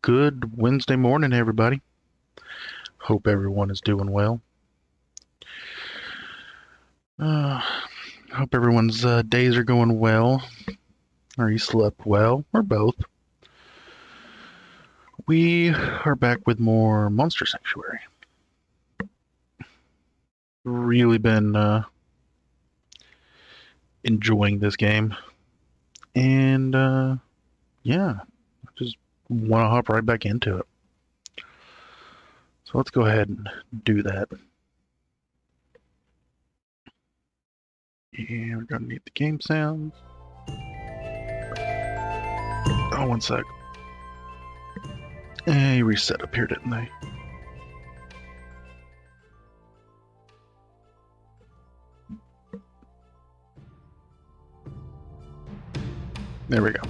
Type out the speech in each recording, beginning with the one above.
Good Wednesday morning, everybody. Hope everyone is doing well. Uh, Hope everyone's days are going well, or you slept well, or both. We are back with more Monster Sanctuary. Really been enjoying this game, and yeah, I just want to hop right back into it. So let's go ahead and do that. Yeah, we're gonna need the game sounds. Oh, one sec. They reset up here, didn't they? There we go.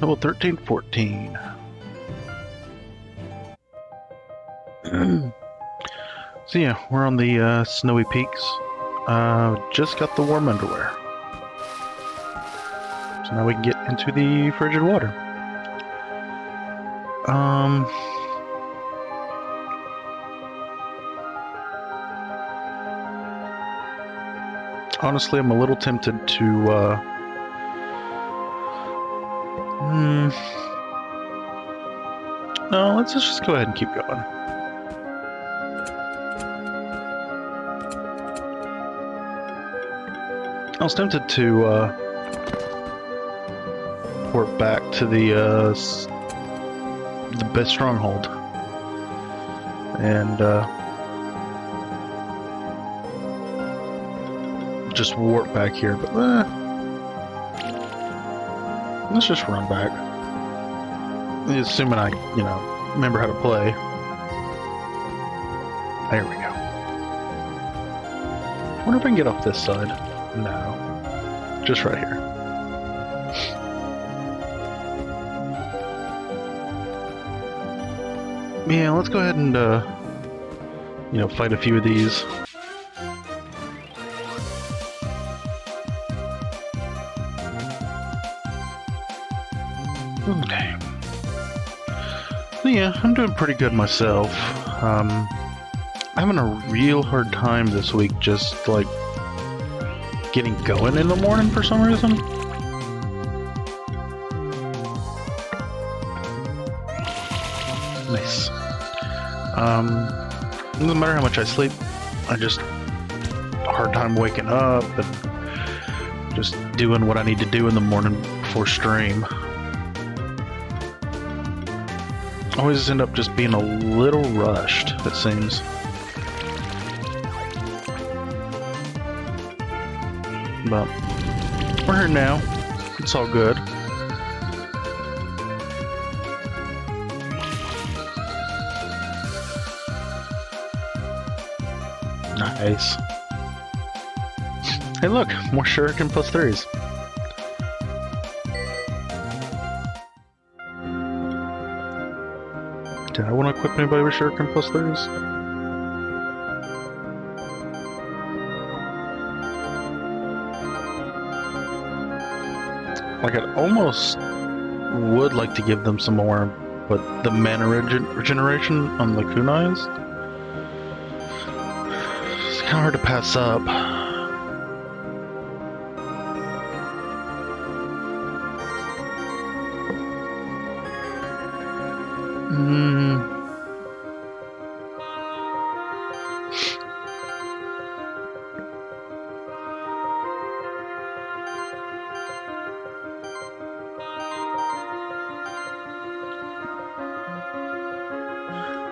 Level 13, 14. So yeah, we're on the snowy peaks. Just got the warm underwear. So now we can get into the frigid water. Honestly, I'm a little tempted to, no, let's just go ahead and keep going. I was tempted to, port back to the best stronghold. And, just warp back here, but, let's just run back. Assuming I, remember how to play. There we go. Wonder if I can get off this side. No. Just right here. Yeah, let's go ahead and, fight a few of these. Okay. So yeah, I'm doing pretty good myself. I'm having a real hard time this week just, like, getting going in the morning for some reason. Nice. It doesn't matter how much I sleep, I just hard time waking up and just doing what I need to do in the morning before stream. Always end up just being a little rushed, it seems. But we're here now. It's all good. Nice. Hey look, more shuriken plus 3s. Did I want to equip anybody with shuriken plus 3s? Like, I'd almost would like to give them some more, but the mana regeneration on the kunais, it's kind of hard to pass up.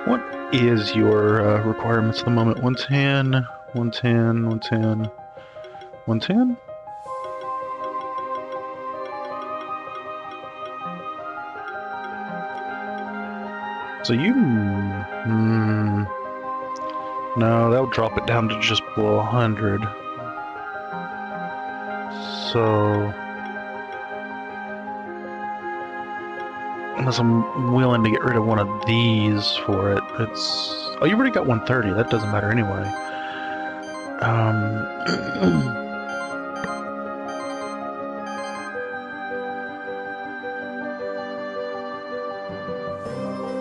What is your requirements at the moment? 110, 110, 110, 110? So you... no, that would drop it down to just below 100. So... unless I'm willing to get rid of one of these for it, it's... oh, you already got 130, that doesn't matter anyway.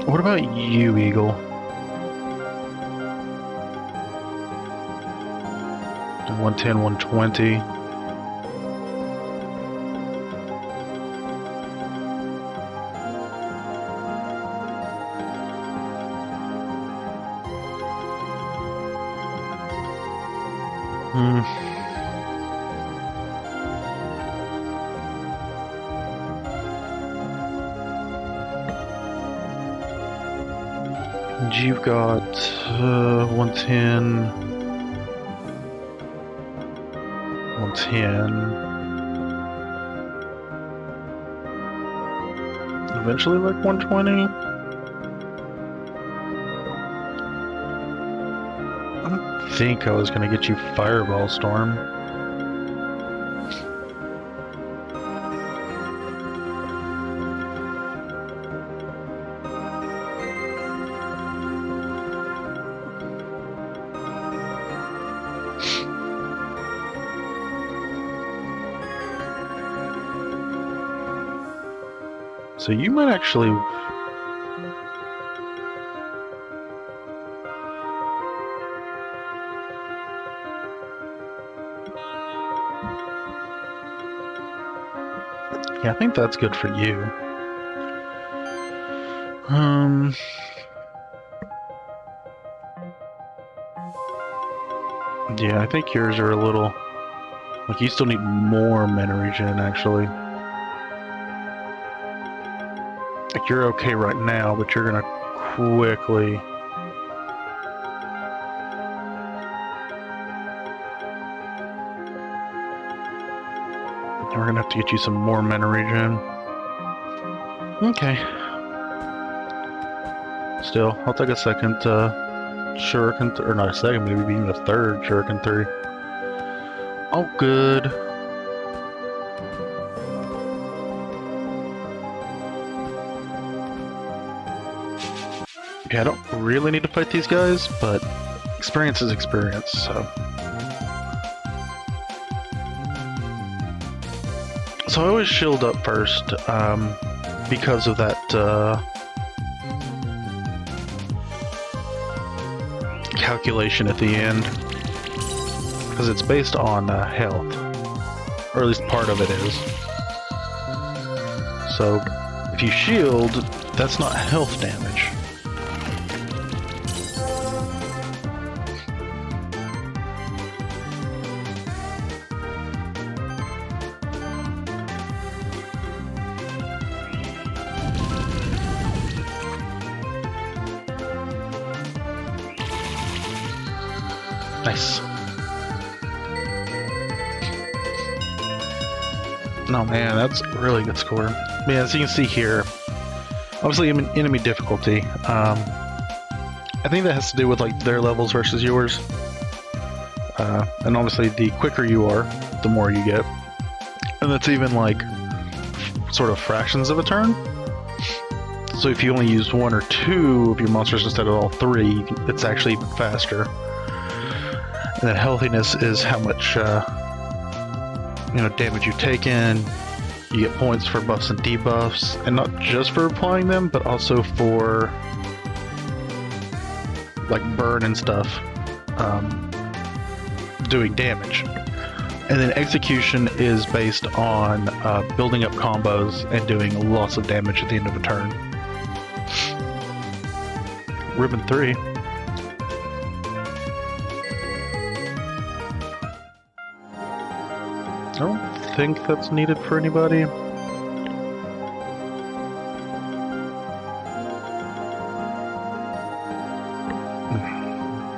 What about you, Eagle? 110, 120. And you've got 110, 110. Eventually, like 120. I don't think I was gonna get you Fireball Storm. So you might actually... Yeah, I think that's good for you. Yeah, I think yours are a little... Like, you still need more mana regen, actually. Like, you're okay right now, but you're gonna quickly... We're gonna have to get you some more mana regen. Okay. Still, I'll take a second Shuriken, or not a second, maybe even a third Shuriken 3. Oh, good. Yeah, I don't really need to fight these guys, but experience is experience, so... So I always shield up first, because of that, calculation at the end. Because it's based on, health. Or at least part of it is. So, if you shield, that's not health damage. Nice. No, man, that's a really good score. Yeah, as you can see here, obviously enemy difficulty. I think that has to do with like their levels versus yours. And obviously the quicker you are, the more you get. And that's even like sort of fractions of a turn. So if you only used one or two of your monsters instead of all three, it's actually even faster. And then healthiness is how much damage you've taken. You get points for buffs and debuffs, and not just for applying them, but also for like burn and stuff, doing damage. And then execution is based on building up combos and doing lots of damage at the end of a turn. Ribbon 3. I don't think that's needed for anybody.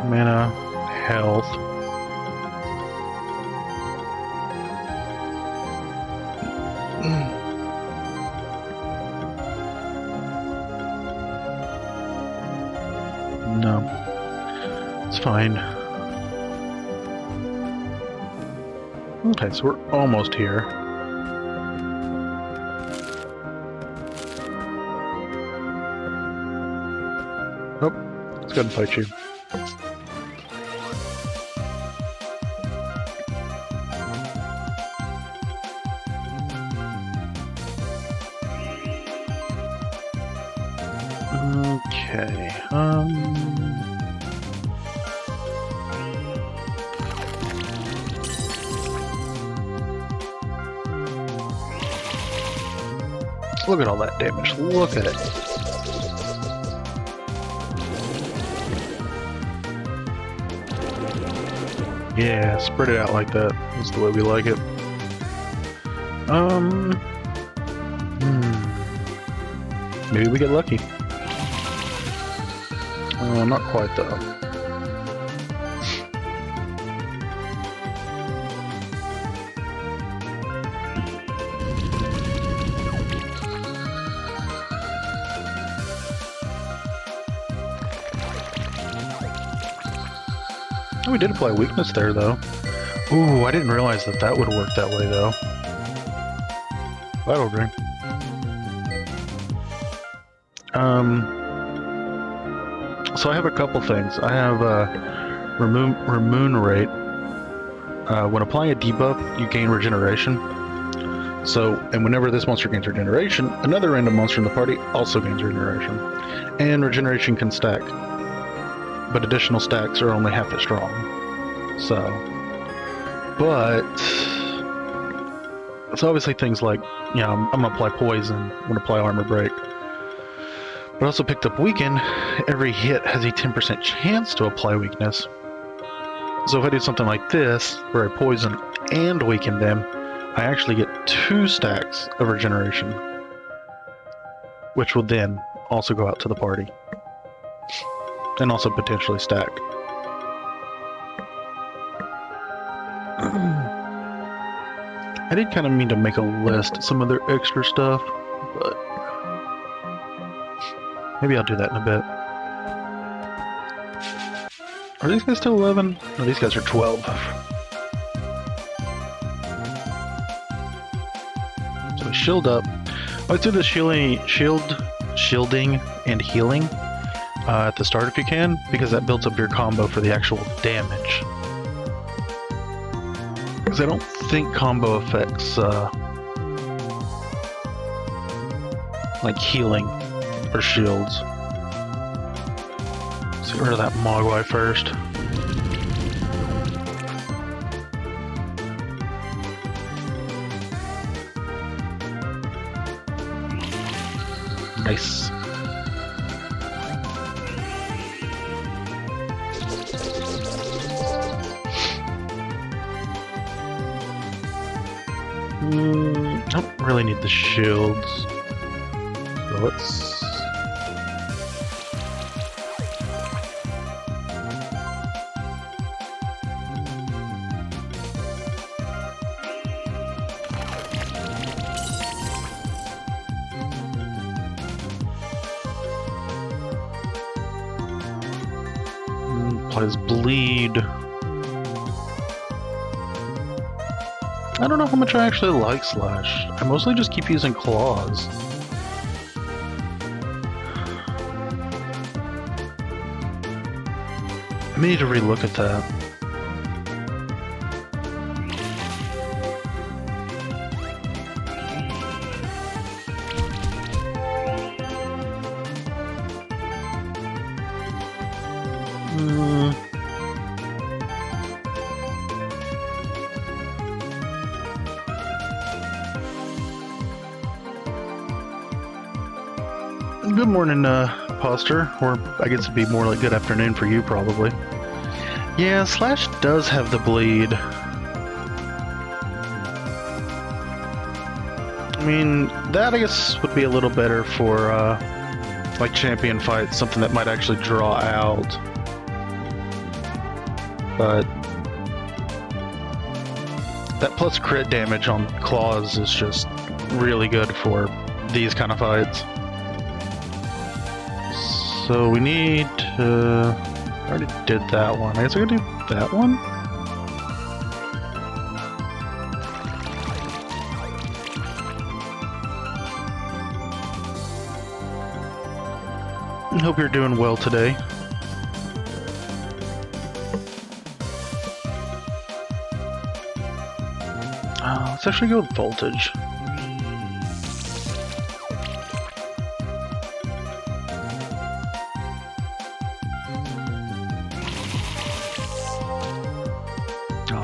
Mana, health. No, it's fine. Okay, so we're almost here. Oh, let's go ahead and fight you. Okay. Look at all that damage. Look at it. Yeah, spread it out like that. That's the way we like it. Maybe we get lucky. Not quite though. Oh, we did apply weakness there though. Ooh, I didn't realize that that would work that way though. Battle Dream. So I have a couple things. I have remunerate. When applying a debuff, you gain regeneration. So, and whenever this monster gains regeneration, another random monster in the party also gains regeneration. And regeneration can stack, but additional stacks are only half as strong. So, but it's obviously things like, you know, I'm gonna apply poison, I'm gonna apply armor break. But I also picked up weaken. Every hit has a 10% chance to apply weakness. So if I do something like this, where I poison and weaken them, I actually get 2 stacks of regeneration, which will then also go out to the party. And also potentially stack. I did kind of mean to make a list of some of their extra stuff, but maybe I'll do that in a bit. Are these guys still 11? No, these guys are 12. So we shield up. Let's do the shielding and healing at the start if you can, because that builds up your combo for the actual damage. Because I don't think combo affects like healing or shields. Let's get rid of that Mogwai first. Nice. I don't really need the shields. So let's... applies bleed. I don't know how much I actually like Slash. I mostly just keep using claws. I may need to relook at that. Good morning, Imposter, or I guess it'd be more like good afternoon for you, probably. Yeah, Slash does have the bleed. I mean, that I guess would be a little better for, like champion fights, something that might actually draw out. But that plus crit damage on claws is just really good for these kind of fights. So we need to... I already did that one. I guess I gotta do that one? I hope you're doing well today. Let's actually go with voltage.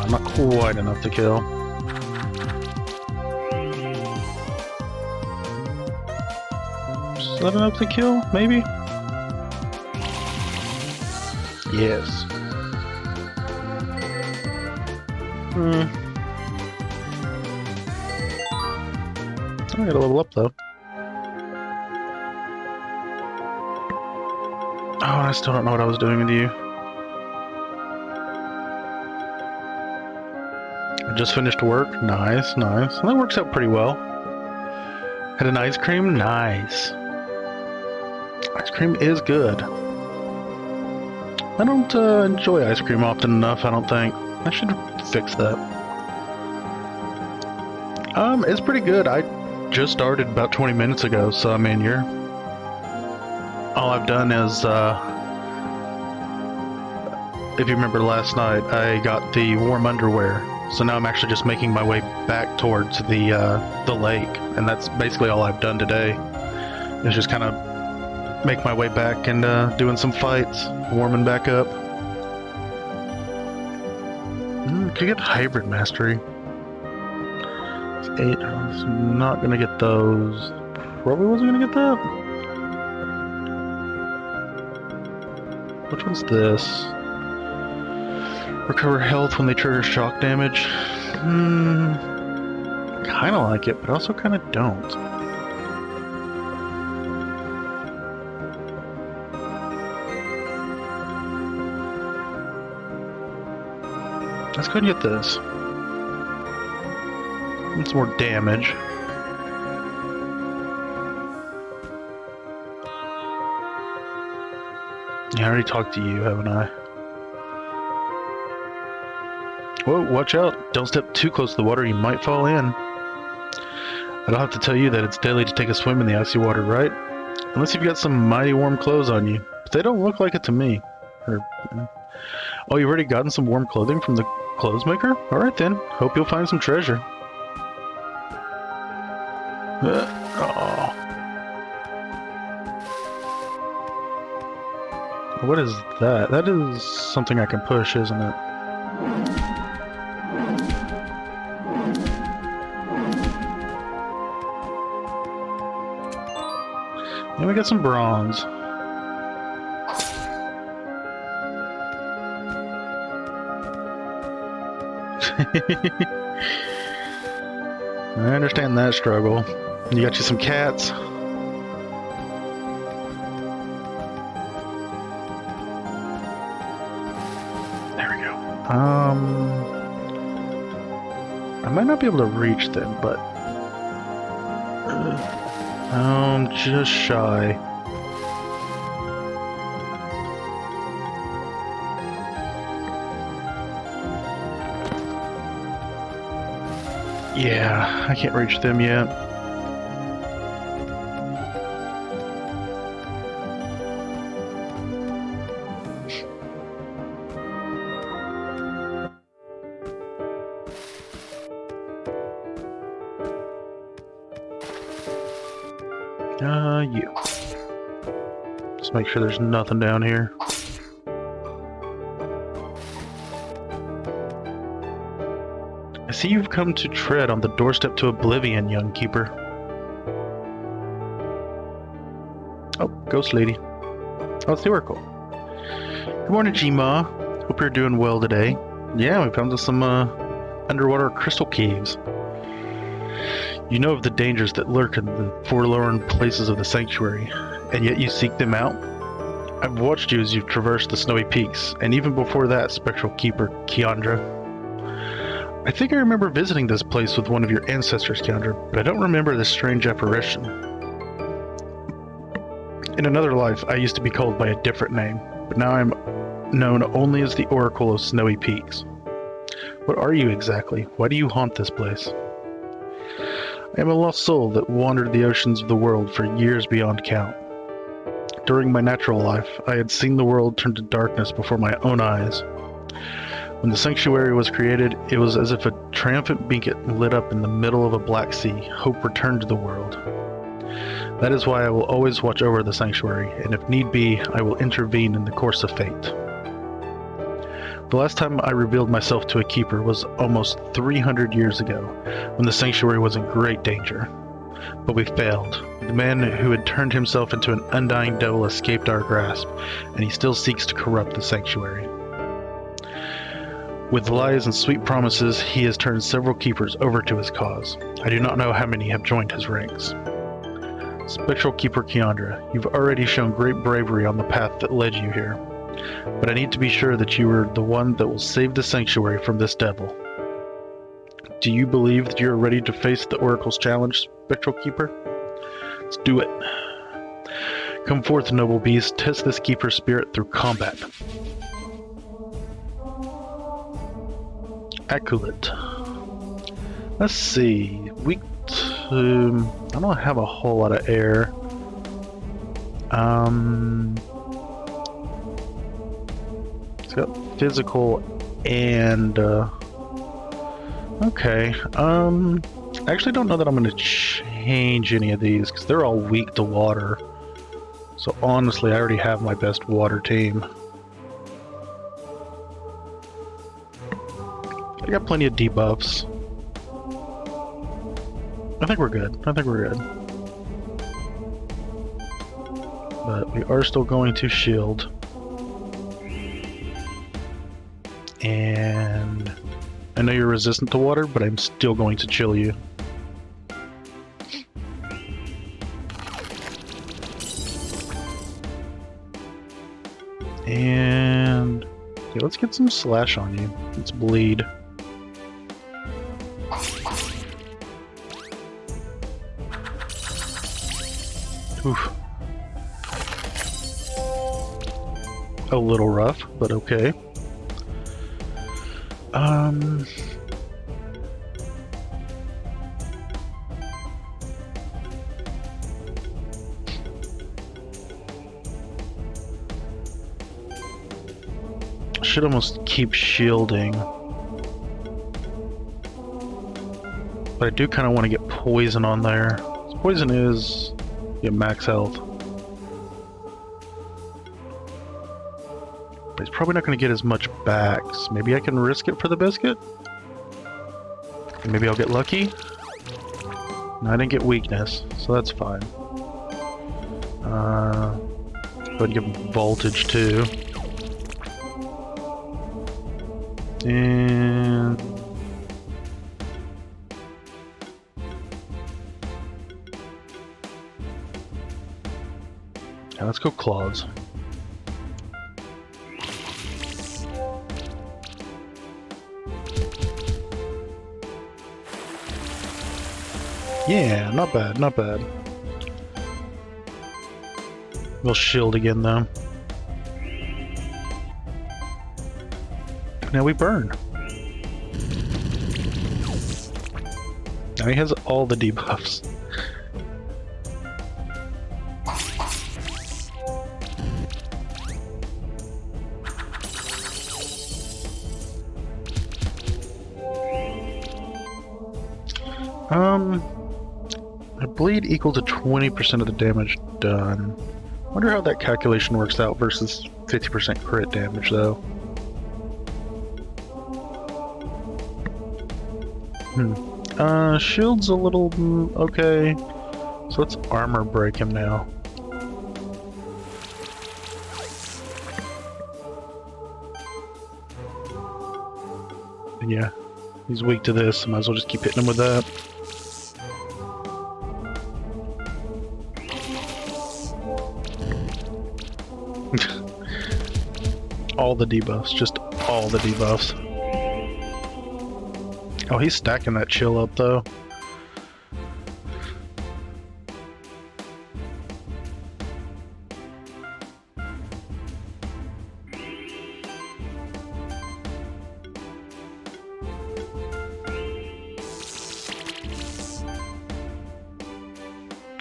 not quite enough to kill. Is that enough to kill? Maybe? Yes. I gotta level up though. Oh, I still don't know what I was doing with you. I just finished work. Nice, nice. That works out pretty well. Had an ice cream? Nice. Ice cream is good. I don't enjoy ice cream often enough, I don't think. I should fix that. It's pretty good. I just started about 20 minutes ago, so I mean, all I've done is, if you remember last night, I got the warm underwear. So now I'm actually just making my way back towards the lake, and that's basically all I've done today. Is just kind of make my way back and doing some fights, warming back up. Could get hybrid mastery. It's 8. I was not gonna get those. Probably wasn't gonna get that. Which one's this? Recover health when they trigger shock damage. Kind of like it, but also kind of don't. Let's go and get this. It's more damage. Yeah, I already talked to you, haven't I? Whoa, watch out. Don't step too close to the water, you might fall in. I don't have to tell you that it's deadly to take a swim in the icy water, right? Unless you've got some mighty warm clothes on you. But they don't look like it to me. Oh, you've already gotten some warm clothing from the clothes maker? Alright then. Hope you'll find some treasure. Oh. What is that? That is something I can push, isn't it? And we got some bronze. I understand that struggle. You got you some cats. There we go. I might not be able to reach them, but just shy. Yeah, I can't reach them yet. You. Just make sure there's nothing down here. I see you've come to tread on the doorstep to oblivion, young keeper. Oh, ghost lady. Oh, it's the Oracle. Good morning, G-Ma. Hope you're doing well today. Yeah, we found some underwater crystal caves. You know of the dangers that lurk in the forlorn places of the sanctuary, and yet you seek them out? I've watched you as you've traversed the snowy peaks, and even before that, spectral keeper Kiandra. I think I remember visiting this place with one of your ancestors, Kiandra, but I don't remember this strange apparition. In another life, I used to be called by a different name, but now I'm known only as the Oracle of Snowy Peaks. What are you exactly? Why do you haunt this place? I am a lost soul that wandered the oceans of the world for years beyond count. During my natural life, I had seen the world turn to darkness before my own eyes. When the sanctuary was created, it was as if a triumphant beacon lit up in the middle of a black sea. Hope returned to the world. That is why I will always watch over the sanctuary, and if need be, I will intervene in the course of fate. The last time I revealed myself to a keeper was almost 300 years ago, when the sanctuary was in great danger. But we failed. The man who had turned himself into an undying devil escaped our grasp, and he still seeks to corrupt the sanctuary. With lies and sweet promises, he has turned several keepers over to his cause. I do not know how many have joined his ranks. Spectral Keeper Keandra, you've already shown great bravery on the path that led you here. But I need to be sure that you are the one that will save the sanctuary from this devil. Do you believe that you are ready to face the Oracle's challenge, Spectral Keeper? Let's do it. Come forth, noble beast. Test this keeper's spirit through combat. Aculet. Let's see. Weak to... I don't have a whole lot of air. It's got physical and... okay. I actually don't know that I'm going to change any of these, because they're all weak to water. So honestly, I already have my best water team. I got plenty of debuffs. I think we're good. I think we're good. But we are still going to shield. And I know you're resistant to water, but I'm still going to chill you. And okay, let's get some slash on you. Let's bleed. Oof. A little rough, but okay. Should almost keep shielding. But I do kind of want to get poison on there. Poison is max health. But he's probably not going to get as much back. So maybe I can risk it for the biscuit? And maybe I'll get lucky? No, I didn't get weakness, so that's fine. Go ahead and give him voltage too. And... yeah, let's go claws. Yeah, not bad, not bad. We'll shield again though. Now we burn. Now he has all the debuffs. A bleed equal to 20% of the damage done. Wonder how that calculation works out versus 50% crit damage though. Shield's a little okay. So let's armor break him now. Yeah, he's weak to this. Might as well just keep hitting him with that. All the debuffs, just all the debuffs. Oh, he's stacking that chill up though.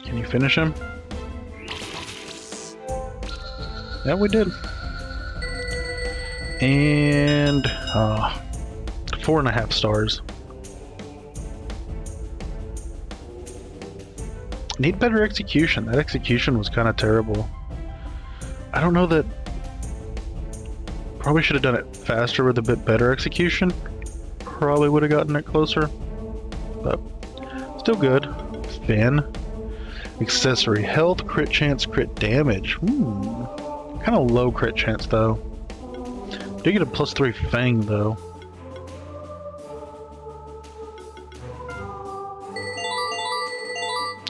Can you finish him? Yeah, we did. And 4.5 stars. Need better execution. That execution was kind of terrible. I don't know that Probably should have done it faster with a bit better execution. Probably would have gotten it closer. But still good. Fin. Accessory. Health, crit chance, crit damage. Kind of low crit chance though. Do get a +3 Fang though.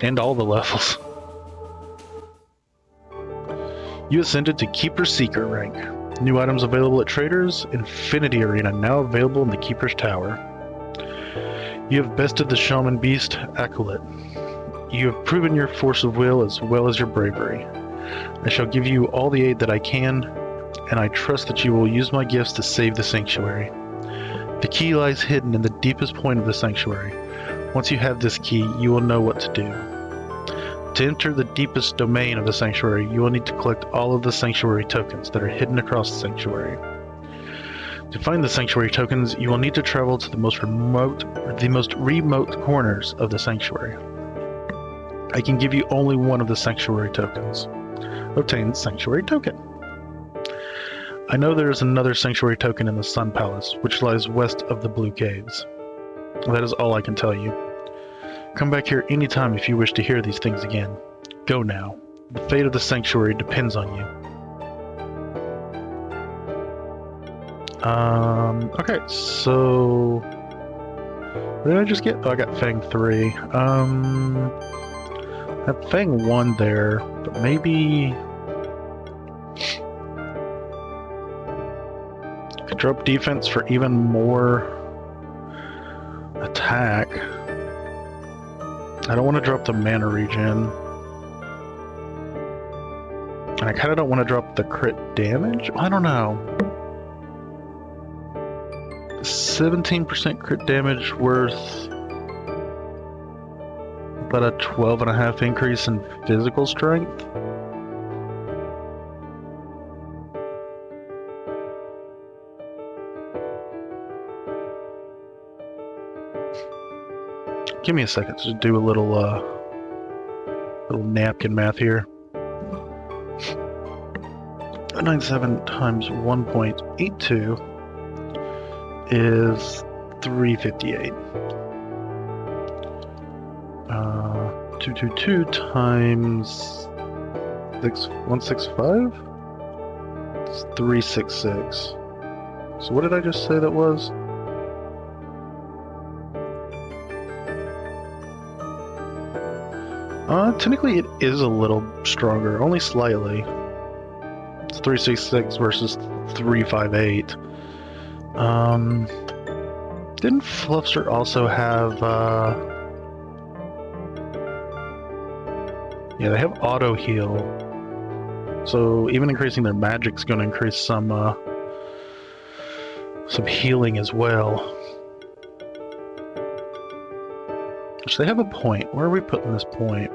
And all the levels. You ascended to Keeper Seeker rank. New items available at traders. Infinity Arena now available in the Keeper's Tower. You have bested the Shaman Beast, Acolyte. You have proven your force of will as well as your bravery. I shall give you all the aid that I can, and I trust that you will use my gifts to save the Sanctuary. The key lies hidden in the deepest point of the Sanctuary. Once you have this key, you will know what to do. To enter the deepest domain of the Sanctuary, you will need to collect all of the Sanctuary tokens that are hidden across the Sanctuary. To find the Sanctuary tokens, you will need to travel to the most remote corners of the Sanctuary. I can give you only one of the Sanctuary tokens. Obtain Sanctuary token. I know there is another Sanctuary token in the Sun Palace, which lies west of the Blue Caves. That is all I can tell you. Come back here anytime if you wish to hear these things again. Go now. The fate of the Sanctuary depends on you. Okay, so... What did I just get? Oh, I got Fang 3. I have Fang 1 there, but maybe... Could drop defense for even more attack. I don't want to drop the mana regen. And I kind of don't want to drop the crit damage? I don't know. 17% crit damage worth about a 12.5 increase in physical strength. Give me a second to do a little napkin math here. 97 times 1.82 is 358. 222 times 165 is 366. So what did I just say that was? Technically it is a little stronger, only slightly. It's 366 versus 358. Didn't Fluffster also have, yeah, they have auto heal. So even increasing their magic's gonna increase some healing as well. Which they have a point. Where are we putting this point?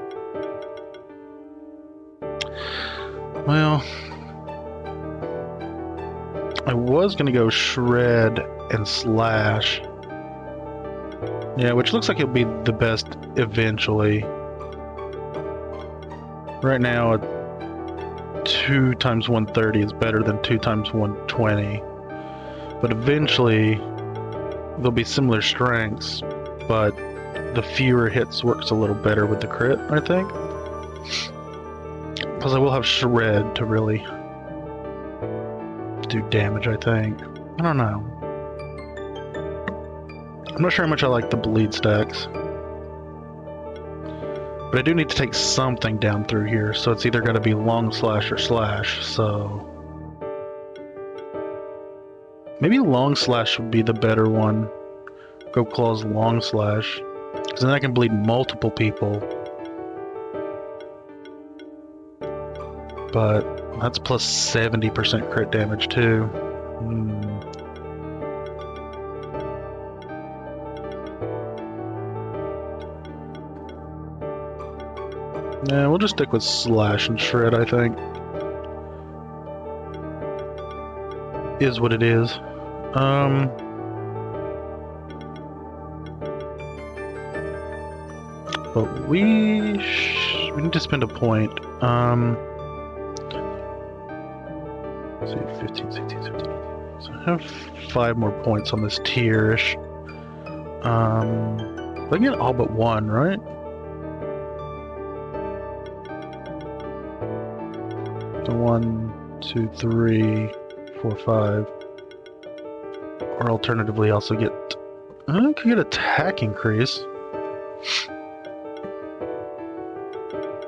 Well, I was gonna go Shred and Slash. Yeah, which looks like it'll be the best eventually. Right now, 2 times 130 is better than 2 times 120. But eventually, there'll be similar strengths, but the fewer hits works a little better with the crit, I think. Because I will have Shred to really do damage, I think. I don't know. I'm not sure how much I like the bleed stacks. But I do need to take something down through here, so it's either going to be long slash or slash, so... Maybe long slash would be the better one. Go Claw's long slash. Because then I can bleed multiple people. But that's plus 70% crit damage too. Yeah, we'll just stick with Slash and Shred, I think. Is what it is. But we need to spend a point. Let's see, 15, 16, 17, 18. So I have 5 more points on this tier-ish. I can get all but one, right? So 1, 2, 3, 4, 5. Or alternatively, also get... I could get attack increase.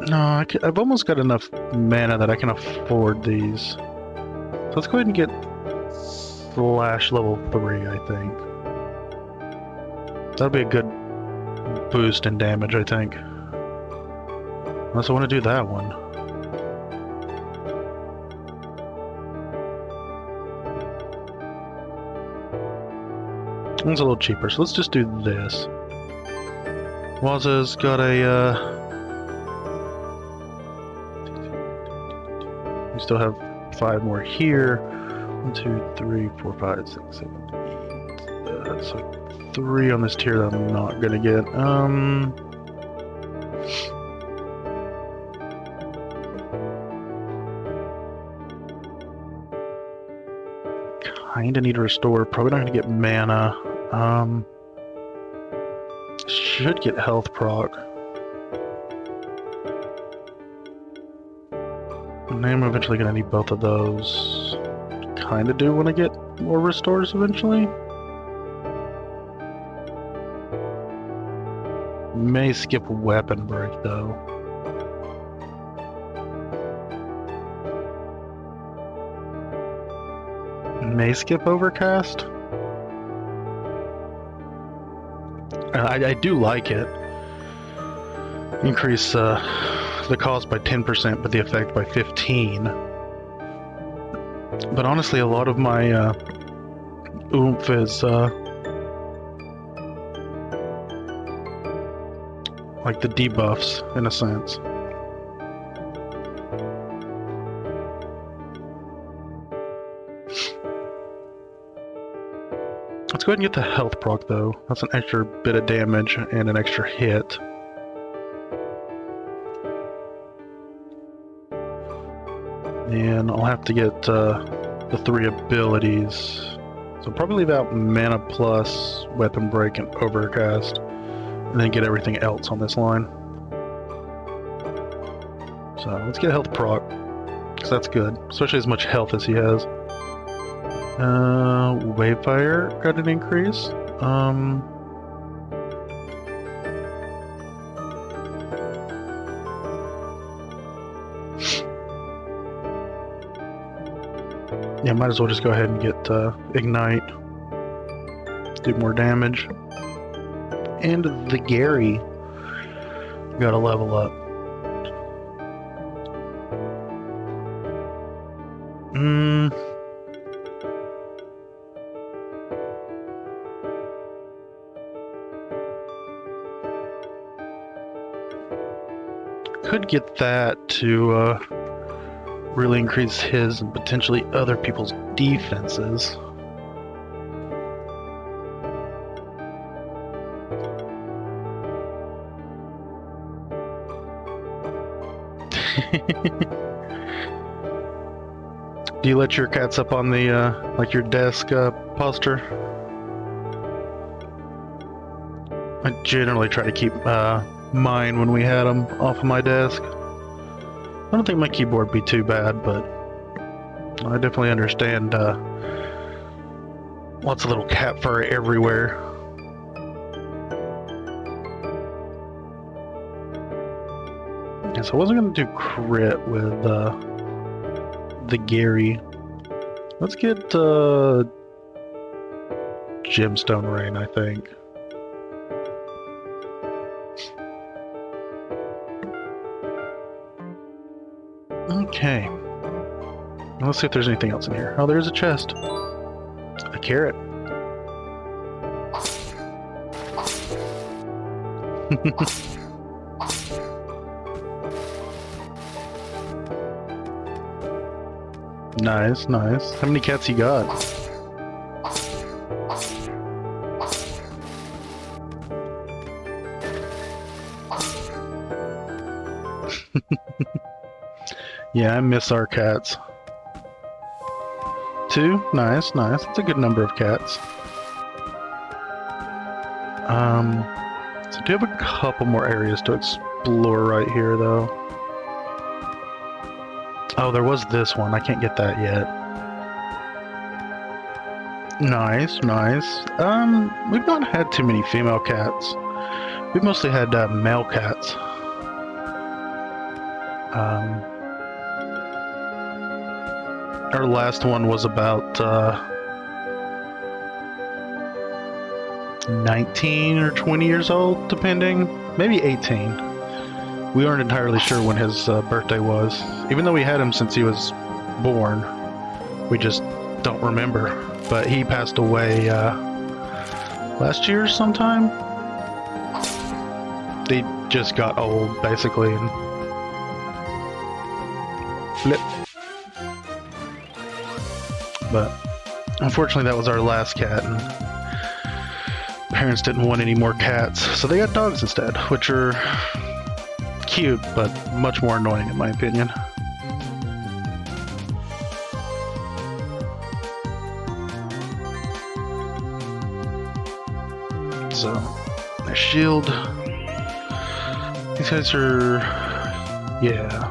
No, I've almost got enough mana that I can afford these. So let's go ahead and get Slash level 3, I think. That'll be a good boost in damage, I think. Unless I want to do that one. One's a little cheaper, so let's just do this. Waza's got a, we still have 5 more here. 1, 2, 3, 4, 5, 6, 7, 8. So 3 on this tier that I'm not gonna get. Kinda need to restore. Probably not gonna get mana. Should get health proc. And I'm eventually gonna need both of those. Kinda do when I get more restores eventually. May skip weapon break though. May skip overcast. I do like it. Increase the cost by 10%, but the effect by 15. But honestly, a lot of my oomph is like the debuffs, in a sense. Let's go ahead and get the health proc though. That's an extra bit of damage and an extra hit. And I'll have to get the 3 abilities. So probably leave out Mana Plus, Weapon Break, and Overcast. And then get everything else on this line. So let's get health proc, because that's good. Especially as much health as he has. Wavefire got an increase. Yeah, might as well just go ahead and get Ignite. Do more damage. And the Gary got a level up. Could get that to really increase his and potentially other people's defenses. Do you let your cats up on the like your desk posture? I generally try to keep mine when we had them off of my desk. I don't think my keyboard would be too bad, but I definitely understand lots of little cat fur everywhere. Yeah, so I wasn't going to do crit with the Gary. Let's get Gemstone Rain, I think. Okay. Let's see if there's anything else in here. Oh, there's a chest. A carrot. Nice, nice. How many cats you got? Yeah, I miss our cats. 22. Nice, nice. It's a good number of cats. So I do have a couple more areas to explore right here, though. Oh, there was this one. I can't get that yet. Nice, nice. We've not had too many female cats. We've mostly had male cats. Our last one was about 19 or 20 years old, depending. Maybe 18. We aren't entirely sure when his birthday was. Even though we had him since he was born, we just don't remember. But he passed away last year sometime. They just got old, basically, and flip. But unfortunately, that was our last cat, and parents didn't want any more cats, so they got dogs instead, which are cute, but much more annoying in my opinion. So, a shield. These guys are... yeah.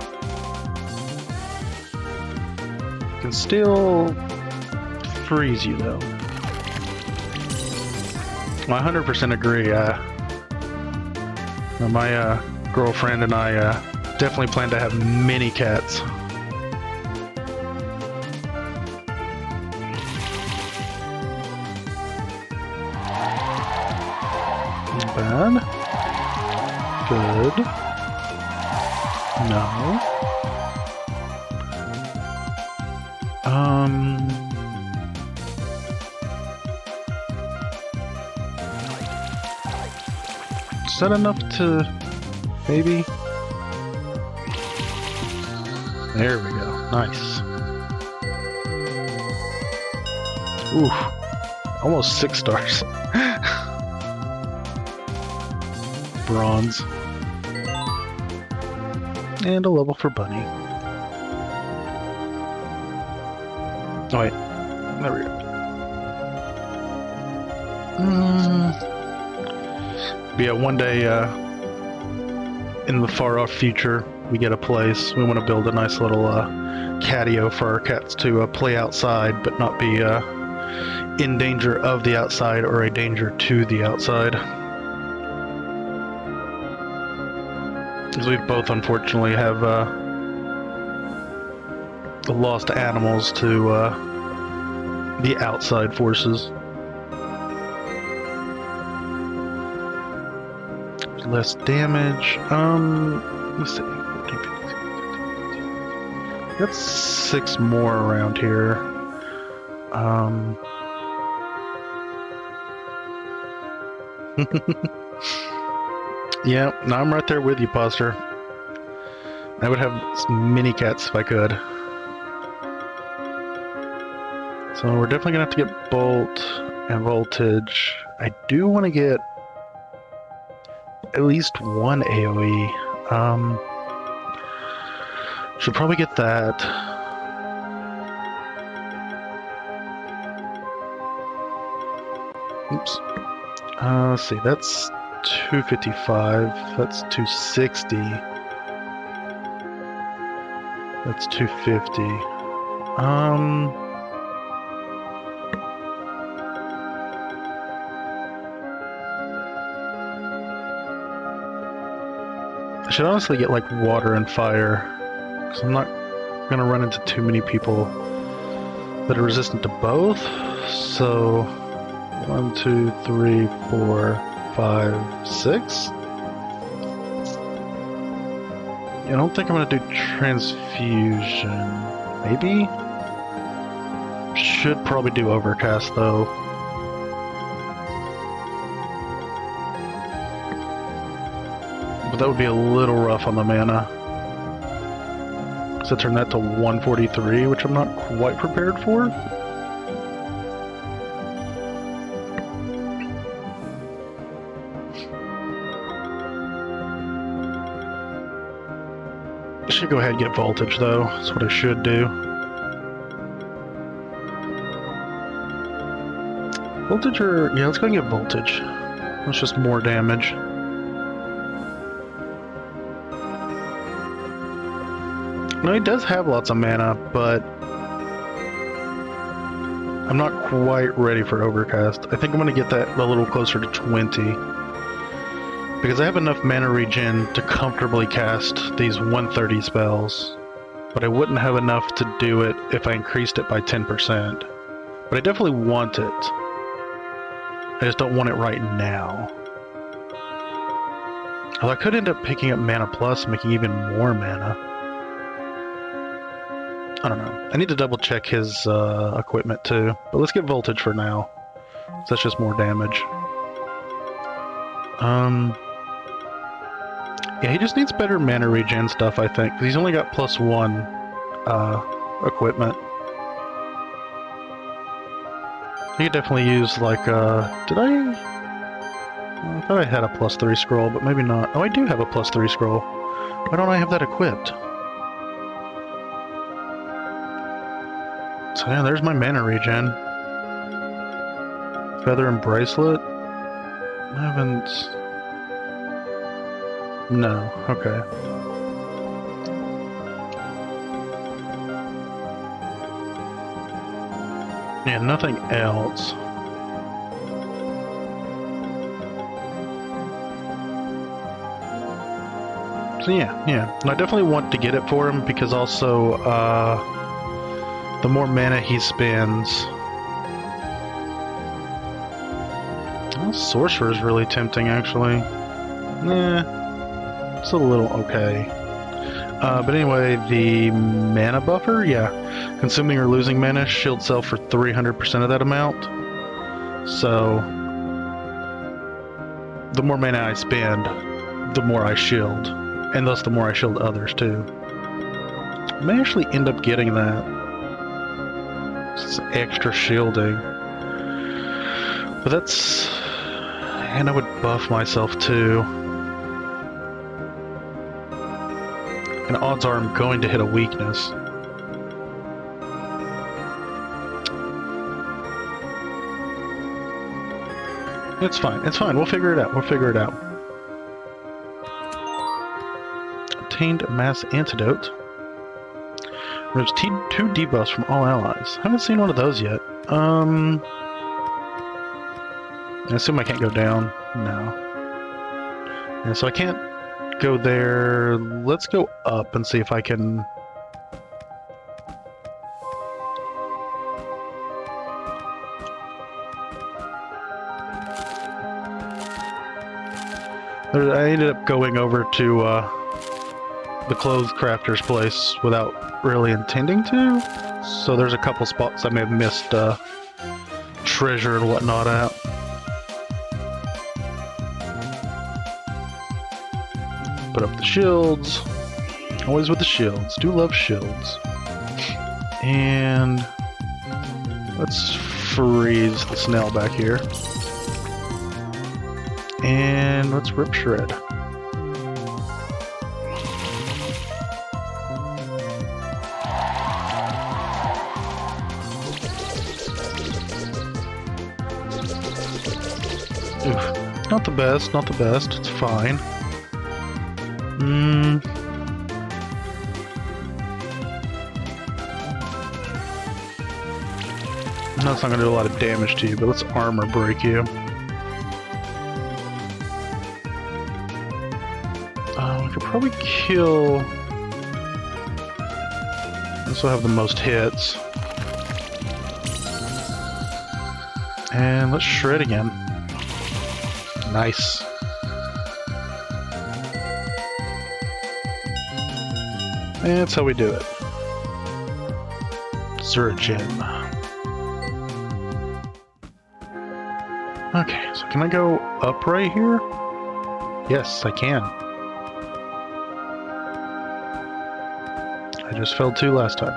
Can still freeze you, though. I 100% agree. My girlfriend and I definitely plan to have many cats. Not bad. Good. No. Is that enough to... maybe? There we go. Nice. Ooh. Almost 6 stars. Bronze. And a level for Bunny. Oh wait. There we go. But yeah, one day, in the far-off future, we get a place. We want to build a nice little catio for our cats to play outside, but not be in danger of the outside or a danger to the outside. Because we both, unfortunately, have lost animals to the outside forces. Less damage. Let's see. Got 6 more around here. Yeah, no, I'm right there with you, Poster. I would have many cats if I could. So we're definitely gonna have to get Bolt and Voltage. I do want to get at least one AoE. Should probably get that. Oops. Let's see, that's 255. That's 260. That's 250. I should honestly get like water and fire, because I'm not gonna run into too many people that are resistant to both. So 1, 2, 3, 4, 5, 6. I don't think I'm gonna do transfusion. Maybe? Should probably do overcast though. But that would be a little rough on the mana. So turn that to 143, which I'm not quite prepared for. I should go ahead and get Voltage though. That's what I should do. Voltage or... yeah, let's go and get voltage. That's just more damage. No, he does have lots of mana, but I'm not quite ready for Overcast. I think I'm going to get that a little closer to 20. Because I have enough mana regen to comfortably cast these 130 spells. But I wouldn't have enough to do it if I increased it by 10%. But I definitely want it. I just don't want it right now. Although I could end up picking up Mana Plus, making even more mana. I don't know. I need to double check his equipment too. But let's get voltage for now. So that's just more damage. Yeah, he just needs better mana regen stuff, I think. 'Cause he's only got +1 equipment. He could definitely use like did I thought I had a +3 scroll, but maybe not. Oh, I do have a +3 scroll. Why don't I have that equipped? So yeah, there's my mana regen. Feather and bracelet? I haven't... no, okay. Yeah, nothing else. So yeah. And I definitely want to get it for him because also, the more mana he spends... well, Sorcerer is really tempting, actually. Nah, it's a little okay. But anyway, the mana buffer, yeah. Consuming or losing mana, shield self for 300% of that amount. So, the more mana I spend, the more I shield. And thus the more I shield others, too. I may actually end up getting that. It's extra shielding. But that's... and I would buff myself, too. And odds are I'm going to hit a weakness. It's fine. It's fine. We'll figure it out. We'll figure it out. Obtained mass antidote. There's 2 debuffs from all allies. Haven't seen one of those yet. I assume I can't go down. No. Yeah, so I can't go there. Let's go up and see if I can... I ended up going over to the clothes crafter's place without really intending to. So there's a couple spots I may have missed treasure and whatnot at. Put up the shields. Always with the shields. Do love shields. And let's freeze the snail back here. And let's rip shred. Oof. Not the best, not the best. It's fine. That's not going to do a lot of damage to you, but let's armor break you. We could probably kill... this will have the most hits. And let's shred again. Nice. And that's how we do it. Surgeon. Okay, so can I go up right here? Yes, I can. I just fell 2 last time.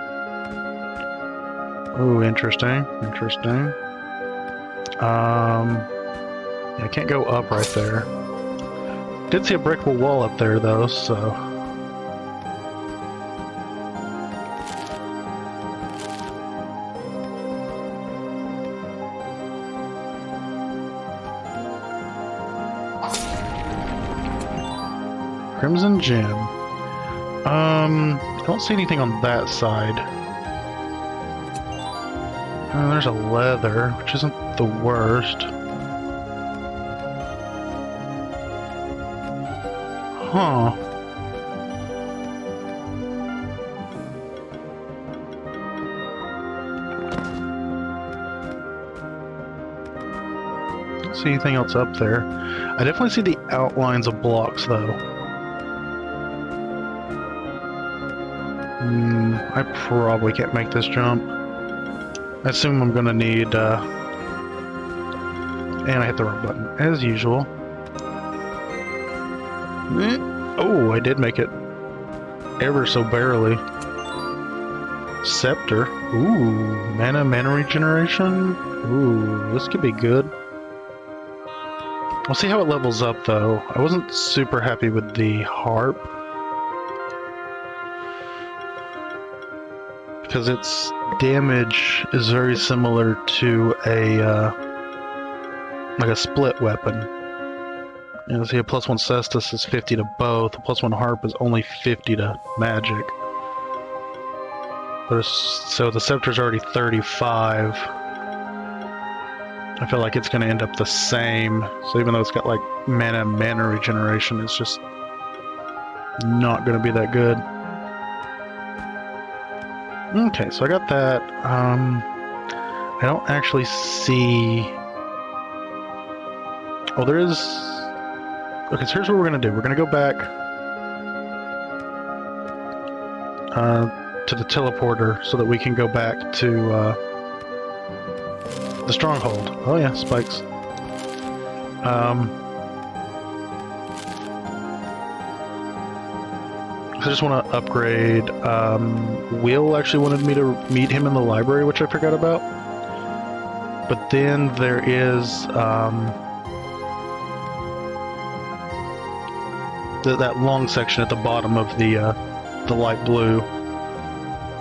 Oh, interesting, interesting. Yeah, I can't go up right there. Did see a breakable wall up there though, so... Crimson Gem. I don't see anything on that side. There's a leather, which isn't the worst. Huh. Don't see anything else up there. I definitely see the outlines of blocks, though. I probably can't make this jump. I assume I'm gonna need, and I hit the wrong button, as usual. Oh, I did make it. Ever so barely. Scepter. Ooh, mana regeneration. Ooh, this could be good. We'll see how it levels up, though. I wasn't super happy with the harp, because its damage is very similar to a like a split weapon. You know, see, a +1 Cestus is 50 to both. A +1 harp is only 50 to magic. But so the scepter's already 35. I feel like it's going to end up the same. So even though it's got like mana regeneration, it's just not going to be that good. Okay, so I got that. I don't actually see... Oh, there is... Okay, so here's what we're going to do. We're going to go back to the teleporter so that we can go back to the stronghold. Oh yeah, spikes. I just want to upgrade. Will actually wanted me to meet him in the library, which I forgot about. But then there is that long section at the bottom of the light blue,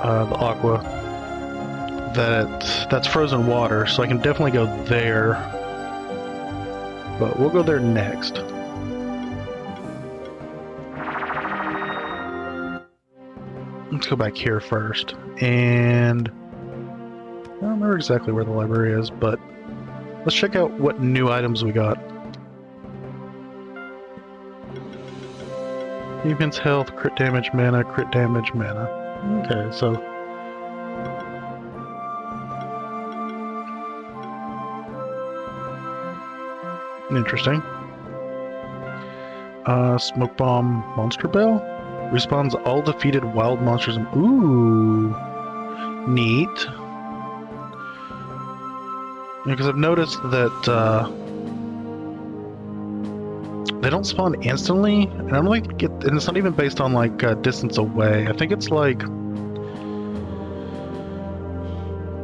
the aqua. That's frozen water, so I can definitely go there. But we'll go there next. Let's go back here first, and I don't remember exactly where the library is, but let's check out what new items we got. Defense, health, crit damage, mana, crit damage, mana. Okay, so interesting. Smoke bomb, monster bell. Respawns all defeated wild monsters. Ooh, neat. Because I've noticed that they don't spawn instantly, and I don't like it. And it's not even based on like distance away. I think it's like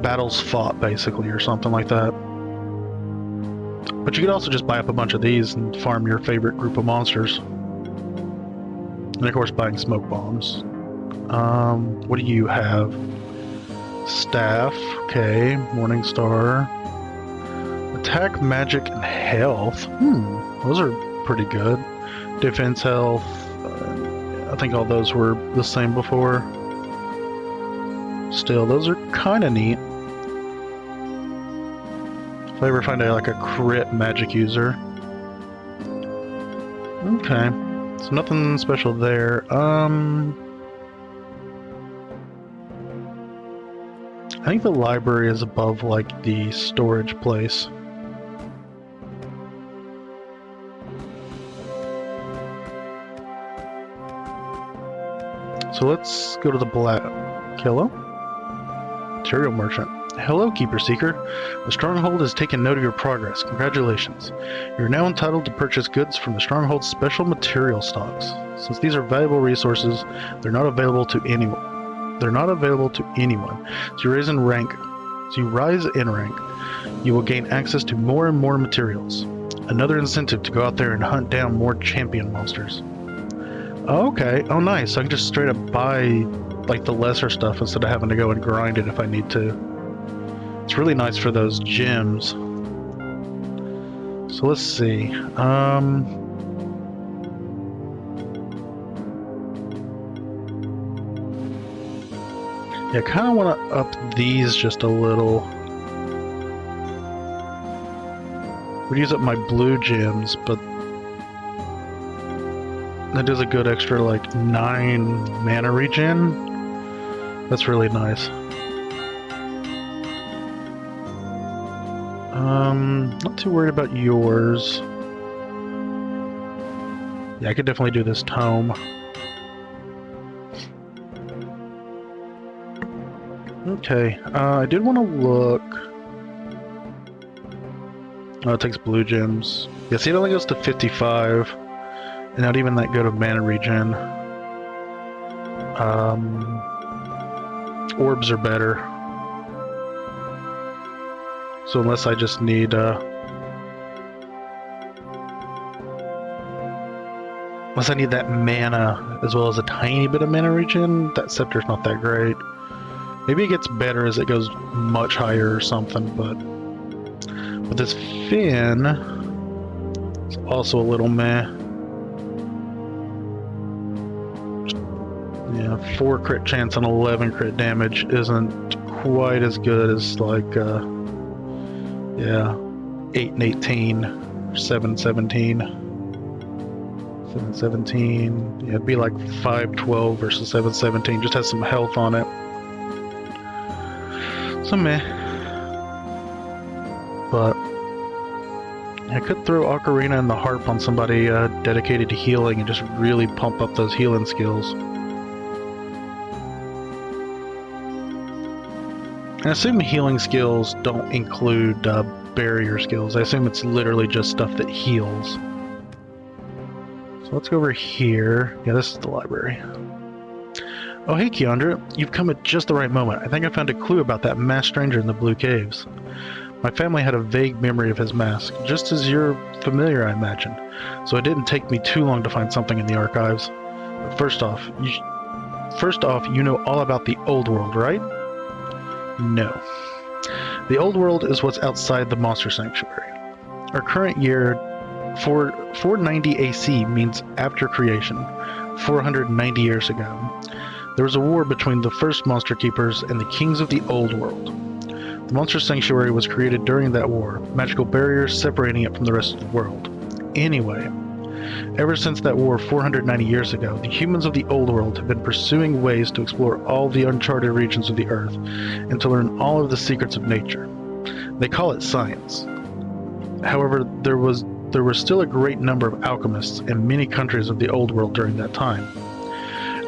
battles fought, basically, or something like that. But you could also just buy up a bunch of these and farm your favorite group of monsters. And of course, buying smoke bombs. What do you have? Staff. Okay. Morning Star. Attack, magic, and health. Those are pretty good. Defense, health. I think all those were the same before. Still, those are kind of neat. If I ever find like a crit magic user. Okay. So nothing special there. I think the library is above like the storage place. So let's go to the black. Hello? Material merchant. Hello, Keeper Seeker. The Stronghold has taken note of your progress. Congratulations. You are now entitled to purchase goods from the Stronghold's special material stocks. Since these are valuable resources, they're not available to anyone. So you rise in rank. You will gain access to more and more materials. Another incentive to go out there and hunt down more champion monsters. Oh, okay. Oh, nice. So I can just straight up buy like the lesser stuff instead of having to go and grind it if I need to. It's really nice for those gems. So let's see. Yeah, I kind of want to up these just a little. Would use up my blue gems, but that does a good extra, like, 9 mana regen. That's really nice. Not too worried about yours. Yeah, I could definitely do this tome. Okay, I did want to look. Oh, it takes blue gems. Yeah, see, it only goes to 55. And not even that good of mana regen. Orbs are better. So unless I just need, unless I need that mana as well as a tiny bit of mana regen, that scepter's not that great. Maybe it gets better as it goes much higher or something, but this fin is also a little meh. Yeah, 4 crit chance and 11 crit damage isn't quite as good as, like, yeah, 8 and 18, 7, 17. 7, 17. Yeah, it'd be like 5, 12 versus 7, 17. Just has some health on it. So meh. But I could throw Ocarina and the Harp on somebody dedicated to healing and just really pump up those healing skills. I assume healing skills don't include barrier skills. I assume it's literally just stuff that heals. So let's go over here. Yeah, this is the library. Oh, hey, Keandra. You've come at just the right moment. I think I found a clue about that masked stranger in the Blue Caves. My family had a vague memory of his mask, just as you're familiar, I imagine. So it didn't take me too long to find something in the archives. But first off, you know all about the Old World, right? No. The Old World is what's outside the Monster Sanctuary. Our current year, 490 AC, means after creation, 490 years ago. There was a war between the first Monster Keepers and the Kings of the Old World. The Monster Sanctuary was created during that war, magical barriers separating it from the rest of the world. Anyway, ever since that war 490 years ago, the humans of the Old World have been pursuing ways to explore all the uncharted regions of the Earth and to learn all of the secrets of nature. They call it science. However, there was still a great number of alchemists in many countries of the Old World during that time.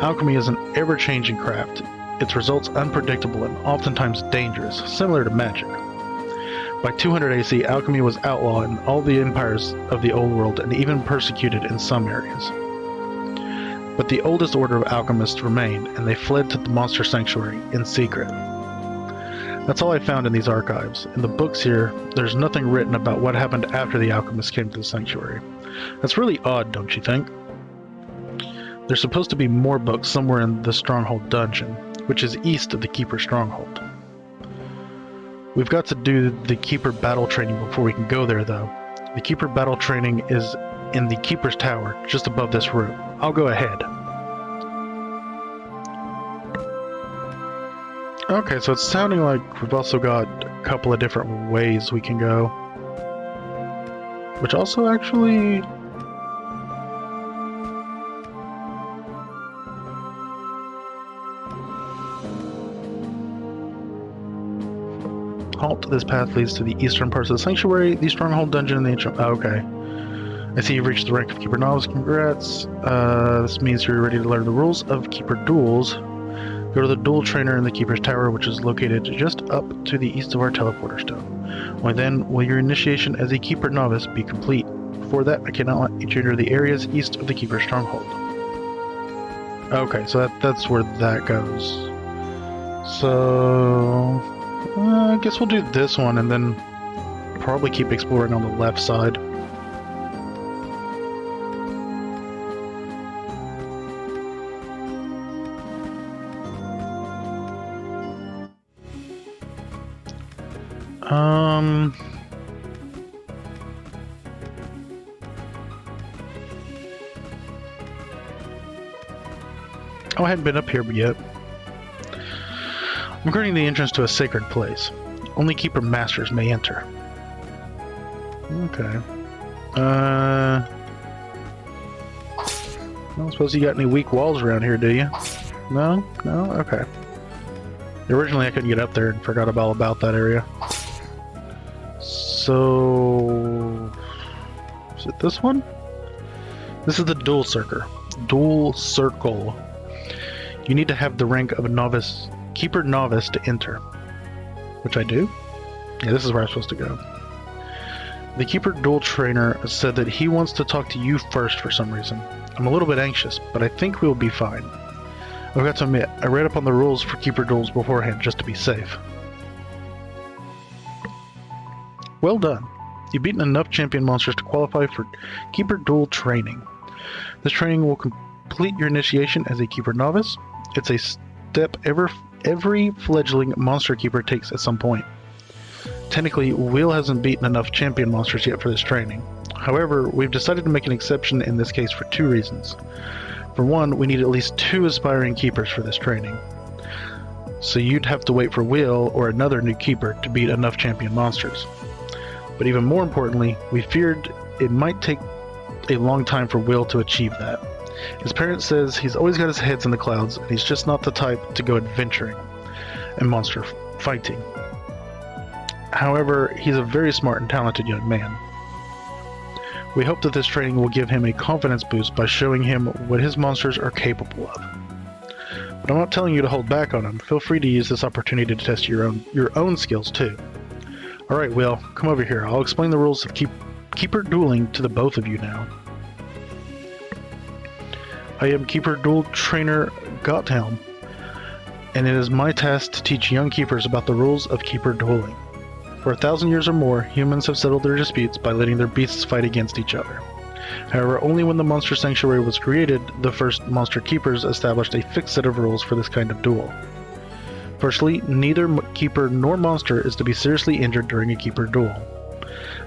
Alchemy is an ever-changing craft, its results unpredictable and oftentimes dangerous, similar to magic. By 200 AC, alchemy was outlawed in all the empires of the Old World and even persecuted in some areas. But the oldest order of alchemists remained, and they fled to the Monster Sanctuary in secret. That's all I found in these archives. In the books here, there's nothing written about what happened after the alchemists came to the Sanctuary. That's really odd, don't you think? There's supposed to be more books somewhere in the Stronghold dungeon, which is east of the Keeper Stronghold. We've got to do the Keeper battle training before we can go there, though. The Keeper battle training is in the Keeper's Tower, just above this room. I'll go ahead. Okay, so it's sounding like we've also got a couple of different ways we can go. Which also actually... Halt. This path leads to the eastern parts of the Sanctuary, the Stronghold Dungeon, and the ancient... Oh, okay. I see you've reached the rank of Keeper Novice. Congrats. This means you're ready to learn the rules of Keeper Duels. Go to the Duel Trainer in the Keeper's Tower, which is located just up to the east of our Teleporter Stone. Only then will your initiation as a Keeper Novice be complete. Before that, I cannot let you enter the areas east of the Keeper's Stronghold. Okay, so that's where that goes. So... I guess we'll do this one and then probably keep exploring on the left side. Oh, I hadn't been up here yet. I'm guarding the entrance to a sacred place. Only Keeper Masters may enter. Okay. I don't suppose you got any weak walls around here, do you? No? No? Okay. Originally I couldn't get up there and forgot all about that area. So... is it this one? This is the Dual Circle. Dual Circle. You need to have the rank of a novice, Keeper Novice to enter. Which I do? Yeah, this is where I'm supposed to go. The Keeper Dual Trainer said that he wants to talk to you first for some reason. I'm a little bit anxious, but I think we'll be fine. I've got to admit, I read up on the rules for Keeper Duels beforehand just to be safe. Well done. You've beaten enough champion monsters to qualify for Keeper Duel training. This training will complete your initiation as a Keeper Novice. It's a step every fledgling monster keeper takes at some point. Technically, Will hasn't beaten enough champion monsters yet for this training. However, we've decided to make an exception in this case for two reasons. For one, we need at least 2 aspiring keepers for this training. So you'd have to wait for Will or another new keeper to beat enough champion monsters. But even more importantly, we feared it might take a long time for Will to achieve that. His parent says he's always got his head in the clouds, and he's just not the type to go adventuring and monster fighting. However, he's a very smart and talented young man. We hope that this training will give him a confidence boost by showing him what his monsters are capable of. But I'm not telling you to hold back on him. Feel free to use this opportunity to test your own skills too. Alright, Will, come over here. I'll explain the rules of Keeper Dueling to the both of you now. I am Keeper Duel Trainer Gotthelm, and it is my task to teach young keepers about the rules of Keeper Dueling. For 1,000 years or more, humans have settled their disputes by letting their beasts fight against each other. However, only when the Monster Sanctuary was created, the first monster keepers established a fixed set of rules for this kind of duel. Firstly, neither keeper nor monster is to be seriously injured during a keeper duel.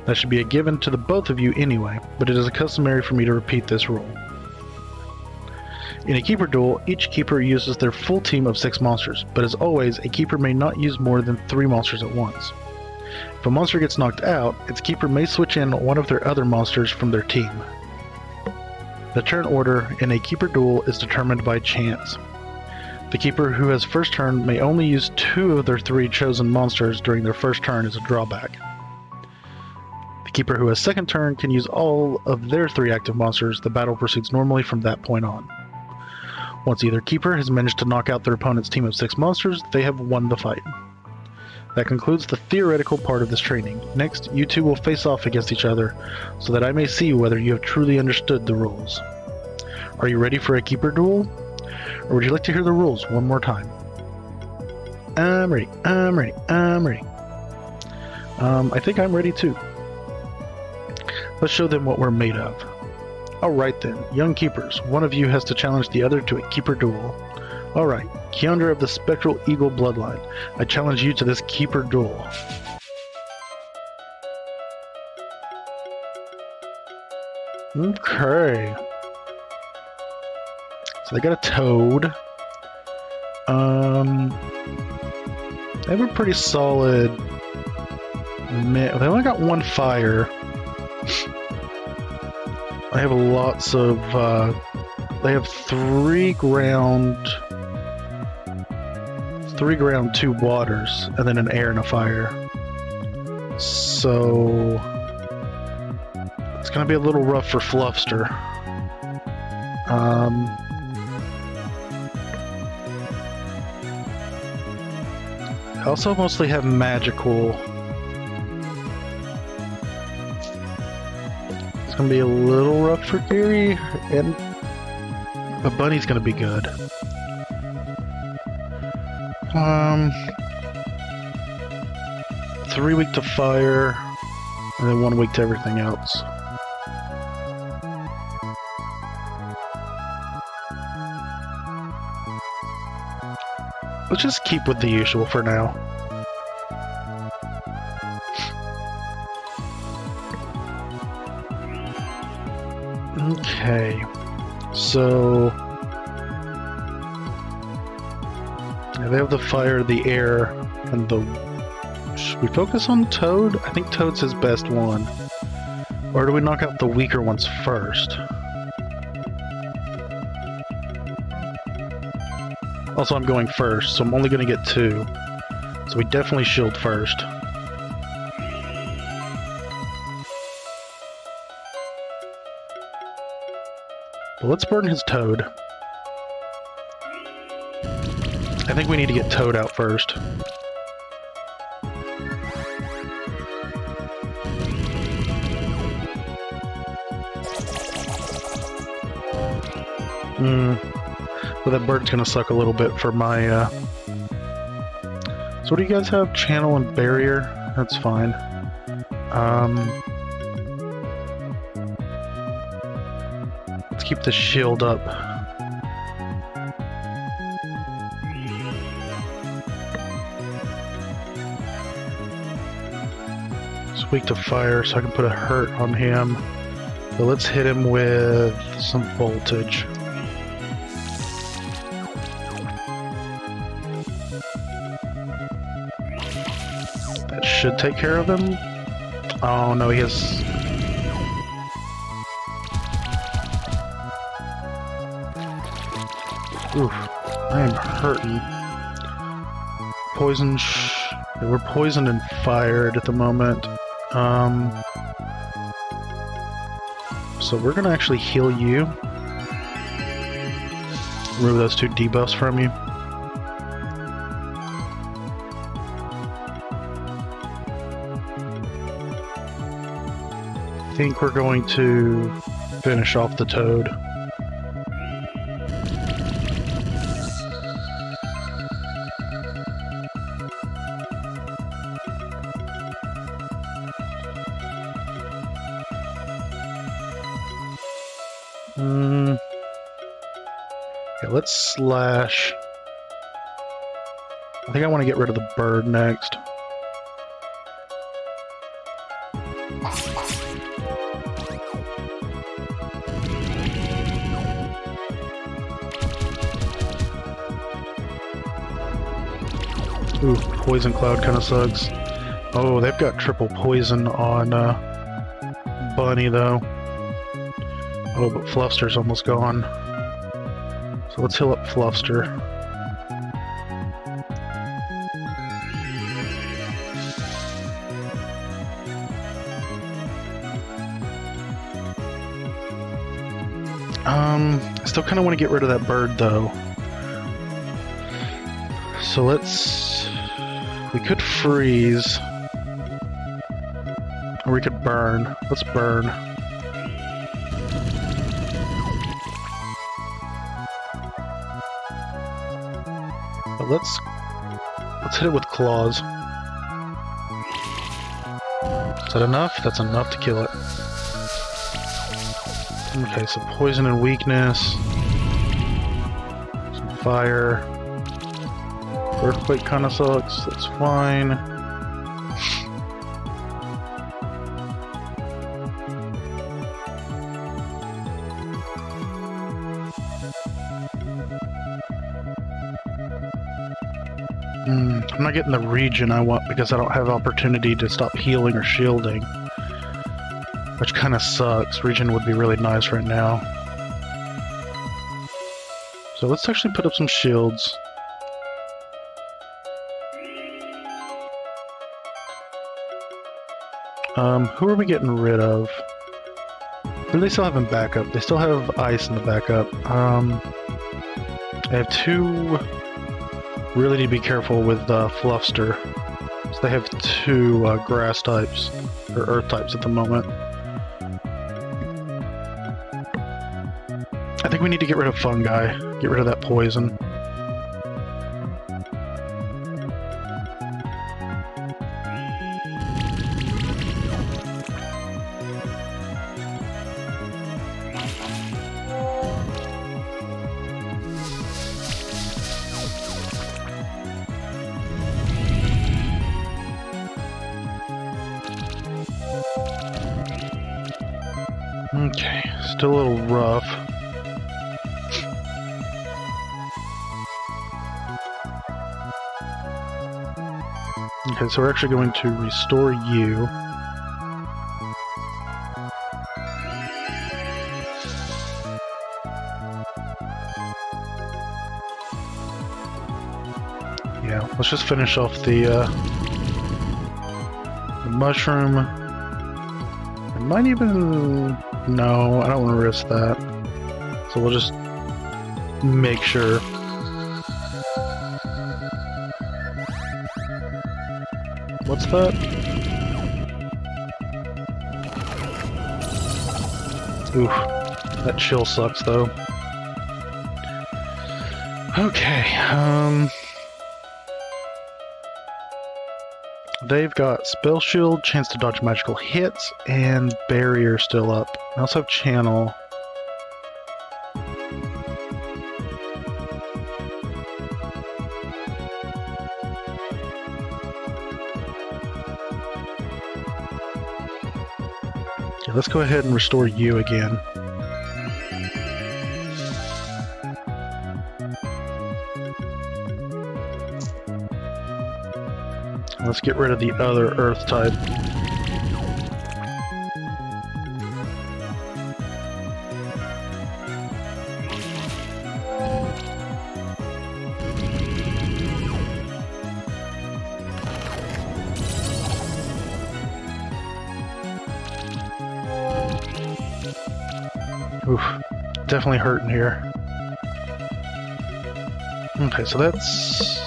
That should be a given to the both of you anyway, but it is customary for me to repeat this rule. In a keeper duel, each keeper uses their full team of 6 monsters, but as always, a keeper may not use more than 3 monsters at once. If a monster gets knocked out, its keeper may switch in one of their other monsters from their team. The turn order in a keeper duel is determined by chance. The keeper who has first turn may only use 2 of their 3 chosen monsters during their first turn as a drawback. The keeper who has second turn can use all of their 3 active monsters. The battle proceeds normally from that point on. Once either keeper has managed to knock out their opponent's team of 6 monsters, they have won the fight. That concludes the theoretical part of this training. Next, you two will face off against each other, so that I may see whether you have truly understood the rules. Are you ready for a keeper duel? Or would you like to hear the rules one more time? I'm ready, I'm ready, I'm ready. I think I'm ready too. Let's show them what we're made of. Alright then, young keepers, one of you has to challenge the other to a keeper duel. Alright, Keandra of the Spectral Eagle Bloodline, I challenge you to this keeper duel. Okay. So they got a toad. They have a pretty solid... They only got 1 fire. They have lots of... they have 3 ground... 3 ground, 2 waters, and then an air and a fire. So... it's gonna be a little rough for Fluffster. I also mostly have magical. It's gonna be a little rough for Gary, and but Bunny's gonna be good. 3 weak to fire, and then 1 weak to everything else. Let's just keep with the usual for now. Okay, so Yeah, they have the fire, the air, and the... Should we focus on Toad? I think Toad's his best one. Or do we knock out the weaker ones first? Also, I'm going first, so I'm only going to get 2. So we definitely shield first. But let's burn his Toad. I think we need to get Toad out first. Well, that bird's gonna suck a little bit for my, So what do you guys have? Channel and barrier? That's fine. Let's keep the shield up. It's weak to fire, so I can put a hurt on him. So let's hit him with some voltage. That should take care of him. Oh no, he has... Oof, I am hurting. Poison... We're poisoned and fired at the moment. So we're gonna actually heal you. Remove those 2 debuffs from you. I think we're going to finish off the Toad. Okay, let's slash. I think I want to get rid of the bird next. Ooh, poison cloud kind of sucks. Oh, they've got triple poison on Bunny though. Oh, but Fluffster's almost gone. So let's heal up Fluffster. I still kind of want to get rid of that bird though. So let's... We could freeze. Or we could burn. Let's burn. But let's hit it with claws. Is that enough? That's enough to kill it. Okay, so poison and weakness. Some fire. Earthquake kind of sucks. That's fine. I'm not getting the region I want because I don't have opportunity to stop healing or shielding. Which kind of sucks. Region would be really nice right now. So let's actually put up some shields. Who are we getting rid of? Who do they still have in backup? They still have ice in the backup. I have 2... Really need to be careful with Fluffster. So they have 2 grass types, or earth types at the moment. I think we need to get rid of fungi. Get rid of that poison. Okay, still a little rough. Okay, so we're actually going to restore you. Yeah, let's just finish off the mushroom. I might even... No, I don't want to risk that. So we'll just make sure. What's that? Oof. That chill sucks, though. Okay, they've got Spell Shield, chance to dodge magical hits, and Barrier still up. I also have Channel. Okay, let's go ahead and restore you again. Let's get rid of the other Earth type. Oof, definitely hurting here. Okay, so that's...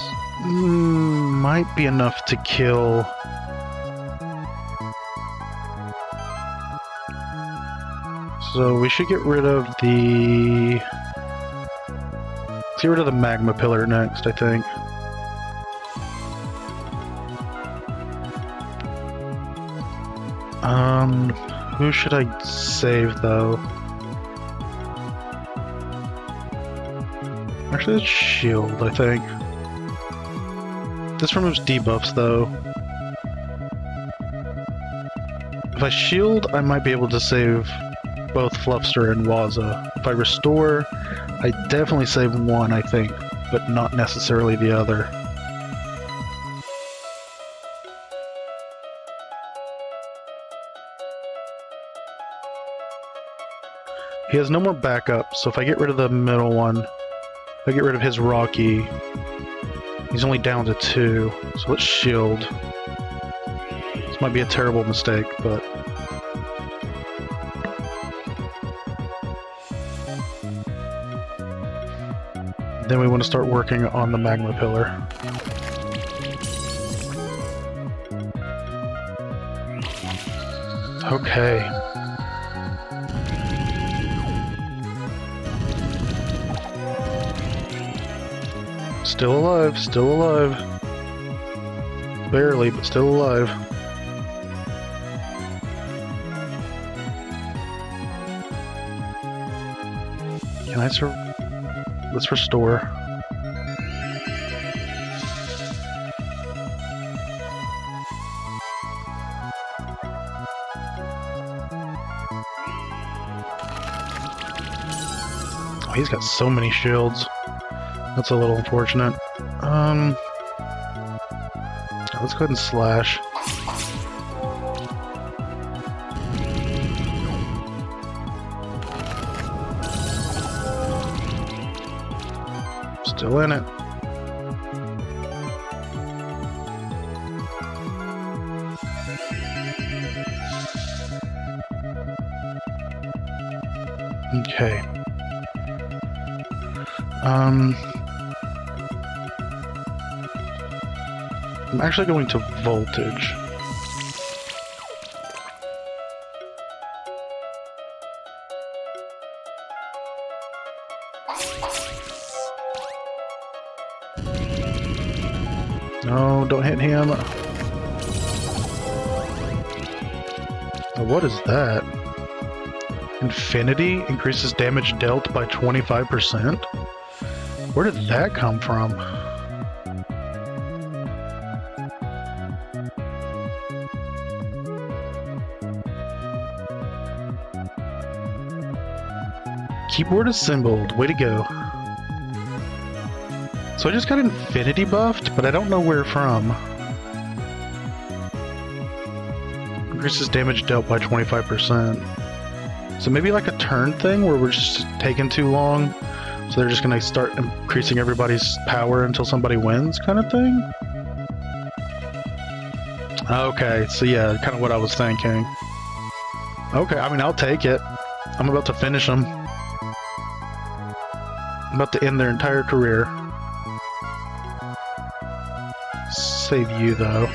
might be enough to kill... So we should get rid of the... Let's get rid of the magma pillar next, I think. Who should I save, though? Actually, it's shield, I think. This removes debuffs, though. If I shield, I might be able to save both Fluffster and Wazza. If I restore, I definitely save one, I think, but not necessarily the other. He has no more backup, so if I get rid of the middle one, if I get rid of his Rocky, he's only down to 2, so let's shield. This might be a terrible mistake, but... Then we want to start working on the magma pillar. Okay. Still alive, still alive. Barely, but still alive. Can I let's restore. Oh, he's got so many shields. That's a little unfortunate. Let's go ahead and slash. Still in it. Okay. I'm actually going to voltage. No, don't hit him. Oh, what is that? Infinity increases damage dealt by 25%? Where did that come from? Keyboard assembled. Way to go. So I just got Infinity buffed, but I don't know where from. Increases damage dealt by 25%. So maybe like a turn thing where we're just taking too long. So they're just going to start increasing everybody's power until somebody wins kind of thing? Okay, so yeah, kind of what I was thinking. Okay, I mean, I'll take it. I'm about to finish them. I'm about to end their entire career. Save you, though.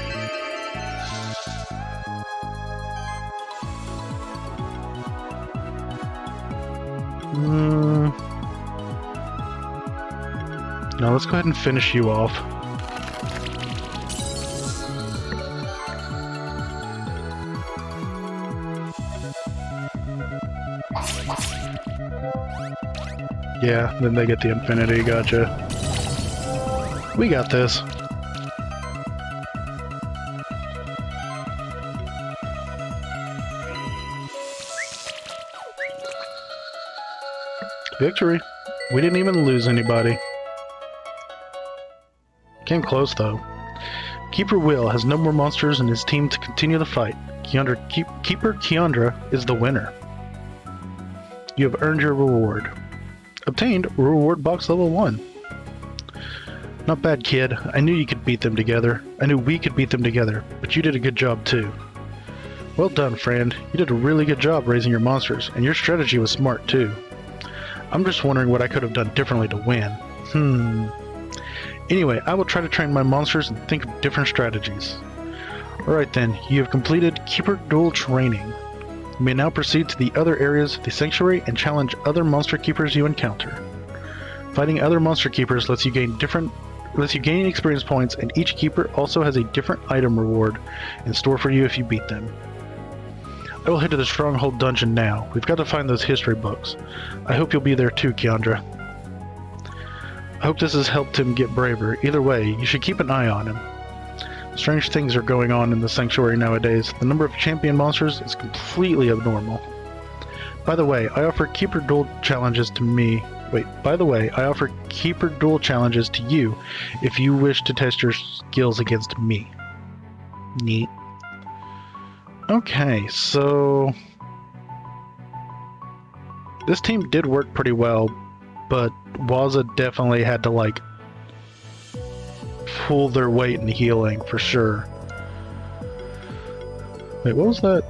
No, let's go ahead and finish you off. Yeah, then they get the infinity, gotcha. We got this. Victory. We didn't even lose anybody. Came close, though. Keeper Will has no more monsters in his team to continue the fight. Keeper Keandra is the winner. You have earned your reward. Obtained reward box level 1. Not bad, kid. I knew you could beat them together. I knew we could beat them together, but you did a good job, too. Well done, friend. You did a really good job raising your monsters, and your strategy was smart, too. I'm just wondering what I could have done differently to win. Anyway, I will try to train my monsters and think of different strategies. Alright then, you have completed Keeper Duel training. You may now proceed to the other areas of the Sanctuary and challenge other monster keepers you encounter. Fighting other monster keepers lets you gain experience points, and each keeper also has a different item reward in store for you if you beat them. I will head to the Stronghold dungeon now. We've got to find those history books. I hope you'll be there too, Keandra. I hope this has helped him get braver. Either way, you should keep an eye on him. Strange things are going on in the Sanctuary nowadays. The number of champion monsters is completely abnormal. By the way, I offer Keeper Duel challenges to me. I offer Keeper Duel challenges to you if you wish to test your skills against me. Neat. Okay, so this team did work pretty well, but Waza definitely had to, like, pull their weight in healing, for sure. Wait, what was that?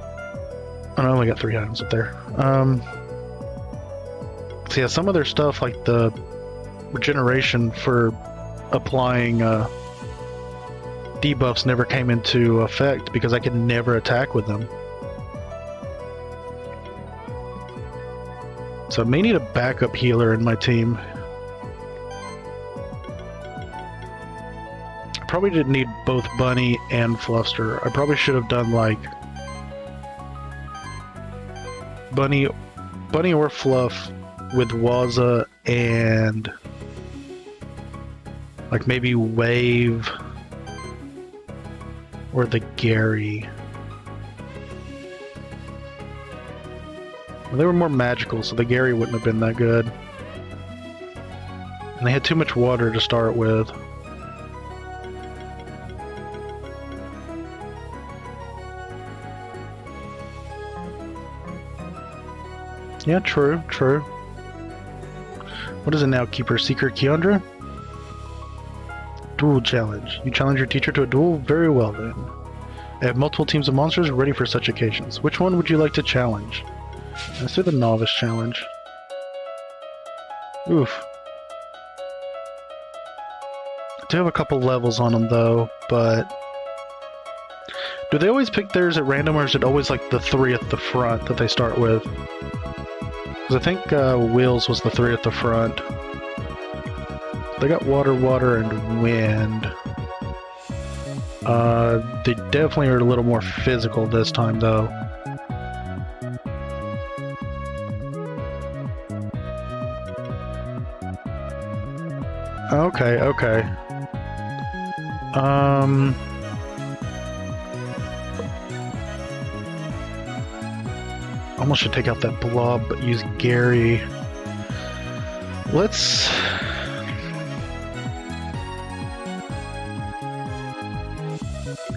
Oh, I only got 3 items up there. So yeah, some of their stuff, like the regeneration for applying debuffs, never came into effect because I could never attack with them. So I may need a backup healer in my team. I probably didn't need both Bunny and Fluster. I probably should have done like Bunny or Fluff with Waza and like maybe Wave or the Gary. Well, they were more magical, so the Gary wouldn't have been that good. And they had too much water to start with. Yeah, true, true. What is it now, Keeper Seeker Keandra? Duel challenge. You challenge your teacher to a duel? Very well then. I have multiple teams of monsters ready for such occasions. Which one would you like to challenge? Let's do the novice challenge. Oof. I do have a couple levels on them though, but do they always pick theirs at random, or is it always like the 3 at the front that they start with? Because I think Wheels was the 3 at the front. They got water, water, and wind. They definitely are a little more physical this time, though. Okay, okay. Almost should take out that blob, but use Gary. Let's...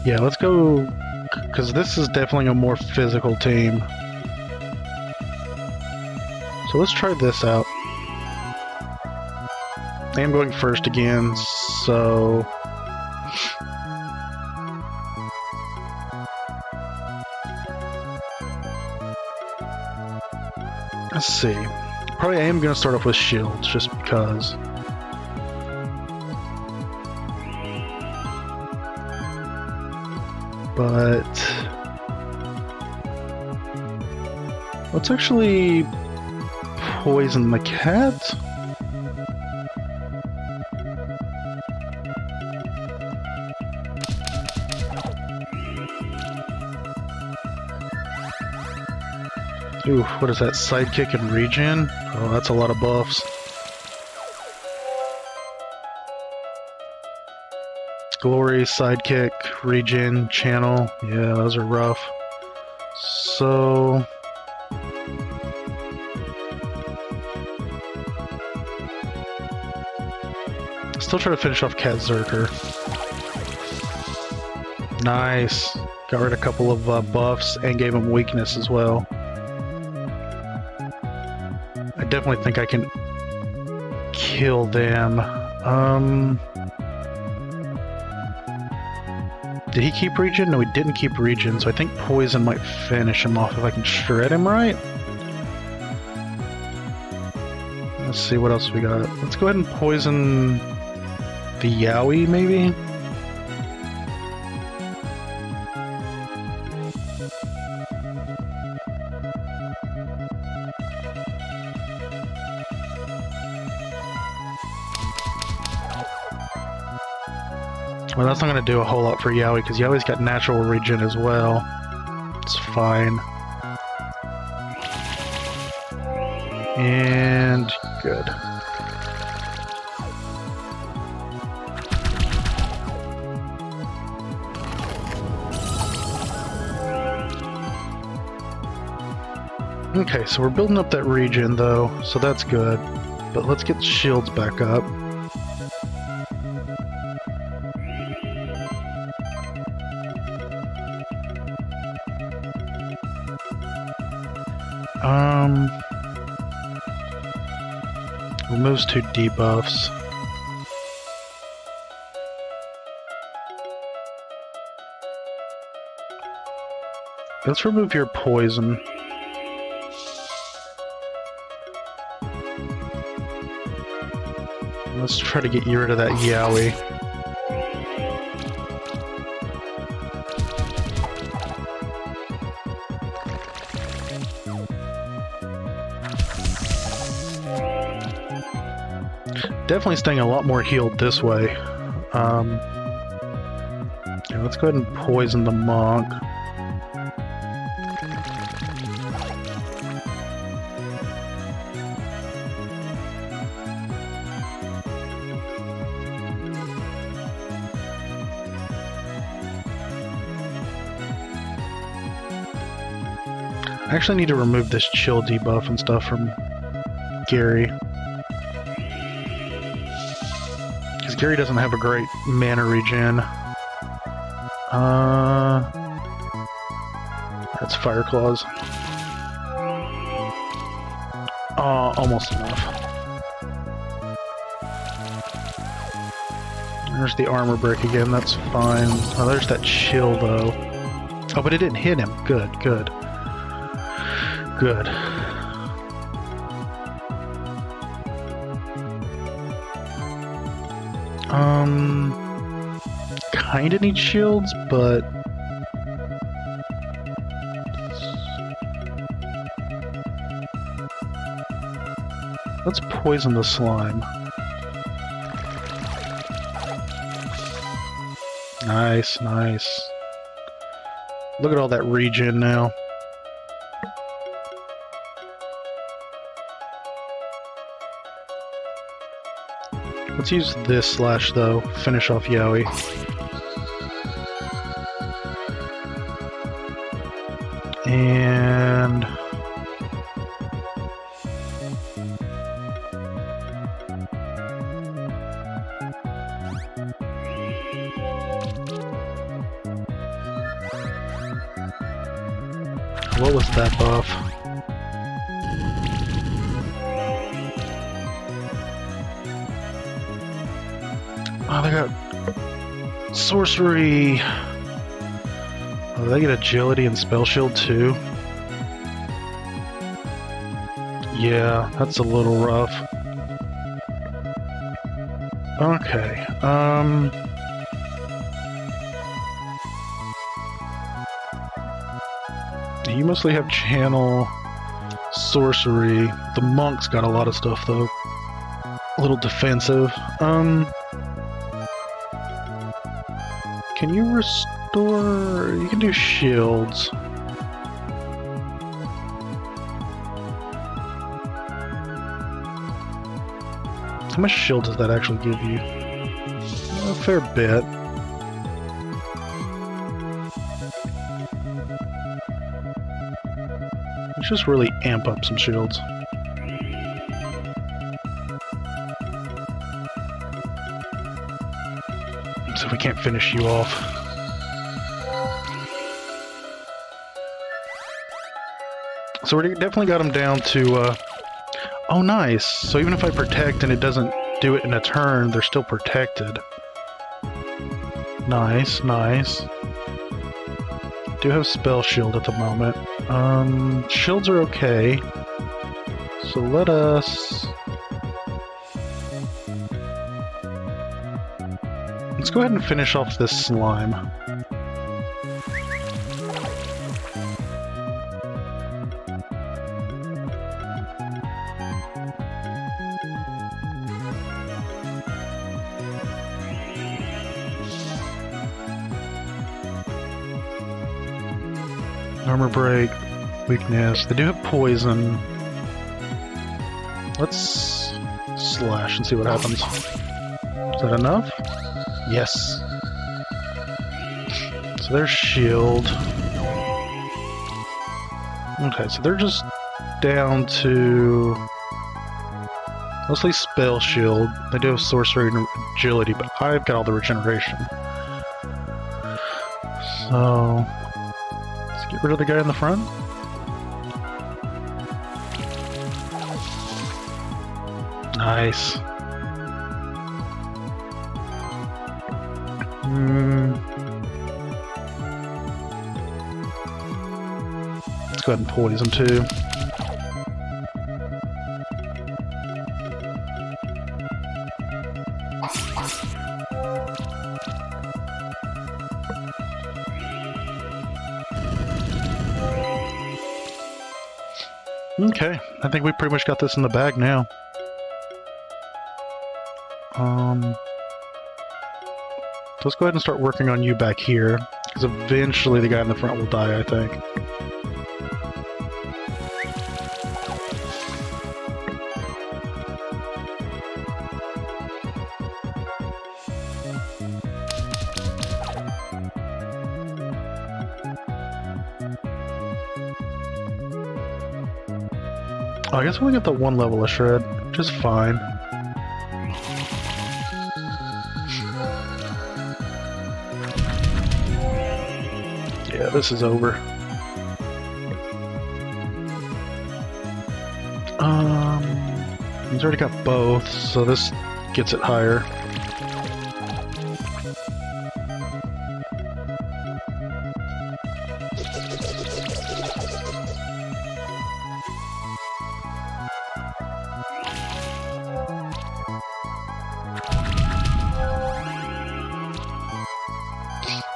Yeah, let's go because this is definitely a more physical team. So let's try this out. I am going first again, so... Let's see. Probably I am going to start off with shields, just because. But... let's actually poison the cat. Ooh, what is that? Sidekick and regen? Oh, that's a lot of buffs. Glory, sidekick, regen, channel. Yeah, those are rough. So... still try to finish off Cat Zerker. Nice. Got rid of a couple of buffs and gave him weakness as well. I definitely think I can kill them. Did he keep regen? No, he didn't keep regen, so I think poison might finish him off if I can shred him right. Let's see what else we got. Let's go ahead and poison the Yowie, maybe? Well, that's not going to do a whole lot for Yowie, because Yowie's got natural regen as well. It's fine. And good. Okay, so we're building up that regen though, so that's good. But let's get shields back up. Removes 2 debuffs. Let's remove your poison. Let's try to get you rid of that Yowie. Definitely staying a lot more healed this way. Yeah, let's go ahead and poison the monk. I actually need to remove this chill debuff and stuff from Gary. Because Gary doesn't have a great mana regen. That's Fire Claws. Almost enough. There's the armor break again, that's fine. Oh, there's that chill though. Oh, but it didn't hit him. Good, good. Good. Kinda need shields, but... let's poison the slime. Nice, nice. Look at all that regen now. Let's use this slash, though. Finish off Yowie. And... What was that buff? Oh, they got sorcery. Oh, they get agility and spell shield too. Yeah, that's a little rough. Okay, you mostly have channel, sorcery. The monk's got a lot of stuff though. A little defensive. Can you restore? You can do shields. How much shield does that actually give you? A fair bit. Let's just really amp up some shields. So we can't finish you off. So we definitely got him down to, oh nice! So even if I protect and it doesn't do it in a turn, they're still protected. Nice, nice. Do have spell shield at the moment. Shields are okay. So let us... Let's go ahead and finish off this slime. Armor break, weakness. They do have poison. Let's slash and see what happens. Is that enough? Yes. So there's shield. Okay, so they're just down to mostly spell shield. They do have sorcery and agility, but I've got all the regeneration. So let's get rid of the guy in the front. Nice. Let's go ahead and poison too. Okay, I think we pretty much got this in the bag now. Let's go ahead and start working on you back here, because eventually the guy in the front will die, I think. Oh, I guess we only got the one level of shred, which is fine. Yeah, this is over. He's already got both, so this gets it higher.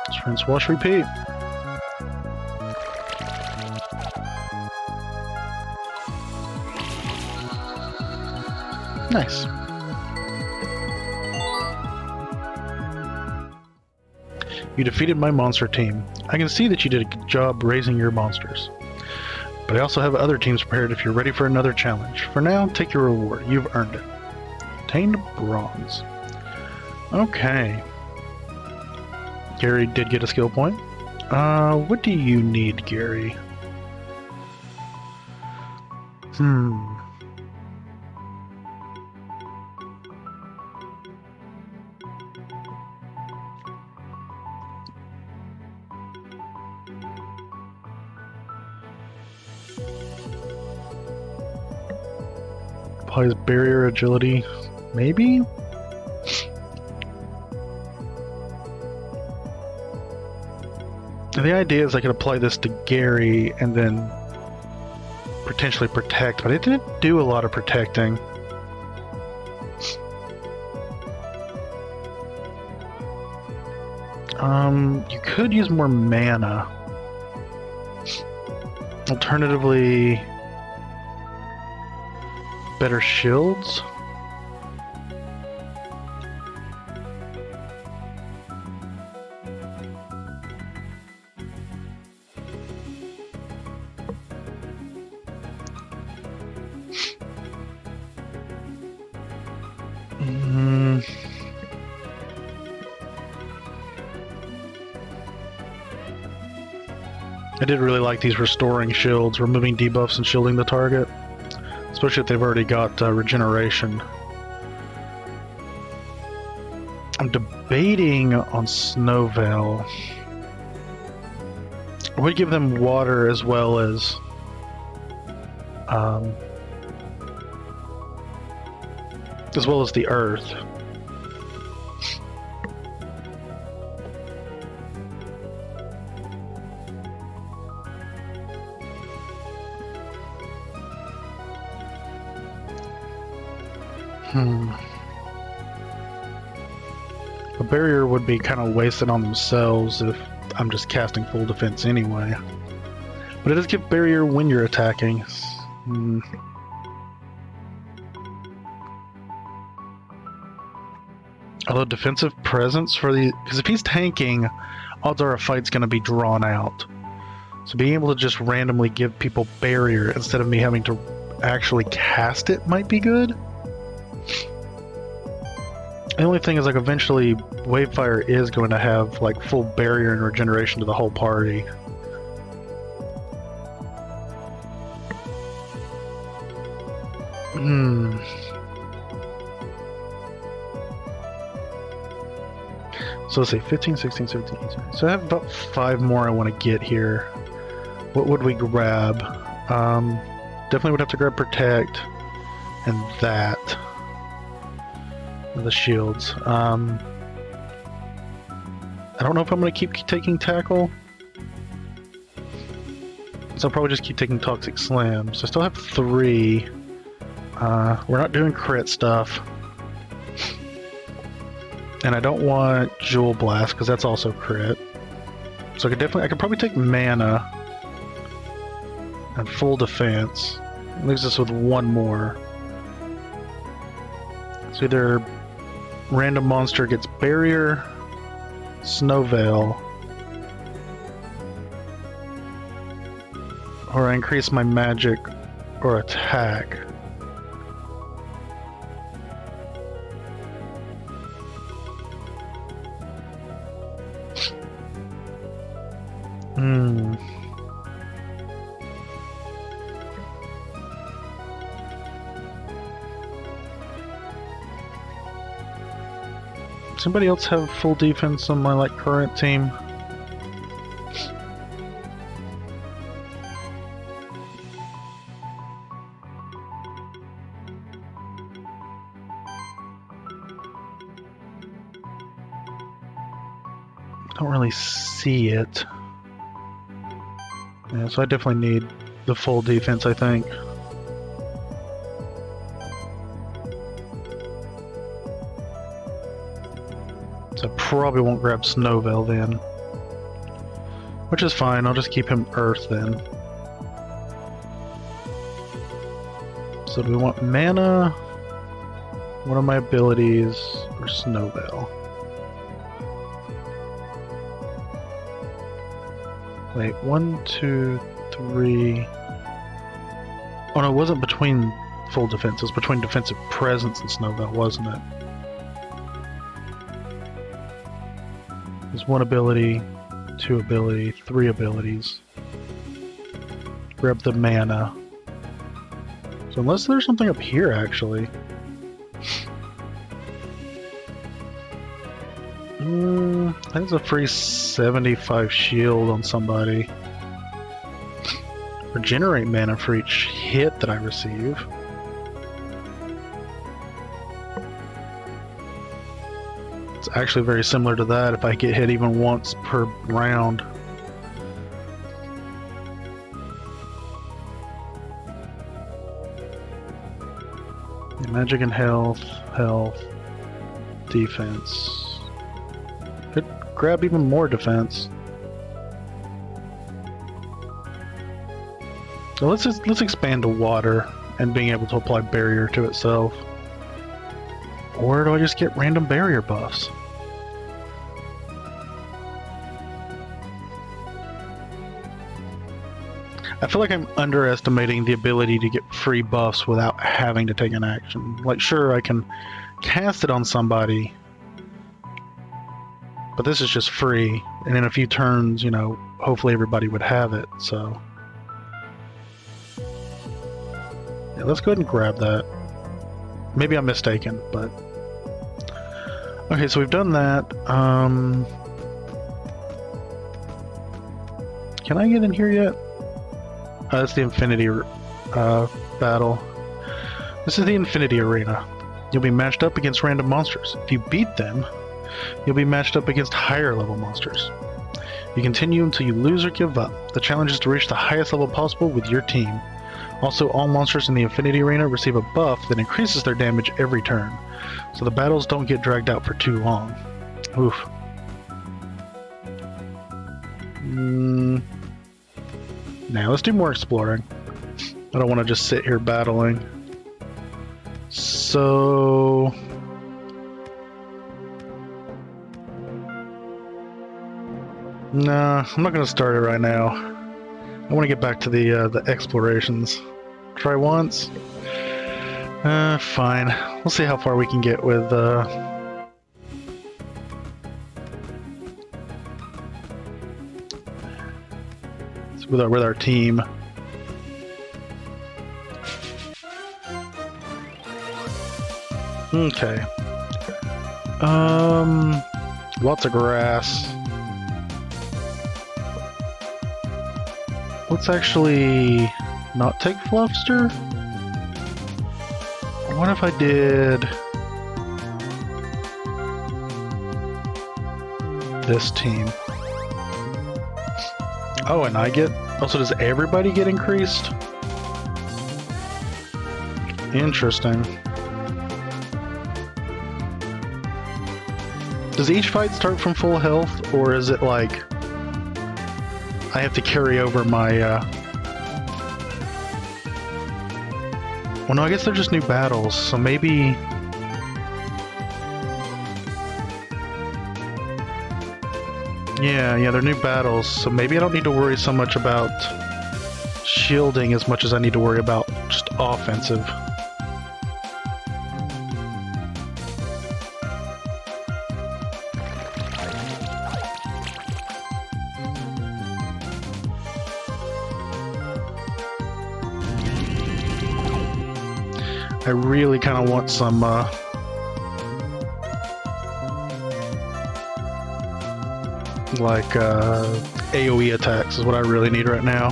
Let's rinse, wash, repeat. Nice. You defeated my monster team. I can see that you did a good job raising your monsters. But I also have other teams prepared if you're ready for another challenge. For now, take your reward. You've earned it. Obtained bronze. Okay. Gary did get a skill point. What do you need, Gary? applies barrier agility. Maybe? The idea is I could apply this to Gary and then potentially protect, but it didn't do a lot of protecting. You could use more mana. Alternatively, better shields. I did really like these restoring shields, removing debuffs and shielding the target, especially if they've already got regeneration. I'm debating on Snowveil. I would give them water as well as the earth. A barrier would be kind of wasted on themselves if I'm just casting full defense anyway. But it does give barrier when you're attacking. Although defensive presence for the... Because if he's tanking, odds are a fight's going to be drawn out. So being able to just randomly give people barrier instead of me having to actually cast it might be good. The only thing is, like, eventually Wavefire is going to have, like, full barrier and regeneration to the whole party. So let's say 15, 16, 17, 18. So I have about 5 more I want to get here. What would we grab? Definitely would have to grab Protect and that. The shields. I don't know if I'm going to keep taking Tackle. So I'll probably just keep taking Toxic Slam. So I still have 3. We're not doing crit stuff. And I don't want Jewel Blast, because that's also crit. So I could probably take Mana and full defense. It leaves us with 1 more. So either random monster gets barrier, Snowveil, or I increase my magic or attack. Does anybody else have full defense on my current team? Don't really see it. Yeah, so I definitely need the full defense, I think. So I probably won't grab Snowveil then. Which is fine, I'll just keep him Earth then. So do we want mana, one of my abilities, or Snowveil? Wait, 1, 2, 3... Oh no, it wasn't between full defense, it was between defensive presence and Snowveil, wasn't it? There's 1 ability, 2 ability, 3 abilities. Grab the mana. So unless there's something up here, actually. I think it's a free 75 shield on somebody. Regenerate mana for each hit that I receive. It's actually very similar to that if I get hit even once per round. Magic and health, defense. Could grab even more defense. So let's expand to water and being able to apply barrier to itself. Or do I just get random barrier buffs? I feel like I'm underestimating the ability to get free buffs without having to take an action. Like, sure, I can cast it on somebody, but this is just free, and in a few turns, you know, hopefully everybody would have it, so... Yeah, let's go ahead and grab that. Maybe I'm mistaken, but... Okay, so we've done that. Can I get in here yet? That's the Infinity battle. This is the Infinity Arena. You'll be matched up against random monsters. If you beat them, you'll be matched up against higher level monsters. You continue until you lose or give up. The challenge is to reach the highest level possible with your team. Also, all monsters in the Infinity Arena receive a buff that increases their damage every turn, so the battles don't get dragged out for too long. Oof. Now let's do more exploring. I don't want to just sit here battling. So... Nah, I'm not going to start it right now. I want to get back to the explorations. Try once? Fine. We'll see how far we can get with with our team. Okay. Lots of grass. Let's actually not take Fluffster. What if I did this team? Oh, and I get... Also, does everybody get increased? Interesting. Does each fight start from full health, or is it like... I have to carry over my, Well, no, I guess they're just new battles, so maybe... Yeah, they're new battles, so maybe I don't need to worry so much about shielding as much as I need to worry about just offensive. I really kind of want some, AoE attacks is what I really need right now.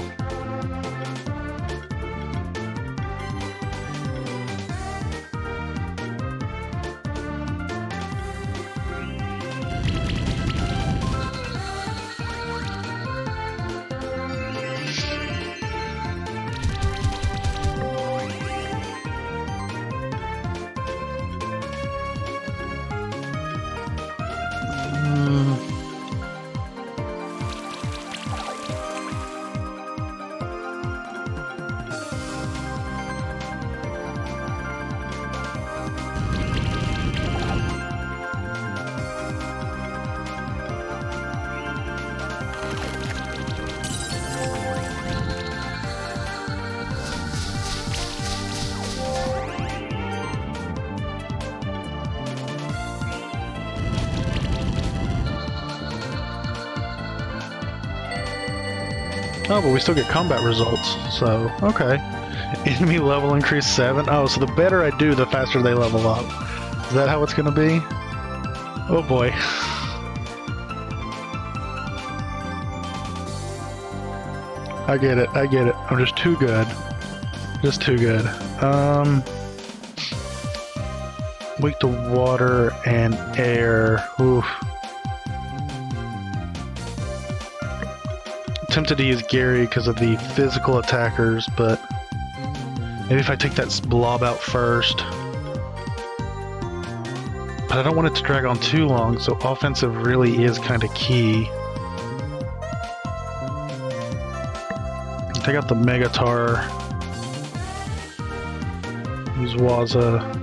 Oh, but we still get combat results, so, okay. Enemy level increase 7. Oh, so the better I do, the faster they level up. Is that how it's gonna be? Oh boy. I get it, I'm just too good. Just too good. Weak to water and air. Oof. Tempted to use Gary because of the physical attackers, but maybe if I take that blob out first. But I don't want it to drag on too long, so offensive really is kind of key. Take out the Megatar. Use Waza.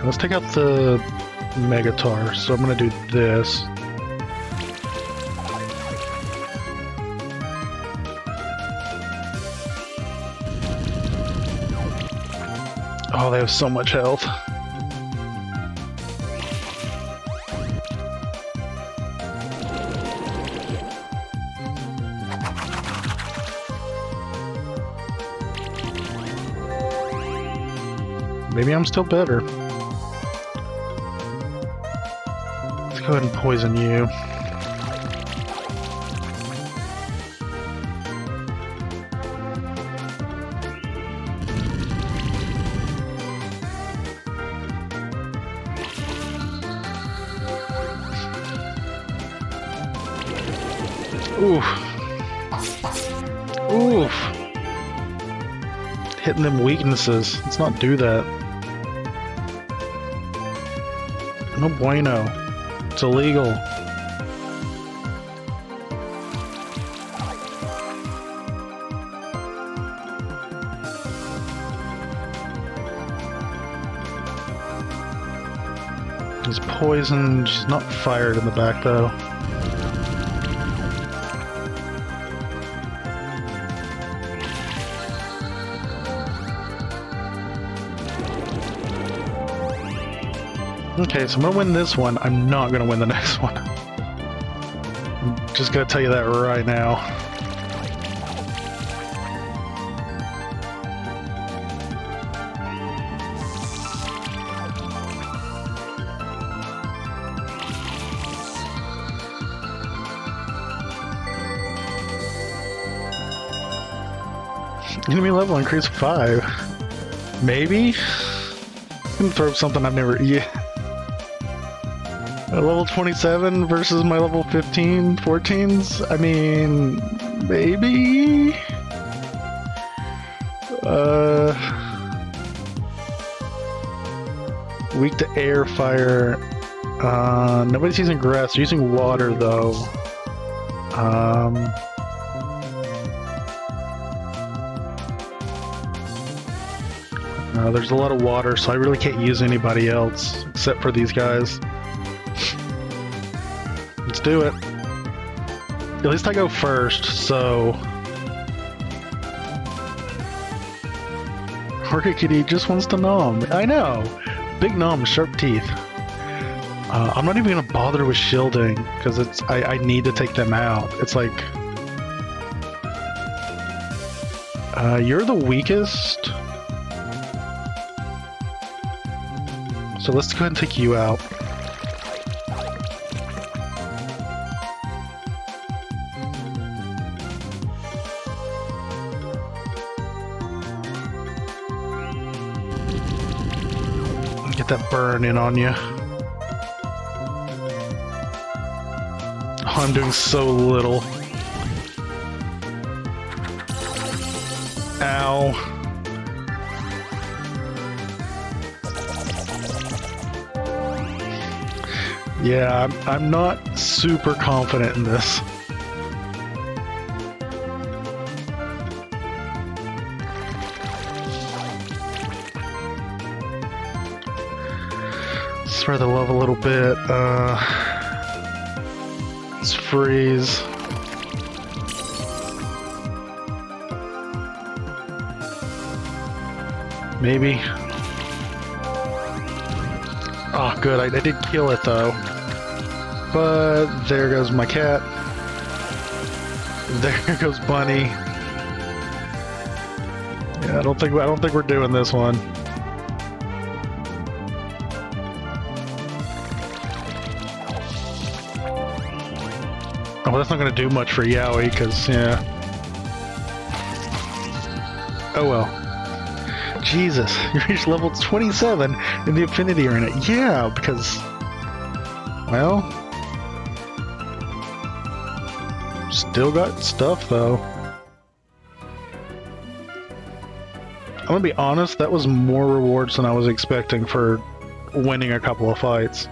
Let's take out the Megatar, so I'm going to do this. Oh, they have so much health. Maybe I'm still better. Go ahead and poison you. Oof. Oof. Hitting them weaknesses. Let's not do that. No bueno. It's illegal. She's poisoned. She's not fired in the back though. Okay, so I'm gonna win this one. I'm not gonna win the next one. I'm just gonna tell you that right now. Enemy level increased 5. Maybe? I can throw something I've never... Yeah. A level 27 versus my level 15, 14s? I mean, maybe? Weak to air, fire. Nobody's using grass. They're using water, though. There's a lot of water, so I really can't use anybody else except for these guys. Let's do it. At least I go first, so... Orchid Kitty just wants to nom. I know! Big nom, sharp teeth. I'm not even gonna bother with shielding, because it's I need to take them out. It's like... you're the weakest. So let's go ahead and take you out. Get that burn in on you. Oh, I'm doing so little. Ow. Yeah, I'm not super confident in this. Spread the love a little bit. Let's freeze. Maybe. Oh, good. I did kill it though. But there goes my cat. There goes Bunny. Yeah, I don't think we're doing this one. Oh, that's not going to do much for Yowie, because, yeah. Oh well. Jesus, you reached level 27 in the Affinity Arena. Yeah, because... Well... Still got stuff, though. I'm gonna be honest, that was more rewards than I was expecting for winning a couple of fights.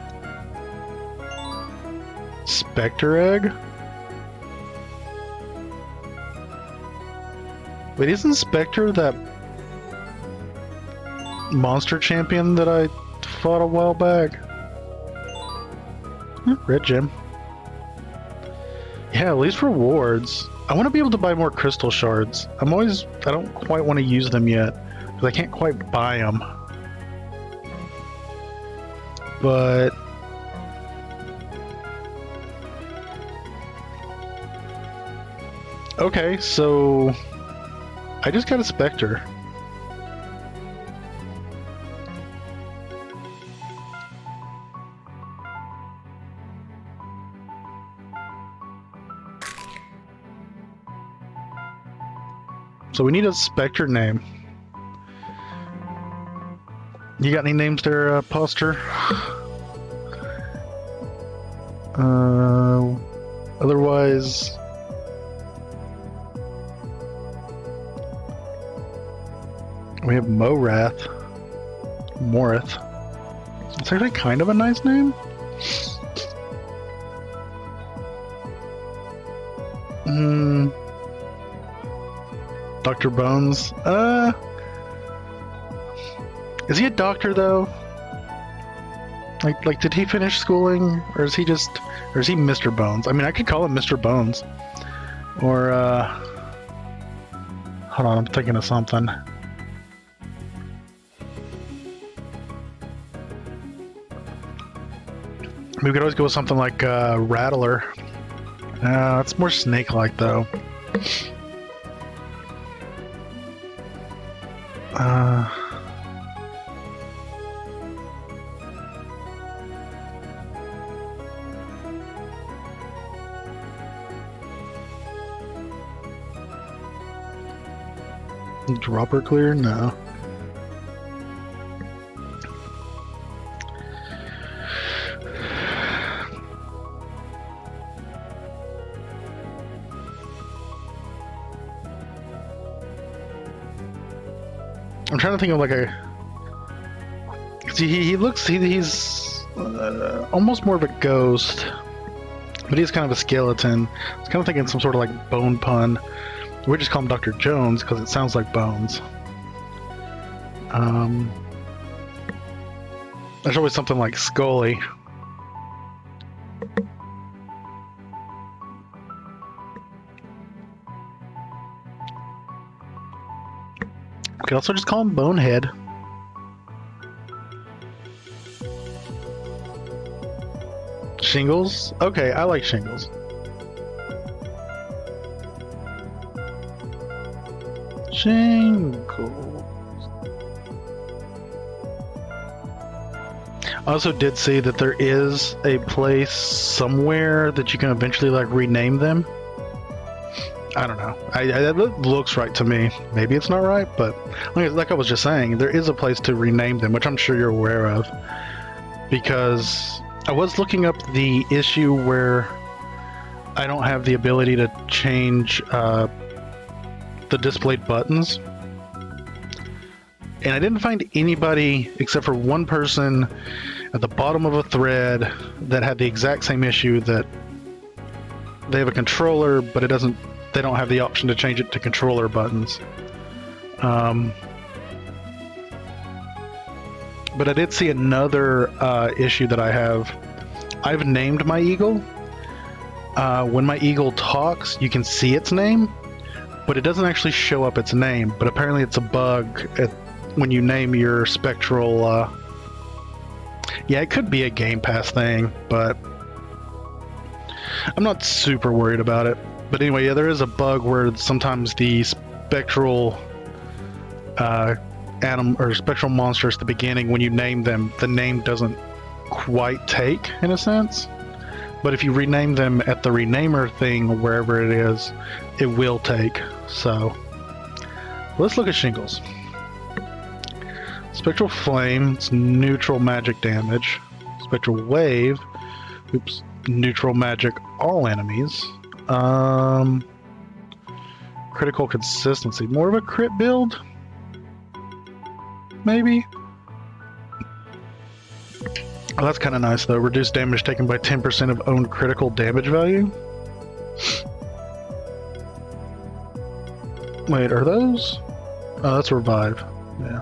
Spectre Egg? Wait, isn't Spectre that monster champion that I fought a while back? Red gem. Yeah, at least rewards. I want to be able to buy more crystal shards. I don't quite want to use them yet, because I can't quite buy them. But... Okay, so... I just got a Spectre. So we need a Spectre name. You got any names there, Poster? Otherwise... We have Morath. Morith. It's actually kind of a nice name. Dr. Bones. Is he a doctor though? Like, did he finish schooling, or is he Mr. Bones? I mean, I could call him Mr. Bones, or hold on, I'm thinking of something. We could always go with something like Rattler. It's more snake-like though. Dropper clear? No. I'm trying to think of like a... he's almost more of a ghost, but he's kind of a skeleton. I was kind of thinking some sort of like bone pun. We just call him Dr. Jones because it sounds like bones. There's always something like Scully. We could also just call him Bonehead. Shingles? Okay, I like Shingles. Shingles. I also did see that there is a place somewhere that you can eventually like rename them. I don't know. It looks right to me. Maybe it's not right, but like I was just saying, there is a place to rename them, which I'm sure you're aware of. Because I was looking up the issue where I don't have the ability to change the displayed buttons. And I didn't find anybody except for one person at the bottom of a thread that had the exact same issue, that they have a controller, but they don't have the option to change it to controller buttons. But I did see another issue that I have. I've named my eagle. When my eagle talks, you can see its name, but it doesn't actually show up its name. But apparently it's a bug when you name your spectral... Yeah, it could be a Game Pass thing, but I'm not super worried about it. But anyway, yeah, there is a bug where sometimes the spectral spectral monsters at the beginning, when you name them, the name doesn't quite take, in a sense. But if you rename them at the renamer thing, wherever it is, it will take. So let's look at shingles. Spectral Flame, it's neutral magic damage. Spectral Wave, oops, neutral magic all enemies. Critical Consistency, more of a crit build? Maybe? Oh, that's kind of nice though. Reduced damage taken by 10% of owned critical damage value. Wait, are those? Oh, that's Revive. Yeah.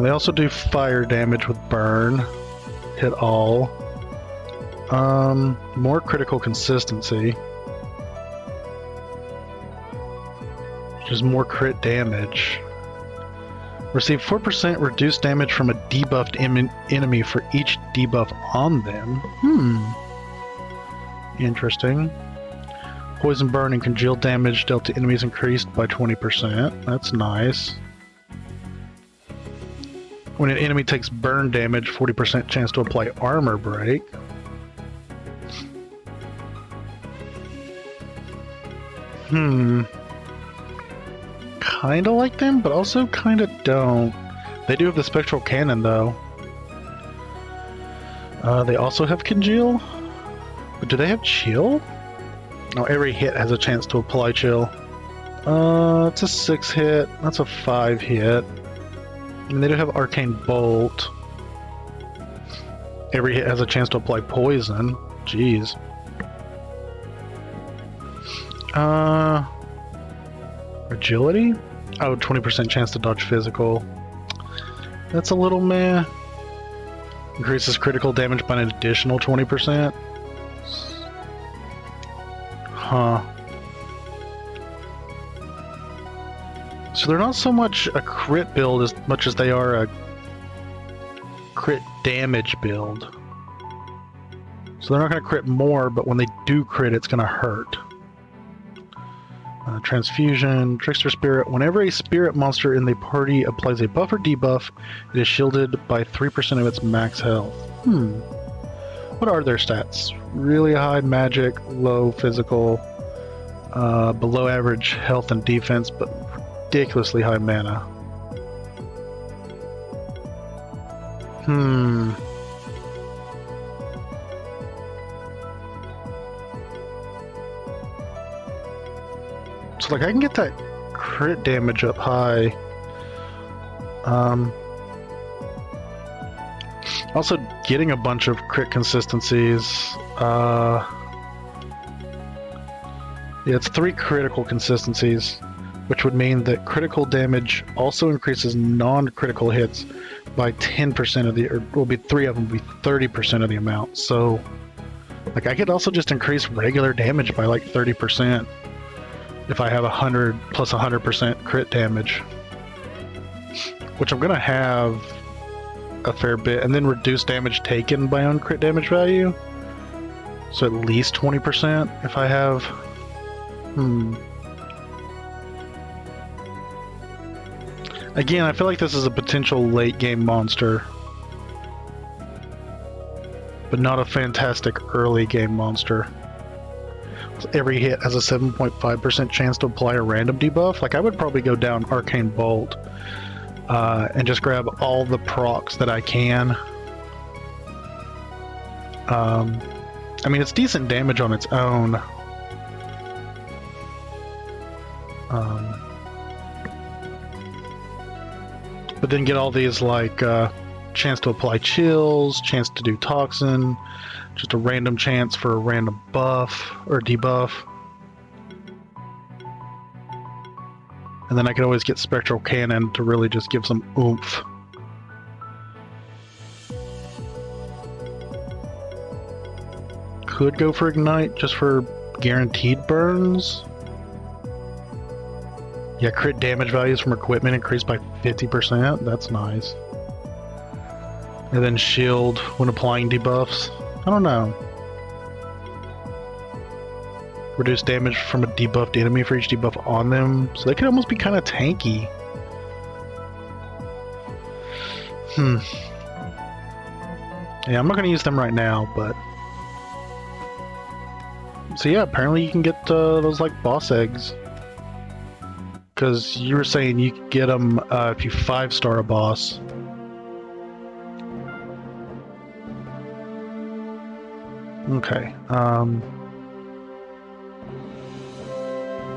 They also do fire damage with Burn. Hit all. More critical consistency. Which is more crit damage. Receive 4% reduced damage from a debuffed enemy for each debuff on them. Interesting. Poison, burn, and congeal damage dealt to enemies increased by 20%. That's nice. When an enemy takes burn damage, 40% chance to apply armor break. Kinda like them, but also kinda don't. They do have the Spectral Cannon, though. They also have Congeal? But do they have Chill? Oh, every hit has a chance to apply Chill. It's a 6 hit. That's a 5 hit. And they do have Arcane Bolt. Every hit has a chance to apply Poison. Jeez. Agility? Oh, 20% chance to dodge physical. That's a little meh. Increases critical damage by an additional 20%. Huh. So they're not so much a crit build as much as they are a crit damage build. So they're not going to crit more, but when they do crit, it's going to hurt. Transfusion, Trickster Spirit. Whenever a spirit monster in the party applies a buff or debuff, it is shielded by 3% of its max health. What are their stats? Really high magic, low physical, below average health and defense, but ridiculously high mana. So, like, I can get that crit damage up high. Also, getting a bunch of crit consistencies. Yeah, it's 3 critical consistencies, which would mean that critical damage also increases non-critical hits by 10% of the, or will be 3 of them will be 30% of the amount. So, like, I could also just increase regular damage by like 30%. If I have 100 plus 100% crit damage, which I'm gonna have a fair bit, and then reduce damage taken by own crit damage value, so at least 20% if I have. Again, I feel like this is a potential late game monster, but not a fantastic early game monster. Every hit has a 7.5% chance to apply a random debuff. Like, I would probably go down Arcane Bolt and just grab all the procs that I can. I mean, it's decent damage on its own. But then get all these, like, chance to apply chills, chance to do toxin, just a random chance for a random buff or debuff. And then I could always get Spectral Cannon to really just give some oomph. Could go for Ignite just for guaranteed burns. Yeah, crit damage values from equipment increased by 50%. That's nice. And then shield when applying debuffs. I don't know. Reduce damage from a debuffed enemy for each debuff on them. So they could almost be kind of tanky. Yeah, I'm not going to use them right now, but So yeah, apparently you can get those like boss eggs. Because you were saying you could get them if you 5-star a boss. Okay.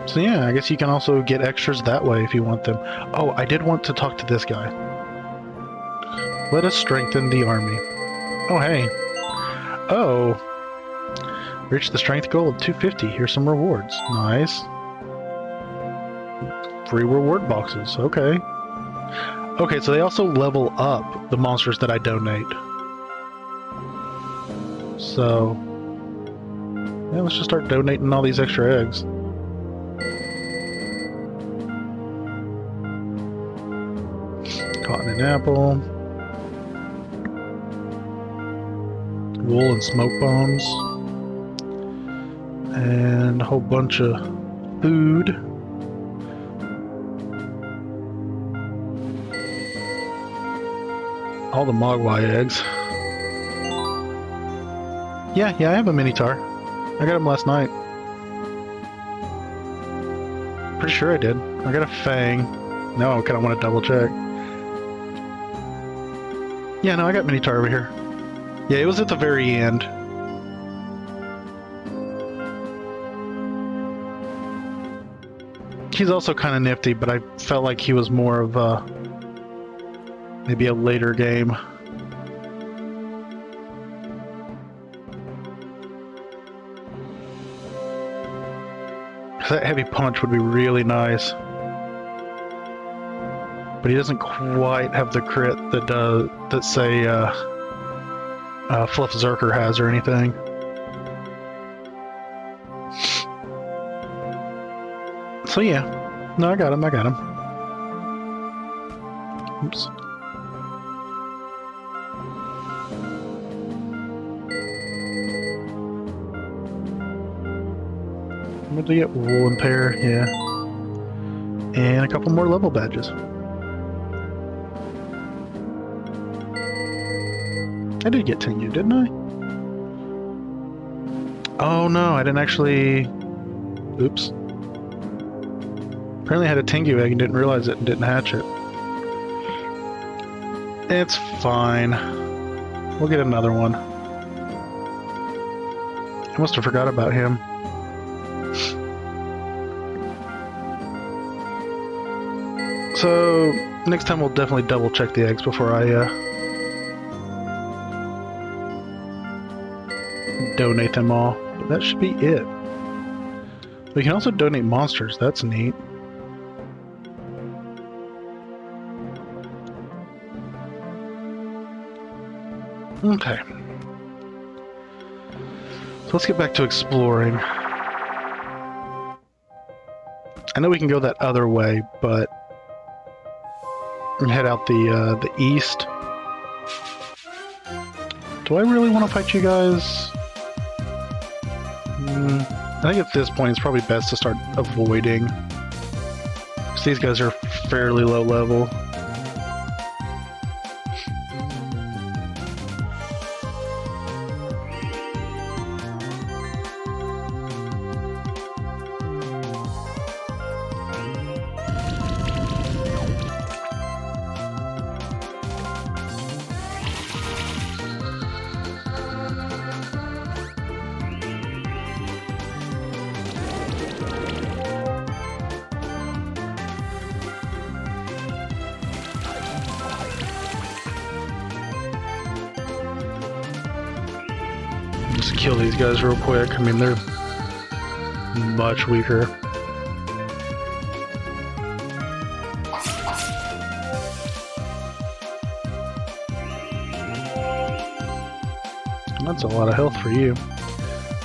So yeah, I guess you can also get extras that way if you want them. Oh, I did want to talk to this guy. Let us strengthen the army. Oh, hey. Oh. Reach the strength goal of 250. Here's some rewards. Nice. Free reward boxes. Okay. Okay, so they also level up the monsters that I donate. So... yeah, let's just start donating all these extra eggs. Cotton and apple. Wool and smoke bombs. And a whole bunch of food. All the Mogwai eggs. Yeah, I have a Minotaur. I got him last night. Pretty sure I did. I got a Fang. No, I kind of want to double check. Yeah, no, I got Minotaur over here. Yeah, it was at the very end. He's also kind of nifty, but I felt like he was more of a... maybe a later game. That heavy punch would be really nice. But he doesn't quite have the crit that say Fluff Zerker has or anything. So yeah, no, I got him. Oops. I'm going to get wool and pear, yeah, and a couple more level badges. I did get Tengu, didn't I? Oh no, I didn't actually... Oops. Apparently I had a Tengu egg and didn't realize it and didn't hatch it. It's fine. We'll get another one. I must have forgot about him. So, next time we'll definitely double check the eggs before I donate them all. But that should be it. We can also donate monsters, that's neat. Okay. So let's get back to exploring. I know we can go that other way, but head out the east. Do I really want to fight you guys? I think at this point it's probably best to start avoiding. Because these guys are fairly low level. Just kill these guys real quick. I mean, they're much weaker. That's a lot of health for you.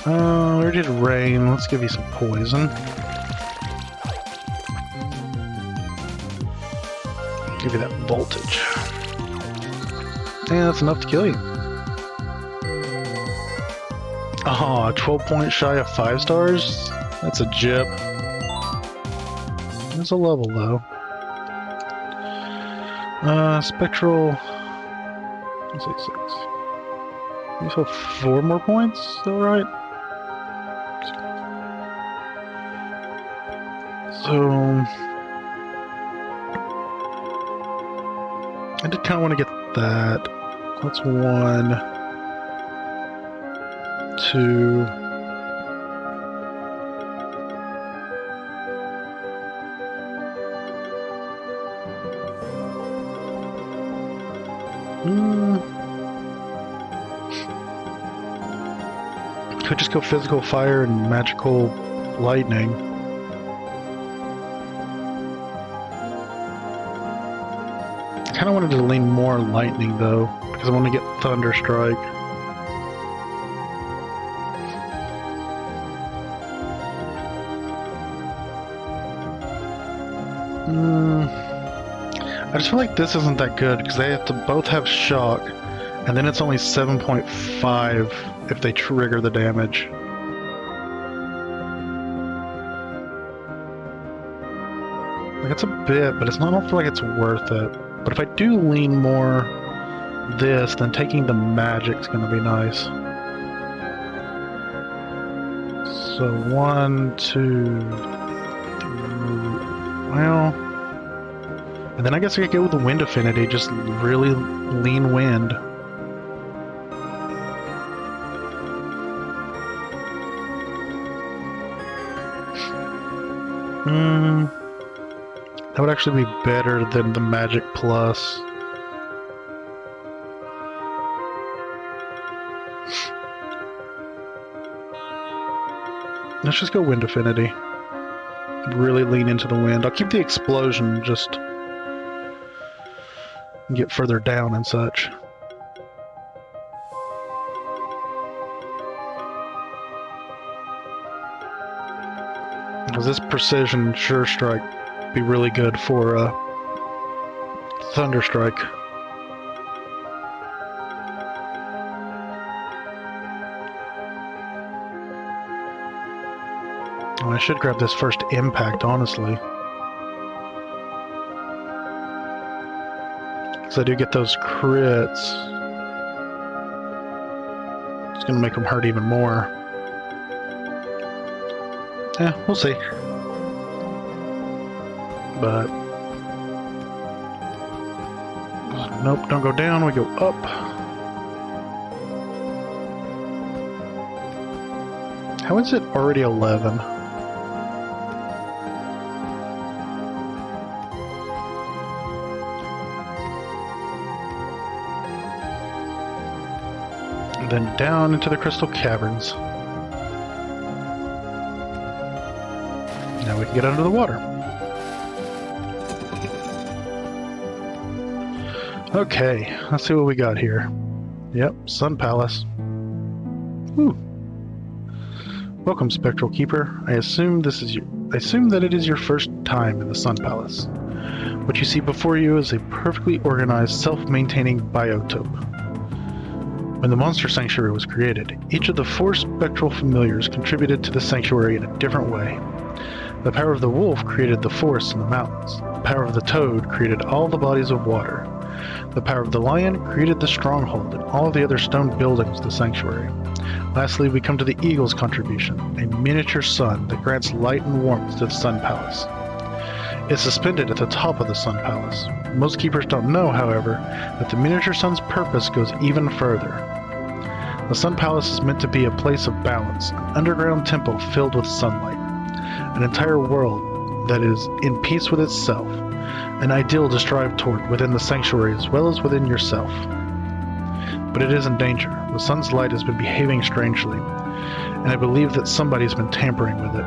We already did rain. Let's give you some poison. Give you that voltage. Yeah, that's enough to kill you. Oh, 12 points shy of 5 stars? That's a jip. There's a level, though. Spectral... let's say 6. You still have 4 more points? Is that right? So I did kind of want to get that. That's 1, 2. Could just go physical fire and magical lightning. I kind of wanted to lean more lightning though, because I want to get Thunderstrike. I just feel like this isn't that good because they have to both have shock, and then it's only 7.5 if they trigger the damage. Like, it's a bit, but it's not. I don't feel like it's worth it. But if I do lean more this, then taking the magic's gonna be nice. So 1, 2, 3. Well. And then I guess I could go with the Wind Affinity, just really lean wind. That would actually be better than the Magic Plus. Let's just go Wind Affinity. Really lean into the wind. I'll keep the explosion, just get further down and such. Because this precision sure strike be really good for Thunderstrike. Oh, I should grab this first impact, honestly. Because I do get those crits. It's going to make them hurt even more. Yeah, we'll see. But nope, don't go down, we go up. How is it already 11? And then down into the crystal caverns. Now we can get under the water. Okay, let's see what we got here. Yep, Sun Palace. Whew. Welcome, Spectral Keeper. I assume that it is your first time in the Sun Palace. What you see before you is a perfectly organized, self-maintaining biotope. When the Monster Sanctuary was created, each of the 4 spectral familiars contributed to the sanctuary in a different way. The power of the wolf created the forests and the mountains. The power of the toad created all the bodies of water. The power of the lion created the stronghold and all of the other stone buildings of the sanctuary. Lastly, we come to the eagle's contribution, a miniature sun that grants light and warmth to the Sun Palace. It's suspended at the top of the Sun Palace. Most keepers don't know, however, that the miniature sun's purpose goes even further. The Sun Palace is meant to be a place of balance, an underground temple filled with sunlight, an entire world that is in peace with itself, an ideal to strive toward within the sanctuary as well as within yourself. But it is in danger. The sun's light has been behaving strangely, and I believe that somebody's been tampering with it.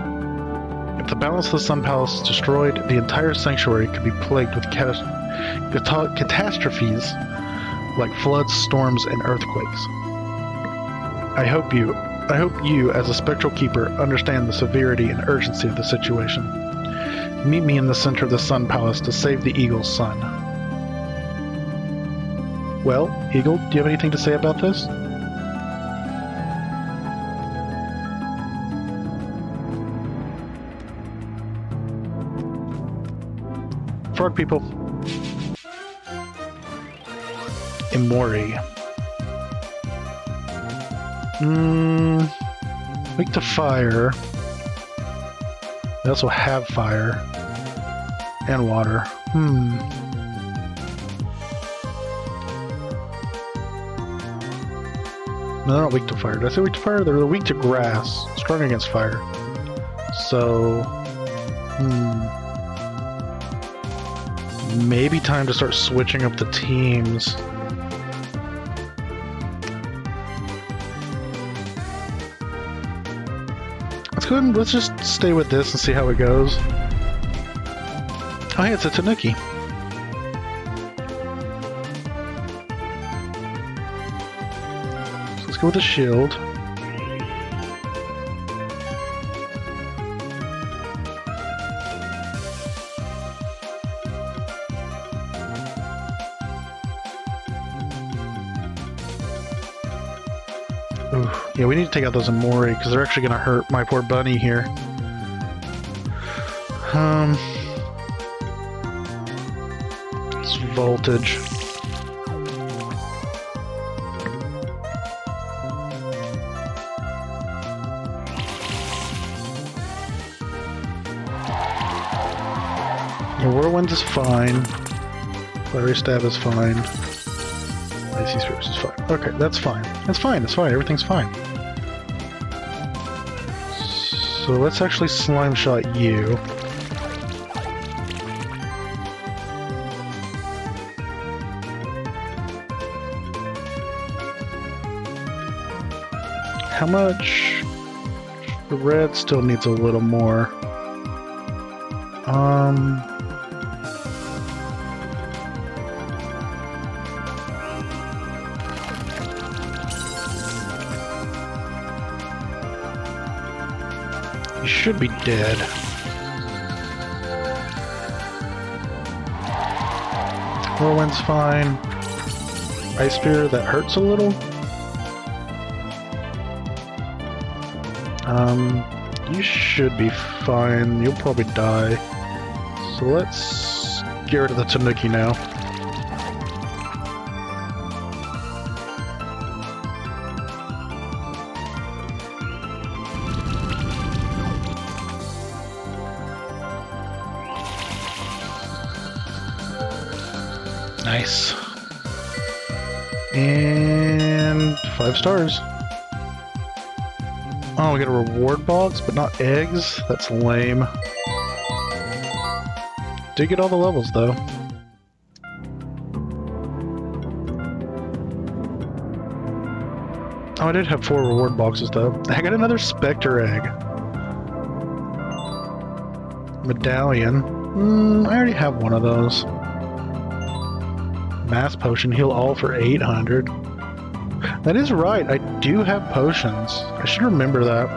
If the balance of the Sun Palace is destroyed, the entire sanctuary could be plagued with catastrophes like floods, storms, and earthquakes. I hope you, as a Spectral Keeper, understand the severity and urgency of the situation. Meet me in the center of the Sun Palace to save the Eagle's son. Well, Eagle, do you have anything to say about this? Frog people. Imori. Weak to fire. They also have fire and water. No, they're not weak to fire. Did I say weak to fire? They're weak to grass. Strong against fire. So... maybe time to start switching up the teams. Let's go ahead and let's just stay with this and see how it goes. Oh hey, it's a Tanuki. So let's go with the shield. Ooh, yeah, we need to take out those Amori because they're actually going to hurt my poor bunny here. It's voltage. The Whirlwind is fine. Flurry Stab is fine. Icy Spirits is fine. Okay, that's fine. That's fine, it's fine, everything's fine. So let's actually Slime Shot you. How much? The red still needs a little more. You should be dead. Whirlwind's fine. Ice Spear, that hurts a little. You should be fine. You'll probably die. So let's get rid of the Tanuki now. Nice. And 5 stars. Oh, we got a reward box, but not eggs? That's lame. Did get all the levels, though. Oh, I did have 4 reward boxes, though. I got another Spectre Egg. Medallion. I already have one of those. Mass Potion, heal all for 800. That is right, I do have potions. I should remember that.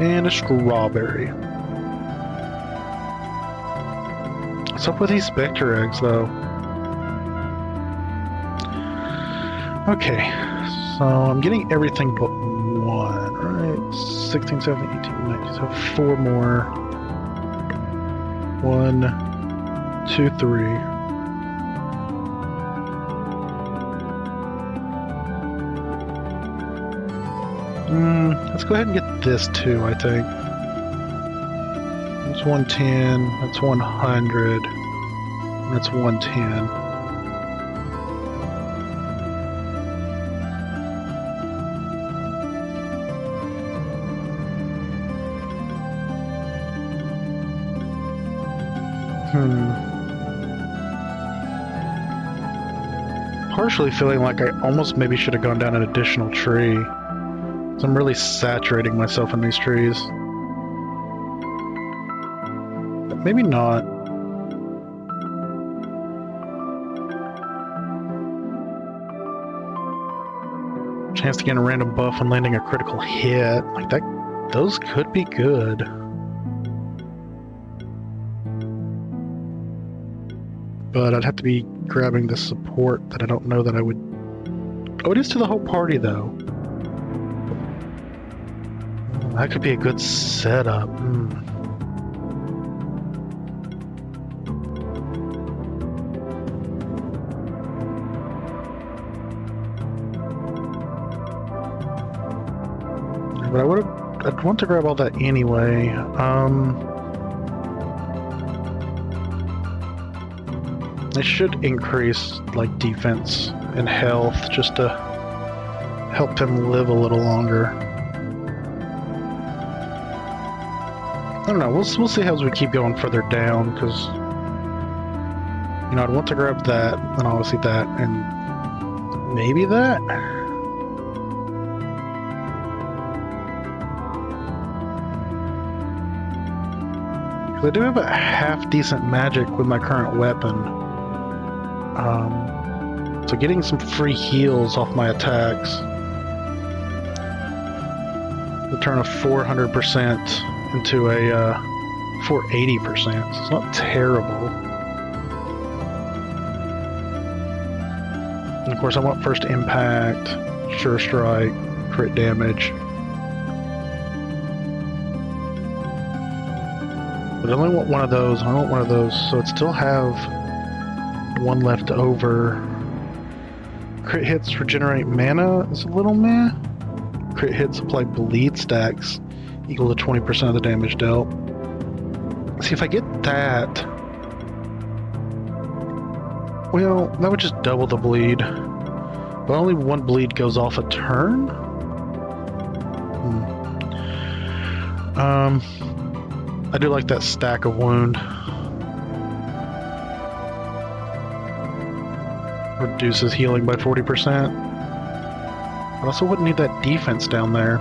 And a strawberry. What's up with these Spectre Eggs, though? Okay, so I'm getting everything but 1, right? 16, 17, 18, 19, so 4 more. 1, 2, 3. Let's go ahead and get this too, I think. That's 110, that's 100, and that's 110. Partially feeling like I almost maybe should have gone down an additional tree. I'm really saturating myself in these trees. But maybe not. Chance to get a random buff when landing a critical hit. Like that, those could be good. But I'd have to be grabbing the support that I don't know that I would... Oh, it is to the whole party though. That could be a good setup. But I'd want to grab all that anyway. It should increase like defense and health just to help him live a little longer. I don't know. We'll see as we keep going further down, because you know I'd want to grab that, and obviously that, and maybe that. I do have a half decent magic with my current weapon. So getting some free heals off my attacks. The turn of 400% into a 480%. So it's not terrible. And of course I want first impact, sure strike, crit damage. But I only want one of those. I want one of those, so I'd still have one left over. Crit hits regenerate mana is a little meh. Crit hits apply bleed stacks equal to 20% of the damage dealt. See, if I get that, well, that would just double the bleed. But only one bleed goes off a turn? I do like that stack of wound. Reduces healing by 40%. I also wouldn't need that defense down there.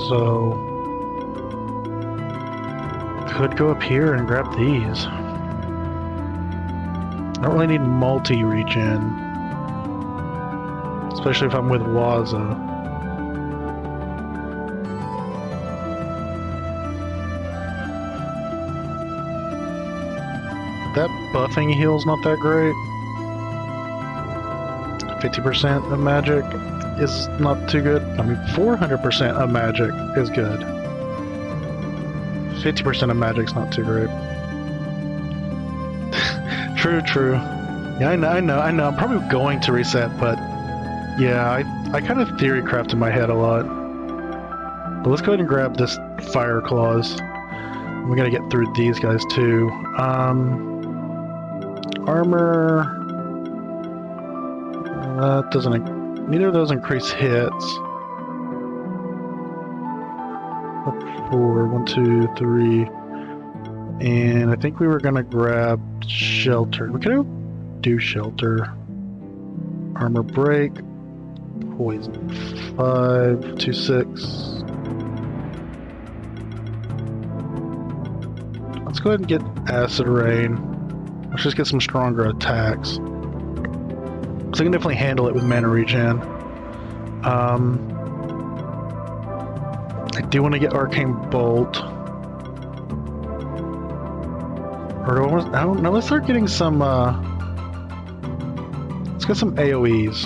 So could go up here and grab these. I don't really need multi-regen. Especially if I'm with Waza. That buffing heal's not that great. 50% of magic is not too good. I mean, 400% of magic is good. 50% of magic's not too great. True. Yeah, I know. I'm probably going to reset, but yeah, I kind of theory craft in my head a lot. But let's go ahead and grab this fire clause. We gotta get through these guys too. Armor. That doesn't. Neither of those increase hits. 4, 1, 2, 3. And I think we were gonna grab shelter. We could do shelter. Armor break. Poison 5, 2, 6. Let's go ahead and get acid rain. Let's just get some stronger attacks. So I can definitely handle it with mana regen. I do want to get arcane bolt. Or I don't know. Let's start getting some. Let's get some AOE's.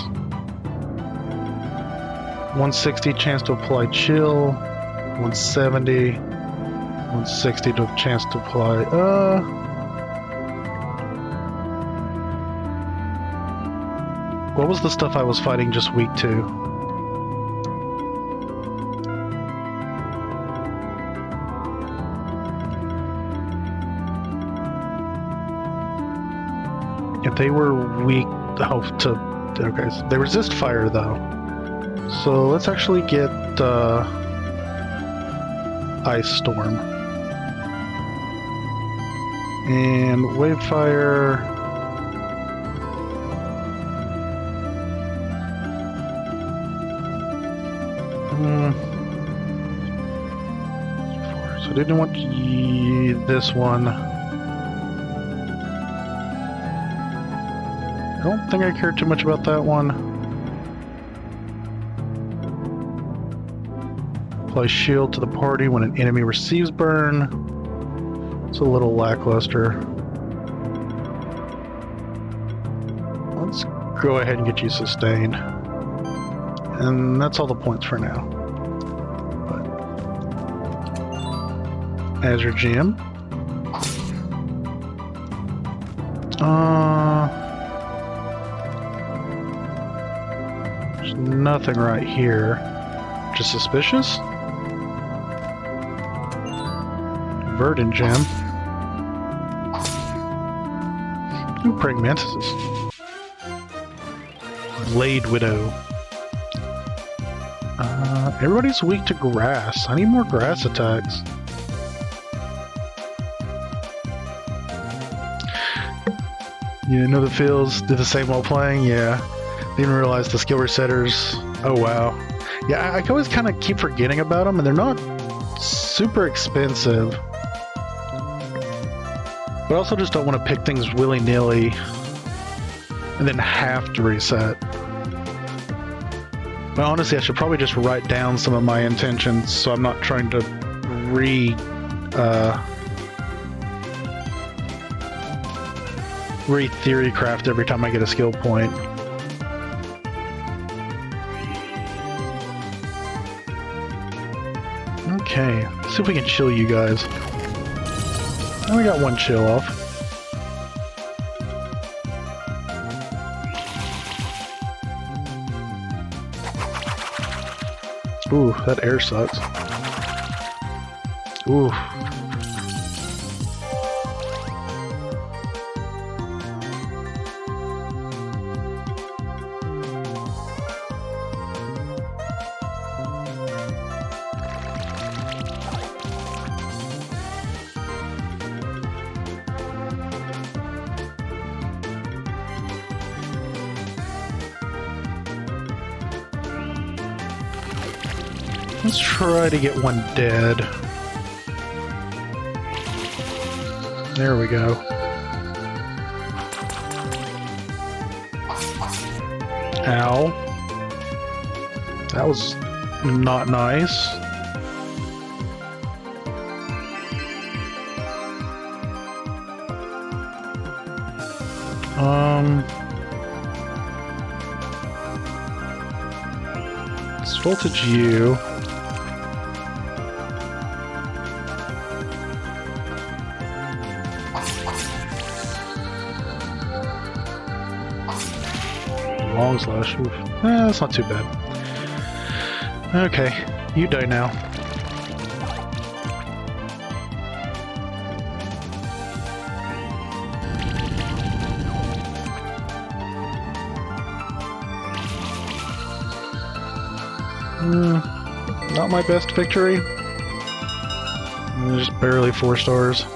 160 chance to apply chill, 170, 160 to chance to apply, what was the stuff I was fighting just weak to? If they were weak, okay, so they resist fire though. So let's actually get Ice Storm. And Wavefire. So I didn't want this one. I don't think I care too much about that one. Apply shield to the party when an enemy receives burn. It's a little lackluster. Let's go ahead and get you sustained. And that's all the points for now. But as your GM. There's nothing right here. Just suspicious? verdant gem. Ooh, praying mantises. Blade Widow. Everybody's weak to grass. I need more grass attacks. You know the feels, do the same while playing? Yeah. Didn't realize the skill resetters. Oh wow. Yeah, I always kind of keep forgetting about them, and they're not super expensive. But I also just don't want to pick things willy-nilly and then have to reset. But honestly, I should probably just write down some of my intentions so I'm not trying to re-theory craft every time I get a skill point. Okay, let's see if we can chill you guys. I only got one chill off. Ooh, that air sucks. Ooh. Let's try to get one dead. There we go. Ow. That was not nice. Let's voltage you. Long slash. Oof. That's not too bad. Okay, you die now. Not my best victory. Just barely 4 stars.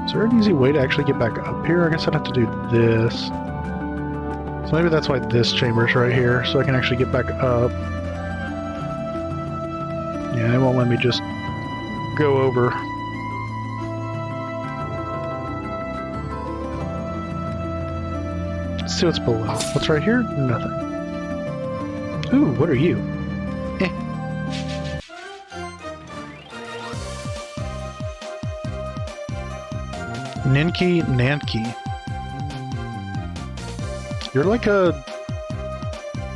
Is there an easy way to actually get back up here? I guess I'd have to do this. So maybe that's why this chamber's right here, so I can actually get back up. Yeah, it won't let me just go over. Let's see what's below. What's right here? Nothing. Ooh, what are you? Ninki Nanki. You're like a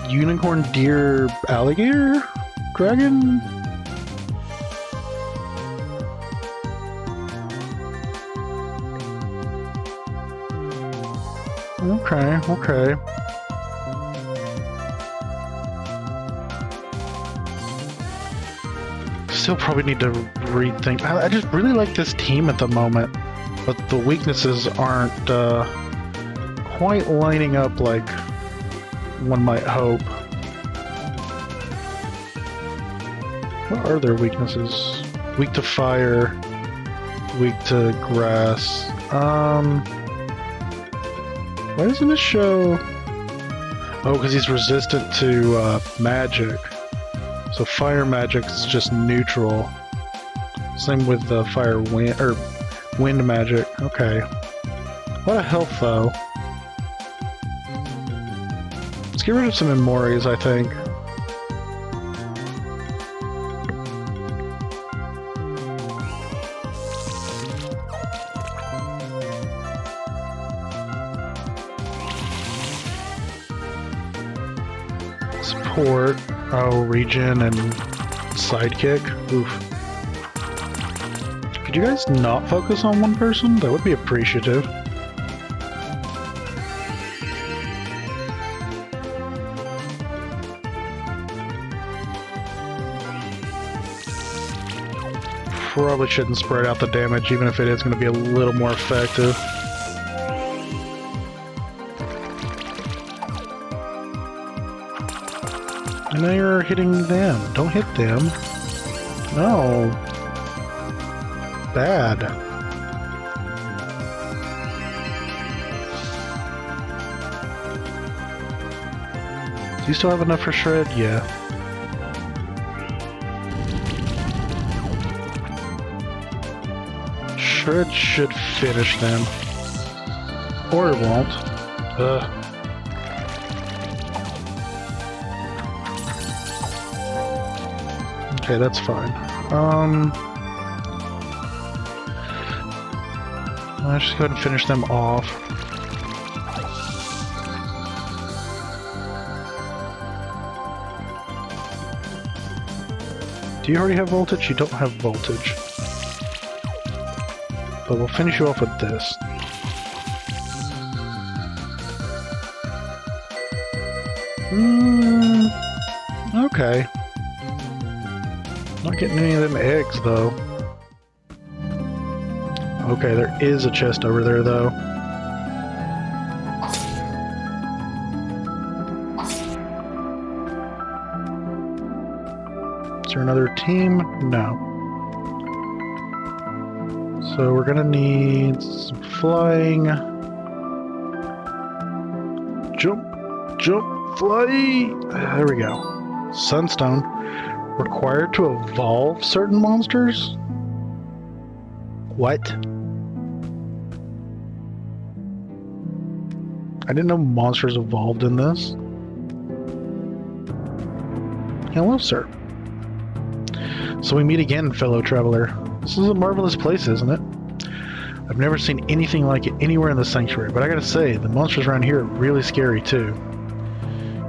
unicorn deer alligator dragon? Okay, okay. Still probably need to rethink. I just really like this team at the moment. But the weaknesses aren't quite lining up like one might hope. What are their weaknesses? Weak to fire, weak to grass. Why doesn't it show? Oh, because he's resistant to magic. So fire magic is just neutral. Same with the fire wind or wind magic. Okay. A lot of health though. Let's get rid of some Immores, I think. Support. Oh, regen and sidekick. Oof. Could you guys not focus on one person? That would be appreciative. probably shouldn't spread out the damage, even if it is going to be a little more effective. And now you're hitting them. Don't hit them. No. Bad. Do you still have enough for shred? Yeah. Shred should finish them. Or it won't. Okay, that's fine. Let's just go ahead and finish them off. Do you already have voltage? You don't have voltage. But we'll finish you off with this. Okay. Not getting any of them eggs, though. Okay, there is a chest over there, though. Is there another team? No. So we're gonna need some flying. Jump! Jump! Fly! There we go. Sunstone. Required to evolve certain monsters? What? I didn't know monsters evolved in this. Hello, sir. So we meet again, fellow traveler. This is a marvelous place, isn't it? I've never seen anything like it anywhere in the sanctuary, but I gotta say, the monsters around here are really scary too.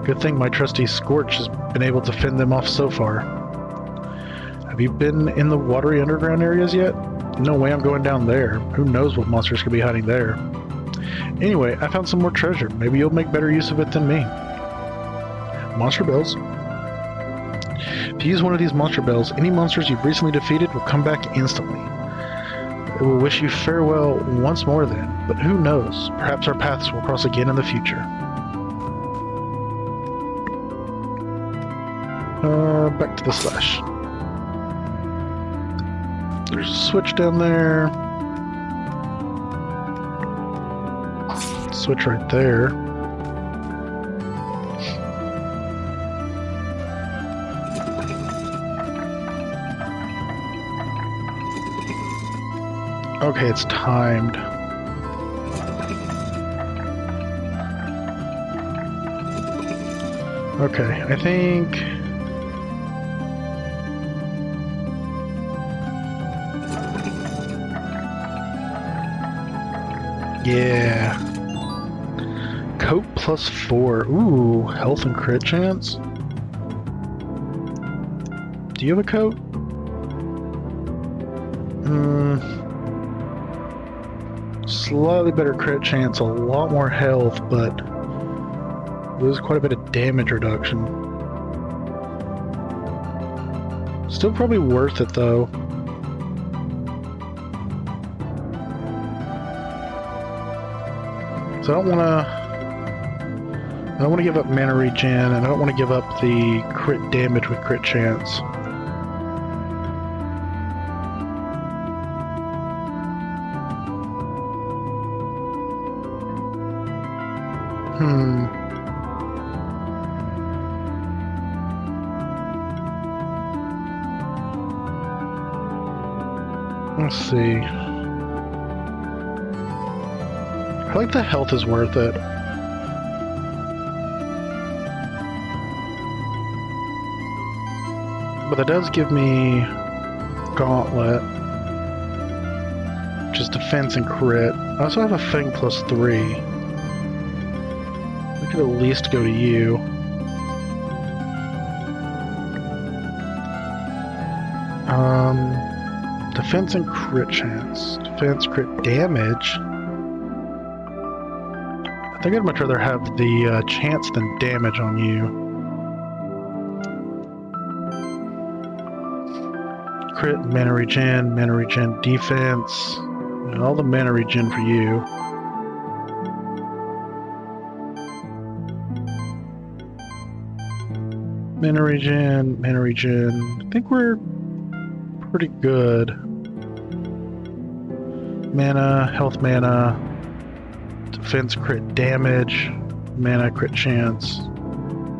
Good thing my trusty Scorch has been able to fend them off so far. Have you been in the watery underground areas yet? No way I'm going down there. Who knows what monsters could be hiding there. Anyway, I found some more treasure. Maybe you'll make better use of it than me. Monster bells. If you use one of these monster bells, any monsters you've recently defeated will come back instantly. It will wish you farewell once more then, but who knows? Perhaps our paths will cross again in the future. Back to the slash. There's a switch down there. Switch right there. Okay, it's timed. Okay, I think... Yeah. Coat plus 4. Ooh, health and crit chance. Do you have a coat? Slightly better crit chance, a lot more health, but lose quite a bit of damage reduction. Still probably worth it though. So I don't want to give up mana regen, and I don't want to give up the crit damage with crit chance. Let's see. I think the health is worth it. But it does give me Gauntlet, which is defense and crit. I also have a Fang plus 3. I could at least go to you. Defense and crit chance. Defense, crit damage. I think I'd much rather have the chance than damage on you. crit, mana regen defense. All the mana regen for you. Mana regen. I think we're pretty good. Mana, health mana, defense crit damage, mana crit chance,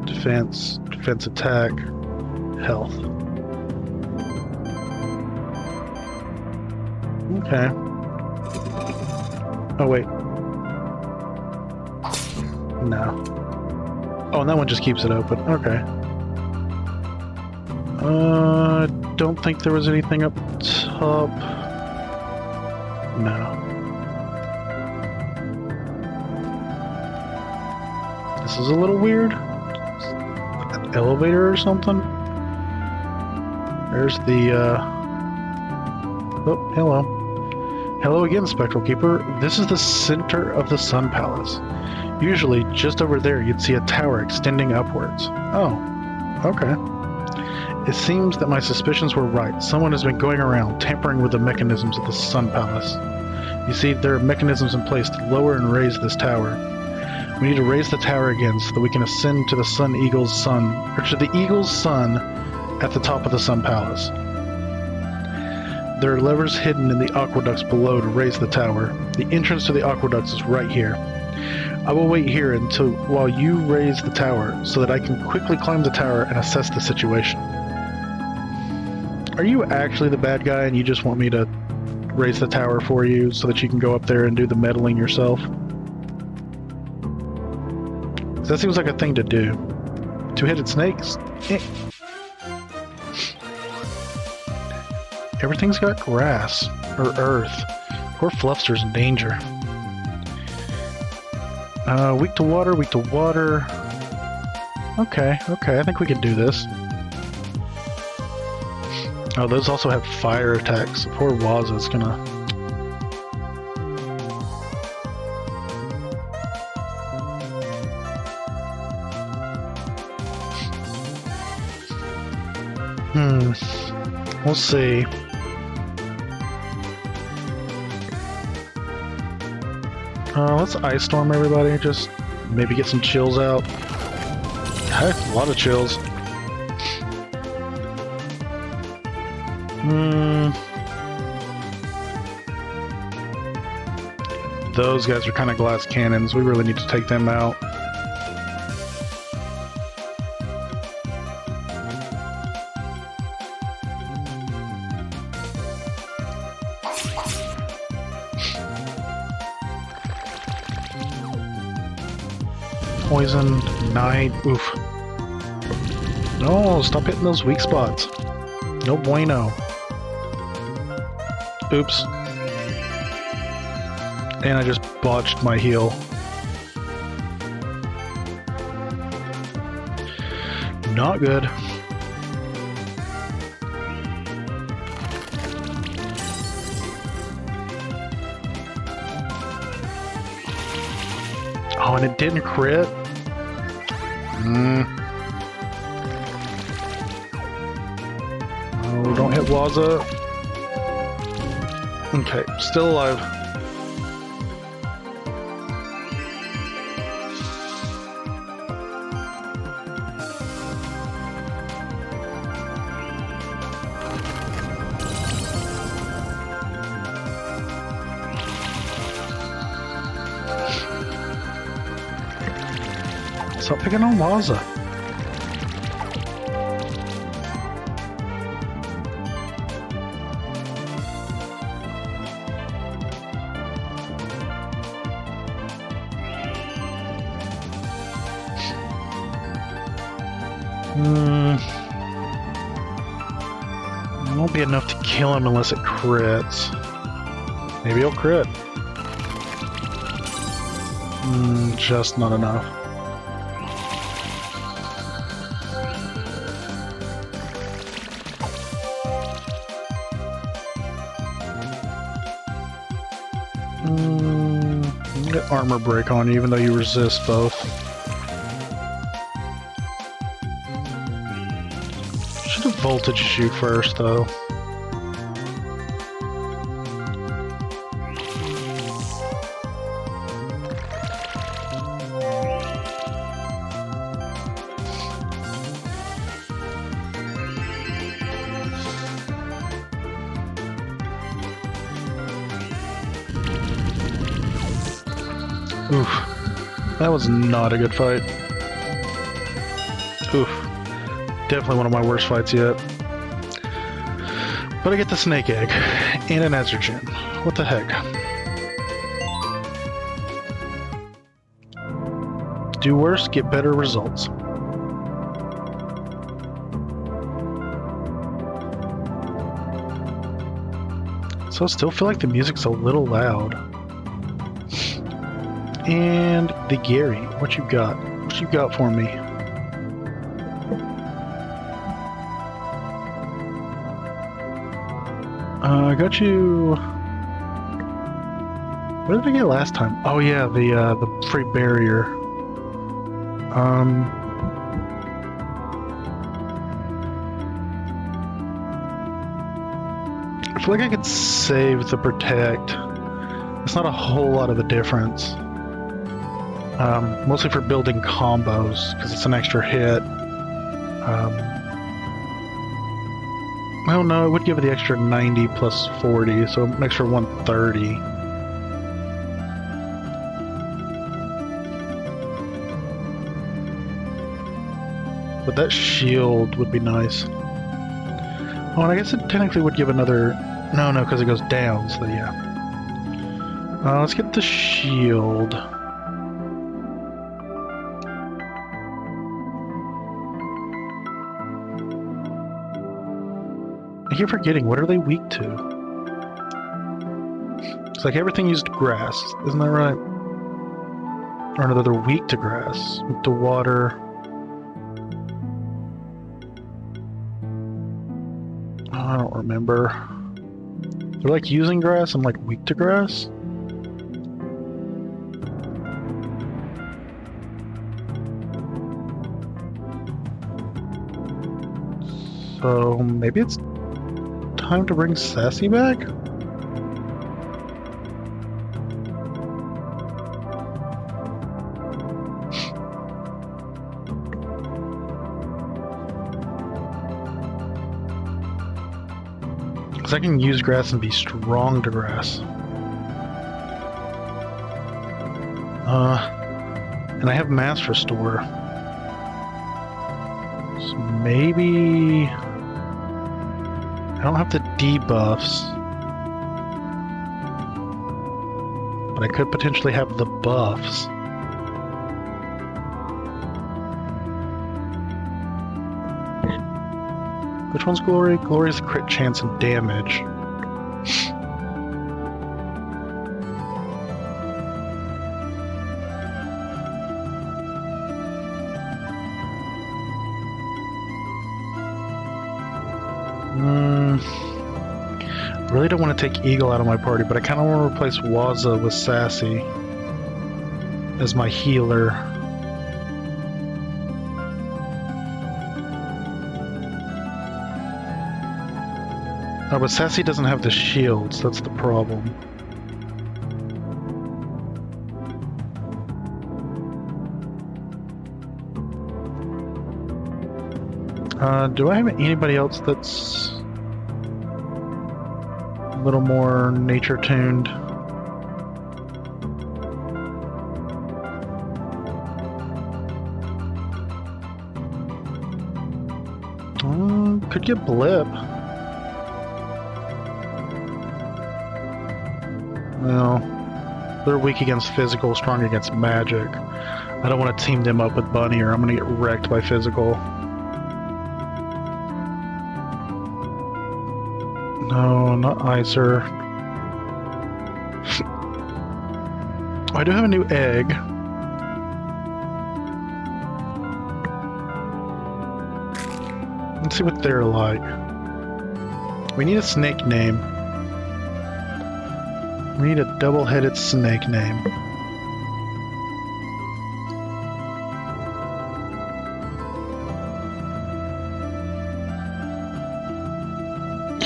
defense attack, health. Okay. Oh wait. No. Oh, and that one just keeps it open. Okay. Don't think there was anything up top. No. This is a little weird. Like an elevator or something. There's the, Oh, hello. Hello again, Spectral Keeper. This is the center of the Sun Palace. Usually, just over there, you'd see a tower extending upwards. Oh, okay. It seems that my suspicions were right. Someone has been going around, tampering with the mechanisms of the Sun Palace. You see, there are mechanisms in place to lower and raise this tower. We need to raise the tower again so that we can ascend to the to the Eagle's Sun at the top of the Sun Palace. There are levers hidden in the aqueducts below to raise the tower. The entrance to the aqueducts is right here. I will wait here while you raise the tower so that I can quickly climb the tower and assess the situation. Are you actually the bad guy and you just want me to raise the tower for you so that you can go up there and do the meddling yourself? That seems like a thing to do. Two-headed snakes? Eh. Everything's got grass, or earth. Poor Fluffster's in danger. Weak to water. Okay, I think we can do this. Oh, those also have fire attacks. Poor Waza's gonna... We'll see. Let's Ice Storm everybody, just maybe get some chills out. Heck, a lot of chills. Those guys are kind of glass cannons. We really need to take them out. Poison, Night, oof. No, stop hitting those weak spots. No bueno. Oops. And I just botched my heal. Not good. Oh, and it didn't crit? Oh, don't hit Waza. Okay, still alive. Stop picking on Waza. It won't be enough to kill him unless it crits. Maybe he'll crit. Just not enough. Get armor break on you even though you resist both. Should have voltage you first though. Oof. That was not a good fight. Oof. Definitely one of my worst fights yet. But I get the snake egg and an estrogen. What the heck? Do worse, get better results. So I still feel like the music's a little loud. And the Gary, what you got? What you got for me? I got you. What did I get last time? Oh yeah, the free barrier. I feel like I could save the protect. It's not a whole lot of a difference. Mostly for building combos, because it's an extra hit. Well, no, it would give it the extra 90 plus 40, so an extra 130. But that shield would be nice. Oh, and I guess it technically would give another... No, because it goes down, so yeah. Let's get the shield. I keep forgetting, what are they weak to? It's like everything used grass, isn't that right? Or no, they're weak to grass, weak to water. Oh, I don't remember. They're like using grass, I'm like weak to grass? So maybe it's time to bring Sassy back? Because I can use grass and be strong to grass. And I have Mass Restore. So maybe... I don't have the debuffs, but I could potentially have the buffs. Which one's Glory? Glory's crit chance and damage. I really don't want to take Eagle out of my party, but I kind of want to replace Waza with Sassy as my healer. Oh, but Sassy doesn't have the shields, that's the problem. Do I have anybody else that's a little more nature-tuned? Could get Blip. Well, they're weak against physical, strong against magic. I don't want to team them up with Bunny or I'm going to get wrecked by physical. No, not Icer. Oh, I do have a new egg. Let's see what they're like. We need a snake name. We need a double-headed snake name.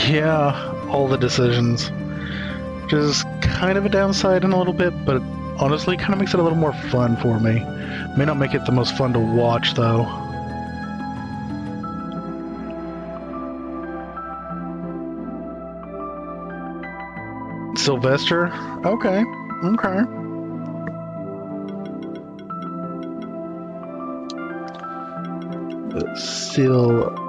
Yeah, all the decisions. Which is kind of a downside in a little bit, but honestly kind of makes it a little more fun for me. May not make it the most fun to watch, though. Sylvester? Okay. Sylvester.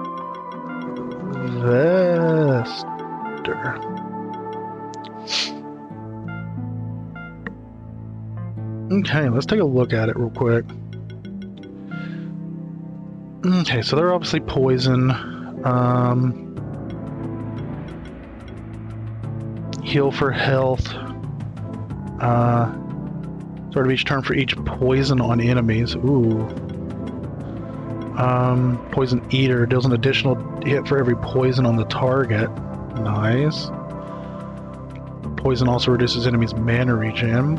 Okay, let's take a look at it real quick. Okay, so they're obviously poison. Heal for health. Start of each turn for each poison on enemies. Ooh. Poison Eater deals an additional hit for every poison on the target. Nice. Poison also reduces enemies' mana regen.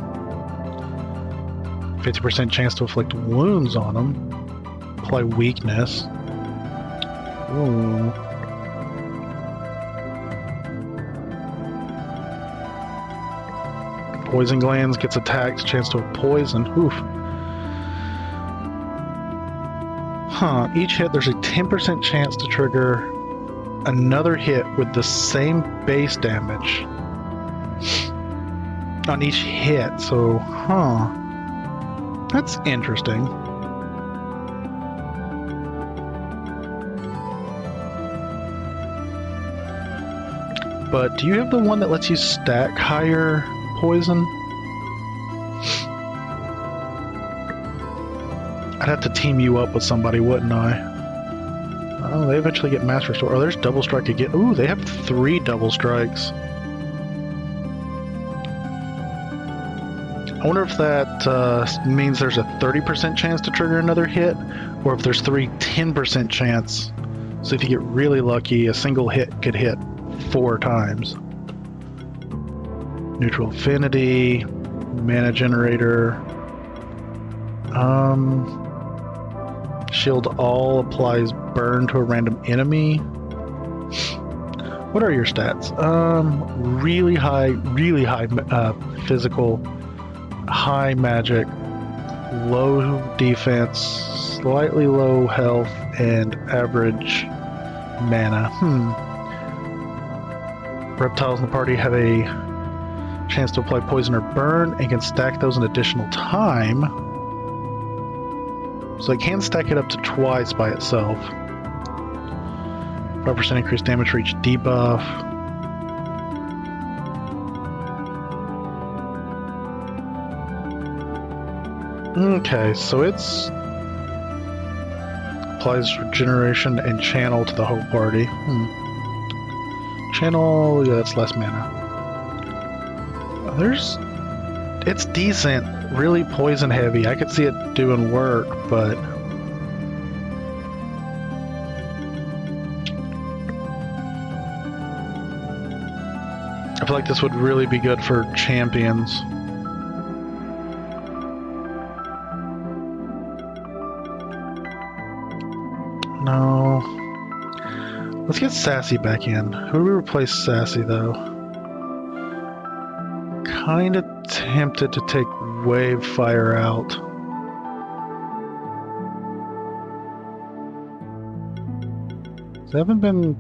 50% chance to inflict wounds on them. Apply weakness. Ooh. Poison glands gets attacked, chance to poison. Oof. Huh. Each hit, there's a 10% chance to trigger another hit with the same base damage on each hit. So, huh. That's interesting. But do you have the one that lets you stack higher poison? I'd have to team you up with somebody, wouldn't I? Oh, they eventually get Master Sword. Oh, there's Double Strike again. Ooh, they have 3 Double Strikes. I wonder if that means there's a 30% chance to trigger another hit, or if there's 10% chance. So if you get really lucky, a single hit could hit 4 times. Neutral Affinity, Mana Generator. Shield All applies burn to a random enemy. What are your stats? Really high physical, high magic, low defense, slightly low health, and average mana. Reptiles in the party have a chance to apply poison or burn and can stack those an additional time. So it can stack it up to twice by itself. 5% increased damage for each debuff. Okay, so it's applies regeneration and channel to the whole party. Channel, yeah, that's less mana. It's decent, really poison heavy. I could see it doing work, but I feel like this would really be good for champions. No. Let's get Sassy back in. Who do we replace Sassy, though? Kinda tempted to take Wave Fire out. I haven't been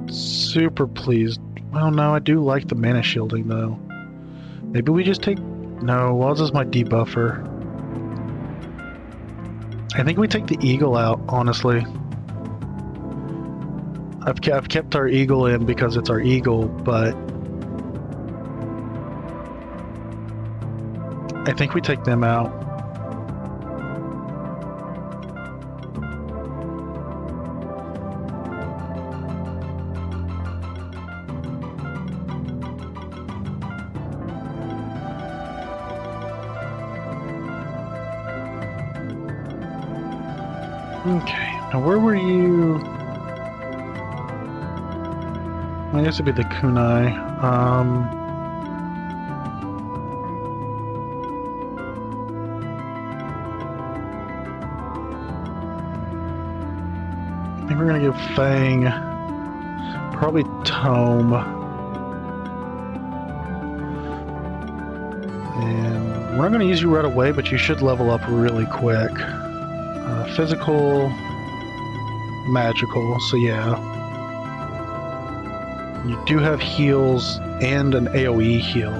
super pleased. Well, no, I do like the mana shielding, though. Maybe we just take... No, Wells is my debuffer. I think we take the Eagle out, honestly. I've kept our Eagle in because it's our Eagle, but... I think we take them out. Okay, now where were you? I guess it'd be the kunai. I think we're gonna give Fang probably Tome. And we're not gonna use you right away, but you should level up really quick. Physical, magical, so yeah. You do have heals and an AoE heal.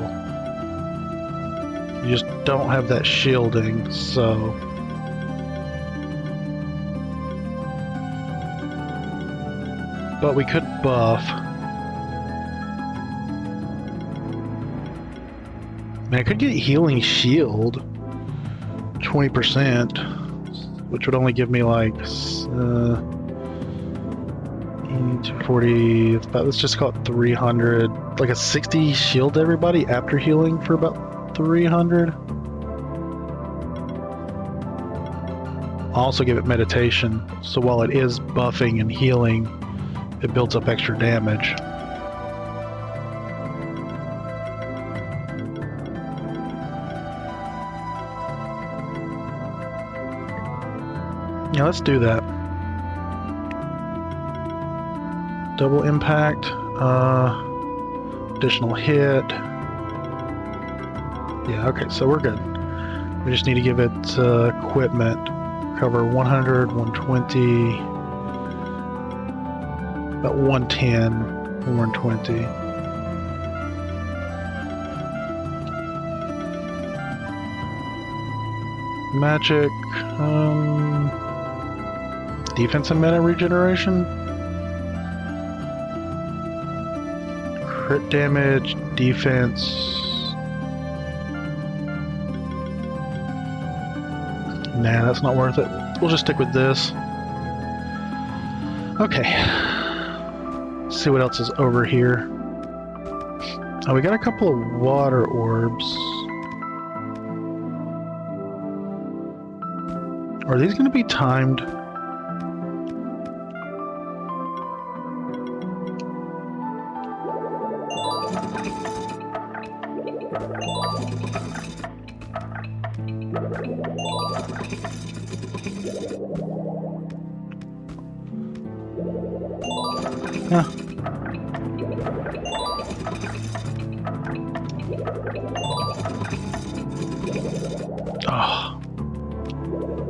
You just don't have that shielding, so... But we could buff. Man, I could get Healing Shield. 20%. Which would only give me like... 240... let's just call it 300. Like a 60 shield to everybody after healing for about 300. I'll also give it meditation, so while it is buffing and healing, it builds up extra damage. Yeah, let's do that. Double impact, additional hit. Yeah, okay, so we're good. We just need to give it equipment. Cover 100, 120, about 110, 120. Magic, defense and mana regeneration. Crit damage, defense. Nah, that's not worth it. We'll just stick with this. Okay. Let's see what else is over here. Oh, we got a couple of water orbs. Are these going to be timed? Huh. Oh.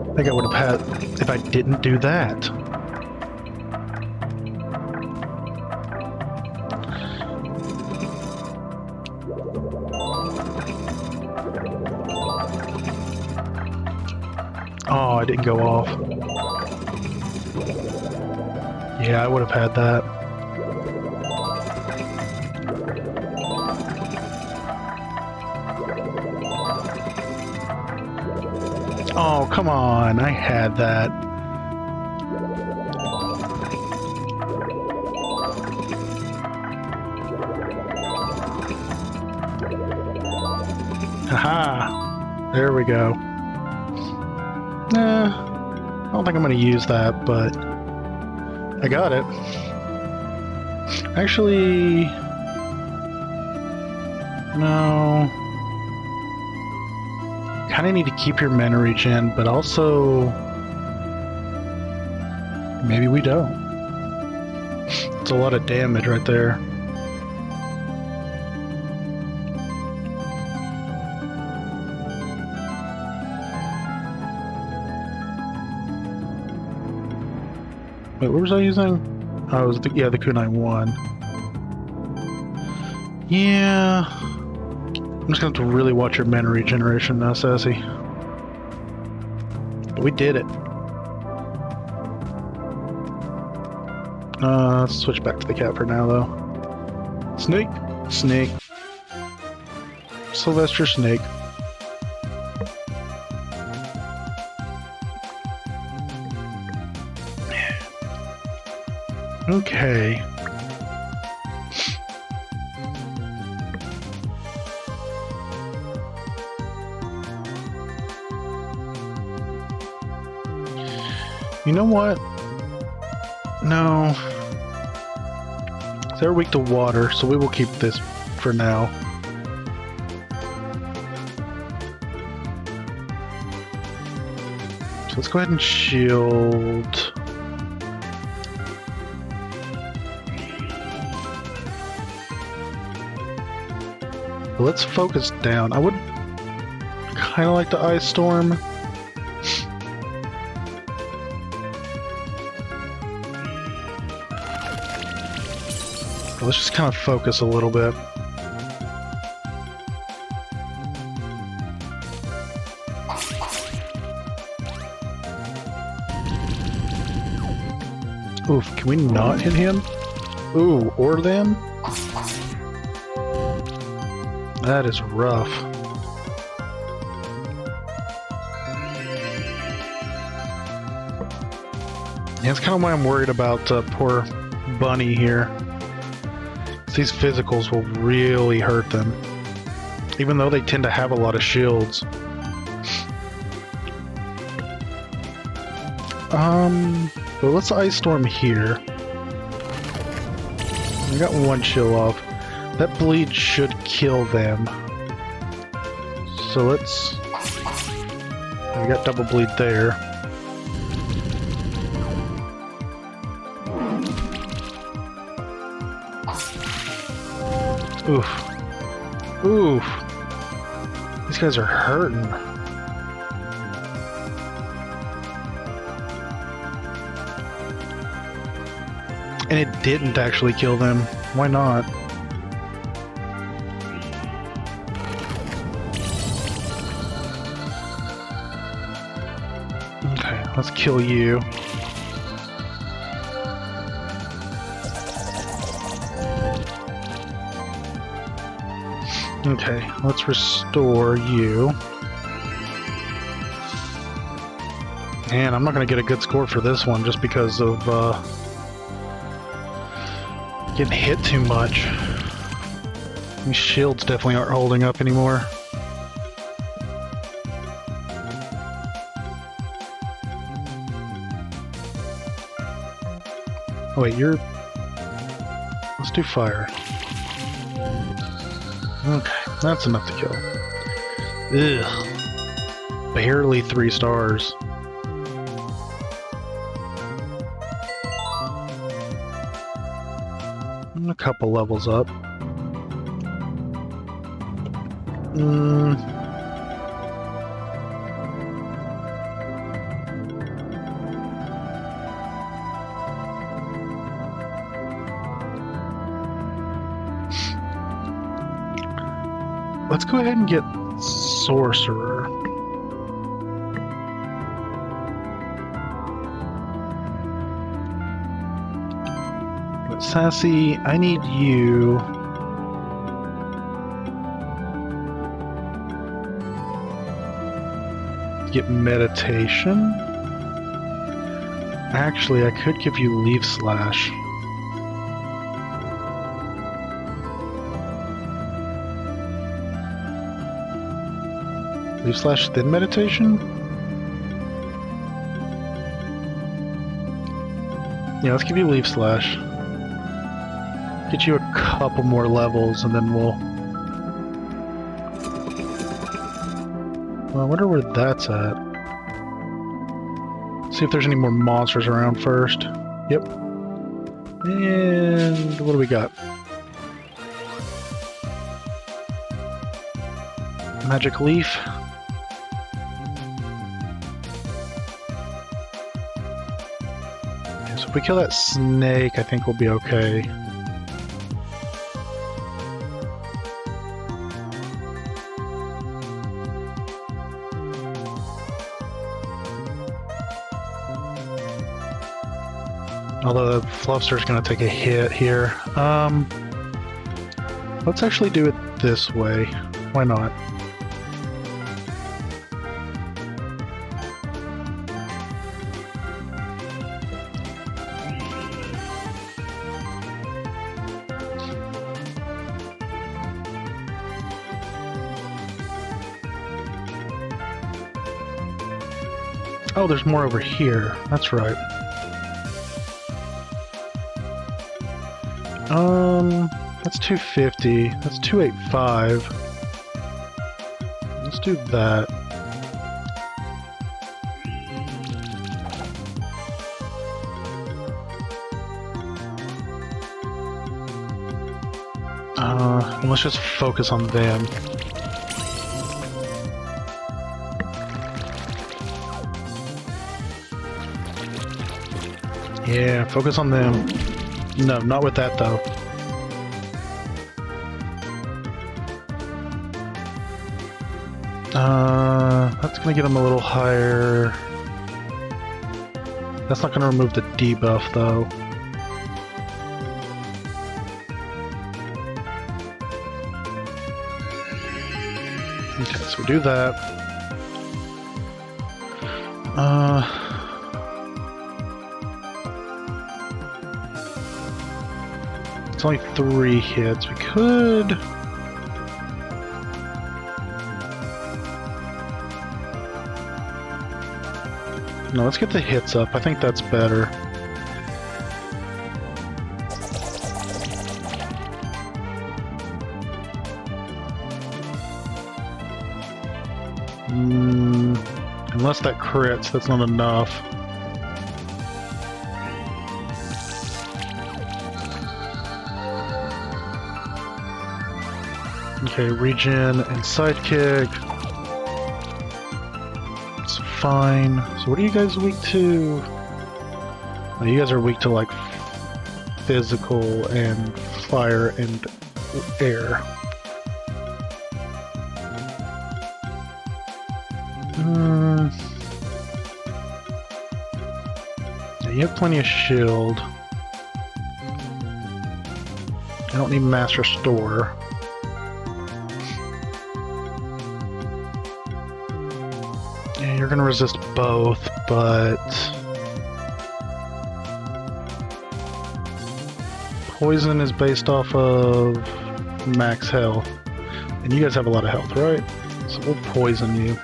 I think I would have had if I didn't do that. Oh, I didn't go off. Yeah, I would have had that. Oh, come on. I had that. Haha. There we go. Nah, I don't think I'm going to use that, but I got it. Actually, no. Kind of need to keep your mana regen, but also maybe we don't. It's a lot of damage right there. Wait, what was I using? Oh, it was the kunai 1. Yeah. I'm just going to have to really watch your mana regeneration now, Sassy. But we did it. Let's switch back to the cat for now, though. Snake. Snake. Sylvester Snake. Okay. You know what? No. They're weak to water, so we will keep this for now. So let's go ahead and shield. Let's focus down. I would kind of like the Ice Storm. Let's just kind of focus a little bit. Oof, can we not hit him? Ooh, or them? That is rough. Yeah, that's kind of why I'm worried about poor Bunny here. These physicals will really hurt them. Even though they tend to have a lot of shields. But let's Ice Storm here. We got one chill off. That bleed should kill them. So let's... We got double bleed there. Oof. Oof. These guys are hurting. And it didn't actually kill them. Why not? Okay, let's kill you. Okay, let's restore you. And I'm not going to get a good score for this one just because of getting hit too much. These shields definitely aren't holding up anymore. Oh wait, you're... Let's do fire. Okay, that's enough to kill. Ugh. Barely 3 stars. A couple levels up. Let's go ahead and get Sorcerer. But Sassy, I need you. To get Meditation. Actually, I could give you Leaf Slash. Leaf Slash, then Meditation? Yeah, let's give you Leaf Slash. Get you a couple more levels, and then we'll... Well, I wonder where that's at. See if there's any more monsters around first. Yep. And what do we got? Magic Leaf. So if we kill that snake, I think we'll be okay. Although the Fluffster's gonna take a hit here. Let's actually do it this way. Why not? Oh, there's more over here. That's right. That's 250. That's 285. Let's do that. And let's just focus on them. Yeah, focus on them. No, not with that though. That's gonna get him a little higher. That's not gonna remove the debuff though. So do that. It's only 3 hits. We could... No, let's get the hits up. I think that's better. Unless that crits, that's not enough. Okay, regen and sidekick. It's fine. So what are you guys weak to? Oh, you guys are weak to like physical and fire and air. Yeah, you have plenty of shield. I don't need mass restore. Yeah, you're gonna resist both, but poison is based off of max health. And you guys have a lot of health, right? So we'll poison you.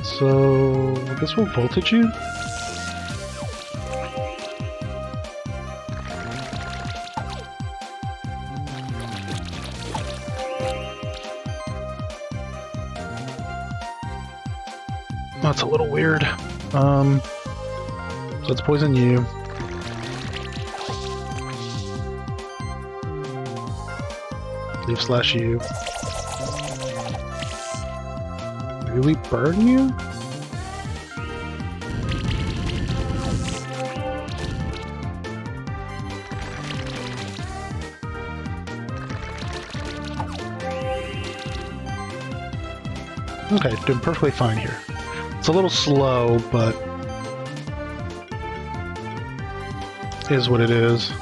So this will voltage you? That's a little weird. So let's poison you. Leave slash you. Really burn you? Okay, doing perfectly fine here. It's a little slow, but is what it is.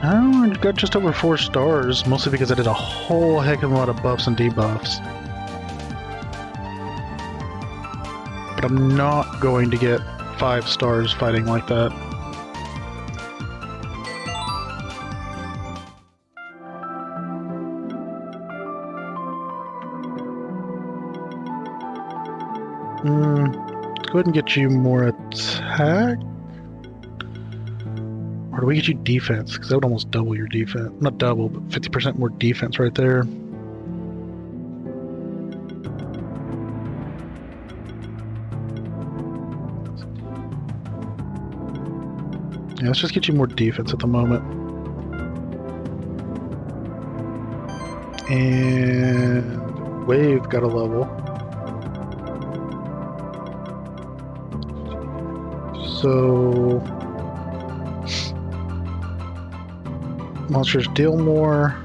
Oh, I got just over 4 stars, mostly because I did a whole heck of a lot of buffs and debuffs. But I'm not going to get 5 stars fighting like that. Let's go ahead and get you more attack. Or do we get you defense? Because that would almost double your defense. Not double, but 50% more defense right there. Yeah, let's just get you more defense at the moment. And Wave got a level. So monsters deal more.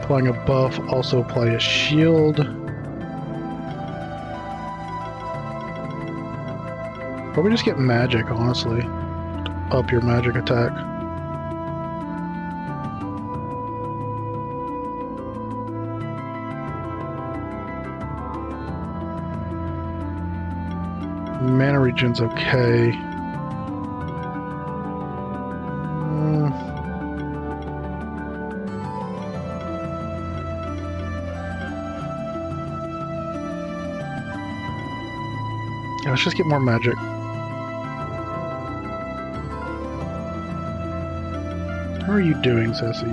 Applying a buff, also apply a shield. Probably just get magic, honestly. Up your magic attack. Mana regen's okay. Yeah, let's just get more magic. How are you doing, Sassy?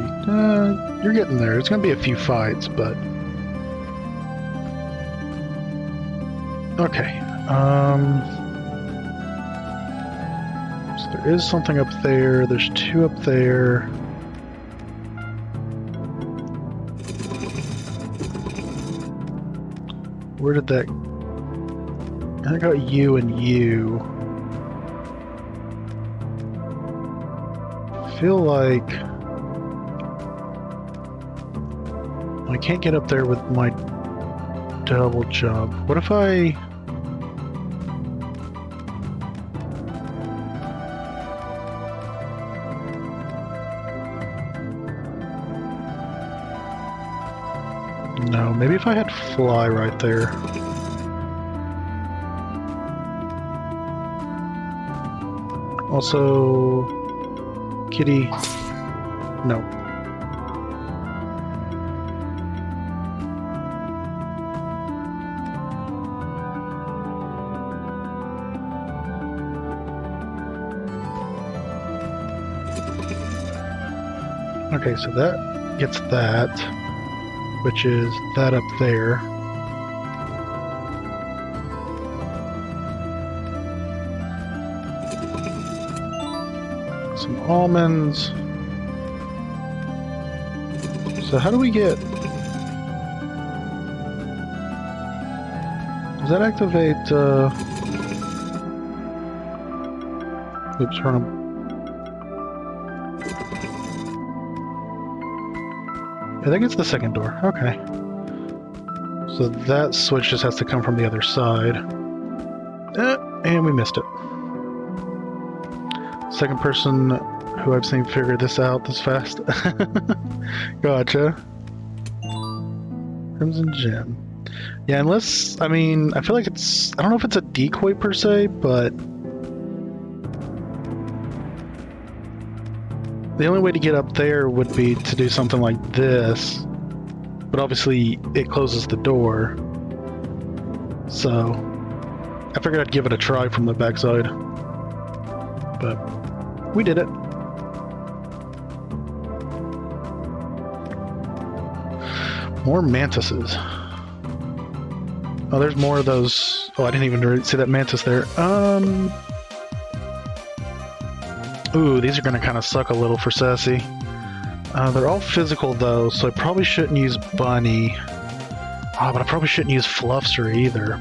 You're getting there. It's gonna be a few fights, but... Okay. So there is something up there. There's two up there. Where did that... I got you and you. I feel like... I can't get up there with my double jump. What if I... No, maybe if I had fly right there. Also, kitty, no. Okay, so that gets that, which is that up there. Some almonds. So how do we get... Does that activate, Oops, turn them. I think it's the second door. Okay. So that switch just has to come from the other side. And we missed it. Second person who I've seen figure this out this fast. Gotcha. Crimson Gem. Yeah, unless, I mean, I feel like it's, I don't know if it's a decoy per se, but the only way to get up there would be to do something like this, but obviously it closes the door. So I figured I'd give it a try from the backside, but we did it. More mantises. Oh, there's more of those. Oh, I didn't even see that mantis there. Ooh, these are going to kind of suck a little for Sassy. They're all physical, though, so I probably shouldn't use Bunny. Oh, but I probably shouldn't use Fluffster either.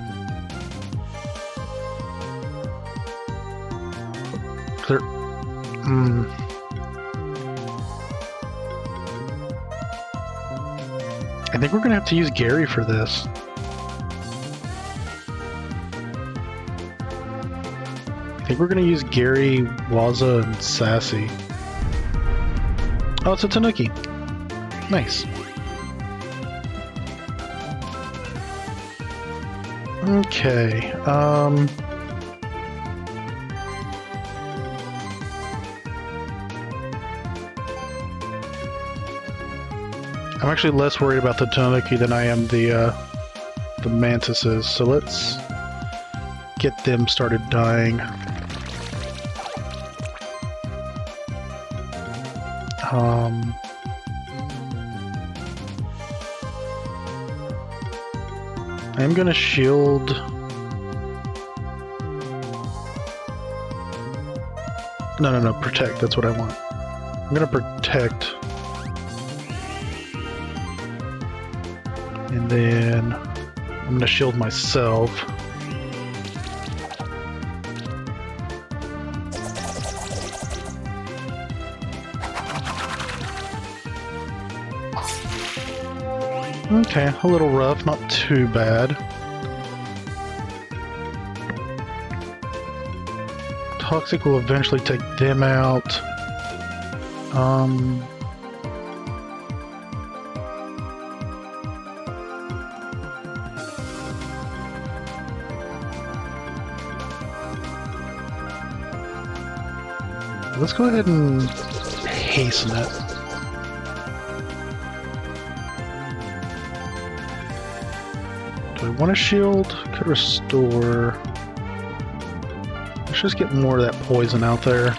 They're... I think we're going to have to use Gary for this. I think we're going to use Gary, Waza, and Sassy. Oh, it's a Tanuki. Nice. Okay, I'm actually less worried about the Tanuki than I am the mantises, so let's get them started dying. I'm gonna shield. No, protect, that's what I want. I'm gonna protect. And then I'm gonna shield myself. Okay, a little rough, not too bad. Toxic will eventually take them out. Let's go ahead and hasten it. Do I want a shield? Could restore. Let's just get more of that poison out there.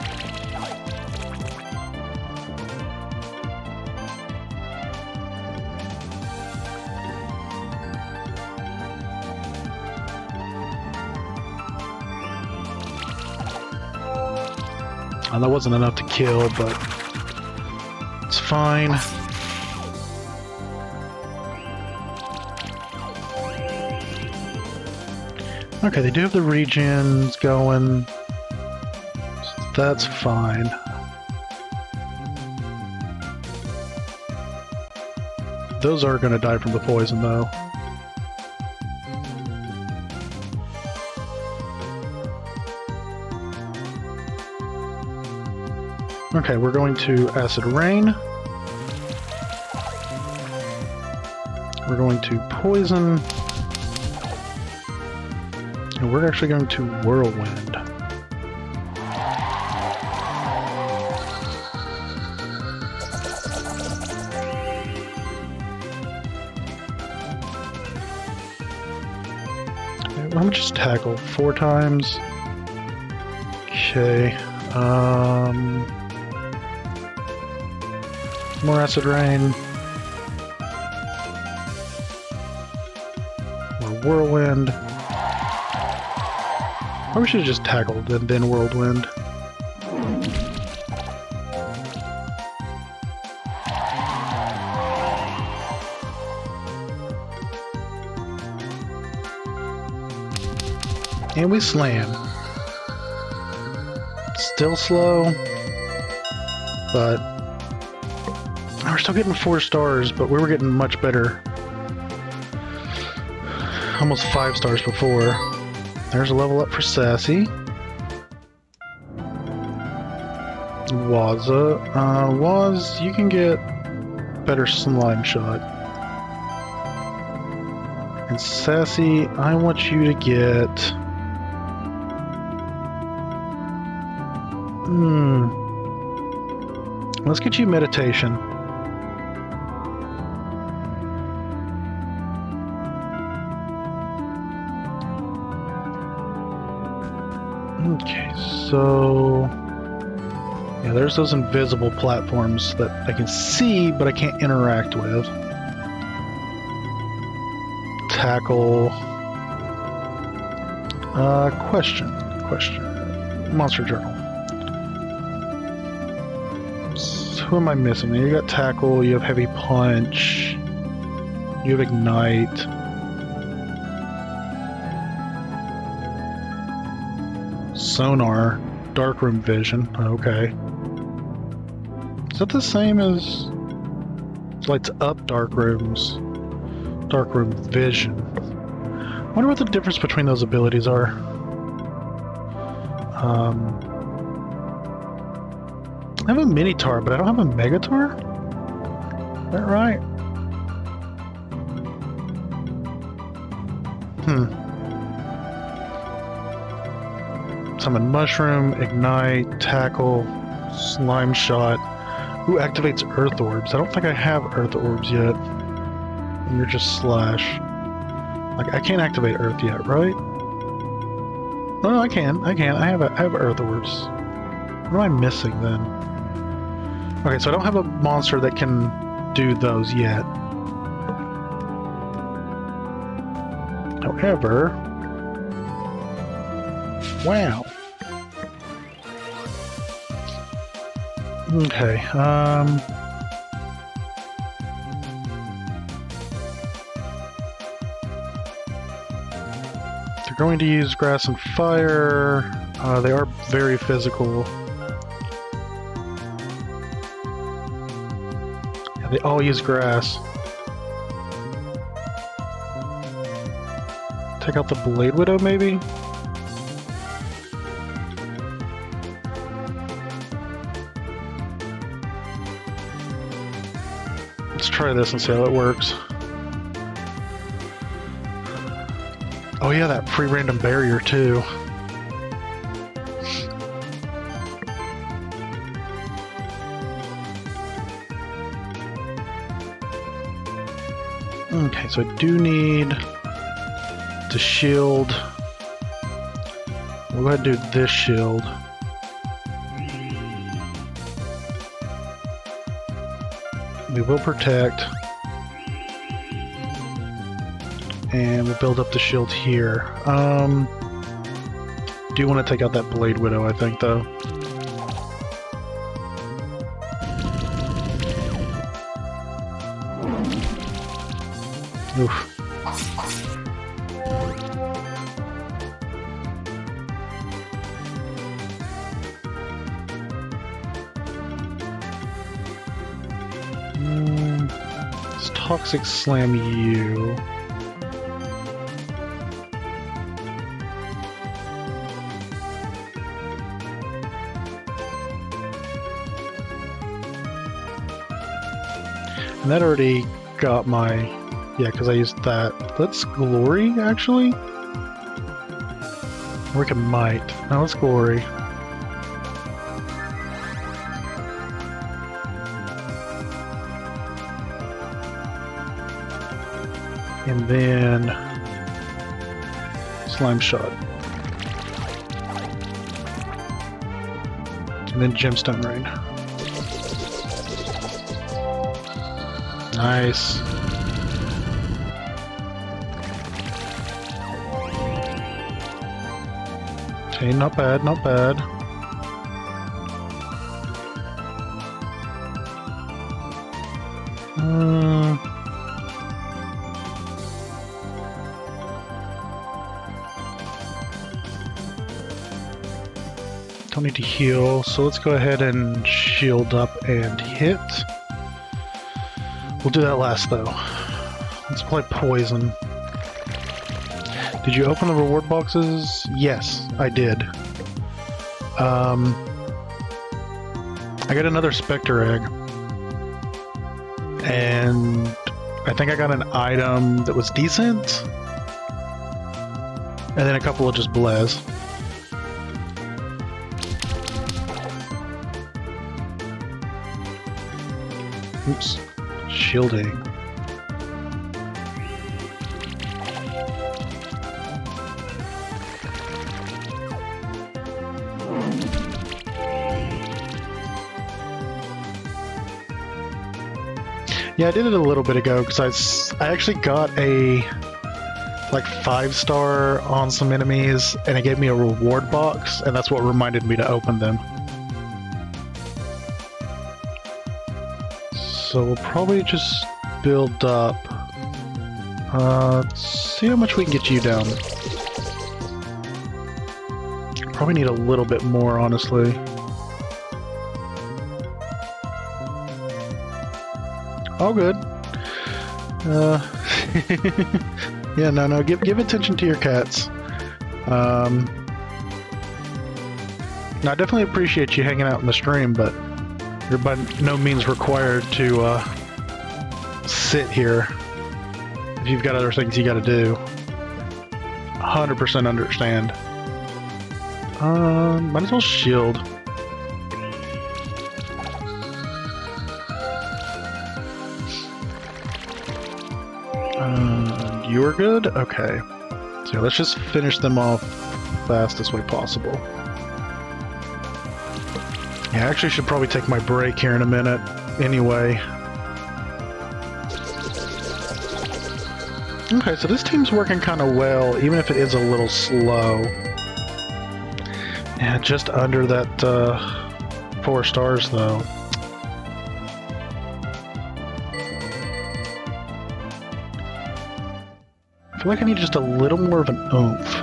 That wasn't enough to kill, but it's fine. Okay, they do have the regions going, so that's fine. Those are going to die from the poison, though. Okay, we're going to Acid Rain. We're going to Poison. And we're actually going to Whirlwind. Okay, let me just tackle 4 times. Okay. More Acid Rain. More Whirlwind. Or we should have just tackled and then Whirlwind. And we slam. Still slow, but we're still getting 4 stars, but we were getting much better. Almost 5 stars before. There's a level up for Sassy. Wazza. Waz, you can get better Slime Shot. And Sassy, I want you to get... Let's get you Meditation. Okay, so... yeah, there's those invisible platforms that I can see, but I can't interact with. Tackle... question. Monster Journal. So who am I missing? You got Tackle, you have Heavy Punch, you have Ignite. Sonar, Darkroom Vision, okay. Is that the same as... it lights up Darkroom Vision. I wonder what the difference between those abilities are. I have a Minotaur, but I don't have a Megator? Is that right? Summon Mushroom, Ignite, Tackle, Slime Shot. Who activates Earth Orbs? I don't think I have Earth Orbs yet. And you're just Slash. Like, I can't activate Earth yet, right? No, I can. I have Earth Orbs. What am I missing then? Okay, so I don't have a monster that can do those yet. However... wow. Okay, they're going to use Grass and Fire. They are very physical. Yeah, they all use Grass. Take out the Blade Widow, maybe? Let's try this and see how it works. Oh yeah, that free random barrier too. Okay, so I do need to shield. We'll go ahead and do this shield. We will protect. And we'll build up the shield here. Do want to take out that Blade Widow, I think, though. Oof. Let's Toxic Slam you. And that already got my... Yeah, because I used that. Let's Glory, actually? Or we can Might. No, let's Glory. And then... Slime Shot. And then Gemstone Rain. Nice. Okay, not bad, not bad. Don't need to heal, so let's go ahead and shield up and hit. We'll do that last, though. Let's play Poison. Did you open the reward boxes? Yes, I did. I got another Spectre Egg. And I think I got an item that was decent. And then a couple of just Blez. Oops. Shielding. Yeah, I did it a little bit ago because I actually got a like 5-star on some enemies and it gave me a reward box and that's what reminded me to open them. So we'll probably just build up. Let's see how much we can get you down. Probably need a little bit more, honestly. All good. Yeah, no, give attention to your cats. Now, I definitely appreciate you hanging out in the stream, but you're by no means required to sit here if you've got other things you gotta do. 100% understand. Might as well shield. You are good? Okay. So let's just finish them off fastest way possible. Yeah, I actually should probably take my break here in a minute anyway. Okay, so this team's working kind of well, even if it is a little slow. Yeah, just under that 4 stars though. I feel like I need just a little more of an oomph.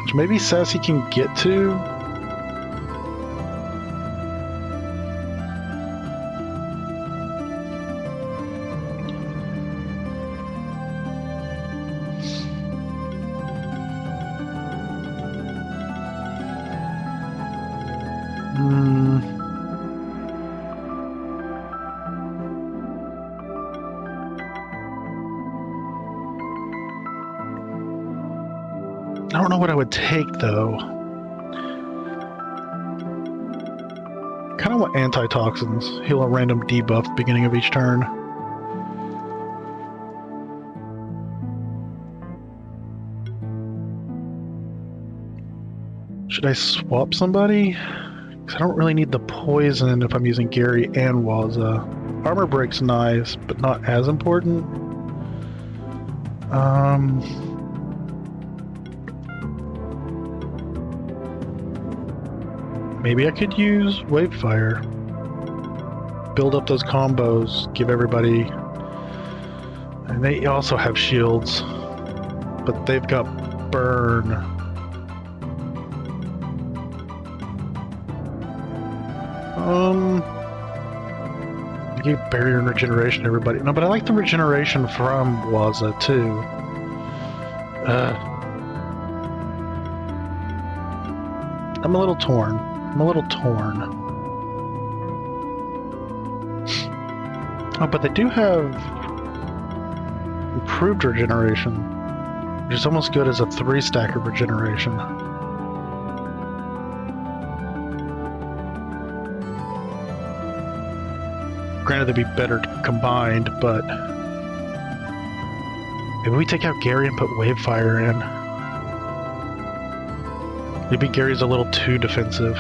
Which maybe Sassy can get to. I don't know what I would take, though. Kind of want antitoxins. Heal a random debuff at the beginning of each turn. Should I swap somebody? Because I don't really need the poison if I'm using Gary and Waza. Armor break's nice, but not as important. Maybe I could use Wavefire. build up those combos, give everybody... And they also have shields, but they've got burn. Give barrier and regeneration to everybody. No, but I like the regeneration from Waza too. I'm a little torn. Oh, but they do have improved regeneration, which is almost good as a 3-stack of regeneration. Granted, they'd be better combined, but maybe we take out Gary and put Wavefire in. Maybe Gary's a little too defensive.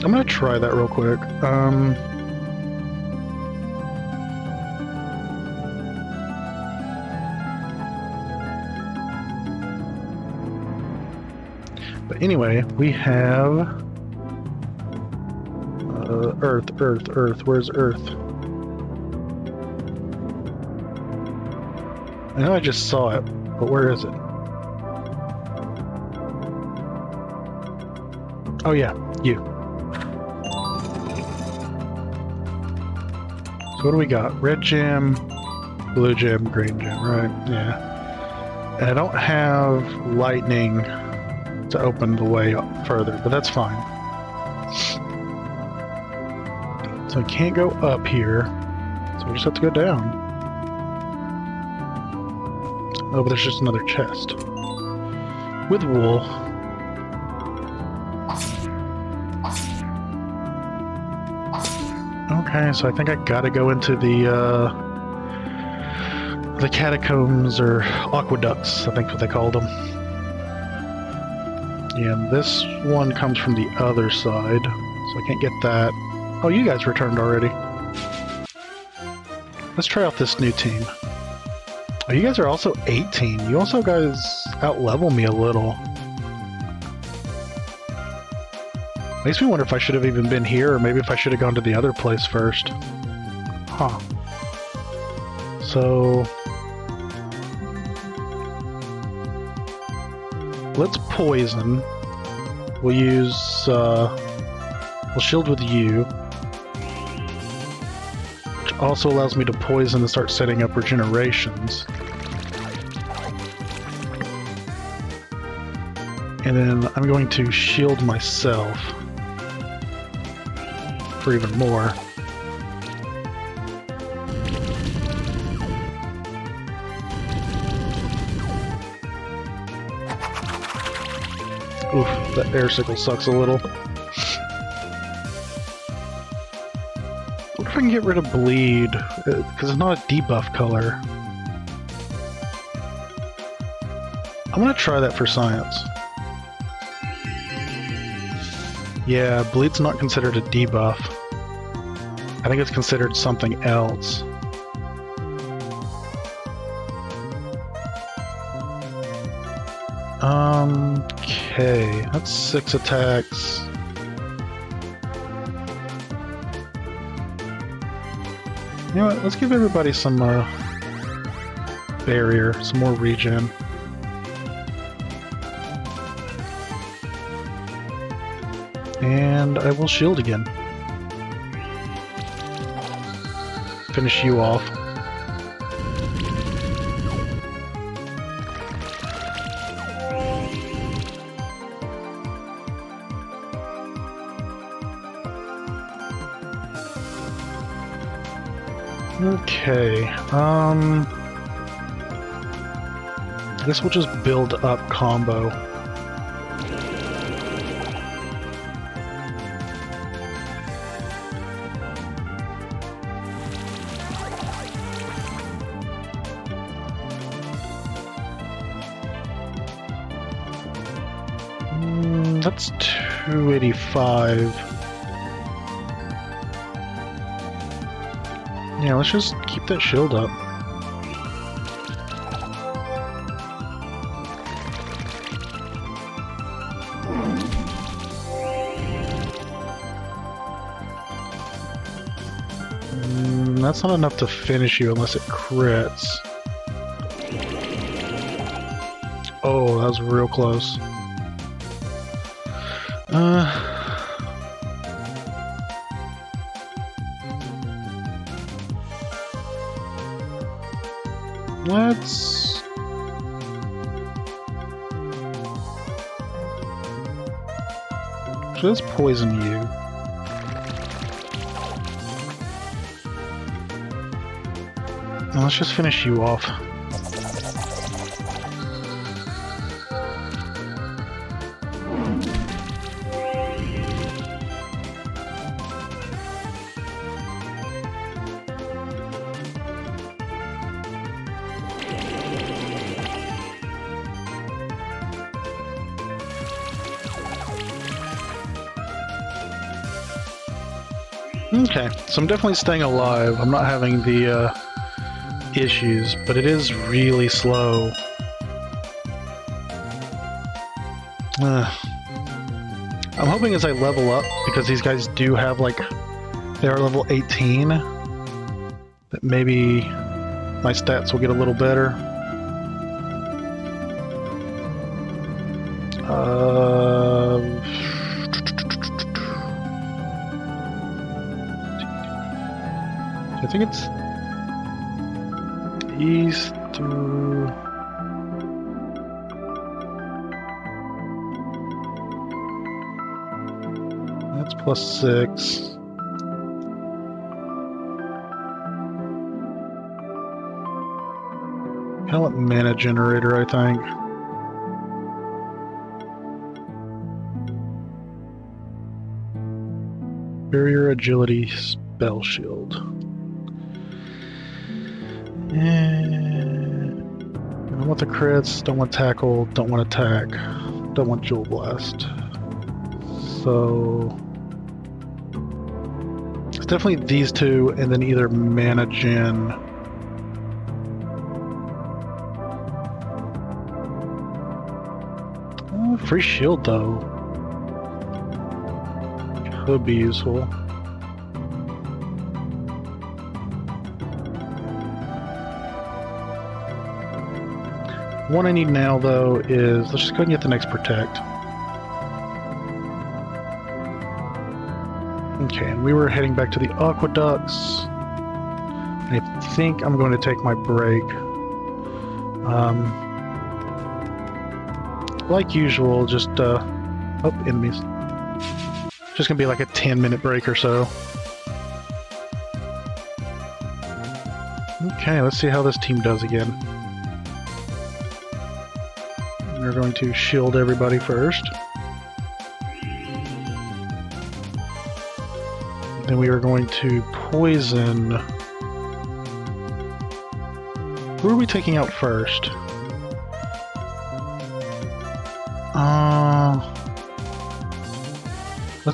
I'm gonna try that real quick. But anyway, we have Earth. Where's Earth? I know I just saw it, but where is it? Oh yeah, you. So what do we got? Red gem, blue gem, green gem, right? Yeah. And I don't have lightning to open the way further, but that's fine. So I can't go up here, so we just have to go down. Oh, but there's just another chest. With wool. Okay, so I think I gotta go into the catacombs, or aqueducts, I think what they called them. And this one comes from the other side, so I can't get that. Oh, you guys returned already. Let's try out this new team. Oh, you guys are also 18. You also guys out-level me a little. Makes me wonder if I should have even been here, or maybe if I should have gone to the other place first. Huh. So... let's poison. We'll use, we'll shield with you. Which also allows me to poison and start setting up regenerations. And then I'm going to shield myself for even more. Oof, that air sickle sucks a little. What if I can get rid of bleed? Because it's not a debuff color. I'm gonna try that for science. Yeah, bleed's not considered a debuff. I think it's considered something else. Okay, that's 6 attacks. You know what, let's give everybody some barrier, some more regen. And I will shield again. Finish you off. Okay, I guess we'll just build up combo. That's 285. Yeah, let's just keep that shield up. that's not enough to finish you unless it crits. Oh, that was real close. Let's... just poison you. Now let's just finish you off. Okay, so I'm definitely staying alive. I'm not having the issues, but it is really slow. I'm hoping as I level up, because these guys do have like, they are level 18, that maybe my stats will get a little better. I think it's east to... that's +6. Pellet mana generator, I think. Barrier agility spell shield. Don't want the crits, don't want tackle, don't want attack, don't want jewel blast. So it's definitely these two, and then either mana gen. Free shield though could be useful. What I need now, though, is... let's just go ahead and get the next protect. Okay, and we were heading back to the aqueducts. And I think I'm going to take my break. Like usual, just... oh, enemies. Just gonna be like a 10-minute break or so. Okay, let's see how this team does again. We're going to shield everybody first. Then we are going to poison... who are we taking out first?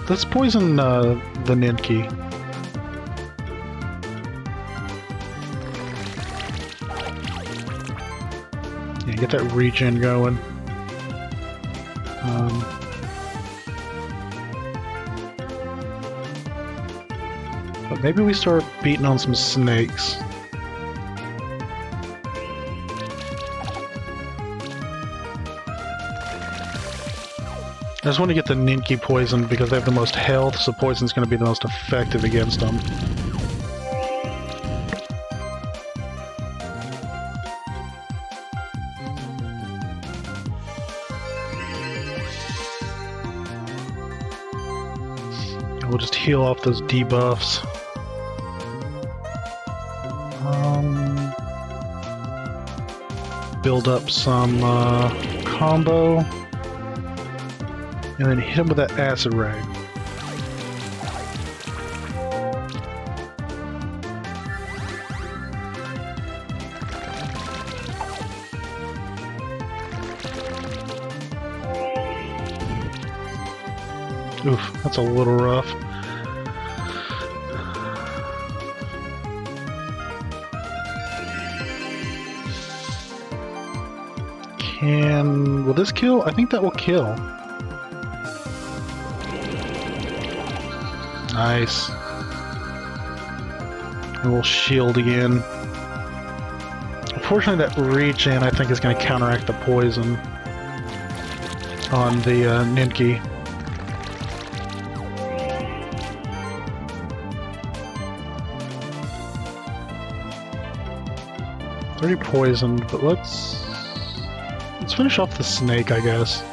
Let's poison the Ninki. Yeah, get that regen going. But maybe we start beating on some snakes. I just want to get the Ninki poisoned because they have the most health, so poison's going to be the most effective against them. We'll just heal off those debuffs. Build up some combo. And then hit him with that acid ray. Oof, that's a little rough. Will this kill? I think that will kill. Nice. And we'll shield again. Unfortunately, that regen I think is going to counteract the poison on the Ninki. Already poisoned, but let's finish off the snake, I guess.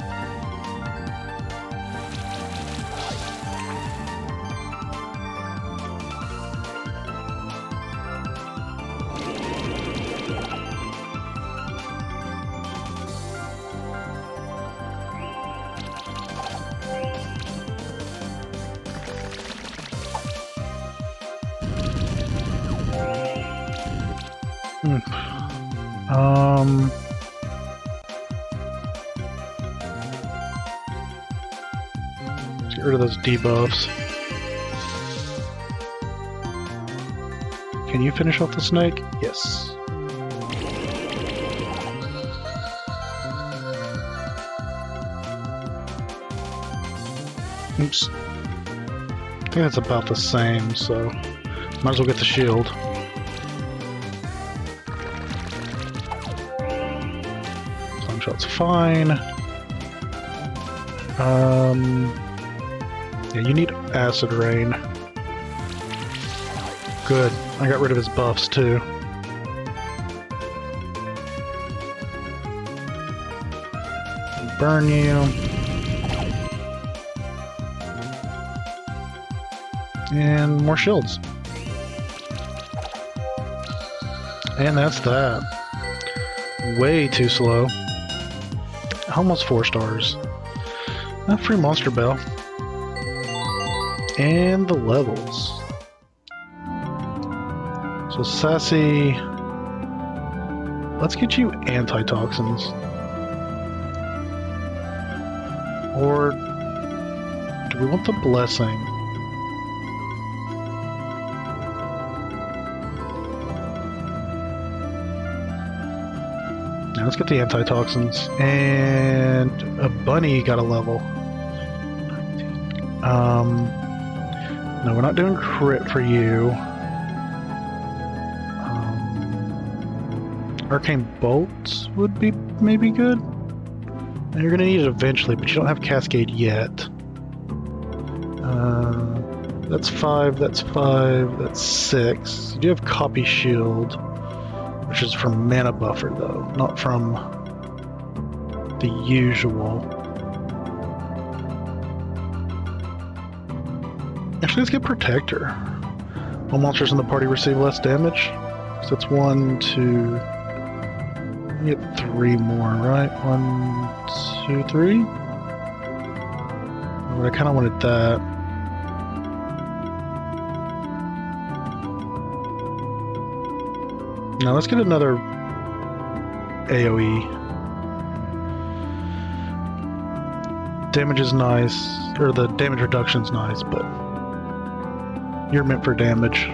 Let's get rid of those debuffs. Can you finish off the snake? Yes. Oops. I think that's about the same, so might as well get the shield. Slingshot's fine. Yeah, you need acid rain. Good. I got rid of his buffs too. Burn you. And more shields. And that's that. Way too slow. Almost 4 stars. A free monster bell. And the levels. So Sassy, let's get you antitoxins. Or do we want the blessing? Now let's get the antitoxins. And a bunny got a level. No, we're not doing crit for you. Arcane Bolts would be maybe good. And you're going to need it eventually, but you don't have Cascade yet. That's 5, that's 5, that's 6. You do have Copy Shield, which is from Mana Buffer, though, not from the usual. Actually, let's get Protector. All monsters in the party receive less damage. So that's 1, 2... You get 3 more, right? 1, 2, 3? But I kind of wanted that. Now let's get another AoE. Damage is nice, or the damage reduction's nice, but you're meant for damage.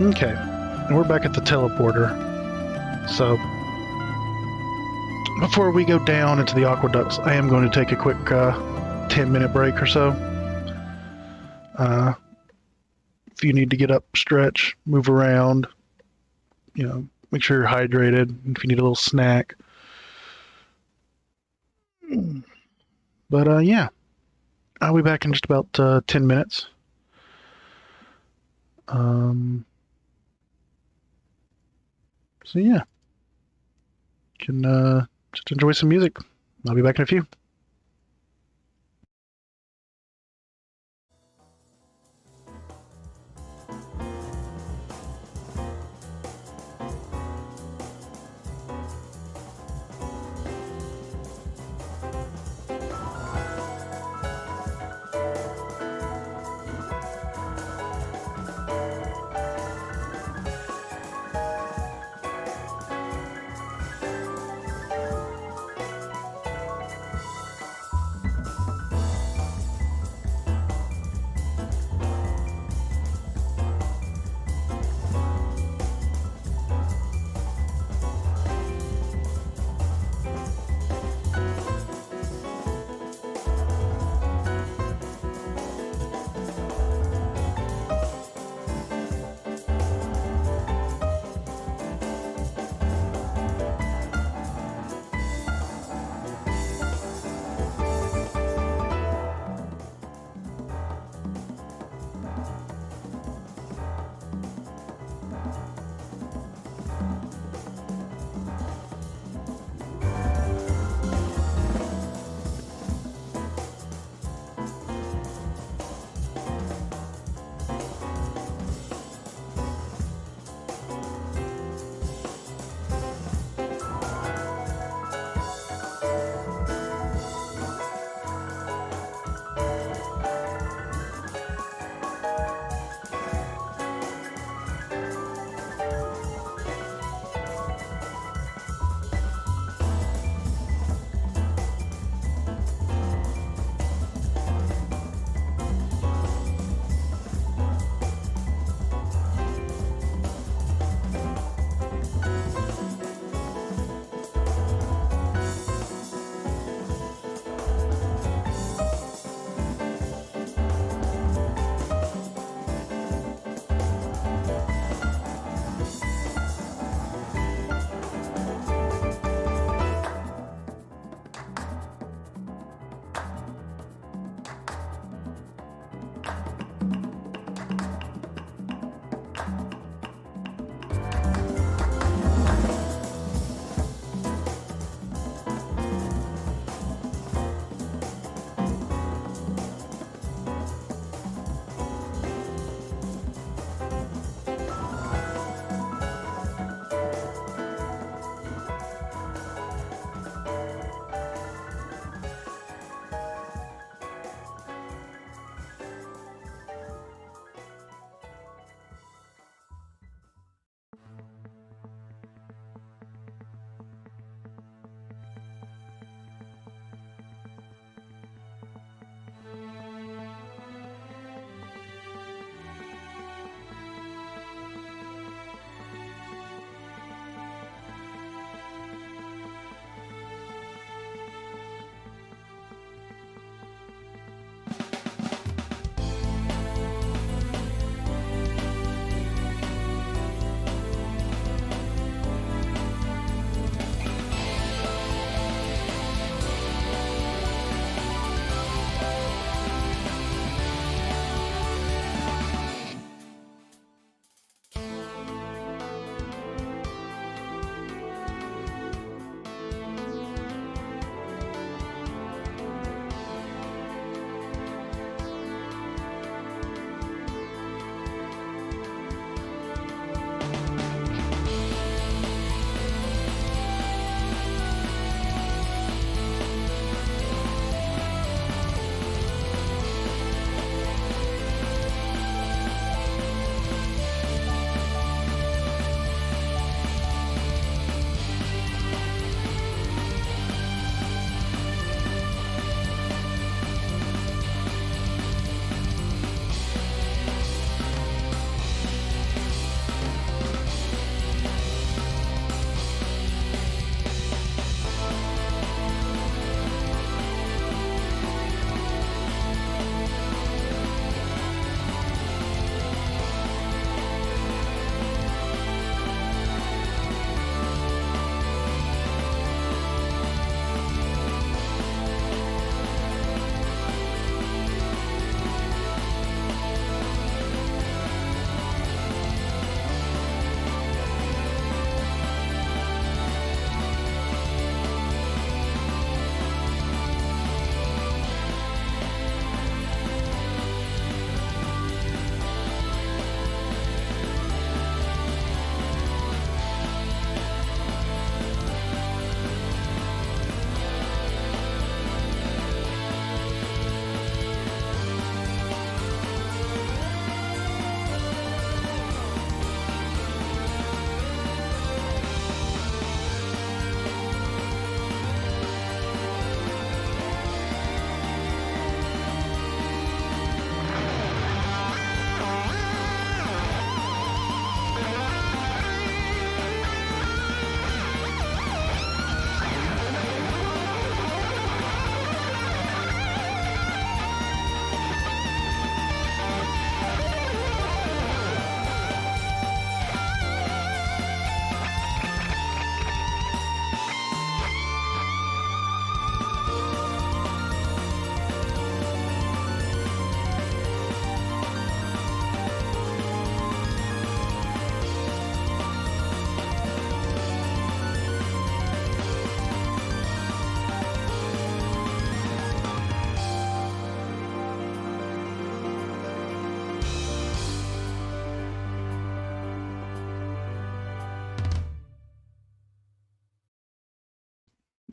Okay. And we're back at the teleporter. So, before we go down into the aqueducts, I am going to take a quick 10-minute break or so. If you need to get up, stretch, move around, you know, make sure you're hydrated. If you need a little snack. But yeah, I'll be back in just about 10 minutes. So yeah, you can just enjoy some music. I'll be back in a few.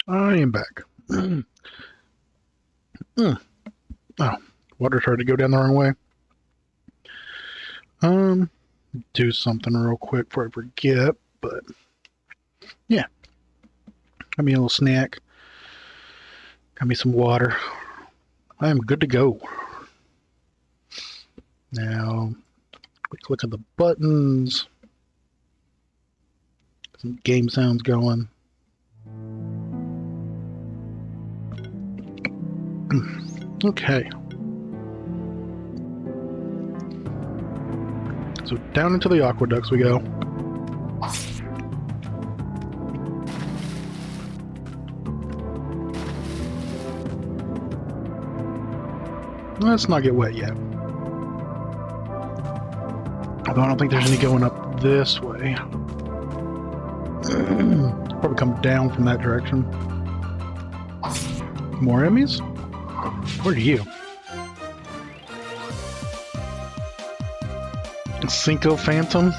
I am back. Mm. Oh, water tried to go down the wrong way. Do something real quick before I forget, but yeah. Got me a little snack. Got me some water. I am good to go. Now, quick look at the buttons. Some game sounds going. Okay. So down into the aqueducts we go. Let's not get wet yet. Although I don't think there's any going up this way. Probably come down from that direction. More enemies? Where are you? Cinco Phantom?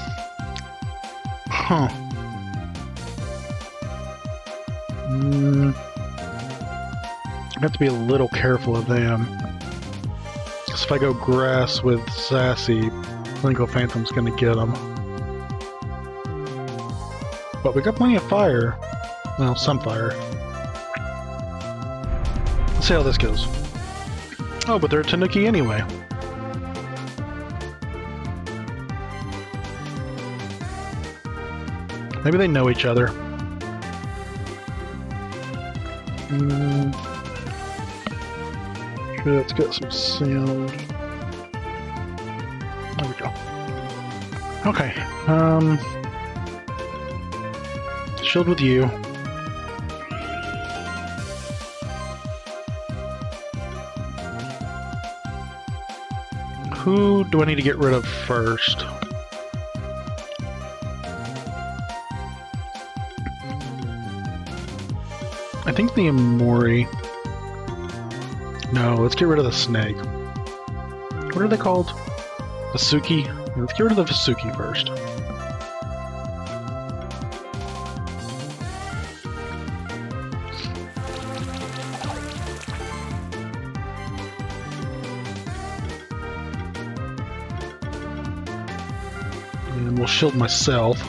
Huh. I have to be a little careful of them. Because if I go grass with Sassy, Cinco Phantom's gonna get them. But we got plenty of fire. Well, some fire. Let's see how this goes. Oh, but they're a Tanuki anyway. Maybe they know each other. Sure, let's get some sound. There we go. Okay. Shield with you. Who do I need to get rid of first? I think the Amori. No, let's get rid of the snake. What are they called? Vasuki? Yeah, let's get rid of the Vasuki first. And we'll shield myself.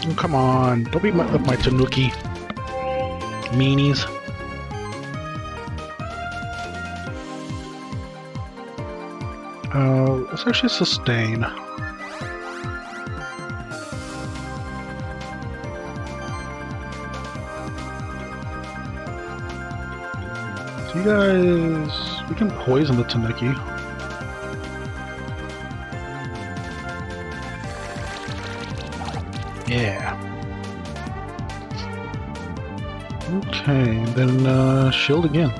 Oh, come on, don't beat up my Tanuki. Meanies. Let's actually sustain. So you guys, we can poison the Tanuki. Yeah. Okay, then shield again.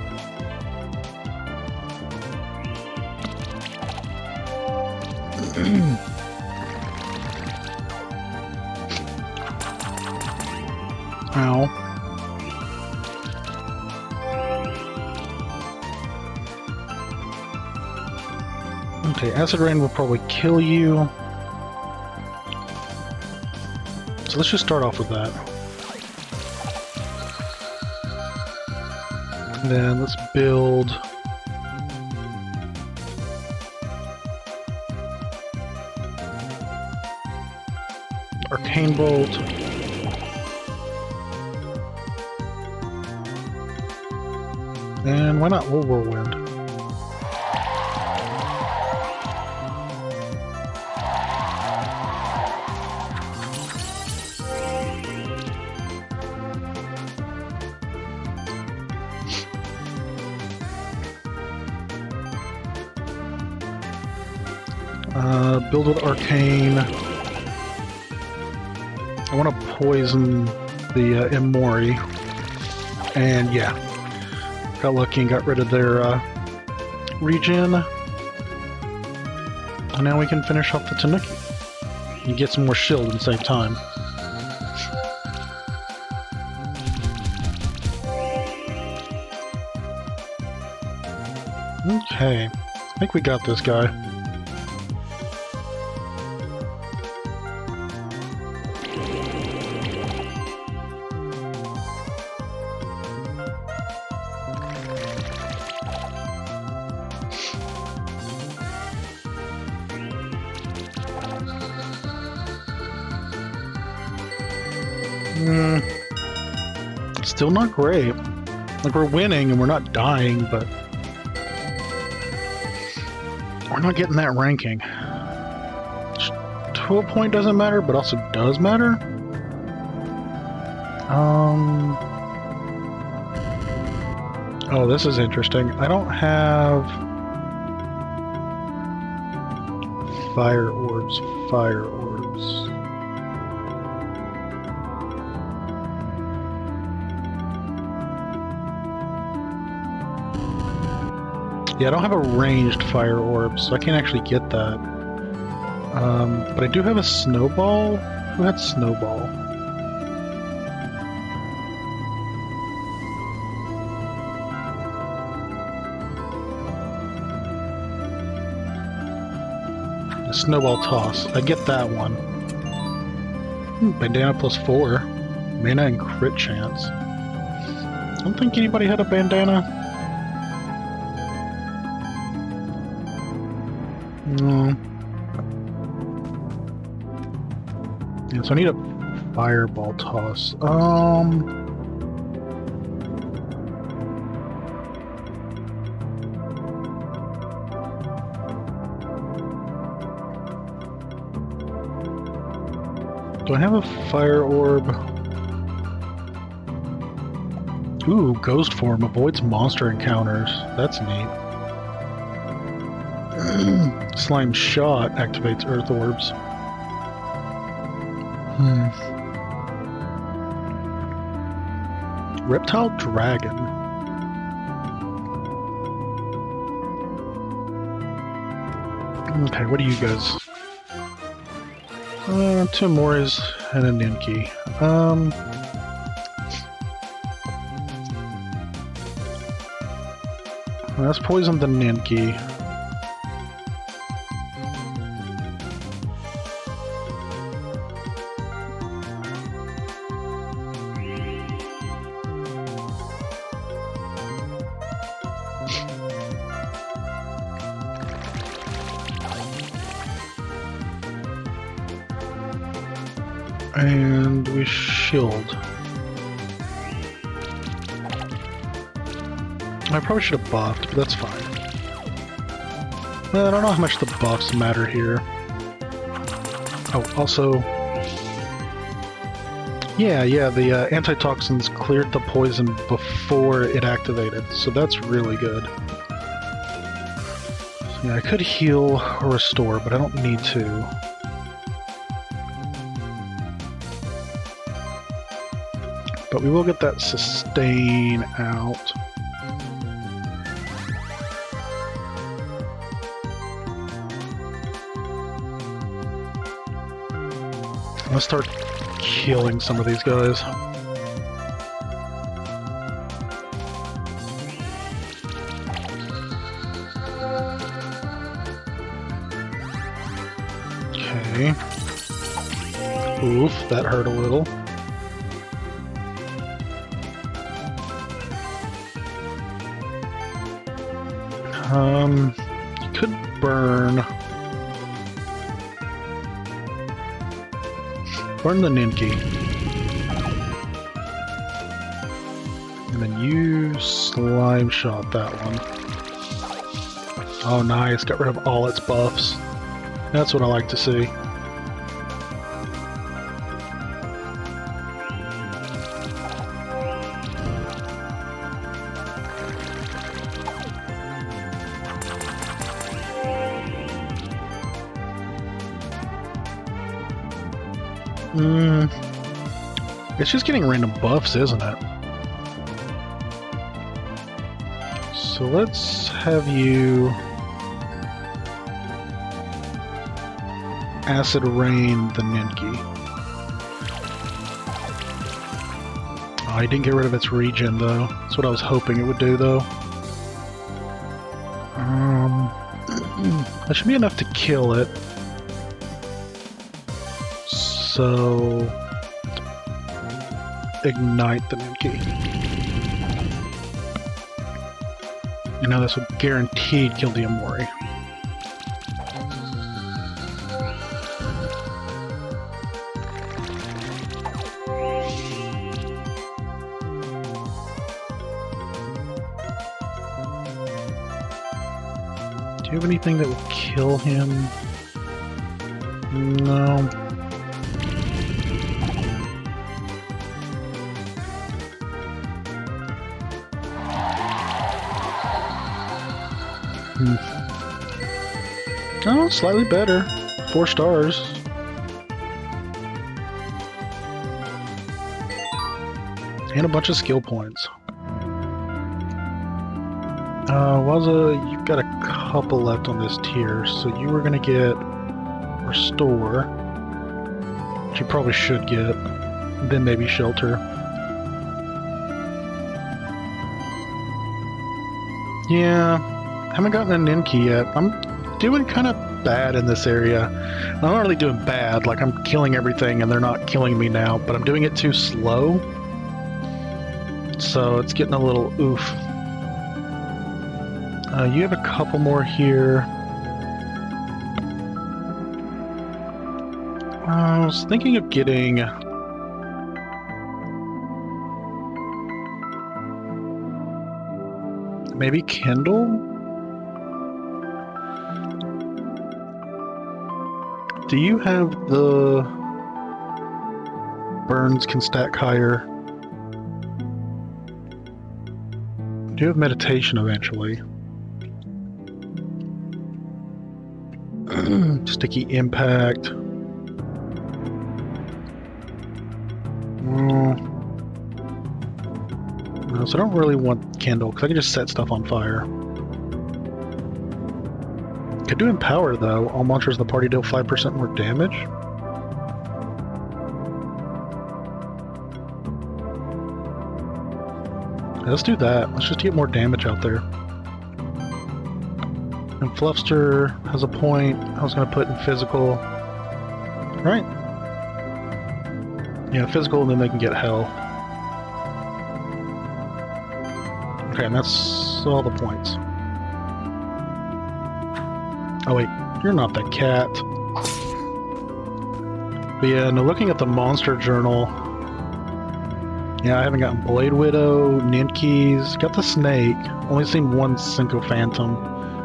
Ow. Okay, Acid Rain will probably kill you. So let's just start off with that. And then let's build Arcane Bolt. And why not Whirlwind? Build with Arcane. I want to poison the Emori. And yeah, got lucky and got rid of their regen. And now we can finish off the Tanuki. And get some more shield at the same time. Okay, I think we got this guy. Still not great. Like, we're winning and we're not dying, but we're not getting that ranking. Which, to a point, doesn't matter, but also does matter. Oh, this is interesting. I don't have fire orbs. Yeah, I don't have a ranged fire orb, so I can't actually get that. But I do have a snowball. Who had snowball? A snowball toss. I get that one. Bandana +4. Mana and crit chance. I don't think anybody had a bandana. No. Yeah, so I need a fireball toss. Do I have a fire orb? Ooh, ghost form avoids monster encounters. That's neat. Slime shot activates earth orbs. Reptile dragon. Okay, what do you guys? Two Moris and a Ninki. Let's poison the Ninki. And we shield. I probably should have buffed, but that's fine. Well, I don't know how much the buffs matter here. Oh, also... Yeah, the antitoxins cleared the poison before it activated, so that's really good. So, yeah, I could heal or restore, but I don't need to. But we will get that sustain out. Let's start killing some of these guys. Okay. Oof, that hurt a little. You could burn the Ninki. And then you slime shot that one. Oh nice, got rid of all its buffs. That's what I like to see. It's just getting random buffs, isn't it? So let's have you acid rain the Ninki. Oh, I didn't get rid of its regen though. That's what I was hoping it would do though. That should be enough to kill it. So ignite the Ninki. You know, this would guaranteed kill the Amori. Do you have anything that will kill him? No. Oh, slightly better. 4 stars. And a bunch of skill points. Wazza, you've got a couple left on this tier, so you were gonna get Restore, which you probably should get, then maybe Shelter. Yeah, haven't gotten a Ninki yet. I'm doing kind of bad in this area. I'm not really doing bad, like I'm killing everything and they're not killing me now, but I'm doing it too slow. So it's getting a little oof. You have a couple more here. I was thinking of getting... maybe Kindle? Do you have the... Burns can stack higher? Do you have meditation eventually? Sticky impact. No, so I don't really want Kindle, because I can just set stuff on fire. Could do Empower, though. All monsters in the party deal 5% more damage. Yeah, let's do that. Let's just get more damage out there. And Fluffster has a point. I was going to put in physical. Right? Yeah, physical, and then they can get hell. Okay, and that's all the points. Oh wait, you're not the cat. But yeah, no, looking at the monster journal, yeah, I haven't gotten Blade Widow, Ninkis, got the snake, only seen one Cinco Phantom,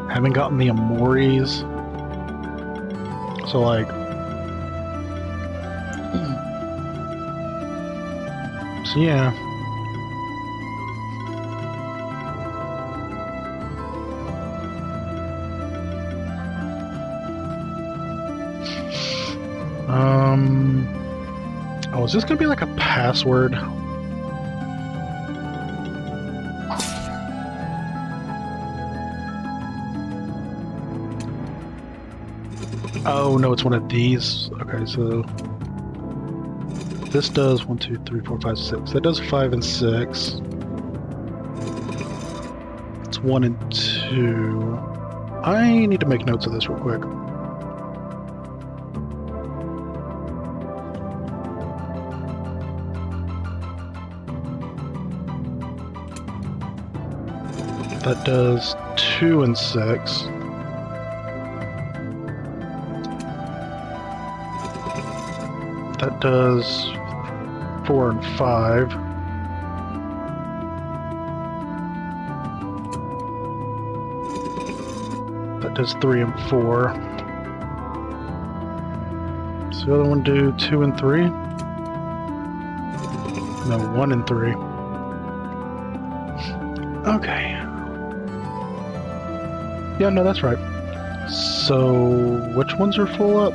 haven't gotten the Amoris. So like, so yeah. Oh, is this gonna be like a password? Oh no, it's one of these. Okay, so this does 1, 2, 3, 4, 5, 6. That does 5 and 6. It's 1 and 2. I need to make notes of this real quick. That does 2 and 6. That does 4 and 5. That does 3 and 4. Does the other one do 2 and 3? No, 1 and 3. Okay. Yeah, no, that's right. So, which ones are full up?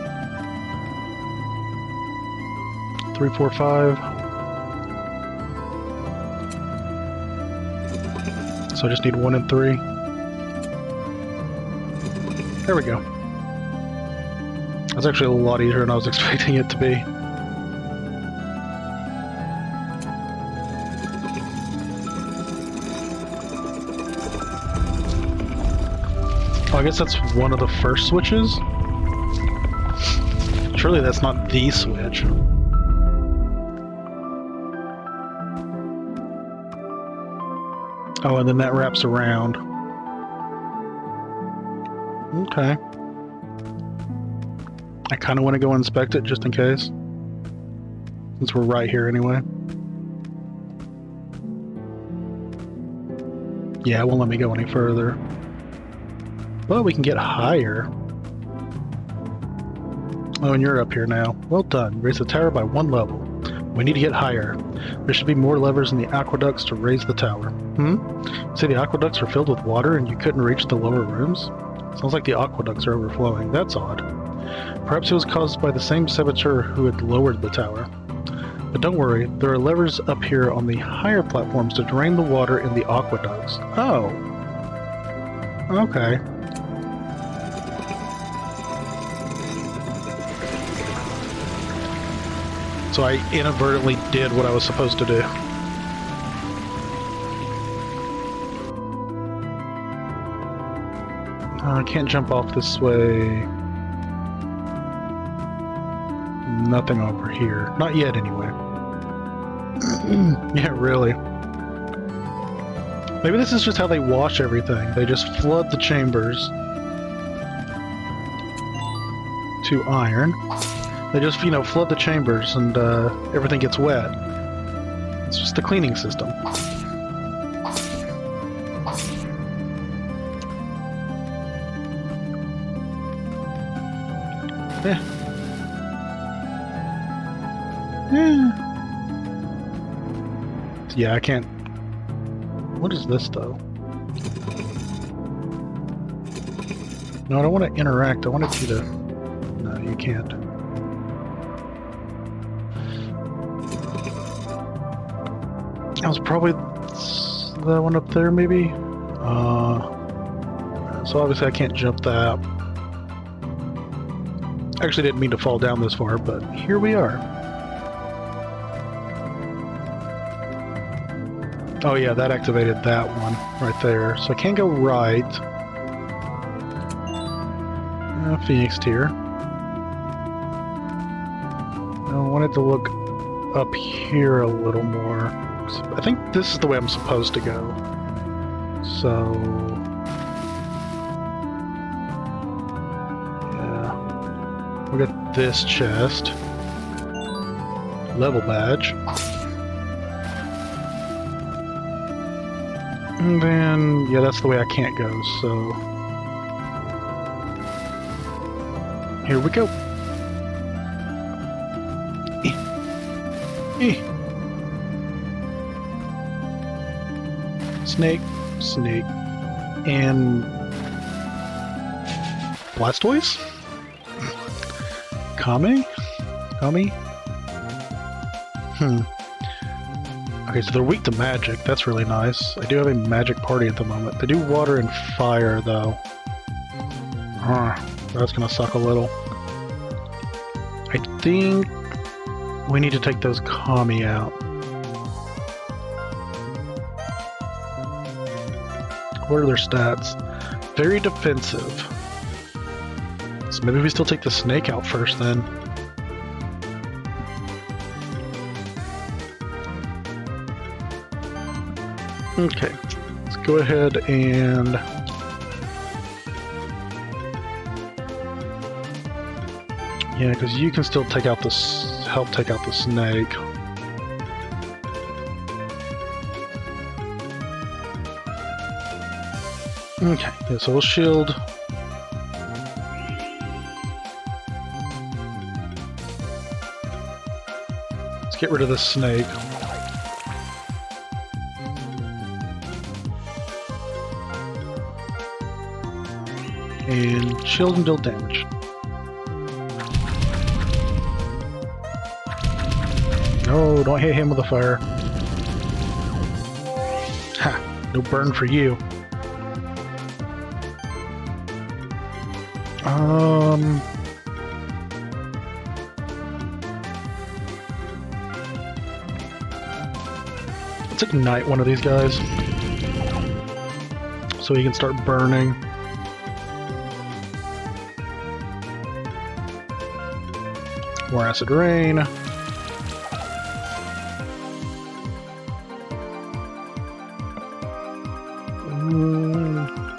3, 4, 5. So I just need 1 and 3. There we go. That's actually a lot easier than I was expecting it to be. Oh, I guess that's one of the first switches? Surely that's not the switch. Oh, and then that wraps around. Okay. I kind of want to go inspect it just in case. Since we're right here anyway. Yeah, it won't let me go any further. But we can get higher. Oh, and you're up here now. Well done. Raise the tower by 1 level. We need to get higher. There should be more levers in the aqueducts to raise the tower. Say the aqueducts are filled with water and you couldn't reach the lower rooms? Sounds like the aqueducts are overflowing. That's odd. Perhaps it was caused by the same saboteur who had lowered the tower. But don't worry, there are levers up here on the higher platforms to drain the water in the aqueducts. Oh. Okay. So I inadvertently did what I was supposed to do. I can't jump off this way. Nothing over here. Not yet, anyway. Yeah, really. Maybe this is just how they wash everything. They just flood the chambers to iron. They just, you know, flood the chambers and everything gets wet. It's just a cleaning system. Yeah. Yeah, I can't... What is this, though? No, I don't want to interact. I wanted you to... No, you can't. That was probably that one up there, maybe? So obviously I can't jump that. Actually didn't mean to fall down this far, but here we are. Oh yeah, that activated that one right there. So I can go right. Phoenix tier. I wanted to look up here a little more. I think this is the way I'm supposed to go. So... yeah. We got this chest. Level badge. And then, yeah, that's the way I can't go, so... here we go. Snake, snake, and Blastoise? Kame? Kame? Okay, so they're weak to magic. That's really nice. I do have a magic party at the moment. They do water and fire, though. That's gonna suck a little. I think we need to take those Kami out. What are their stats? Very defensive. So maybe we still take the snake out first then. Okay, let's go ahead and... yeah, because you can still take out this, help take out the snake. Okay, yeah, so we'll shield. Let's get rid of the snake. And shield and deal damage. No, don't hit him with a fire. Ha! No burn for you. Let's ignite one of these guys so he can start burning. More acid rain.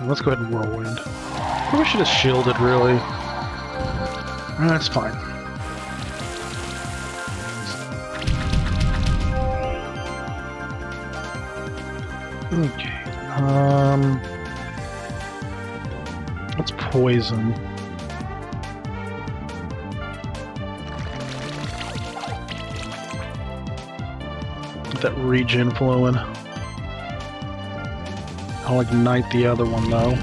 Let's go ahead and whirlwind. Probably should have shielded, really. That's fine. Okay. What's poison? Get that regen flowing. I'll ignite the other one though.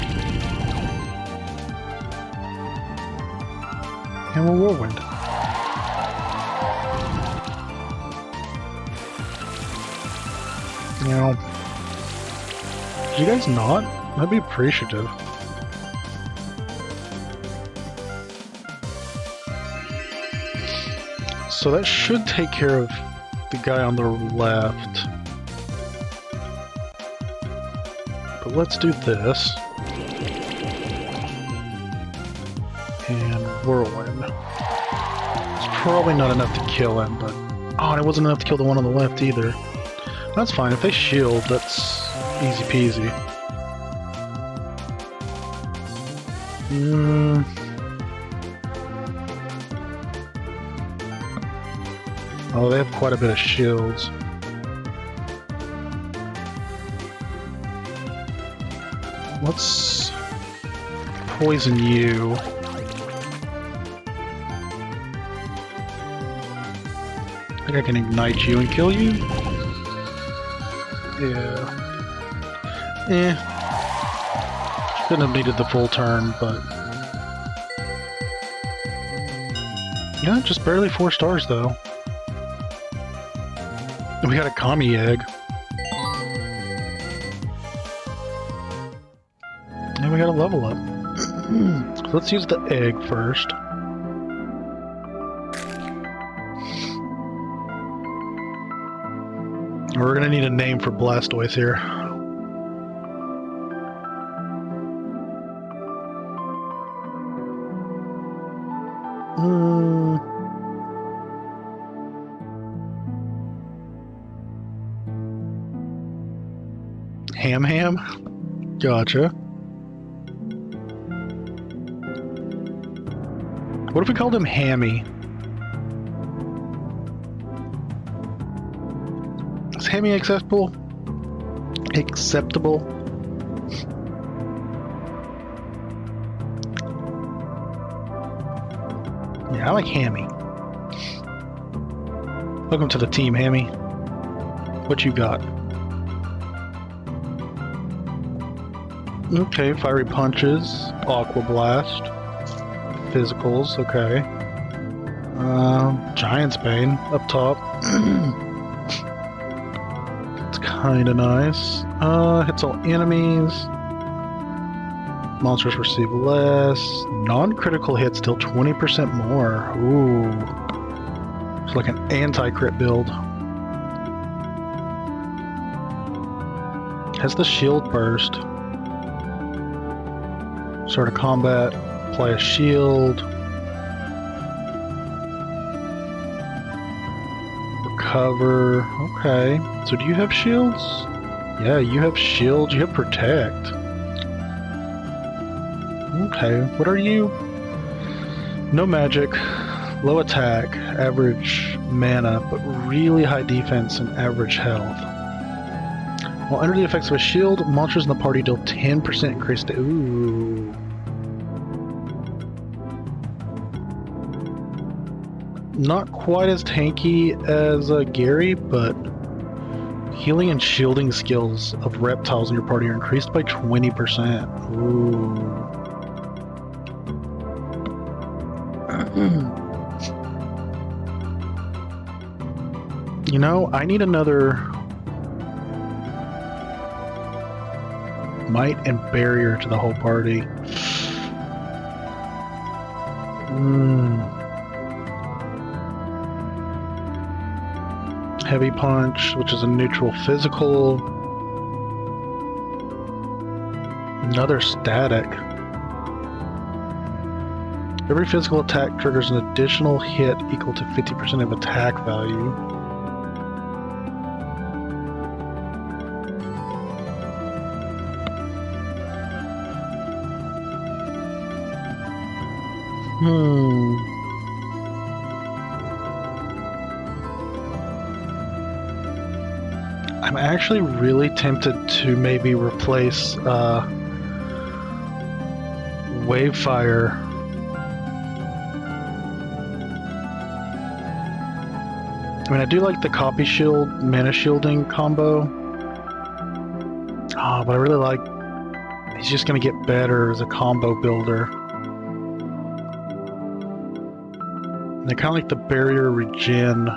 And we're whirlwind. You know, did you guys not? I'd be appreciative. So that should take care of the guy on the left. But let's do this. And whirlwind. It's probably not enough to kill him, but... Oh, and it wasn't enough to kill the one on the left either. That's fine. If they shield, that's easy peasy. Oh, they have quite a bit of shields. Let's poison you. I think I can ignite you and kill you. Yeah. Shouldn't have needed the full turn, but... Yeah, just barely 4 stars though. And we got a commie egg. And we got a level up. So let's use the egg first. We're gonna need a name for Blastoise here. Ham? Gotcha. What if we called him Hammy? Is Hammy acceptable? Acceptable? Yeah, I like Hammy. Welcome to the team, Hammy. What you got? Okay, fiery punches, aqua blast, physicals, okay. Giant's Bane up top. It's kinda nice. Hits all enemies. Monsters receive less. Non-critical hits deal 20% more. Ooh. It's like an anti-crit build. Has the shield burst. Start a combat, apply a shield, recover. Okay, so do you have shields? Yeah, you have shields, you have protect. Okay, what are you? No magic, low attack, average mana, but really high defense and average health. While under the effects of a shield, monsters in the party deal 10% increase to... Ooh. Not quite as tanky as Gary, but healing and shielding skills of reptiles in your party are increased by 20%. Ooh. You know, I need another might and barrier to the whole party. Heavy punch, which is a neutral physical. Another static. Every physical attack triggers an additional hit equal to 50% of attack value. I'm actually really tempted to maybe replace Wave Fire. I mean, I do like the Copy Shield, Mana Shielding combo. Oh, but I really like... He's just going to get better as a combo builder. And I kind of like the Barrier Regen.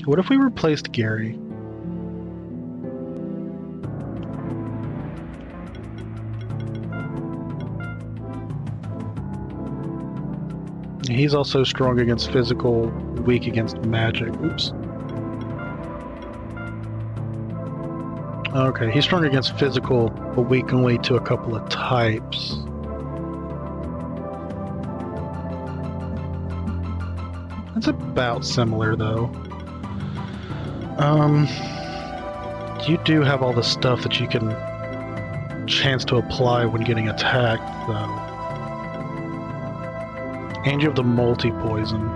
What if we replaced Gary? He's also strong against physical, weak against magic. Oops. Okay, he's strong against physical, but weak only to a couple of types. That's about similar, though. You do have all the stuff that you can chance to apply when getting attacked, though. And you have the multi-poison.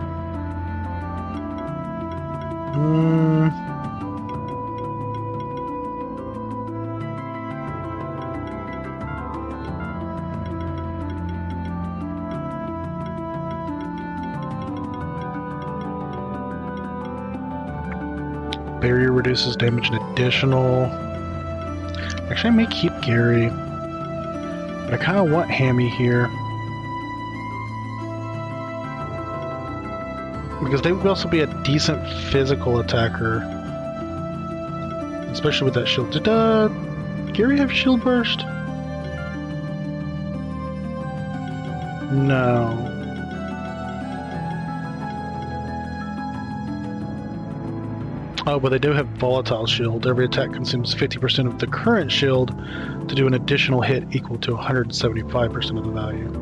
Barrier reduces damage an additional. Actually, I may keep Gary, but I kind of want Hammy here. Because they would also be a decent physical attacker. Especially with that shield. Did Gary have shield burst? No. Oh, but they do have volatile shield. Every attack consumes 50% of the current shield to do an additional hit equal to 175% of the value.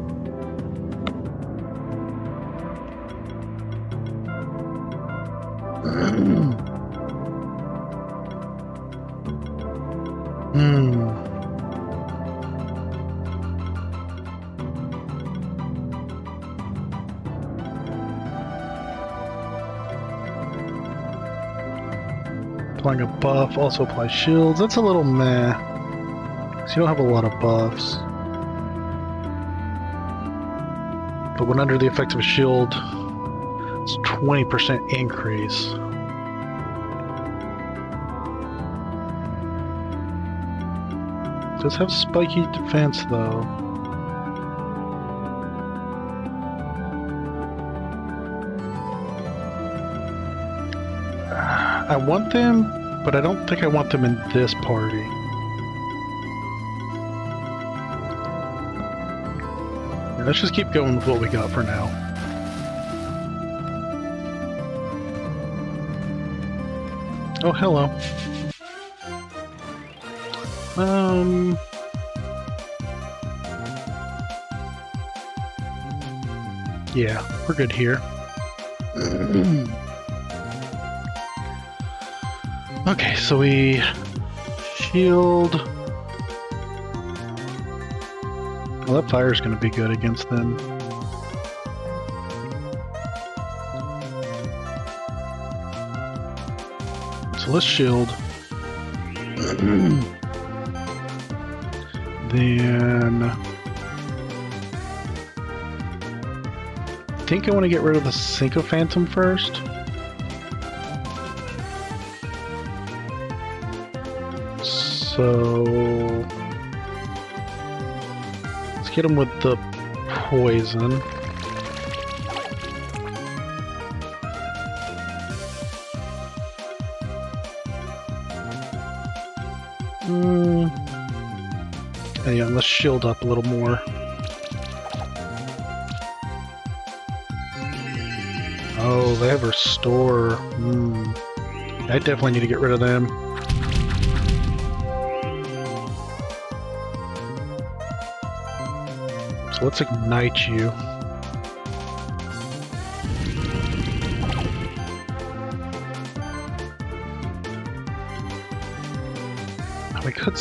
Applying a buff, also apply shields. That's a little meh. So you don't have a lot of buffs. But when under the effect of a shield, it's 20% increase. It does have spiky defense though. I want them, but I don't think I want them in this party. Yeah, let's just keep going with what we got for now. Oh, hello. Yeah, we're good here. Okay, so we shield. Well, that fire's going to be good against them. So let's shield. Then I think I want to get rid of the Syncophantom first. So let's get him with the poison. Yeah, let's shield up a little more. Oh, they have restore. I definitely need to get rid of them. So let's ignite you. We could...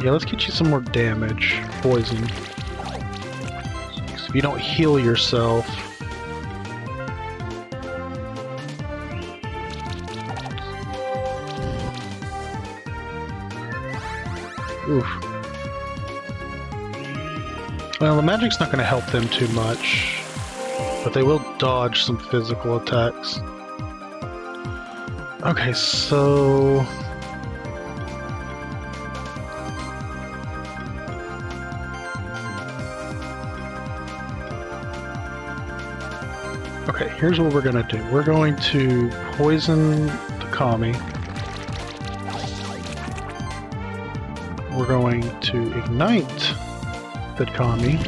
Yeah, let's get you some more damage. Poison. you don't heal yourself. Oof. Well, the magic's not going to help them too much, but they will dodge some physical attacks. Okay, so... Okay, here's what we're going to do. We're going to poison the Kami. We're going to ignite the Kami.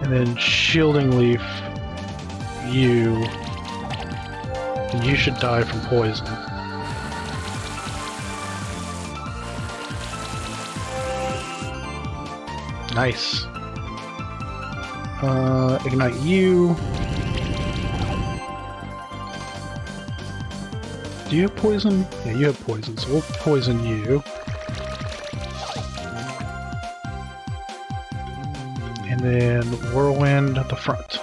And then Shielding Leaf you. And you should die from poison. Nice. Ignite you. Do you have poison? Yeah, you have poison, so we'll poison you. And then Whirlwind at the front.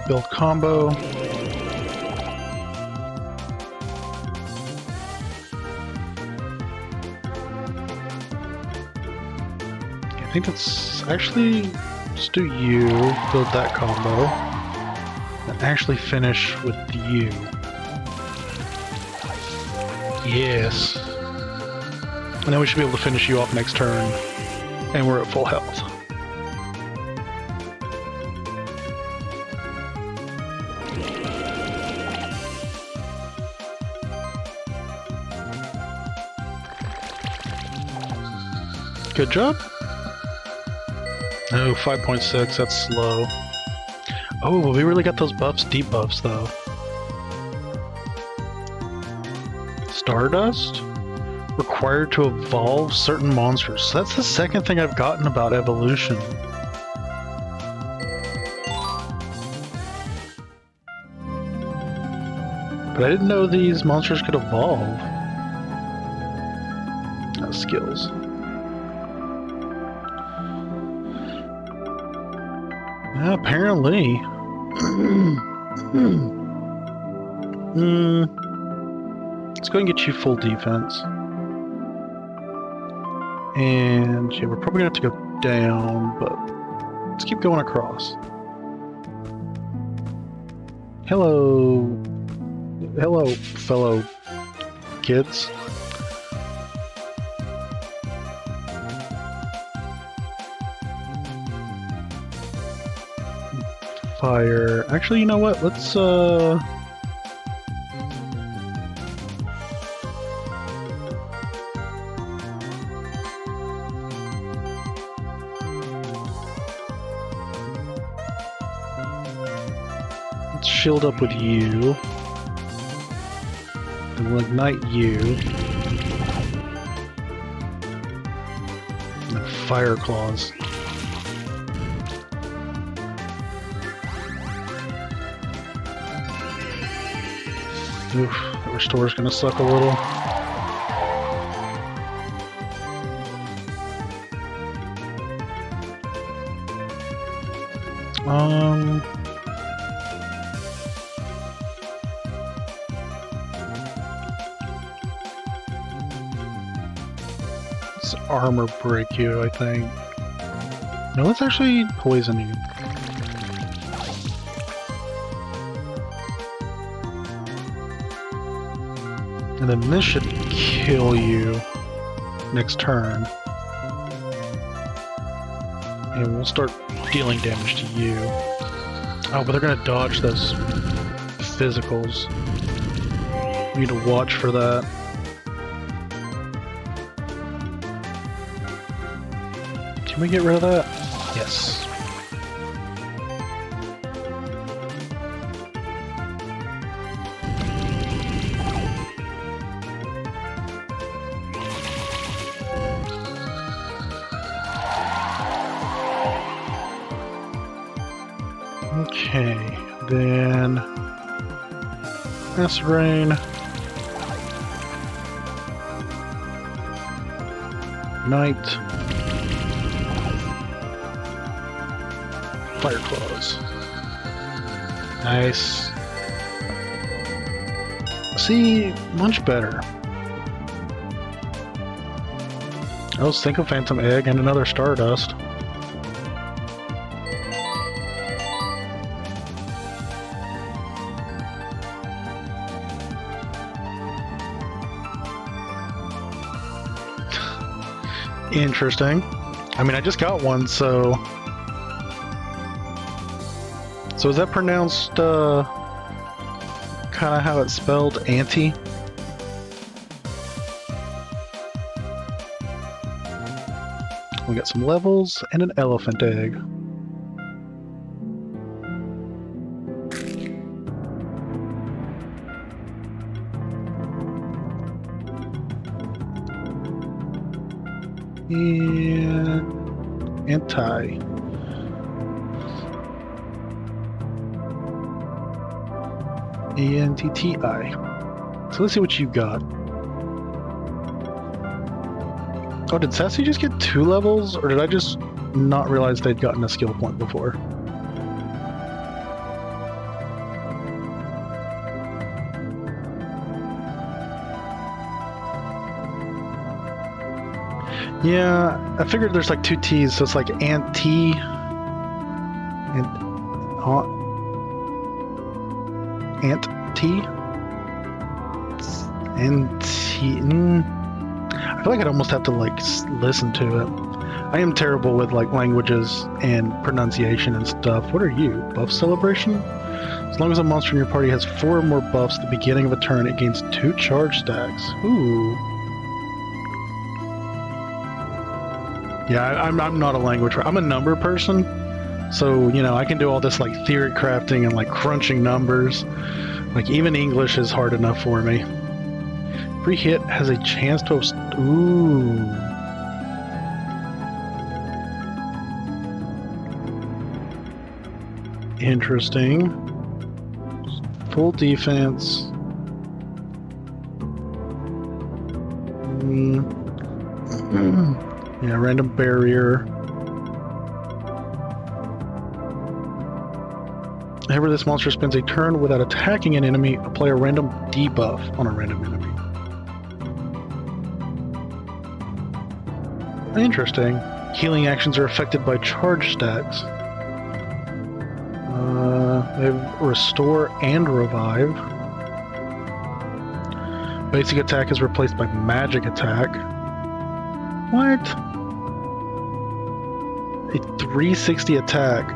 Build combo. I think that's actually, just do you, build that combo, and actually finish with you. Yes. And then we should be able to finish you off next turn, and we're at full health. Good job. Oh, 5.6, that's slow. Oh, but we really got those buffs, deep buffs, though. Stardust? Required to evolve certain monsters. So that's the second thing I've gotten about evolution. But I didn't know these monsters could evolve. Skills. Apparently. Let's go and get you full defense. And yeah, we're probably gonna have to go down, but let's keep going across. Hello. Hello, fellow kids. Fire. Actually, you know what? Let's shield up with you. And we'll ignite you. And then fire claws. Oof, that restore's gonna suck a little. Let's armor break you, I think. No, let's actually poison you. And then this should kill you next turn. And we'll start dealing damage to you. Oh, but they're gonna dodge those physicals. We need to watch for that. Can we get rid of that? Yes. Okay, then Acid Rain, Night, Fire Claws. Nice. See, much better. I was thinking Phantom Egg and another Stardust. Interesting. I mean, I just got one, so... So is that pronounced, kind of how it's spelled, anti? We got some levels and an elephant egg. And anti. A-N-T-T-I. So let's see what you got. Oh, did Sassy just get 2 levels? Or did I just not realize they'd gotten a skill point before? Yeah, I figured there's like 2 T's, so it's like anti and Ant-T? Anti. I feel like I'd almost have to like listen to it. I am terrible with like languages and pronunciation and stuff. What are you? Buff celebration? As long as a monster in your party has 4 or more buffs at the beginning of a turn, it gains 2 charge stacks. Ooh. Yeah, I'm not a language. I'm a number person, so you know I can do all this like theory crafting and like crunching numbers. Like even English is hard enough for me. Every hit has a chance to. Ooh. Interesting. Full defense. Yeah, random barrier. Whenever this monster spends a turn without attacking an enemy, apply a random debuff on a random enemy. Interesting. Healing actions are affected by charge stacks. They have Restore and Revive. Basic attack is replaced by magic attack. What? A 360 attack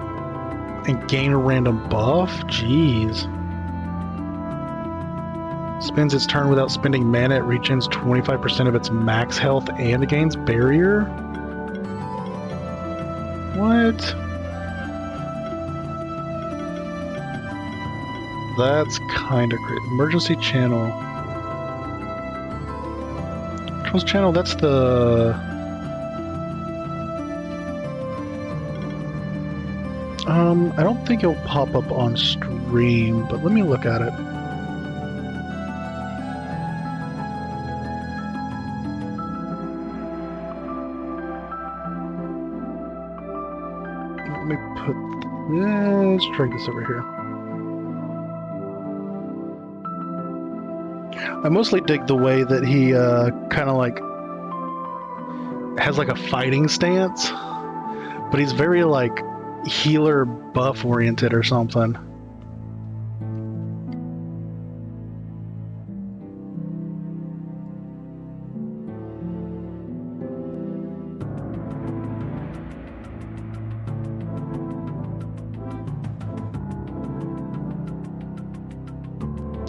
and gain a random buff? Jeez. Spends its turn without spending mana, it regains 25% of its max health and gains barrier? What? That's kinda great. Emergency channel. Which one's channel? That's the... I don't think it'll pop up on stream, but let me look at it. Let me put... let's drag this over here. I mostly dig the way that he kind of like has like a fighting stance, but he's very like healer buff oriented or something.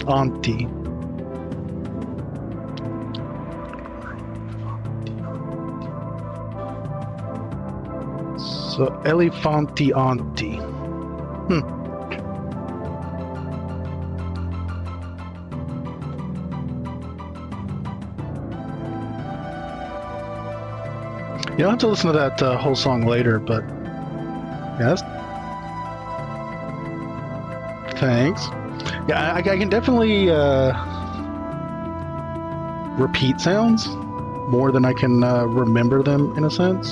Auntie. So, Elefanti Auntie. You'll have to listen to that whole song later, but yeah, Thanks. Yeah, I can definitely repeat sounds more than I can remember them, in a sense.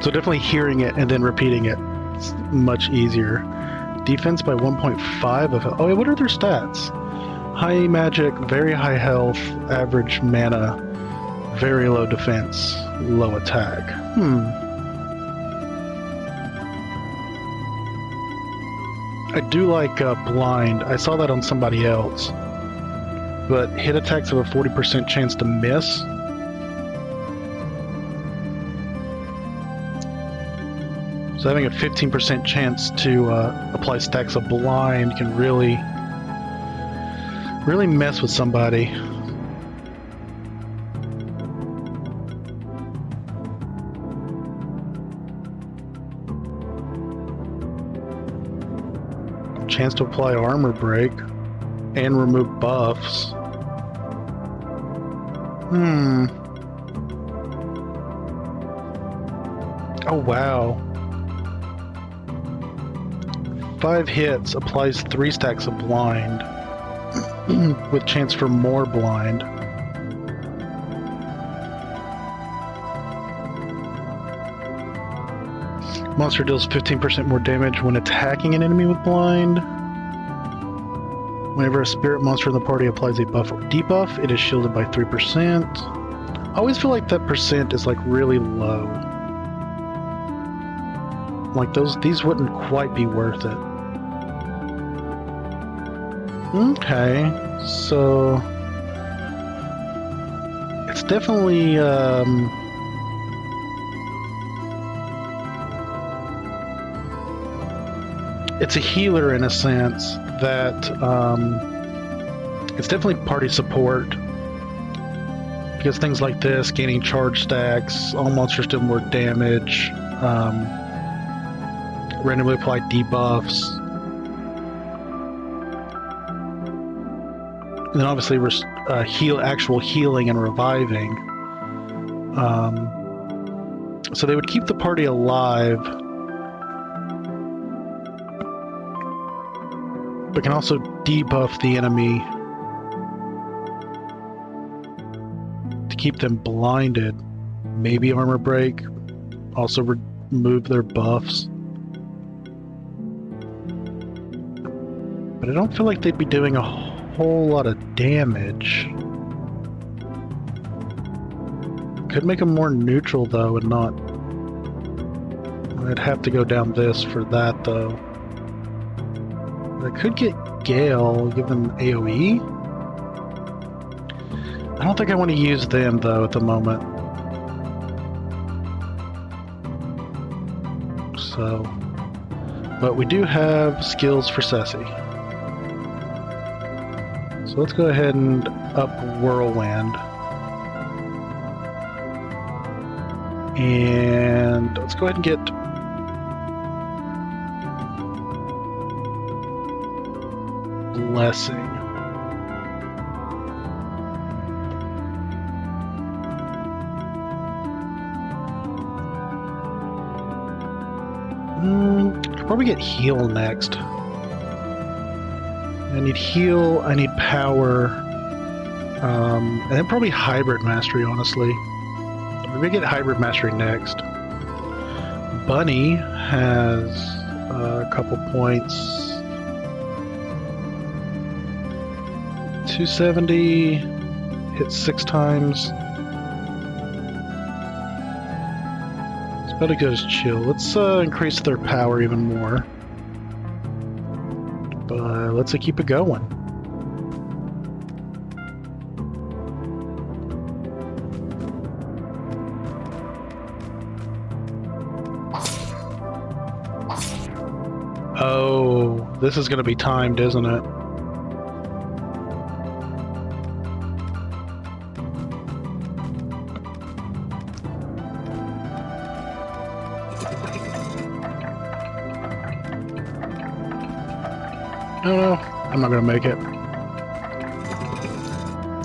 So definitely hearing it and then repeating it is much easier. Defense by 1.5 of... Oh, what are their stats? High magic, very high health, average mana, very low defense, low attack. I do like blind. I saw that on somebody else. But hit attacks have a 40% chance to miss. So having a 15% chance to apply stacks of blind can really mess with somebody. Chance to apply armor break and remove buffs. Oh wow. 5 hits applies 3 stacks of blind with chance for more blind. Monster deals 15% more damage when attacking an enemy with blind. Whenever a spirit monster in the party applies a buff or debuff, it is shielded by 3%. I always feel like that percent is like really low. Like these wouldn't quite be worth it. Okay, so it's definitely it's a healer in a sense that it's definitely party support, because things like this, gaining charge stacks, all monsters do more damage, randomly apply debuffs, and then obviously actual healing and reviving. So they would keep the party alive, but can also debuff the enemy to keep them blinded. Maybe armor break, also remove their buffs. But I don't feel like they'd be doing a whole lot of damage. Could make them more neutral though, and not... I'd have to go down this for that though. I could get Gale, given AoE. I don't think I want to use them though at the moment. So, but we do have skills for Ceci. So let's go ahead and up Whirlwind. And let's go ahead and get Blessing. Could probably get Heal next. I need Heal, I need Power, and then probably Hybrid Mastery, honestly. We're gonna get Hybrid Mastery next. Bunny has a couple points. 270, hit 6 times. It's about as good as chill. Let's increase their power even more. But let's keep it going. Oh, this is going to be timed, isn't it? No, I'm not gonna make it.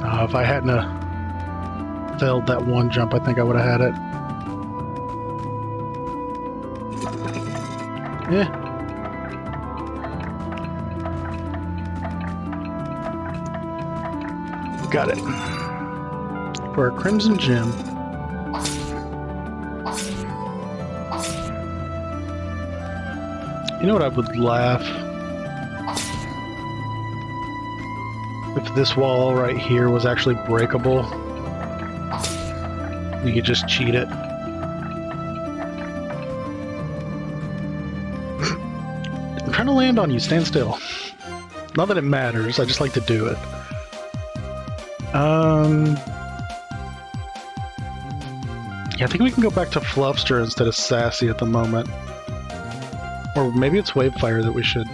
If I hadn't failed that one jump, I think I would have had it. Got it. For a crimson gem. You know what, I would laugh if this wall right here was actually breakable. You could just cheat it. I'm trying to land on you, stand still. Not that it matters, I just like to do it. Yeah, I think we can go back to Fluffster instead of Sassy at the moment. Or maybe it's Wavefire that we should...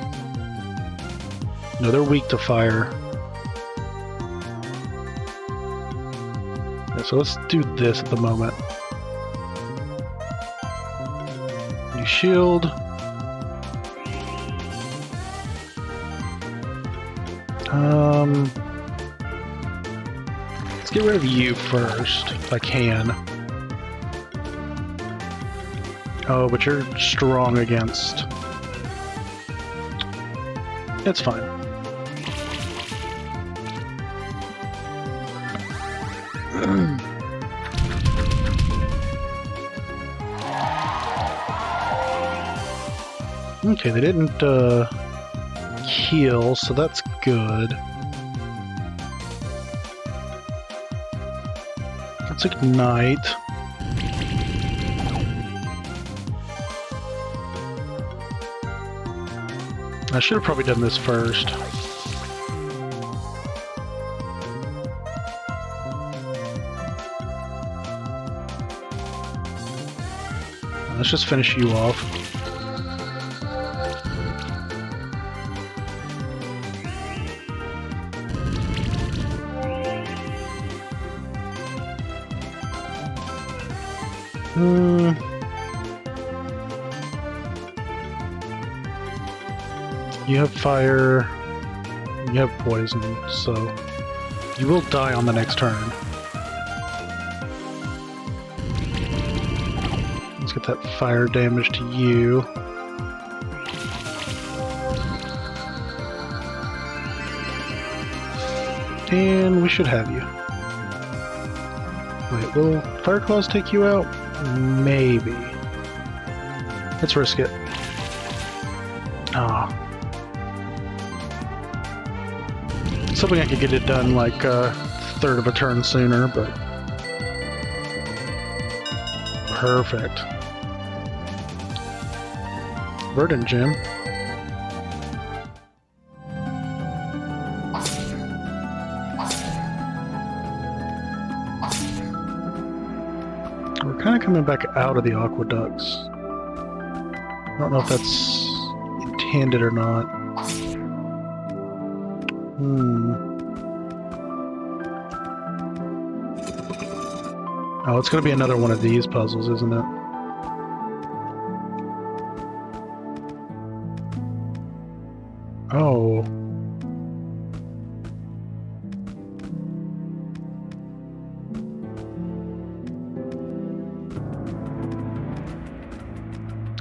No, they're weak to fire. Yeah, so let's do this at the moment. New shield. Let's get rid of you first, if I can. Oh, but you're strong against... It's fine. Okay, they didn't heal, so that's good. Let's ignite. I should have probably done this first. Let's just finish you off. You have fire, you have poison, so you will die on the next turn. Let's get that fire damage to you. And we should have you. Wait, will Fire Claws take you out? Maybe. Let's risk it. Ah. Something I could get it done like a third of a turn sooner, but... Perfect. Verdant Gem. We're kind of coming back out of the aqueducts. I don't know if that's intended or not. Oh, it's going to be another one of these puzzles, isn't it? Oh.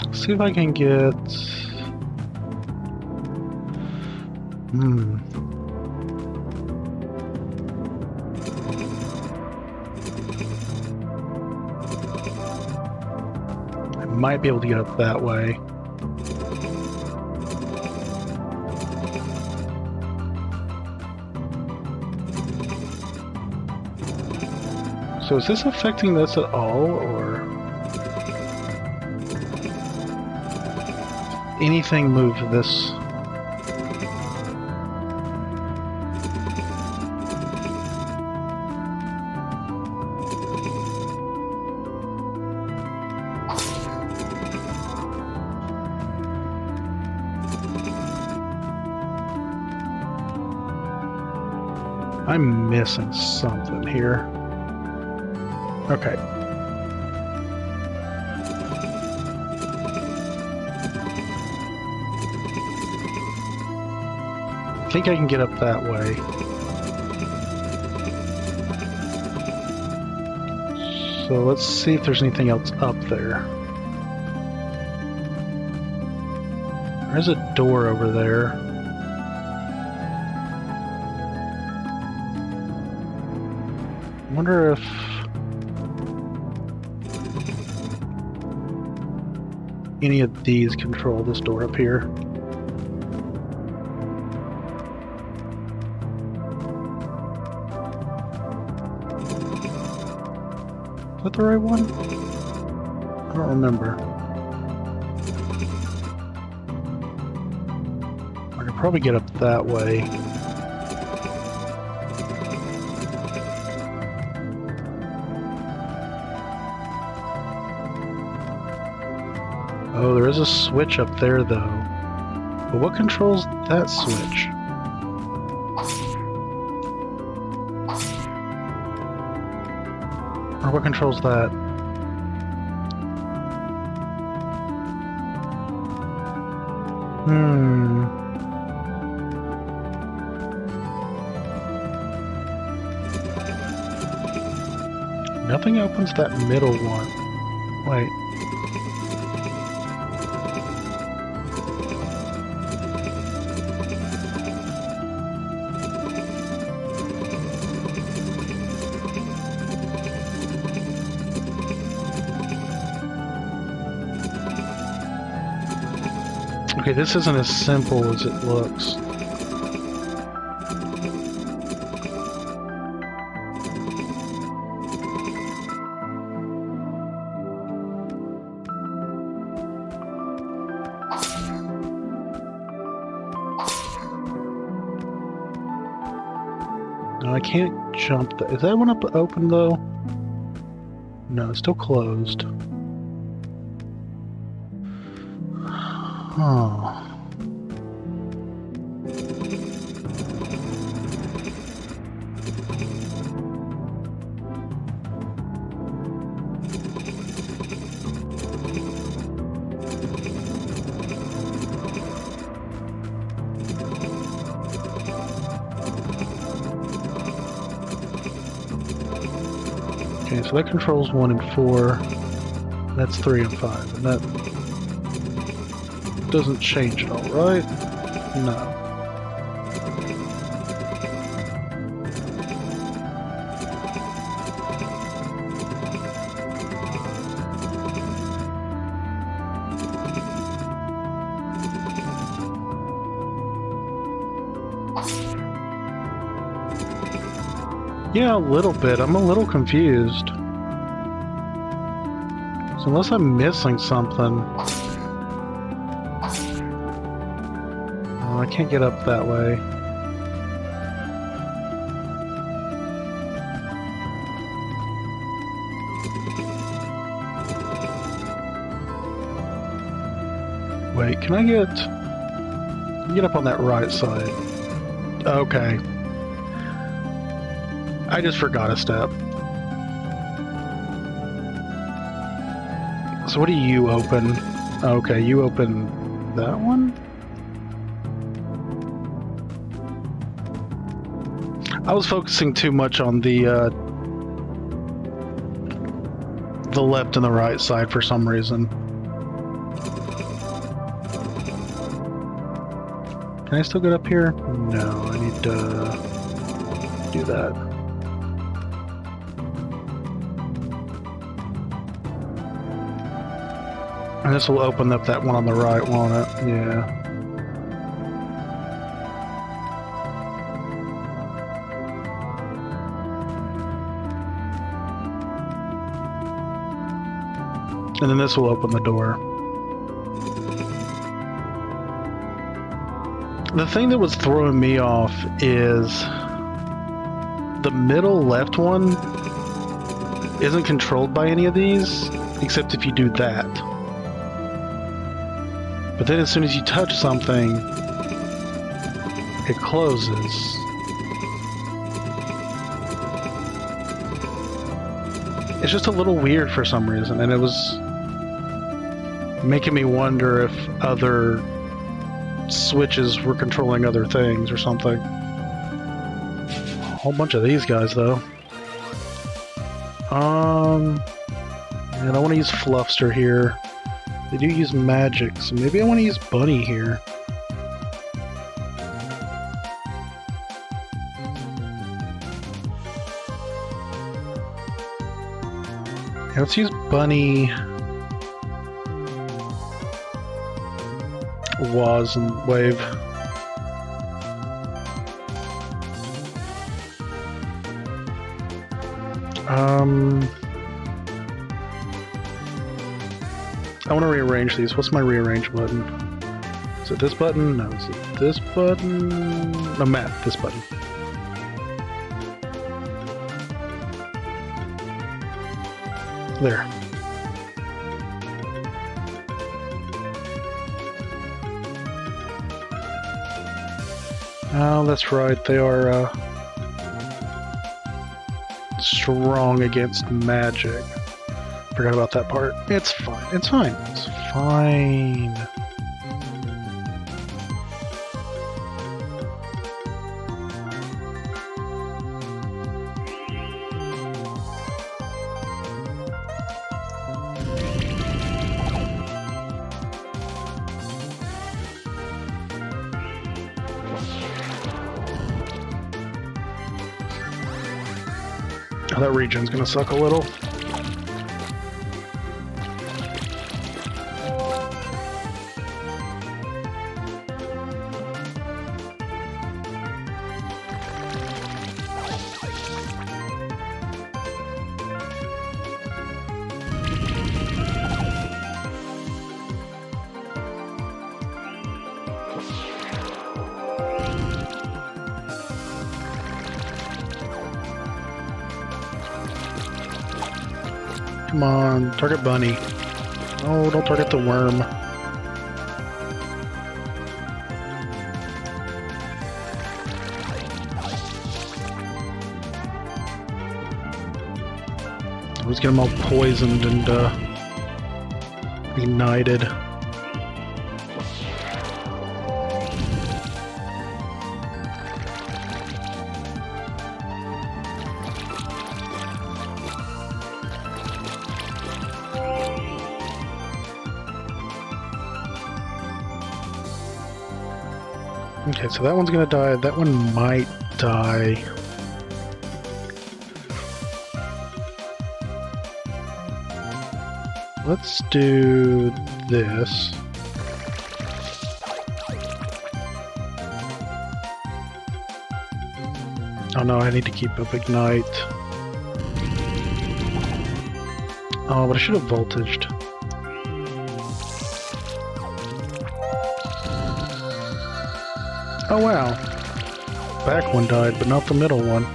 Let's see if I can get... Might be able to get up that way. So is this affecting this at all, or anything move this? I'm missing something here. Okay. I think I can get up that way. So let's see if there's anything else up there. There's a door over there. wonder if... any of these control this door up here. Is that the right one? I don't remember. I could probably get up that way. Oh, there is a switch up there, though. But what controls that switch? Or what controls that? Nothing opens that middle one. Wait. Okay, this isn't as simple as it looks. No, I can't jump that. Is that one up open though? No, it's still closed. Oh. Okay, so that controls 1 and 4. That's 3 and 5, and that doesn't change at all, right? No. Yeah, a little bit. I'm a little confused. So unless I'm missing something... Oh, I can't get up that way. Wait, can I get up on that right side? Okay. I just forgot a step. So what do you open? Okay, you open that one? I was focusing too much on the left and the right side for some reason. Can I still get up here? No, I need to do that. And this will open up that one on the right, won't it? Yeah. And then this will open the door. The thing that was throwing me off is the middle left one isn't controlled by any of these, except if you do that. But then as soon as you touch something, it closes. It's just a little weird for some reason, and it was making me wonder if other switches were controlling other things or something. A whole bunch of these guys, though. And I want to use Fluffster here. They do use magic, so maybe I want to use Bunny here. Yeah, let's use Bunny, Waz, and Wave. I want to rearrange these. What's my rearrange button? Is it this button? No, is it this button? No, map, this button. There. Oh, that's right. They are strong against magic. Forgot about that part. It's fine. It's fine. It's fine. Oh, that region's gonna suck a little. Come on, target Bunny. Oh, don't target the worm. Let's get them all poisoned and ignited. Okay, so that one's gonna die. That one might die. Let's do this. Oh no, I need to keep up Ignite. Oh, but I should have voltaged. Oh wow. Back one died, but not the middle one.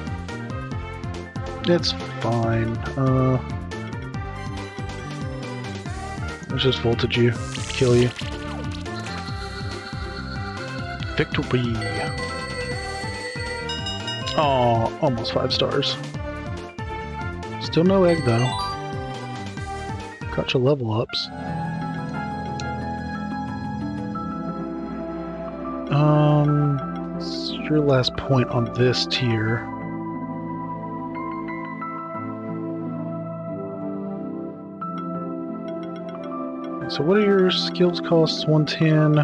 It's fine. Let's just voltage you. Kill you. Victory! Oh, almost 5 stars. Still no egg though. Got your level ups. It's your last point on this tier. So what are your skills costs? 110,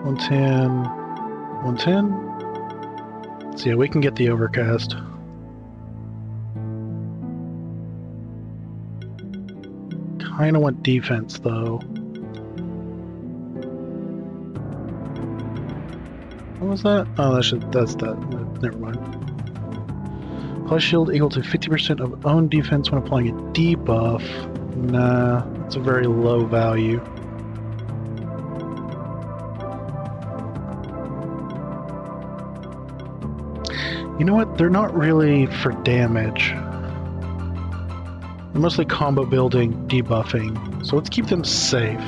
110, 110? So yeah, we can get the overcast. Kinda want defense though. What was that? Oh, that's that. Never mind. Plus shield equal to 50% of own defense when applying a debuff. Nah, that's a very low value. You know what? They're not really for damage. They're mostly combo building, debuffing. So let's keep them safe.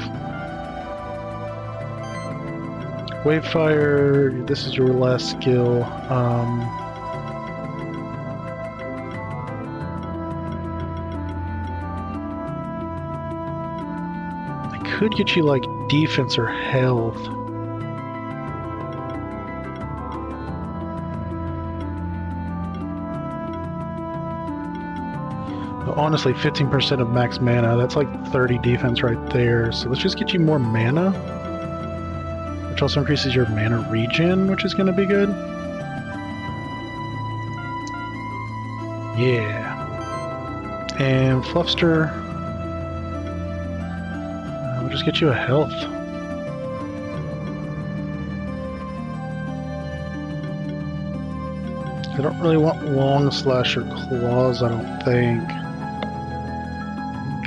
Wavefire, this is your last skill. I could get you like defense or health. But honestly, 15% of max mana, that's like 30 defense right there. So let's just get you more mana. Which also increases your mana regen, which is going to be good. Yeah. And Fluffster, we'll just get you a health. I don't really want long slash or claws, I don't think.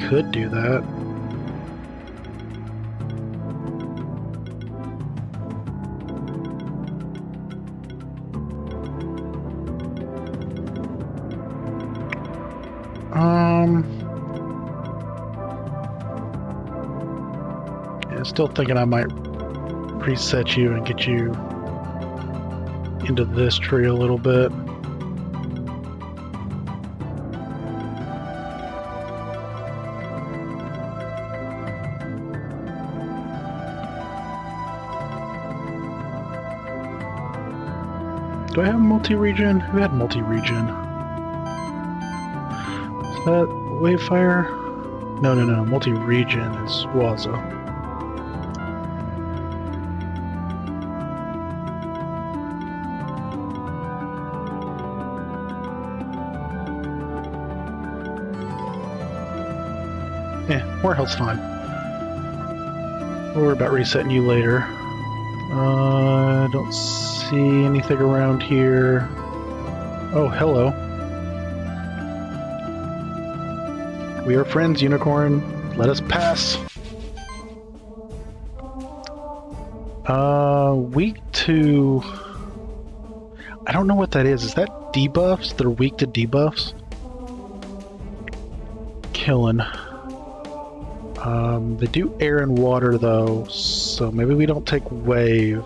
Could do that. Yeah, still thinking I might reset you and get you into this tree a little bit. Do I have multi-region? Who had multi-region? Is that Wavefire? No. Multi-region is Waza. More health's fine. We'll worry about resetting you later. I don't see anything around here. Oh, hello. We are friends, Unicorn. Let us pass. Weak to... I don't know what that is. Is that debuffs? They're weak to debuffs? Killing. They do air and water though, so maybe we don't take wave.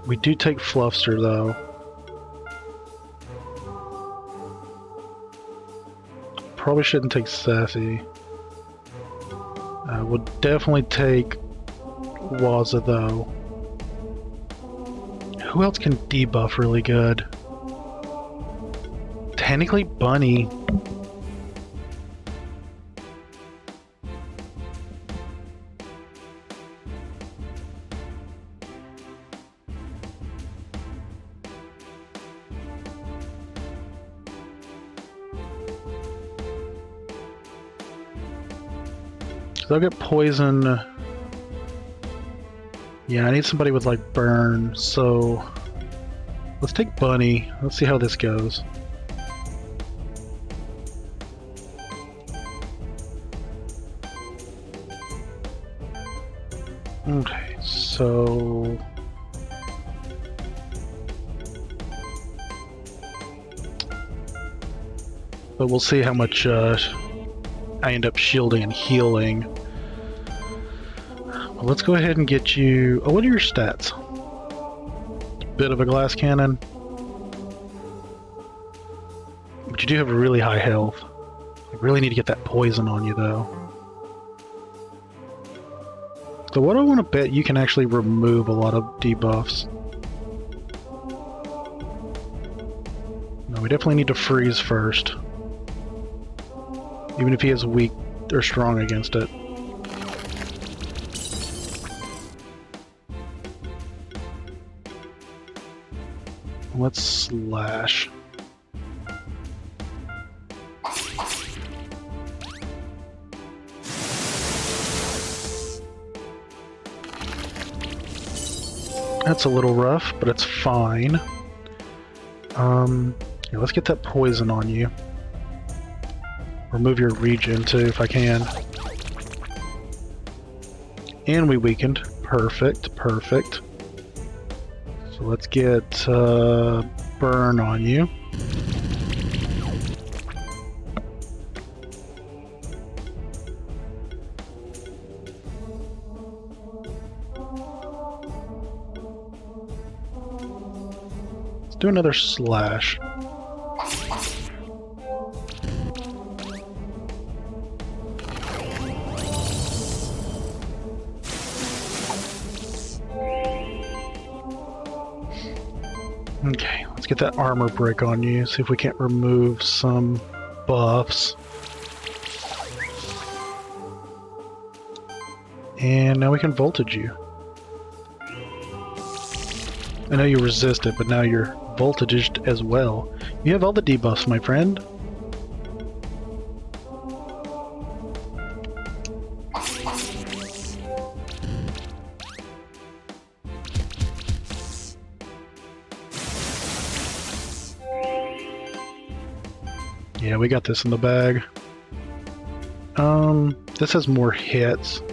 We do take Fluffster though. Probably shouldn't take Sassy. We'll definitely take Waza though. Who else can debuff really good? Technically Bunny. So I'll get poison. Yeah, I need somebody with like burn, so let's take Bunny. Let's see how this goes. Okay, so but we'll see how much I end up shielding and healing. Well, let's go ahead and get you... Oh, what are your stats? Bit of a glass cannon. But you do have a really high health. I really need to get that poison on you, though. So what I want to bet you can actually remove a lot of debuffs. No, we definitely need to freeze first. Even if he is weak or strong against it. Let's slash. That's a little rough, but it's fine. Yeah, let's get that poison on you. Remove your regen too, if I can. And we weakened. Perfect, perfect. So let's get burn on you. Let's do another slash. Okay, let's get that armor break on you, see if we can't remove some buffs. And now we can voltage you. I know you resist it, but now you're voltage as well. You have all the debuffs, my friend. Yeah, we got this in the bag. This has more hits.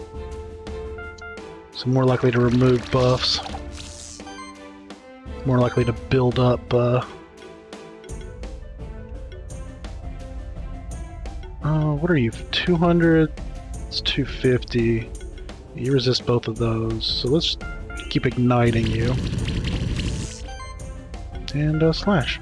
So more likely to remove buffs. More likely to build up, what are you? 200? It's 250. You resist both of those, so let's keep igniting you. And, slash.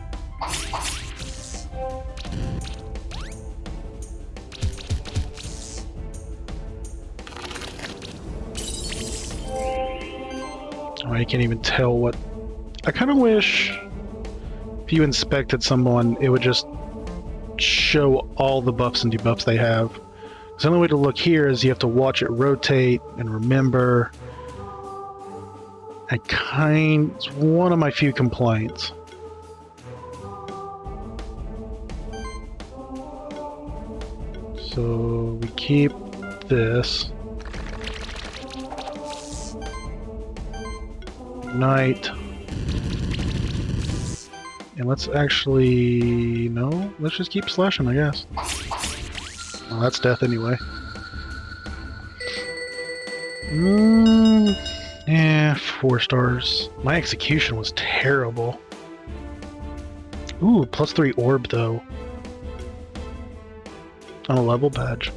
Oh, you can't even tell what... I kind of wish if you inspected someone, it would just show all the buffs and debuffs they have. The only way to look here is you have to watch it rotate and remember. It's one of my few complaints. So we keep this. Night. And let's actually... no, let's just keep slashing, I guess. Well, that's death anyway. Yeah, 4 stars. My execution was terrible. Ooh, +3 orb though. On a level badge.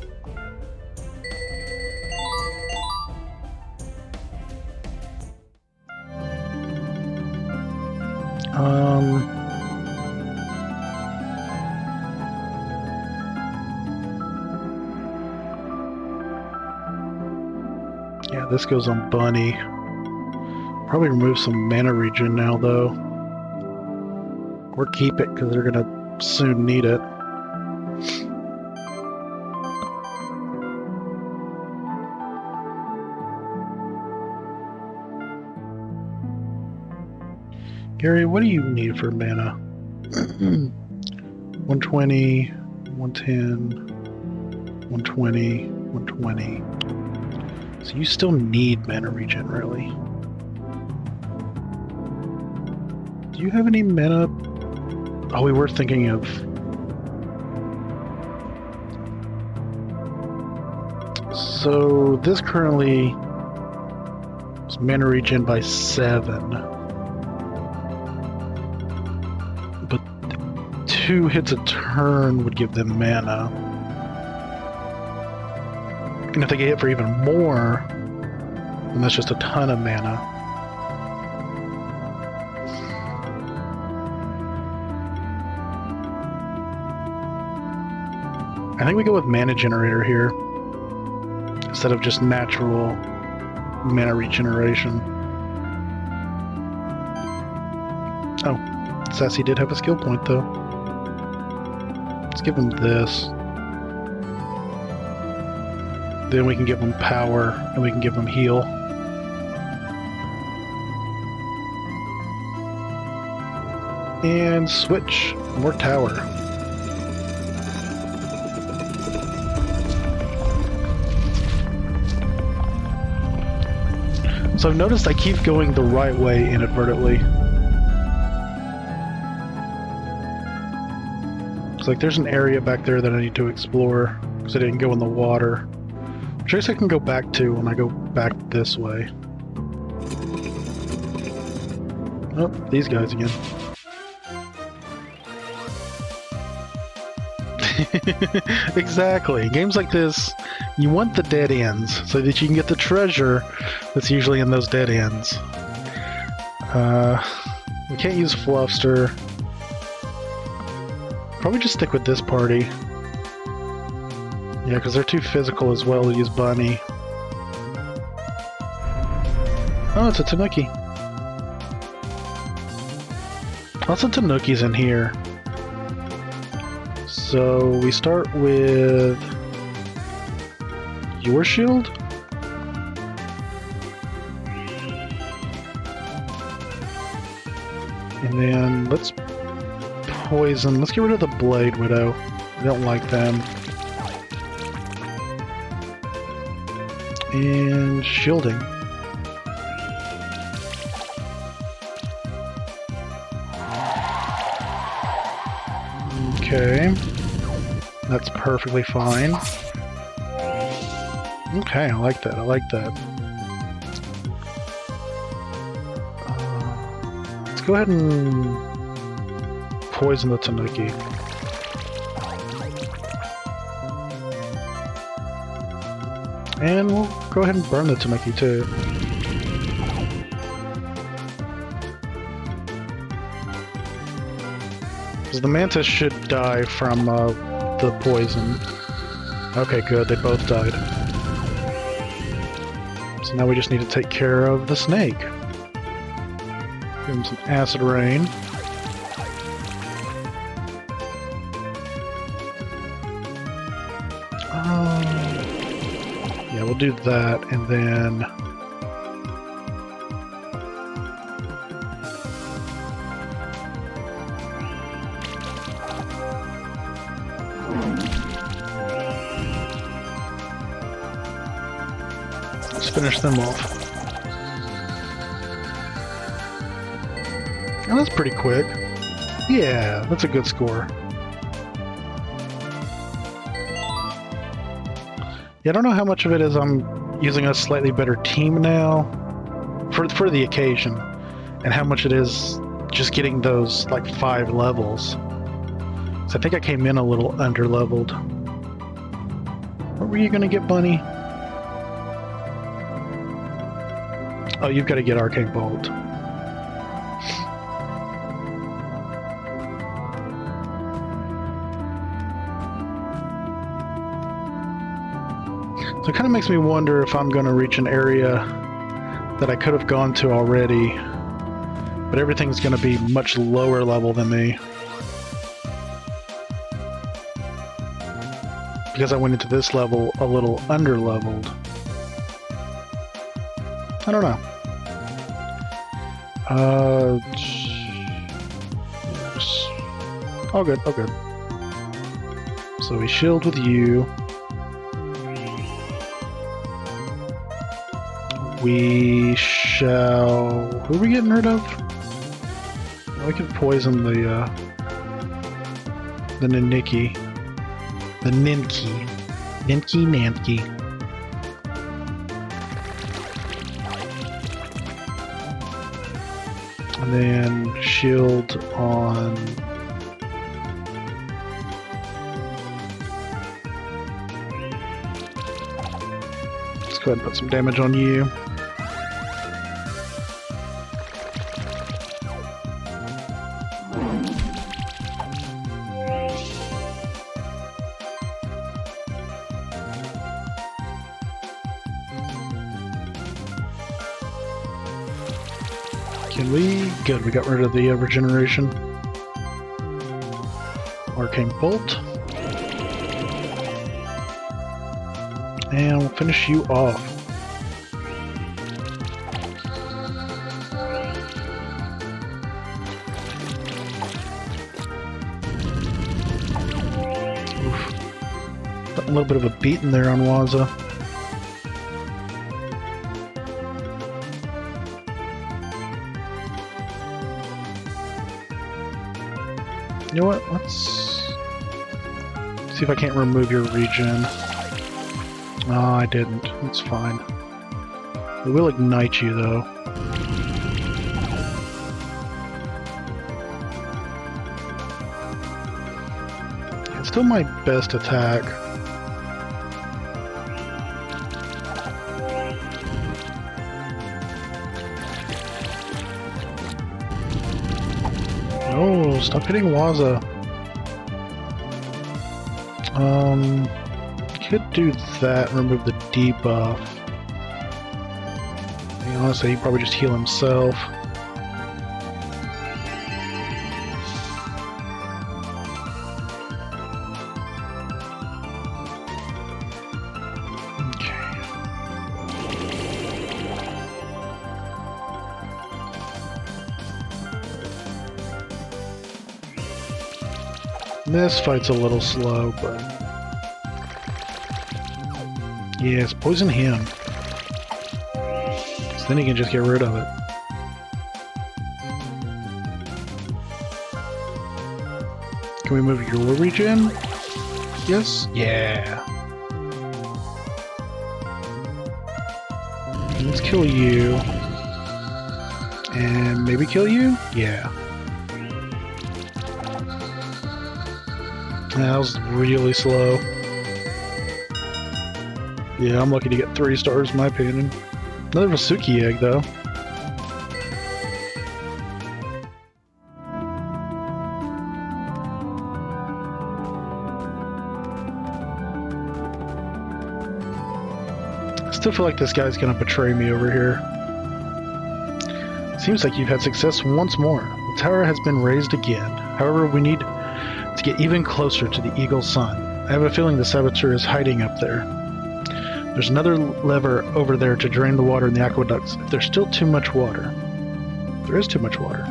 Yeah, this goes on Bunny. Probably remove some mana regen now, though. Or keep it, because they're gonna soon need it. Gary, what do you need for mana? 120, 110, 120, 120. So you still need mana regen, really. Do you have any mana? Oh, we were thinking of... So this currently is mana regen by 7. But 2 hits a turn would give them mana. And if they get hit for even more, then that's just a ton of mana. I think we go with mana generator here, instead of just natural mana regeneration. Oh, Sassy did have a skill point though. Let's give him this. Then we can give them power, and we can give them heal. And switch. More tower. So I've noticed I keep going the right way inadvertently. It's like there's an area back there that I need to explore, because I didn't go in the water. Which I guess I can go back to when I go back this way. Oh, these guys again. Exactly. Games like this, you want the dead ends so that you can get the treasure that's usually in those dead ends. We can't use Fluffster. Probably just stick with this party. Yeah, because they're too physical as well to use Bunny. Oh, it's a Tanuki. Lots of Tanukis in here. So we start with your shield. And then let's poison. Let's get rid of the Blade Widow. I don't like them. And shielding. Okay. That's perfectly fine. Okay, I like that. I like that. Let's go ahead and poison the Tanuki. And we'll go ahead and burn the Tanuki too. Because the Mantis should die from the poison. Okay, good. They both died. So now we just need to take care of the snake. Give him some acid rain. Yeah, we'll do that, and then... let's finish them off. Oh, that's pretty quick. Yeah, that's a good score. Yeah, I don't know how much of it is I'm using a slightly better team now for the occasion, and how much it is just getting those like 5 levels. So I think I came in a little under-leveled. What were you gonna get, Bunny? Oh, you've got to get Arcane Bolt. So it kind of makes me wonder if I'm going to reach an area that I could have gone to already, but everything's going to be much lower level than me. Because I went into this level a little under-leveled. I don't know. All good, all good. So we shield with you. We shall... who are we getting rid of? We could poison the Ninki. The Ninki. Ninki. And then shield on... let's go ahead and put some damage on you. Can we? Good, we got rid of the regeneration. Arcane Bolt. And we'll finish you off. Oof. Got a little bit of a beating there on Waza. You know what? Let's see if I can't remove your regen. No, I didn't. It's fine. It will ignite you, though. It's still my best attack. Oh, stop hitting Waza. Could do that and remove the debuff. I mean, honestly, he'd probably just heal himself. This fight's a little slow, but... Yes, poison him. So then he can just get rid of it. Can we move your regen? Yes? Yeah. Let's kill you. And maybe kill you? Yeah. That was really slow. Yeah, I'm lucky to get 3 stars in my opinion. Another Vasuki egg though. I still feel like this guy's gonna betray me over here. Seems like you've had success once more. The tower has been raised again. However, we need to get even closer to the Eagle's Sun. I have a feeling the saboteur is hiding up there. There's another lever over there to drain the water in the aqueducts. If there's still too much water. There is too much water.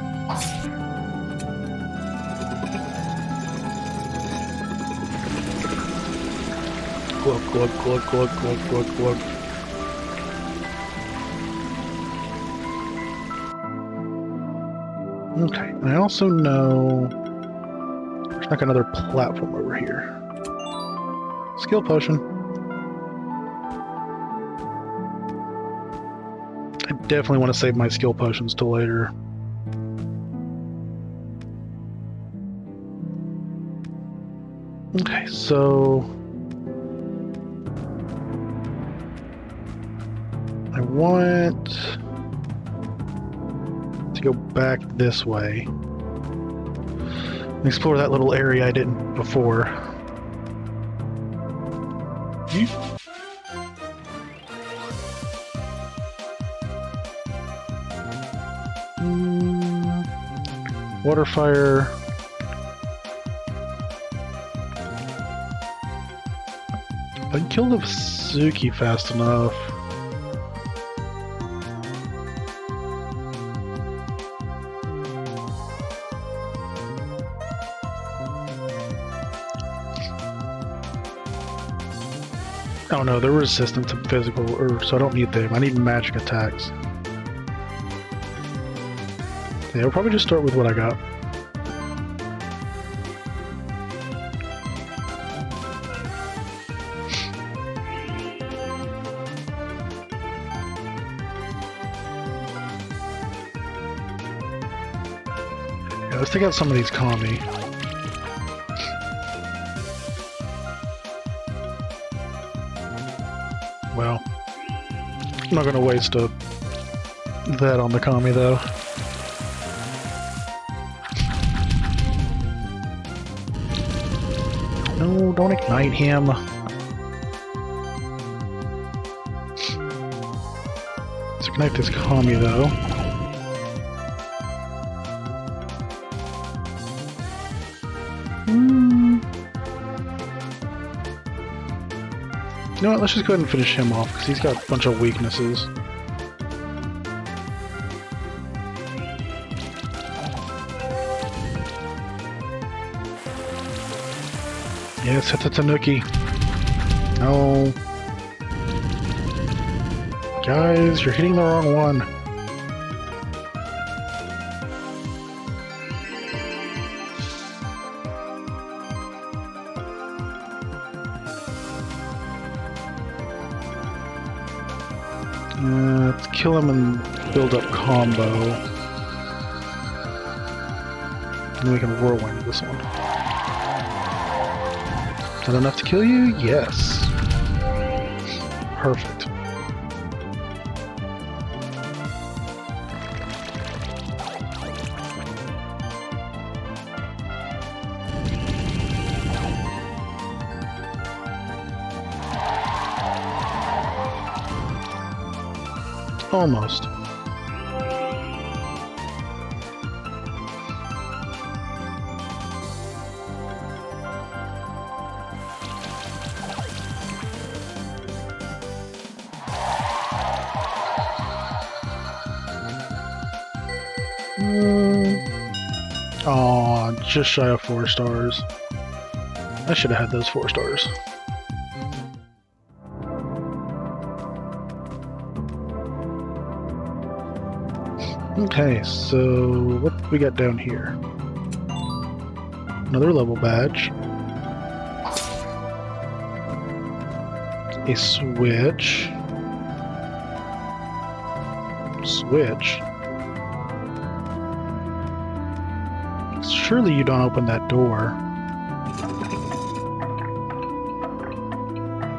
Glug, glug, glug, glug, glug, glug, glug. Okay, and I also know there's like another platform over here. Skill potion. I definitely want to save my skill potions till later. Okay, so I want to go back this way. Explore that little area I didn't before. Water fire. If I can kill the Vasuki fast enough. Oh no, they're resistant to physical, so I don't need them. I need magic attacks. Yeah, I'll probably just start with what I got. Yeah, let's take out some of these Kami. Well, I'm not gonna waste that on the Kami though. No, don't ignite him. Let's ignite this Kami though. You know what, let's just go ahead and finish him off, because he's got a bunch of weaknesses. Yes, hit the Tanuki. No. Guys, you're hitting the wrong one. Let's kill him and build up combo. And then we can whirlwind this one. Is that enough to kill you? Yes. Perfect. Almost. Aw, just shy of 4 stars. I should have had those 4 stars. Okay, so what do we got down here? Another level badge. A switch. Switch? Surely you don't open that door.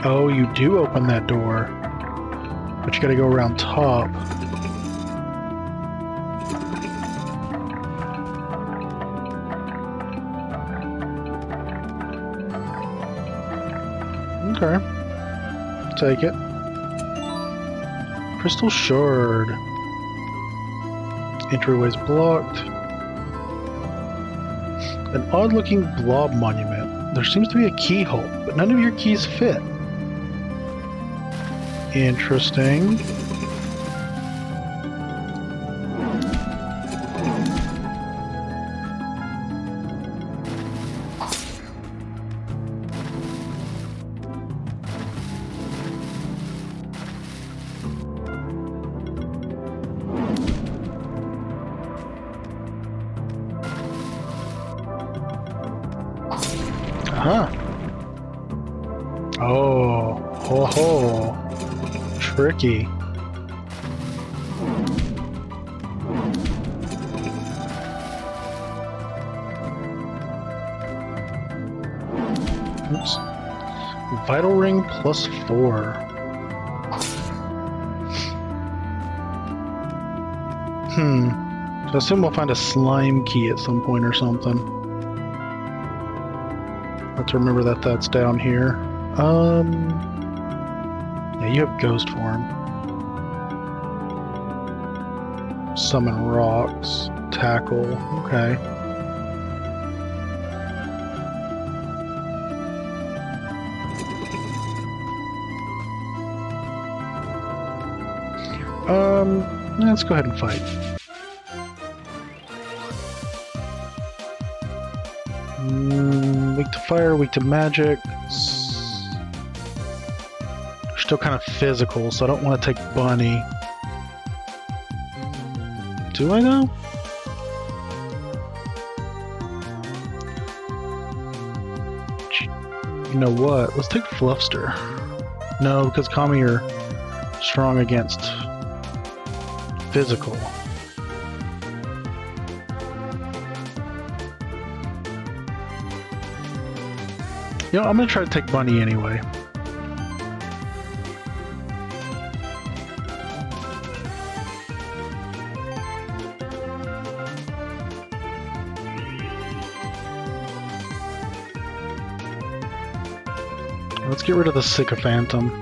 Oh, you do open that door. But you gotta go around top. Okay. Take it. Crystal Shard. Entryway's blocked. An odd-looking blob monument. There seems to be a keyhole, but none of your keys fit. Interesting. Huh. Oh, ho ho. Tricky. Oops. Vital ring plus 4. So I assume we'll find a slime key at some point or something. Let's remember that that's down here. Yeah, you have ghost form. Summon rocks. Tackle. Okay. Let's go ahead and fight. Weak to fire, weak to magic. They're still kind of physical, so I don't want to take Bunny. Do I though? You know what? Let's take Fluffster. No, because Kami are strong against physical. You know, I'm gonna try to take Bunny anyway. Let's get rid of the Sycophantum.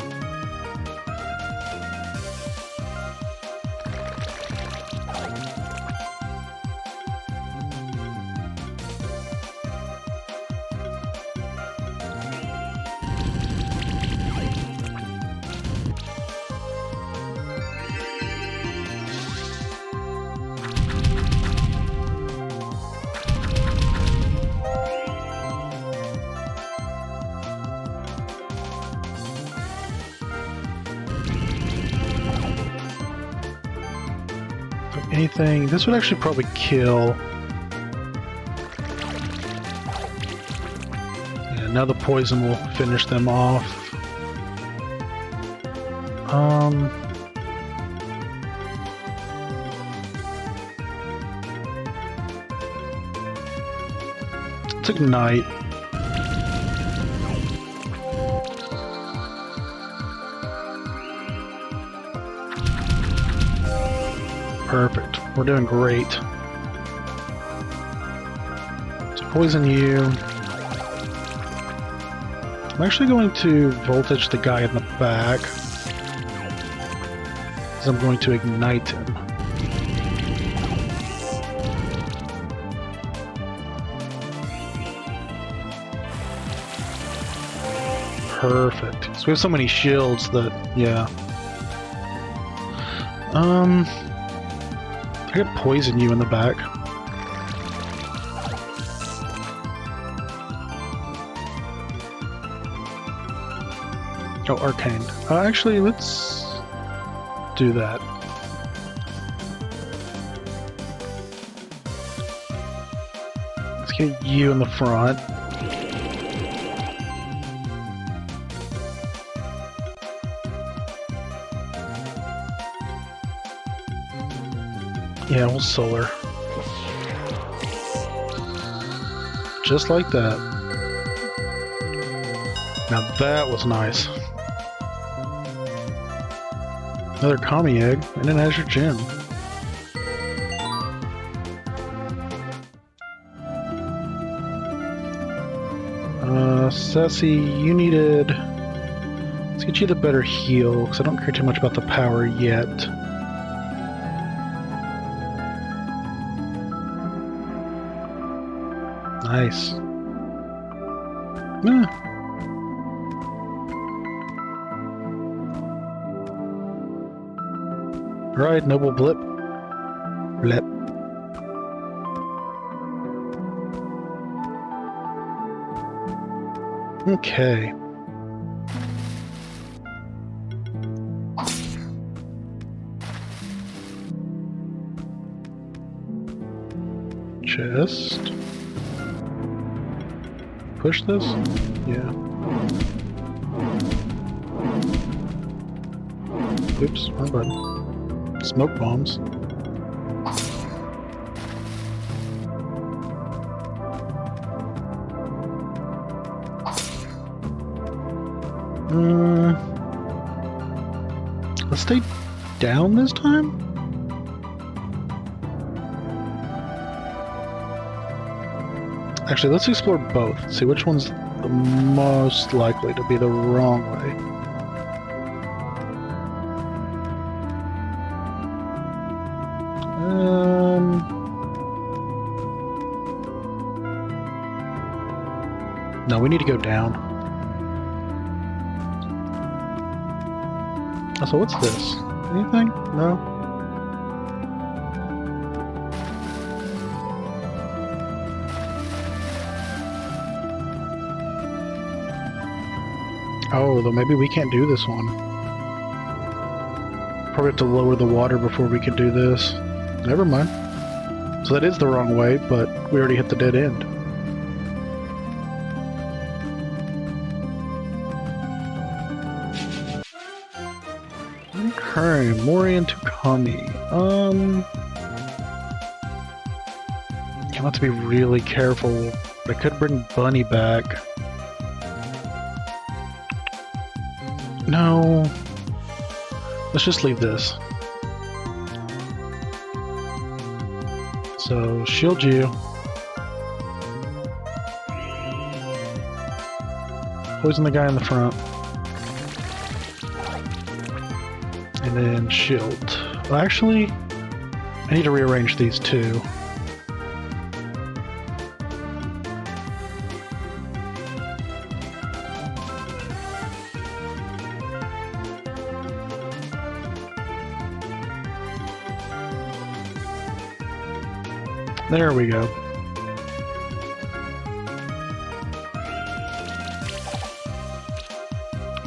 Anything, this would actually probably kill. Yeah, now the poison will finish them off. Let's ignite. Perfect. We're doing great. Let's poison you. I'm actually going to voltage the guy in the back, because I'm going to ignite him. Perfect. So we have so many shields that, yeah. I could poison you in the back. Oh, arcane. Actually, let's do that. Let's get you in the front. Yeah, we'll solar. Just like that. Now that was nice. Another commie egg, and an azure gem. Sassy, you needed... Let's get you the better heal, because I don't care too much about the power yet. Nice. Right, noble blip. Blip. Okay. Chest. Push this? Yeah. Oops, wrong button. Smoke bombs. Let's stay down this time? Actually, let's explore both. See which one's the most likely to be the wrong way. No, we need to go down. So what's this? Anything? No? Oh, though maybe we can't do this one. Probably have to lower the water before we can do this. Never mind. So that is the wrong way, but we already hit the dead end. Okay, Morian to Kami. You have to be really careful. I could bring Bunny back. No. Let's just leave this. So, shield you. Poison the guy in the front. And then shield. Well, actually, I need to rearrange these two. There we go.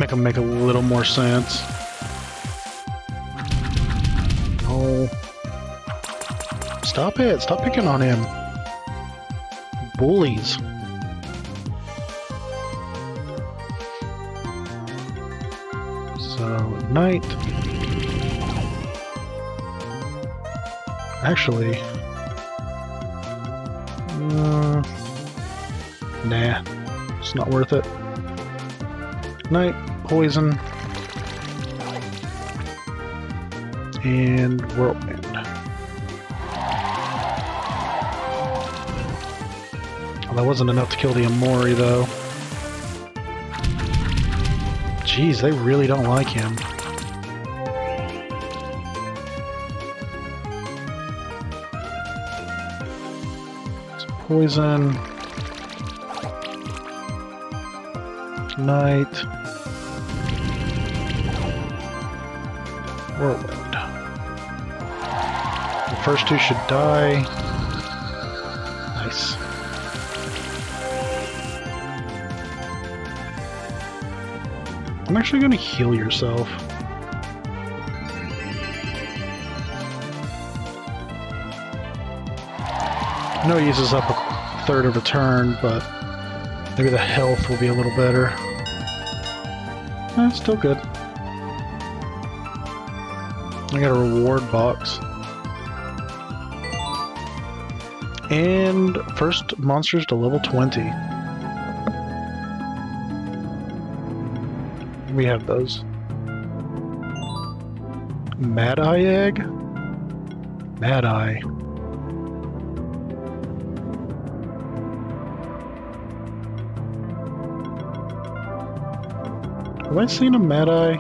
Make them make a little more sense. No. Stop it! Stop picking on him. Bullies. So, night. Actually... nah, it's not worth it. Night, poison, and whirlwind. Well, that wasn't enough to kill the Amori, though. Jeez, they really don't like him. Poison. Night. Whirlwind. The first two should die. Nice. I'm actually going to heal yourself. I know it uses up a third of a turn, but maybe the health will be a little better. Still good. I got a reward box. And first monsters to level 20. We have those. Mad Eye Egg? Mad Eye. Have I seen a Mad Eye?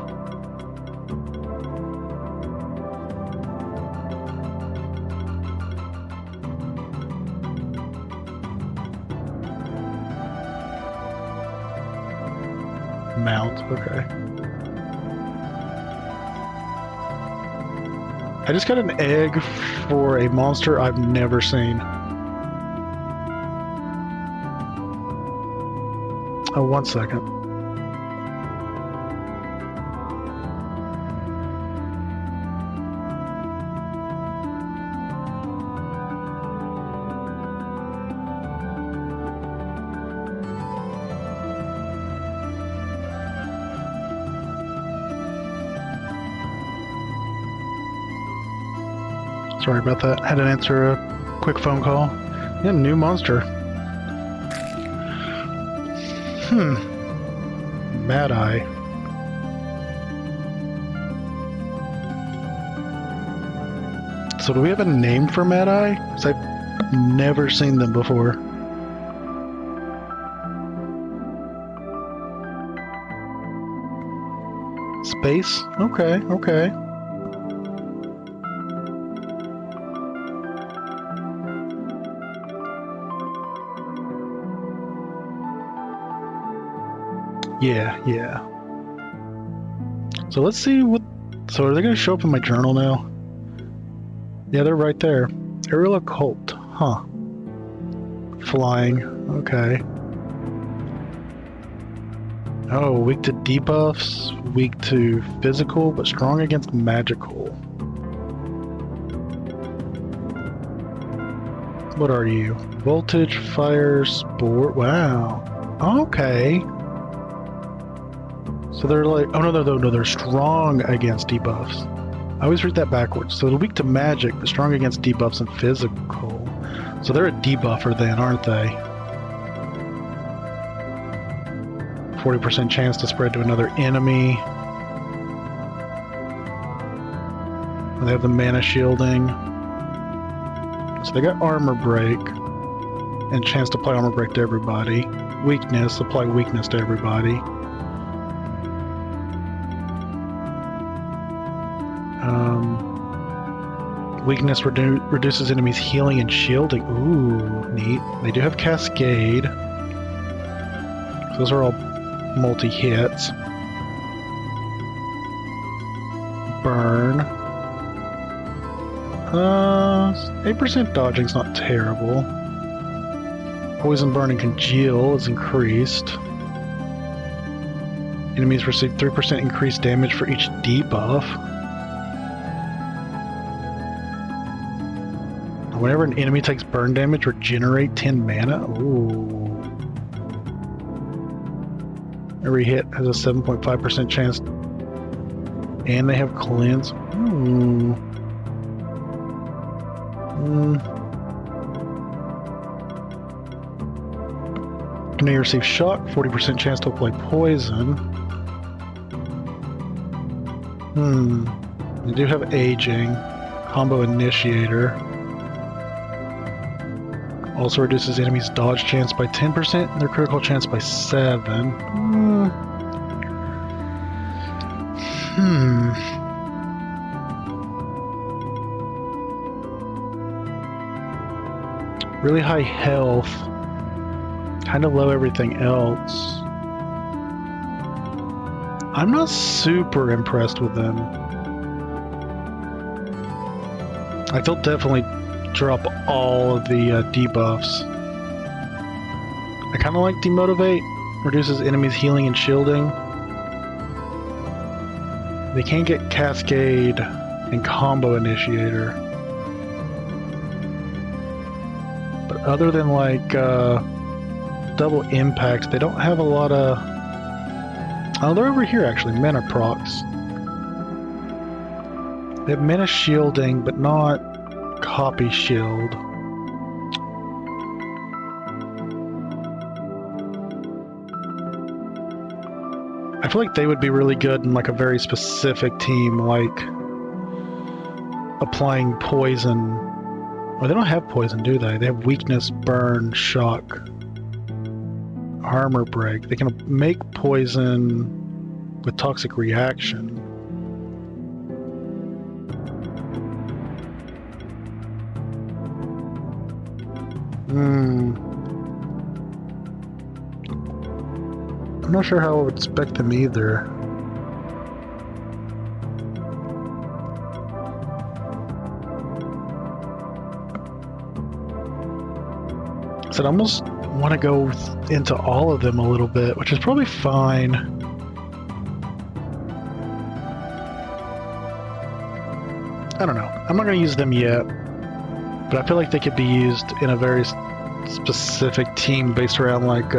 Mount, okay. I just got an egg for a monster I've never seen. Oh, 1 second. Sorry about that. Had to answer a quick phone call. Yeah, new monster. Mad Eye. So do we have a name for Mad Eye? Because I've never seen them before. Space? Okay, okay. Yeah. So let's see what... So are they going to show up in my journal now? Yeah, they're right there. Aerial Occult. Huh. Flying. Okay. Oh, weak to debuffs, weak to physical, but strong against magical. What are you? Voltage, fire, sport. Wow. Okay. So they're like, oh no, they're strong against debuffs. I always read that backwards. So they're weak to magic, but strong against debuffs and physical. So they're a debuffer then, aren't they? 40% chance to spread to another enemy. They have the mana shielding. So they got armor break. And chance to apply armor break to everybody. Weakness, apply weakness to everybody. Weakness reduces enemies' healing and shielding. Ooh, neat. They do have Cascade. Those are all multi-hits. Burn. 8% dodging's not terrible. Poison, burn, and congeal is increased. Enemies receive 3% increased damage for each debuff. Whenever an enemy takes burn damage, regenerate 10 mana. Ooh. Every hit has a 7.5% chance. And they have cleanse. Ooh. And they receive shock, 40% chance to apply poison. They do have aging. Combo initiator. Also reduces enemies' dodge chance by 10% and their critical chance by 7. Really high health. Kind of low everything else. I'm not super impressed with them. I they'll definitely drop all of the debuffs. I kind of like Demotivate. Reduces enemies' healing and shielding. They can't get Cascade and Combo Initiator. But other than like double impact, they don't have a lot of... Oh, they're over here actually, Mana procs. They have Mana Shielding, but not Copy Shield. I feel like they would be really good in like a very specific team, like applying poison. Well, they don't have poison, do they? They have weakness, burn, shock, armor break. They can make poison with toxic reaction. I'm not sure how I would expect them either. So I almost want to go into all of them a little bit, which is probably fine. I don't know. I'm not going to use them yet, but I feel like they could be used in a very specific team based around like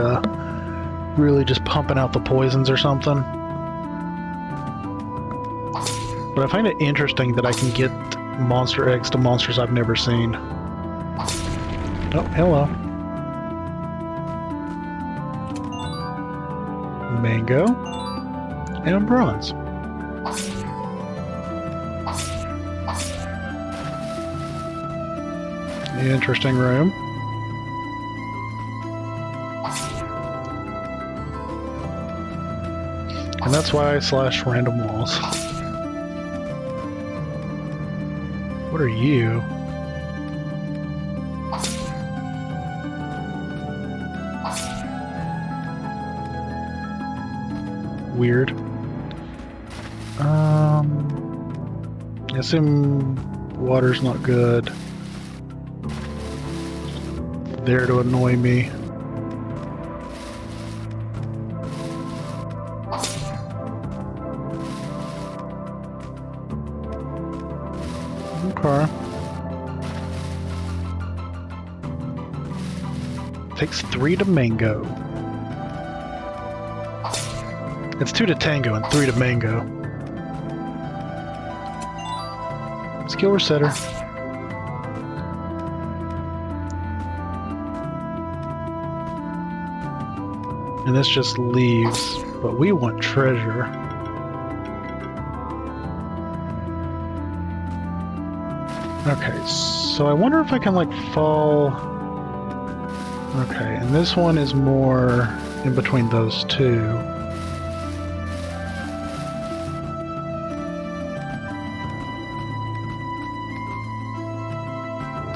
really just pumping out the poisons or something. But I find it interesting that I can get monster eggs to monsters I've never seen. Oh, hello. Mango and bronze. Interesting room. And that's why I slash random walls. What are you? Weird. I assume water's not good. There to annoy me. Okay. Takes 3 to mango. It's 2 to tango and 3 to mango. Skill resetter. And this just leaves, but we want treasure. Okay, so I wonder if I can like fall... Okay, and this one is more in between those two.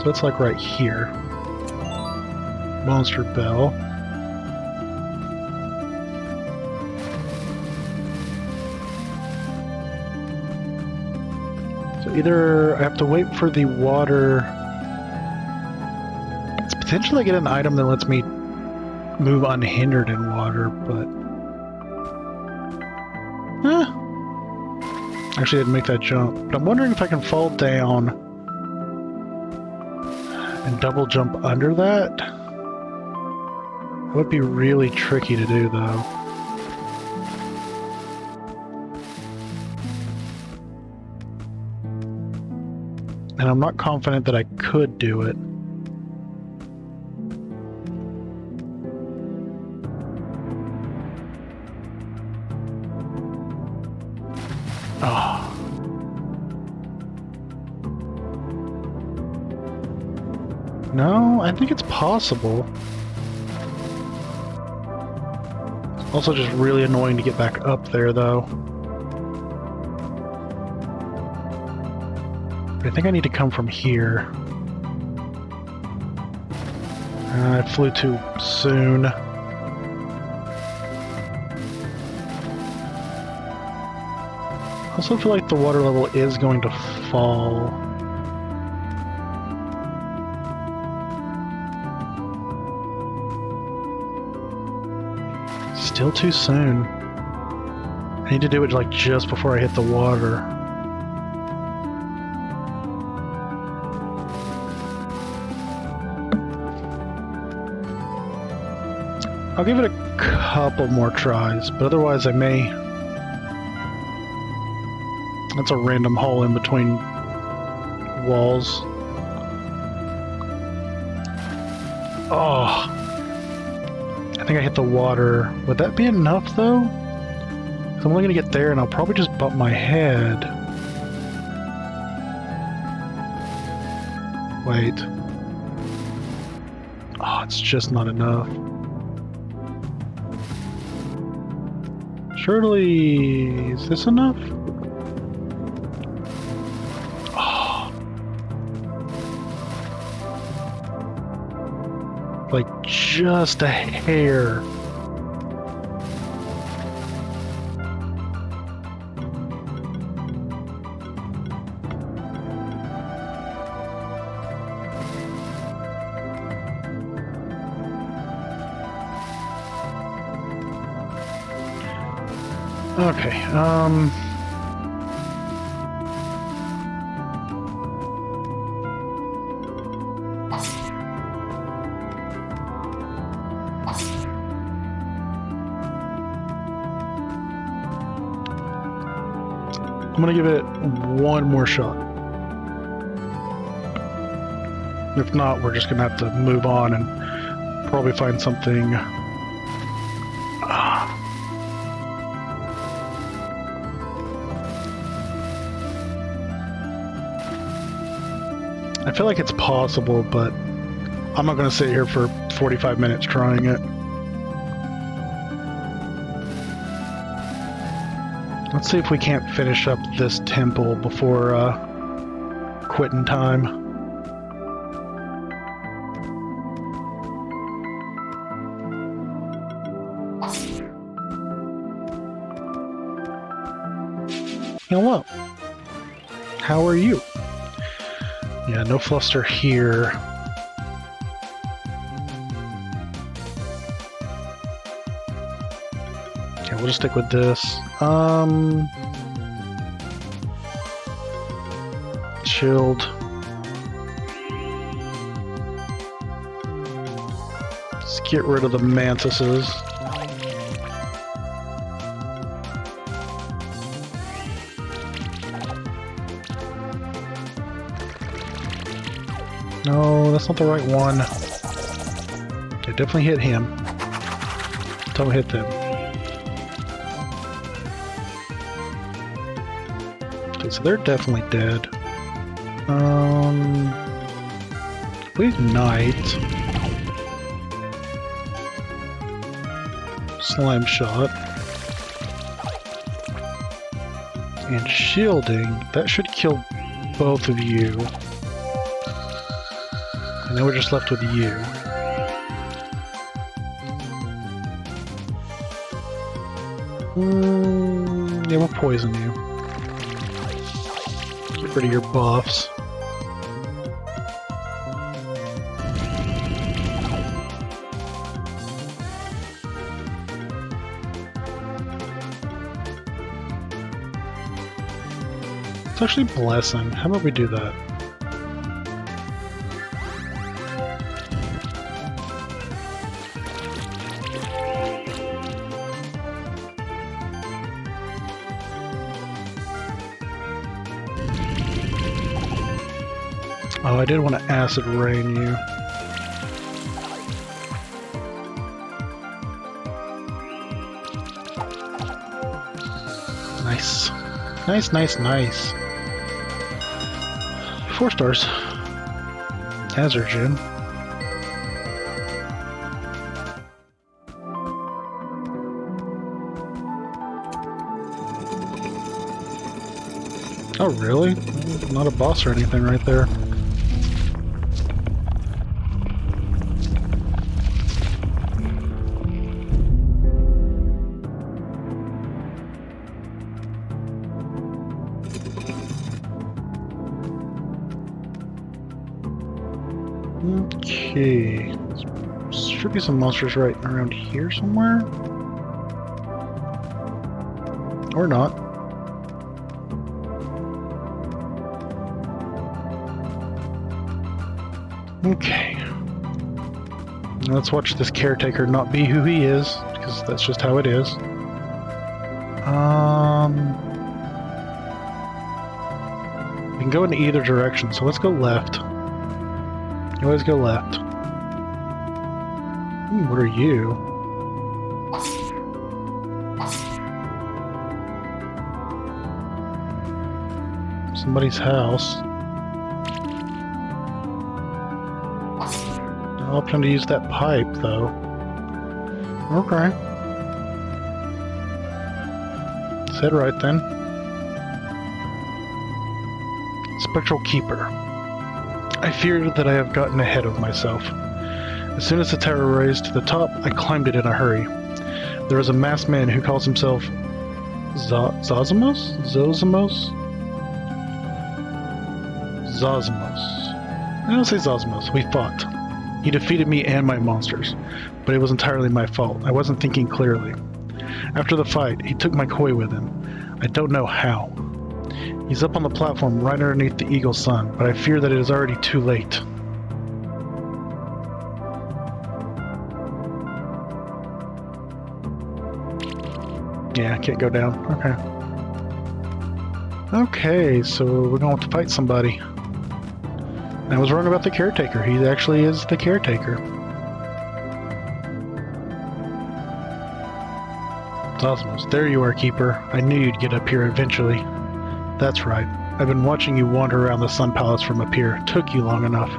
So it's like right here. Monster Bell. So either I have to wait for the water. It's potentially get an item that lets me move unhindered in water, but actually I didn't make that jump. But I'm wondering if I can fall down and double jump under that. That would be really tricky to do, though. And I'm not confident that I could do it. Oh. No, I think it's possible. Also just really annoying to get back up there, though. I think I need to come from here. I flew too soon. I also feel like the water level is going to fall. Still too soon. I need to do it like just before I hit the water. I'll give it a couple more tries, but otherwise I may... That's a random hole in between walls. Oh. I think I hit the water. Would that be enough, though? 'Cause I'm only going to get there, and I'll probably just bump my head. Wait. Oh, it's just not enough. Surely... Is this enough? Oh. Like, just a hair. Okay, I'm gonna give it one more shot. If not, we're just gonna have to move on and probably find something. I feel like it's possible, but I'm not going to sit here for 45 minutes trying it. Let's see if we can't finish up this temple before quitting time. Hello. How are you? Yeah, no fluster here. Okay, we'll just stick with this. Chilled. Let's get rid of the mantises. No, that's not the right one. Okay, definitely hit him. Don't hit them. Okay, so they're definitely dead. Please Knight. Slime Shot. And Shielding. That should kill both of you. And then we're just left with you. Yeah, we'll poison you. Get rid of your buffs. It's actually Blessing. How about we do that? Oh, I did want to acid rain you. Nice. Nice, nice, nice. 4 stars. Azurgen. Oh, really? Not a boss or anything right there. Okay, should be some monsters right around here somewhere. Or not. Okay. Let's watch this caretaker not be who he is, because that's just how it is. We can go in either direction, so let's go left. You always go left. What are you? Somebody's house. No option to use that pipe, though. Okay. Said right then. Spectral Keeper. I feared that I have gotten ahead of myself. As soon as the tower raised to the top, I climbed it in a hurry. There is a masked man who calls himself Zosmos? Zosmos? Zosmos. I don't say Zosmos. We fought. He defeated me and my monsters, but it was entirely my fault. I wasn't thinking clearly. After the fight, he took my koi with him. I don't know how. He's up on the platform right underneath the Eagle Sun, but I fear that it is already too late. Yeah, I can't go down. Okay. Okay, so we're going to have to fight somebody. I was wrong about the caretaker. He actually is the caretaker. Osmos, there you are, Keeper. I knew you'd get up here eventually. That's right. I've been watching you wander around the Sun Palace from up here. Took you long enough.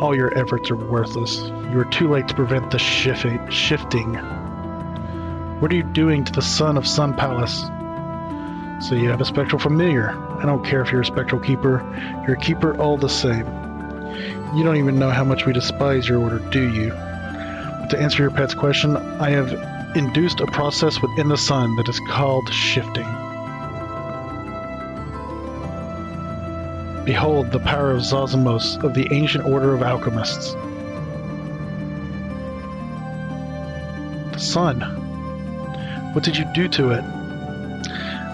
All your efforts are worthless. You were too late to prevent the shifting. What are you doing to the son of Sun Palace? So you have a spectral familiar. I don't care if you're a spectral keeper. You're a keeper all the same. You don't even know how much we despise your order, do you? But to answer your pet's question, I have induced a process within the sun that is called shifting. Behold the power of Zosmos of the ancient order of alchemists. The sun. What did you do to it?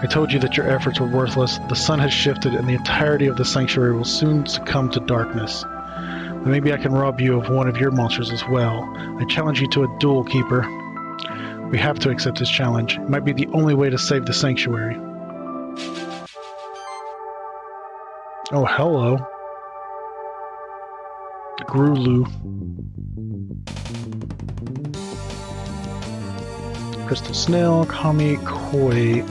I told you that your efforts were worthless. The sun has shifted and the entirety of the sanctuary will soon succumb to darkness. But maybe I can rob you of one of your monsters as well. I challenge you to a duel, Keeper. We have to accept this challenge. It might be the only way to save the sanctuary. Oh, hello. Grulu. Crystal Snail, Kami, Koi.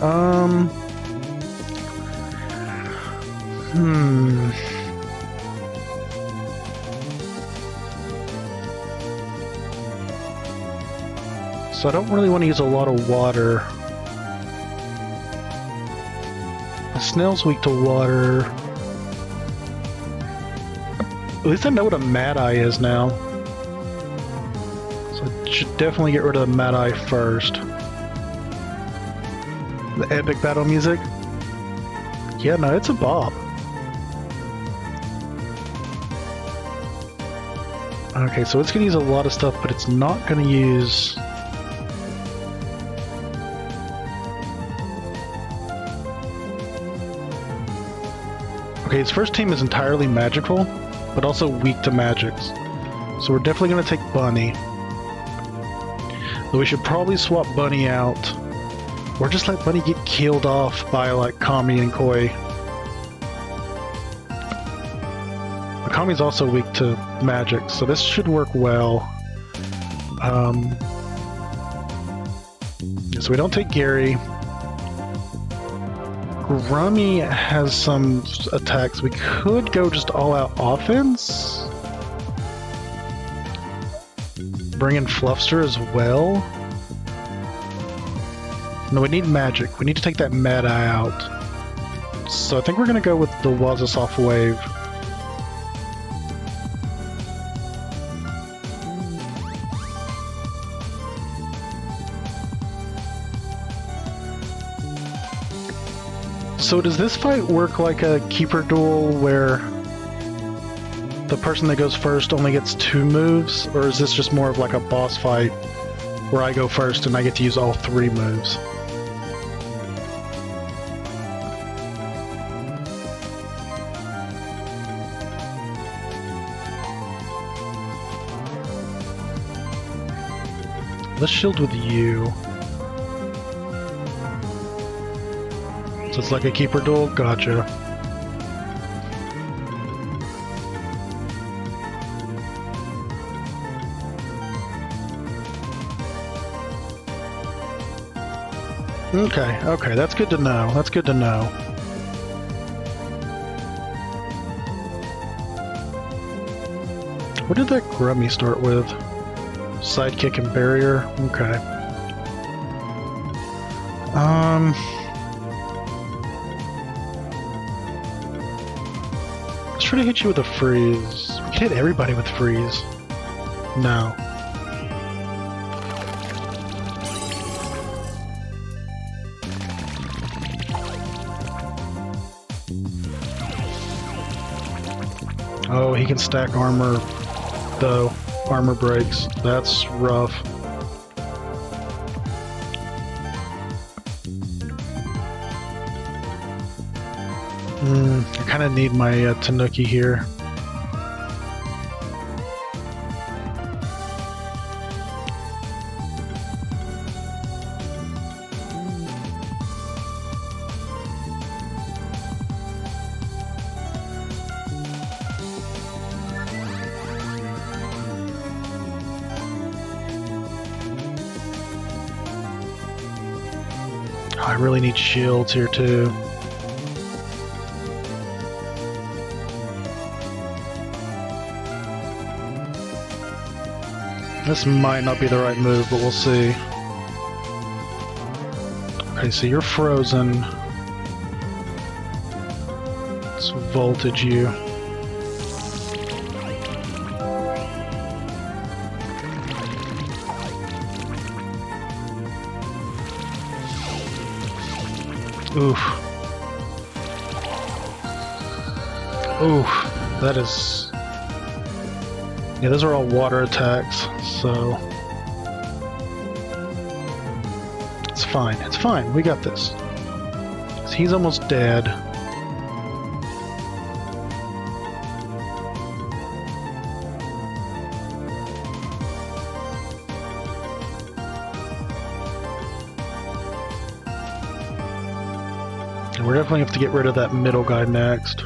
So I don't really want to use a lot of water. The snail's weak to water. At least I know what a Mad Eye is now. So I should definitely get rid of the Mad Eye first. The epic battle music? Yeah, no, it's a bop. Okay, so it's going to use a lot of stuff, but it's not going to use... Okay, its first team is entirely magical, but also weak to magics. So we're definitely going to take Bunny. Though we should probably swap Bunny out. Or just let Bunny get killed off by, like, Kami and Koi. But Kami's also weak to magic, so this should work well. So we don't take Gary. Grummy has some attacks. We could go just all-out offense. Bring in Fluffster as well. No, we need magic. We need to take that Mad Eye out. So I think we're going to go with the Wazasoft Wave. So does this fight work like a Keeper duel where the person that goes first only gets 2 moves? Or is this just more of like a boss fight where I go first and I get to use all 3 moves? let's shield with you. So it's like a keeper duel? Gotcha. Okay, that's good to know. That's good to know. What did that Grummy start with? Sidekick and barrier? Okay. Let's try to hit you with a freeze. We can hit everybody with freeze. No. Oh, he can stack armor, though. Armor breaks. That's rough. I kind of need my Tanuki here. I really need shields here too. This might not be the right move, but we'll see. Okay, so you're frozen. Let's voltage you. Oof. Oof. That is... Yeah, those are all water attacks, so... It's fine. It's fine. We got this. He's almost dead. And we're definitely have to get rid of that middle guy next.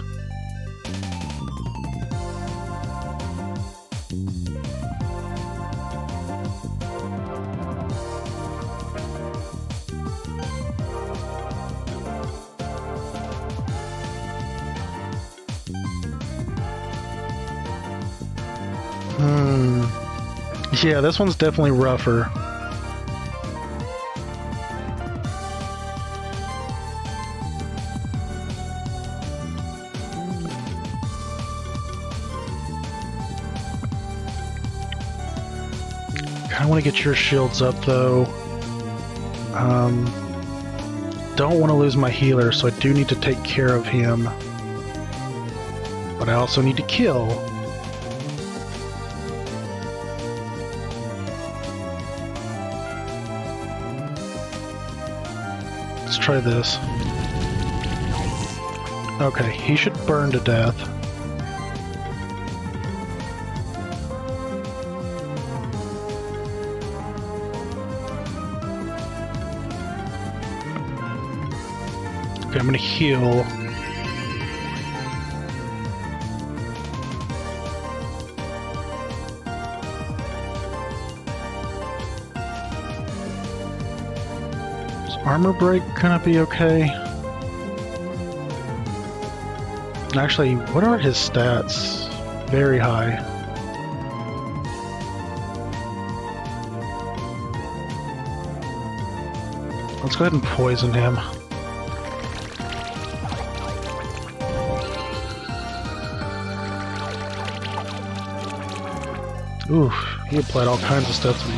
Yeah, this one's definitely rougher. I want to get your shields up though. Don't want to lose my healer, so I do need to take care of him. But I also need to kill. Let's try this. Okay, he should burn to death. Okay, I'm gonna heal. Armor break gonna be okay? Actually, what are his stats? Very high. Let's go ahead and poison him. Oof, he applied all kinds of stuff to me.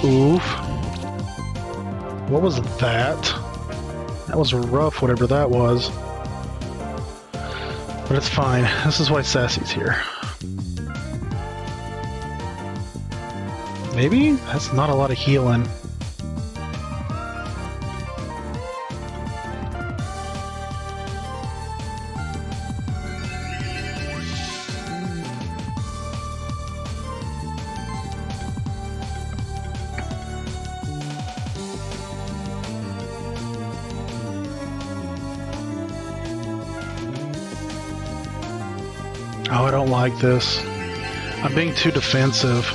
Oof. What was that? That was rough, whatever that was. But it's fine. This is why Sassy's here. Maybe? That's not a lot of healing. Oh, I don't like this. I'm being too defensive.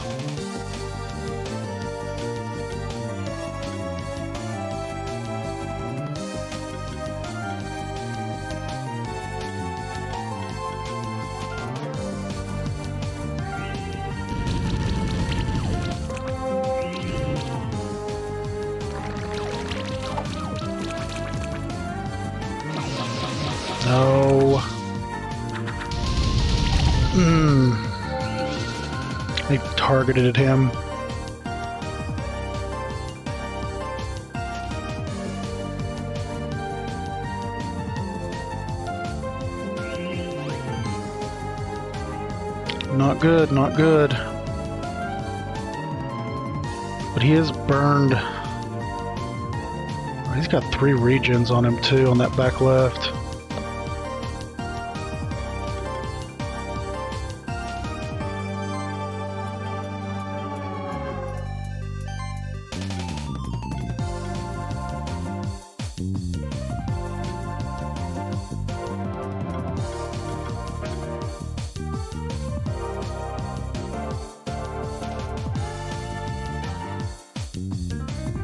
No. They targeted him. Not good, not good. But he is burned. Oh, he's got 3 regions on him too, on that back left.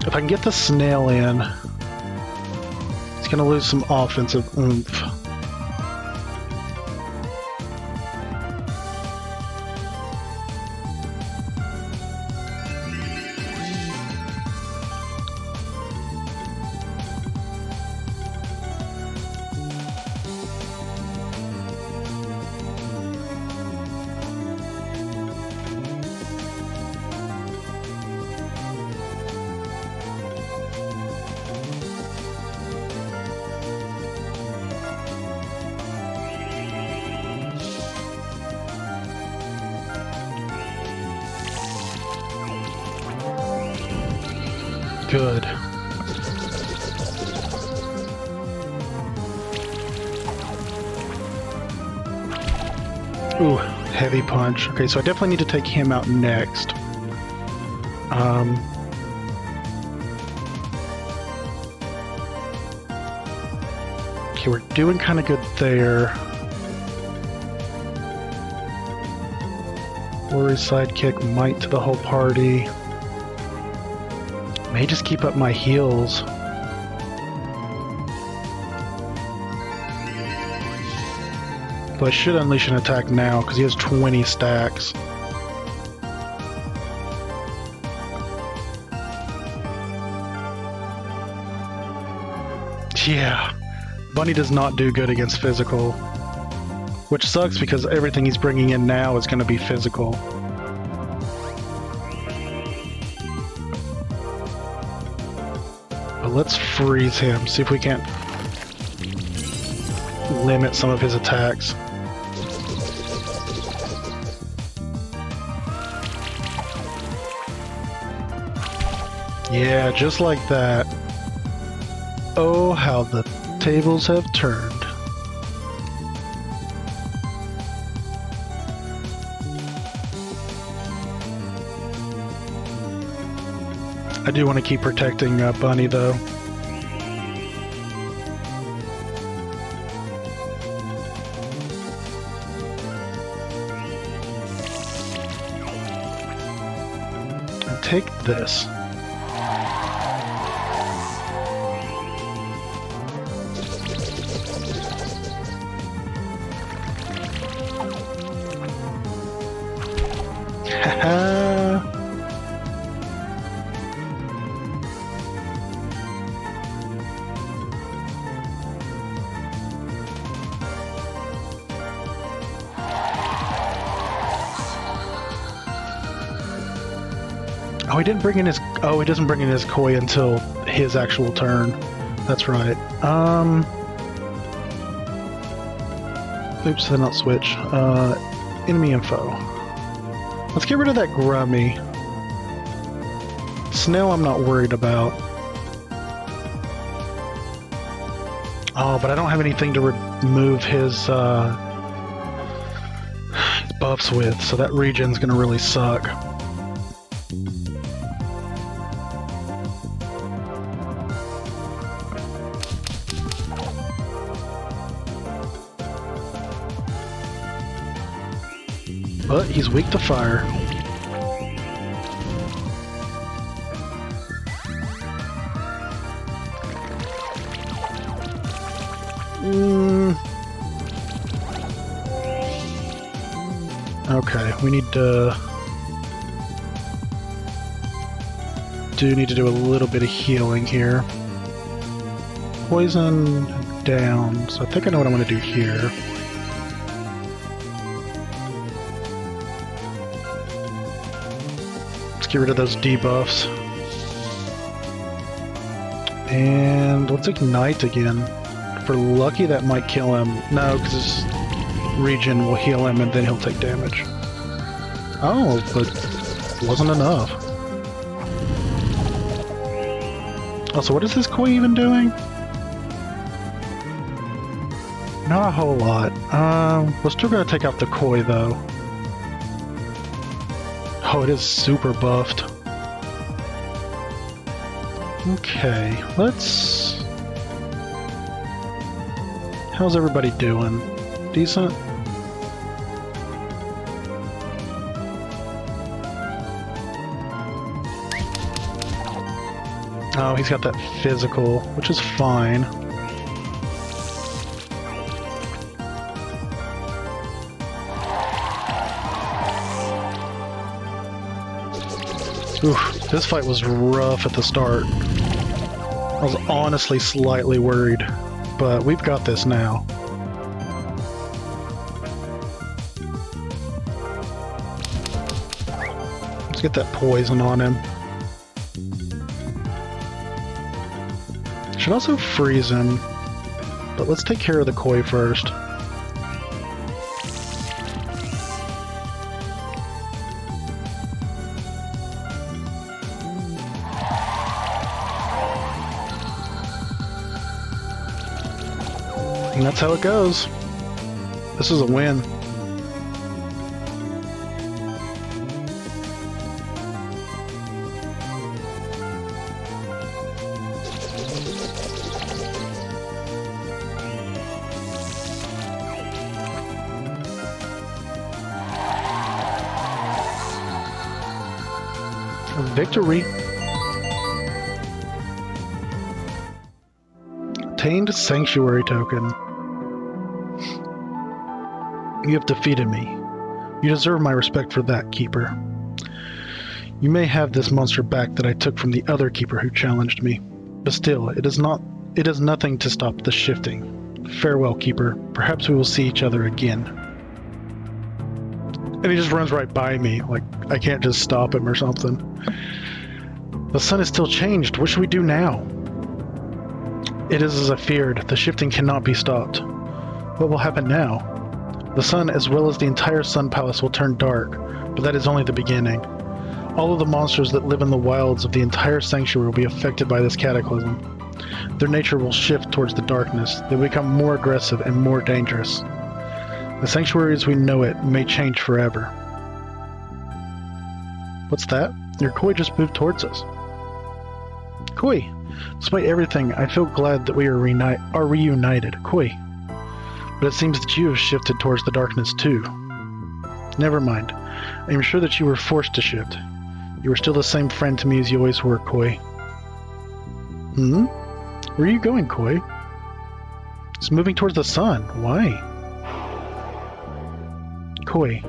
If I can get the snail in, he's going to lose some offensive oomph. Good. Ooh, heavy punch. Okay, so I definitely need to take him out next. Okay, we're doing kind of good there. Worry sidekick, might to the whole party. May just keep up my heals. But I should unleash an attack now because he has 20 stacks. Yeah, Bunny does not do good against physical. Which sucks because everything he's bringing in now is going to be physical. But let's freeze him, see if we can't limit some of his attacks. Yeah, just like that. Oh, how the tables have turned. I do want to keep protecting Bunny, though. And take this. Haha. Oh, he didn't bring in his... Oh, he doesn't bring in his koi until his actual turn. That's right. Oops, did not switch. Enemy info. Let's get rid of that Grummy. Snail I'm not worried about. Oh, but I don't have anything to remove his buffs with, so that region's gonna really suck. but he's weak to fire. Okay, we need to... need to do a little bit of healing here. Poison down, so I think I know what I'm going to do here. Let's get rid of those debuffs. And let's ignite again. If we're lucky, that might kill him. No, because this regen will heal him and then he'll take damage. Oh, but wasn't enough. Also, what is this koi even doing? Not a whole lot. We're still gonna take out the koi though. Oh, it is super buffed. Okay, let's... How's everybody doing? Decent? Oh, he's got that physical, which is fine. Oof, this fight was rough at the start. I was honestly slightly worried, but we've got this now. Let's get that poison on him. Should also freeze him, but let's take care of the koi first. And that's how it goes. This is a win. Victory. Obtained Sanctuary Token. You have defeated me. You deserve my respect for that, Keeper. You may have this monster back that I took from the other Keeper who challenged me, but still, it is nothing to stop the shifting. Farewell, Keeper. Perhaps we will see each other again. And he just runs right by me, like I can't just stop him or something. The sun is still changed. What should we do now? It is as I feared. The shifting cannot be stopped. What will happen now? The sun, as well as the entire Sun Palace, will turn dark, but that is only the beginning. All of the monsters that live in the wilds of the entire sanctuary will be affected by this cataclysm. Their nature will shift towards the darkness. They will become more aggressive and more dangerous. The sanctuary as we know it may change forever. What's that? Your koi just moved towards us. Koi, despite everything, I feel glad that we are reunited. Koi. But it seems that you have shifted towards the darkness too. Never mind. I am sure that you were forced to shift. You are still the same friend to me as you always were, Koi. Hmm? Where are you going, Koi? It's moving towards the sun. Why? Koi.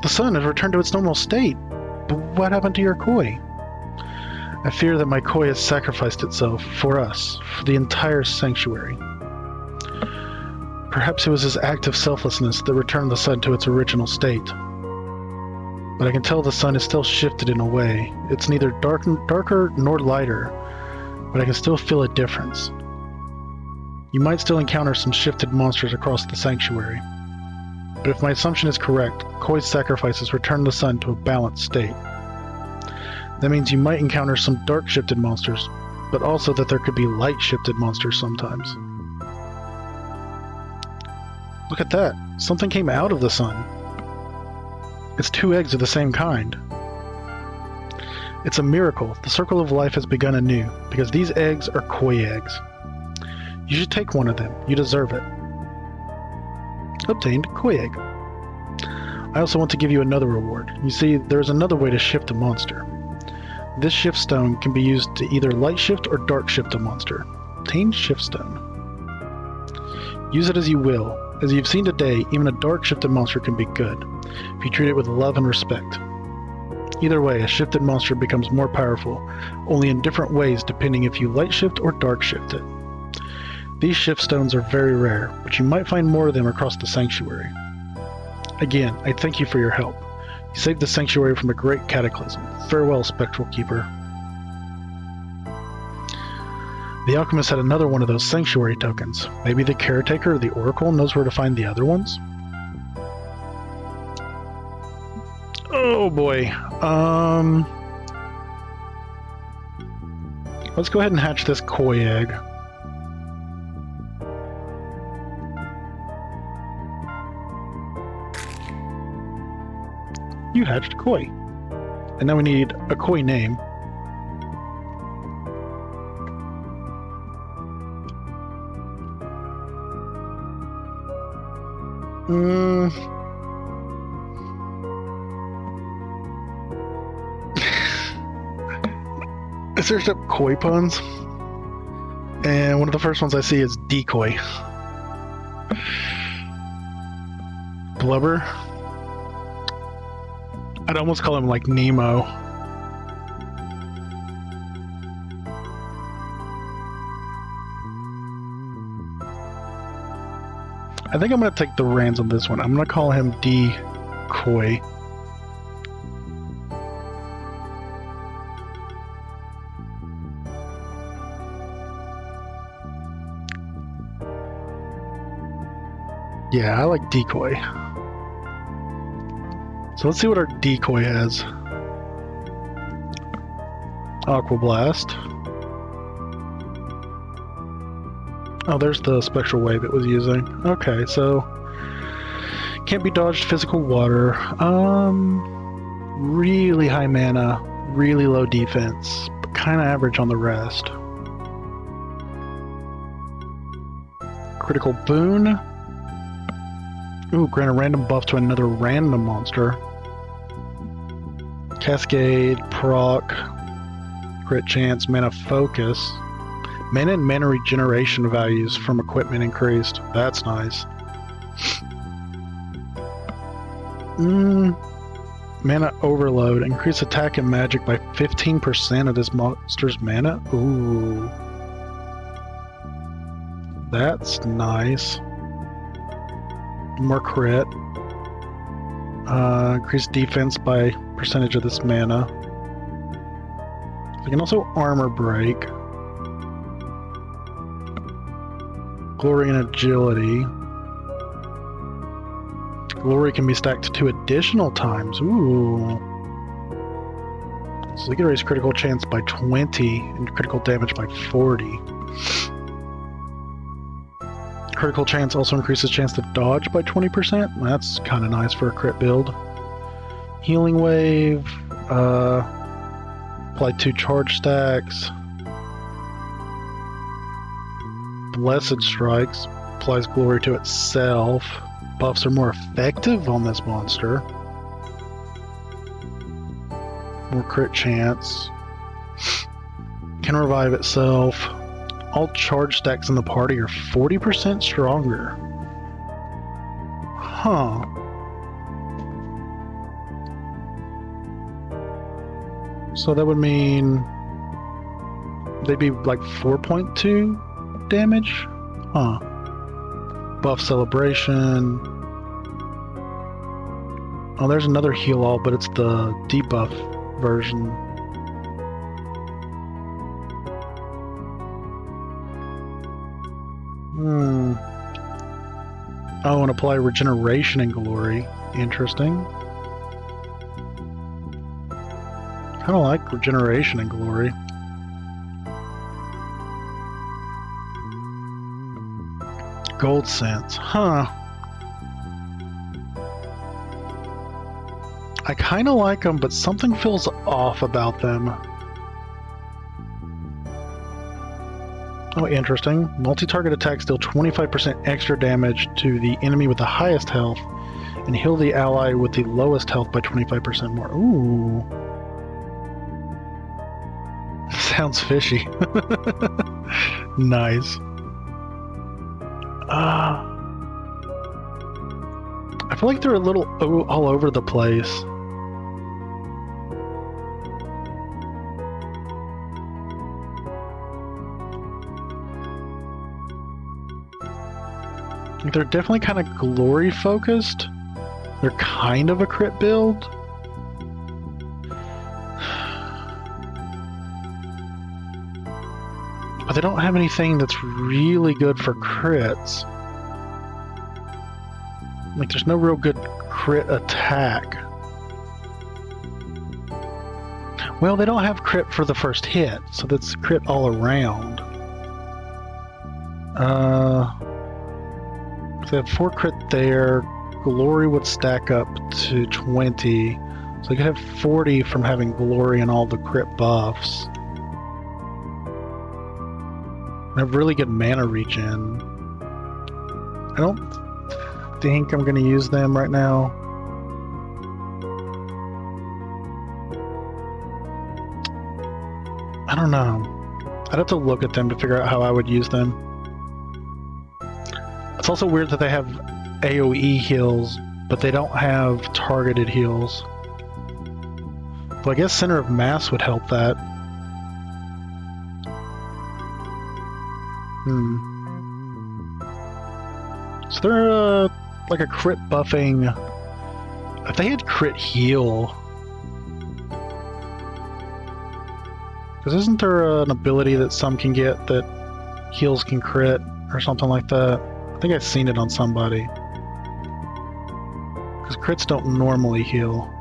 The sun has returned to its normal state. But what happened to your koi? I fear that my koi has sacrificed itself for us, for the entire sanctuary. Perhaps it was his act of selflessness that returned the sun to its original state. But I can tell the sun is still shifted in a way. It's neither darker nor lighter, but I can still feel a difference. You might still encounter some shifted monsters across the sanctuary. But if my assumption is correct, Koi's sacrifices return the sun to a balanced state. That means you might encounter some dark shifted monsters, but also that there could be light shifted monsters sometimes. Look at that! Something came out of the sun. It's 2 eggs of the same kind. It's a miracle. The circle of life has begun anew, because these eggs are koi eggs. You should take one of them. You deserve it. Obtained Koi Egg. I also want to give you another reward. You see, there's another way to shift a monster. This shift stone can be used to either light shift or dark shift a monster. Obtain shift stone. Use it as you will. As you've seen today, even a dark shifted monster can be good, if you treat it with love and respect. Either way, a shifted monster becomes more powerful, only in different ways depending if you light shift or dark shift it. These shift stones are very rare, but you might find more of them across the sanctuary. Again, I thank you for your help. You saved the sanctuary from a great cataclysm. Farewell, Spectral Keeper. The alchemist had another one of those sanctuary tokens. Maybe the caretaker or the oracle knows where to find the other ones? Oh boy. Let's go ahead and hatch this koi egg. You hatched koi. And now we need a koi name. I searched up koi puns, and one of the first ones I see is decoy. Blubber. I'd almost call him like Nemo. I think I'm going to take the reins on this one. I'm going to call him Decoy. Yeah, I like Decoy. So let's see what our Decoy has. Aqua Blast. Oh, there's the spectral wave it was using. Okay, so can't be dodged physical water. Really high mana, really low defense, but kind of average on the rest. Critical boon. Ooh, grant a random buff to another random monster. Cascade, proc, crit chance, mana focus. Mana and mana regeneration values from equipment increased. That's nice. Mana overload. Increase attack and magic by 15% of this monster's mana. Ooh. That's nice. More crit. Increase defense by percentage of this mana. You can also armor break. Glory and agility. Glory can be stacked 2 additional times. Ooh. So you can raise critical chance by 20 and critical damage by 40. Critical chance also increases chance to dodge by 20%. That's kind of nice for a crit build. Healing wave. Apply 2 charge stacks. Blessed Strikes applies glory to itself. Buffs are more effective on this monster. More crit chance. Can revive itself. All charge stacks in the party are 40% stronger. Huh. So that would mean they'd be like 4.2 damage? Huh. Buff celebration. Oh, there's another heal all, but it's the debuff version. Oh, and apply regeneration and glory. Interesting. Kinda like regeneration and glory. Gold cents. Huh. I kinda like them, but something feels off about them. Oh, interesting. Multi-target attacks deal 25% extra damage to the enemy with the highest health and heal the ally with the lowest health by 25% more. Ooh. Sounds fishy. Nice. I feel like they're a little all over the place. They're definitely kind of glory focused. They're kind of a crit build. But they don't have anything that's really good for crits. Like, there's no real good crit attack. Well, they don't have crit for the first hit, so that's crit all around. They have 4 crit there. Glory would stack up to 20. So you could have 40 from having Glory and all the crit buffs. They have really good mana regen. I don't think I'm going to use them right now. I don't know. I'd have to look at them to figure out how I would use them. It's also weird that they have AoE heals, but they don't have targeted heals. Well, I guess Center of Mass would help that. So they're like a crit buffing. If they had crit heal, because isn't there an ability that some can get that heals can crit or something like that? I think I've seen it on somebody. Because crits don't normally heal.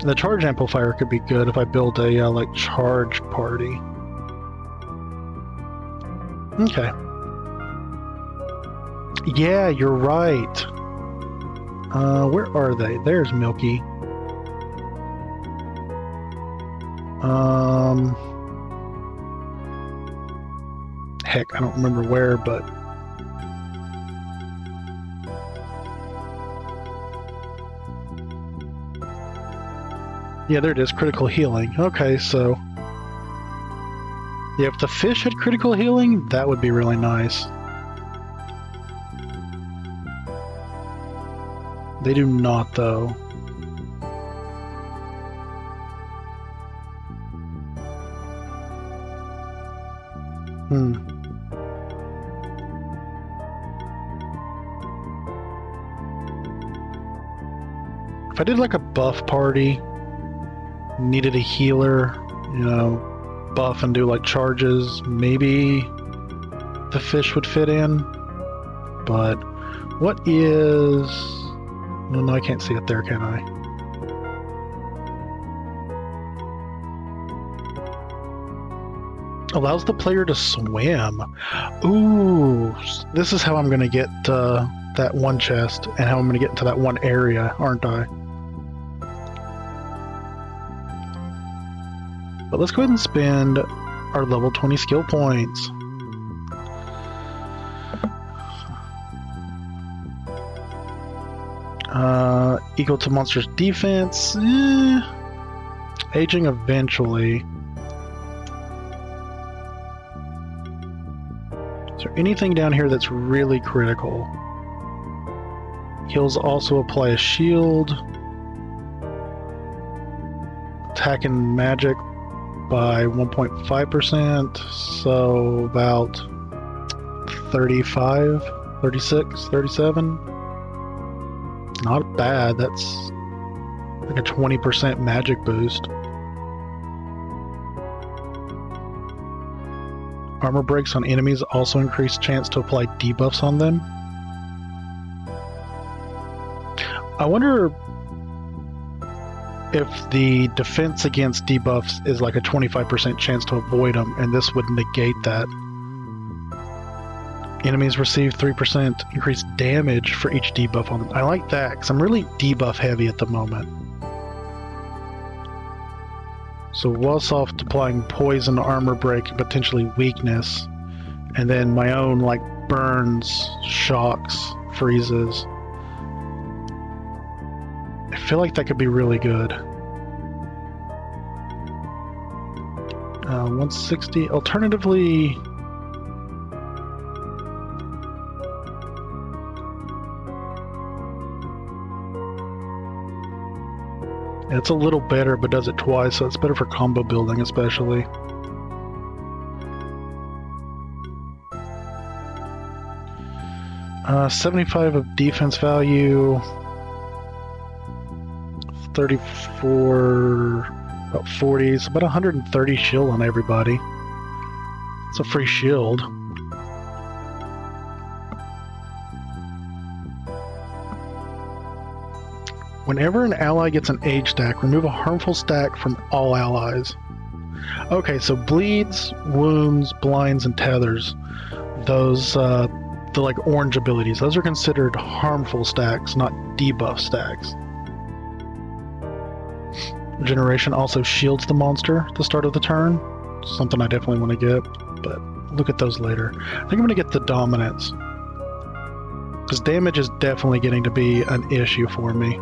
The charge amplifier could be good if I build a like charge party. Okay. Yeah, you're right. Where are they? There's Milky. Heck, I don't remember where, but yeah, there it is, critical healing. Okay, so yeah, if the fish had critical healing, that would be really nice. They do not, though. If I did like a buff party, needed a healer, you know, buff and do like charges, maybe the fish would fit in. But what is... Well, no, I can't see it there, can I? Allows the player to swim. Ooh, this is how I'm going to get that one chest and how I'm going to get into that one area, aren't I? But let's go ahead and spend our level 20 skill points. Equal to monster's defense. Aging eventually. Is there anything down here that's really critical? Heals also apply a shield. Attack and magic by 1.5%, so about 35, 36, 37. Not bad, that's like a 20% magic boost. Armor breaks on enemies also increase chance to apply debuffs on them. I wonder if the defense against debuffs is like a 25% chance to avoid them, and this would negate that. Enemies receive 3% increased damage for each debuff on them. I like that, because I'm really debuff heavy at the moment. So well-soft applying poison, armor break, and potentially weakness. And then my own, like, burns, shocks, freezes. I feel like that could be really good. 160. Alternatively, it's a little better, but does it twice, so it's better for combo building, especially. Uh, 75 of defense value. 34, about 40, it's about 130 shield on everybody. It's a free shield. Whenever an ally gets an age stack, remove a harmful stack from all allies. Okay, so bleeds, wounds, blinds, and tethers, those, the like orange abilities, those are considered harmful stacks, not debuff stacks. Regeneration also shields the monster at the start of the turn. Something I definitely want to get, but look at those later. I think I'm going to get the dominance, because damage is definitely getting to be an issue for me.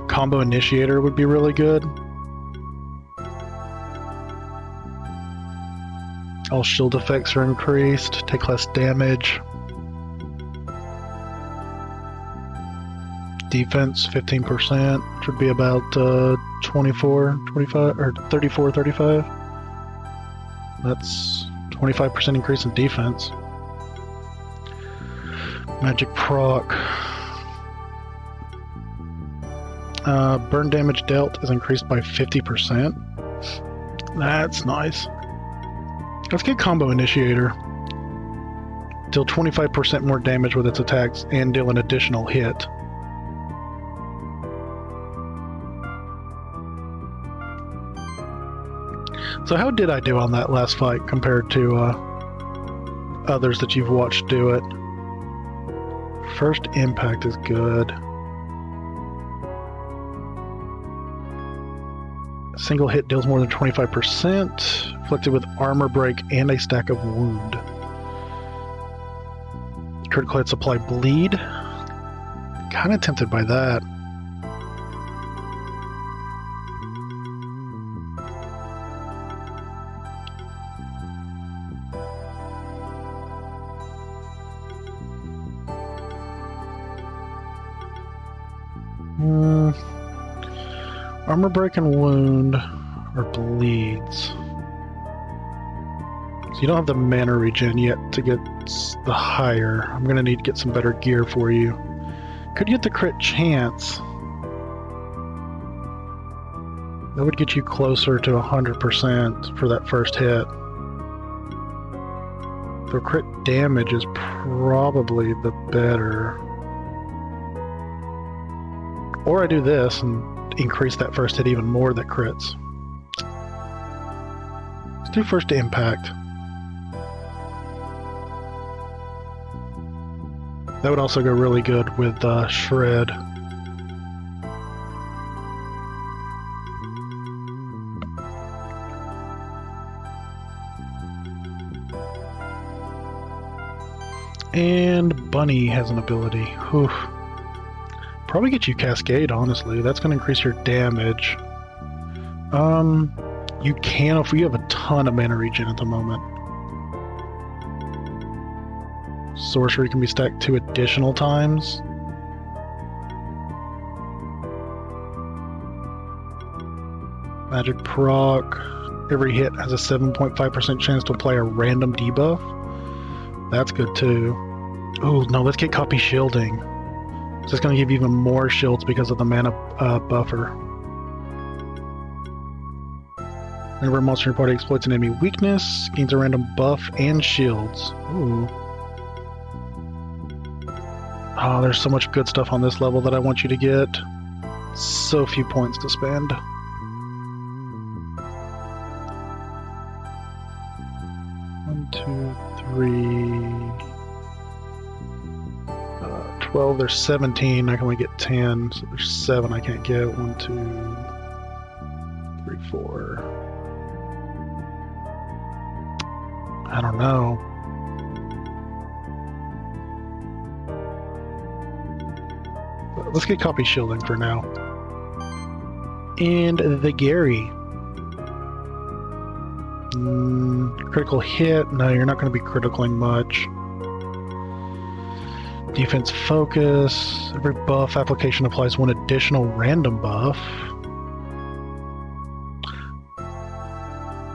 Combo initiator would be really good. All shield effects are increased, take less damage. Defense 15%, which would be about 24, 25, or 34, 35. That's 25% increase in defense. Magic proc. Burn damage dealt is increased by 50%. That's nice. Let's get combo initiator. Deal 25% more damage with its attacks and deal an additional hit. So how did I do on that last fight compared to others that you've watched do it? First impact is good. Single hit deals more than 25%, inflicted with armor break and a stack of wound. Critical hits apply bleed. Kind of tempted by that. Armor break and wound or bleeds. So you don't have the mana regen yet to get the higher. I'm gonna need to get some better gear for you. Could get the crit chance. That would get you closer to 100% for that first hit. The crit damage is probably the better. Or I do this and increase that first hit even more that crits. Let's do first impact. That would also go really good with Shred. And Bunny has an ability. Whew. Probably get you Cascade, honestly. That's going to increase your damage. You can if you have a ton of mana regen at the moment. Sorcery can be stacked 2 additional times. Magic proc. Every hit has a 7.5% chance to apply a random debuff. That's good too. Oh, no, let's get copy shielding. So it's going to give you even more shields because of the mana buffer. Whenever a monster in your party exploits an enemy weakness, gains a random buff and shields. Ooh. Oh, there's so much good stuff on this level that I want you to get. So few points to spend. One, two, three... 12, there's 17. I can only get 10, so there's 7 I can't get. 1, 2, 3, 4. I don't know. But let's get copy shielding for now. And the Gary. Critical hit. No, you're not going to be criticaling much. Defense focus. Every buff application applies 1 additional random buff.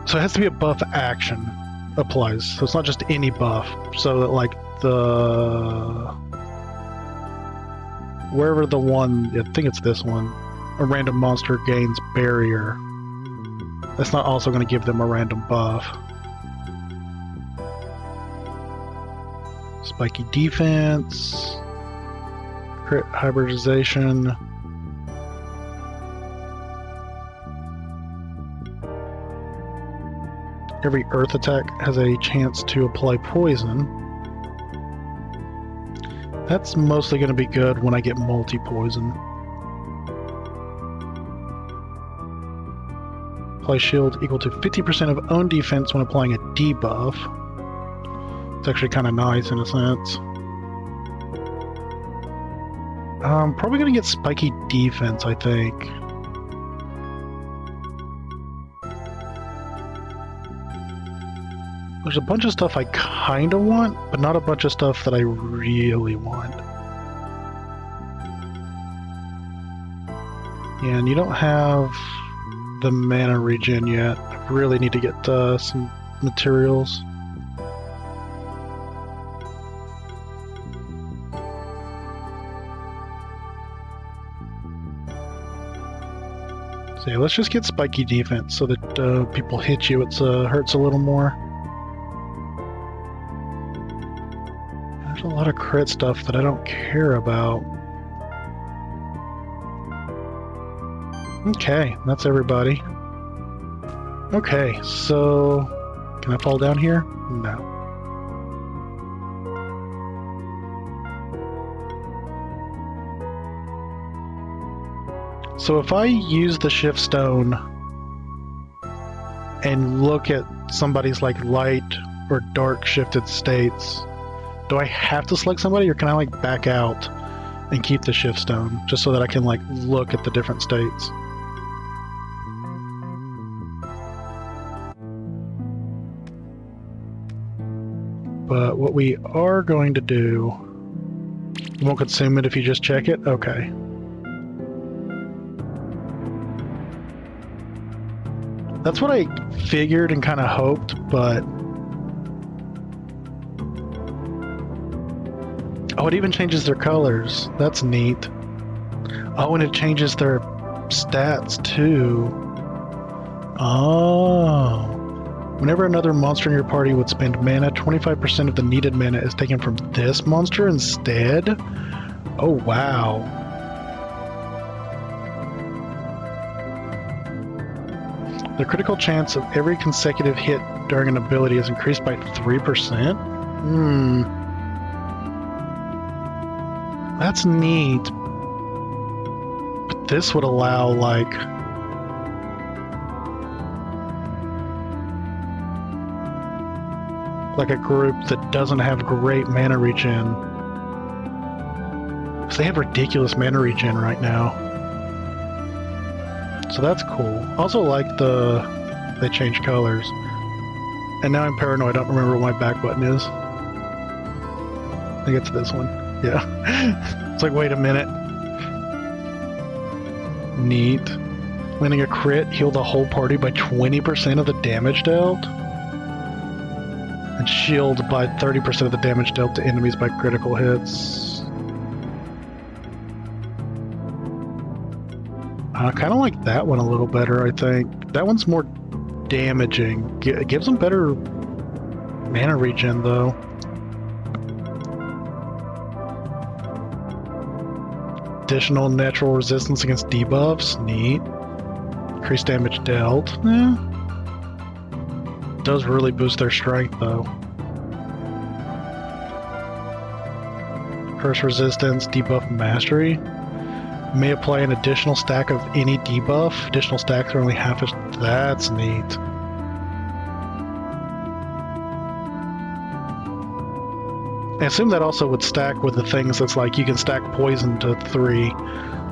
So it has to be a buff action applies. So it's not just any buff. So that like wherever the one, I think it's this one, a random monster gains barrier. That's not also going to give them a random buff. Spiky defense. Crit hybridization. Every earth attack has a chance to apply poison. That's mostly going to be good when I get multi-poison. Apply shield equal to 50% of own defense when applying a debuff. It's actually kind of nice in a sense. I'm probably going to get spiky defense, I think. There's a bunch of stuff I kind of want, but not a bunch of stuff that I really want. Yeah, and you don't have the mana regen yet. I really need to get some materials. So yeah, let's just get spiky defense so that people hit you, it hurts a little more. There's a lot of crit stuff that I don't care about. Okay, that's everybody. Okay, so can I fall down here? No. So if I use the shift stone and look at somebody's like light or dark shifted states, do I have to select somebody, or can I like back out and keep the shift stone just so that I can like look at the different states? But what we are going to do, you won't consume it if you just check it? Okay. That's what I figured and kind of hoped, but... Oh, it even changes their colors. That's neat. Oh, and it changes their stats, too. Oh. Whenever another monster in your party would spend mana, 25% of the needed mana is taken from this monster instead? Oh, wow. The critical chance of every consecutive hit during an ability is increased by 3%? That's neat. But this would allow, like... a group that doesn't have great mana regen. Because they have ridiculous mana regen right now. So that's cool. Also like they change colors. And now I'm paranoid, I don't remember what my back button is. I think it's this one. Yeah. It's like, wait a minute. Neat. Landing a crit, heal the whole party by 20% of the damage dealt. And shield by 30% of the damage dealt to enemies by critical hits. I kind of like that one a little better, I think. That one's more damaging. It gives them better mana regen, though. Additional natural resistance against debuffs. Neat. Increased damage dealt. Does really boost their strength, though. Curse resistance, debuff mastery. May apply an additional stack of any debuff. Additional stacks are only half as... That's neat. I assume that also would stack with the things that's like you can stack poison to 3.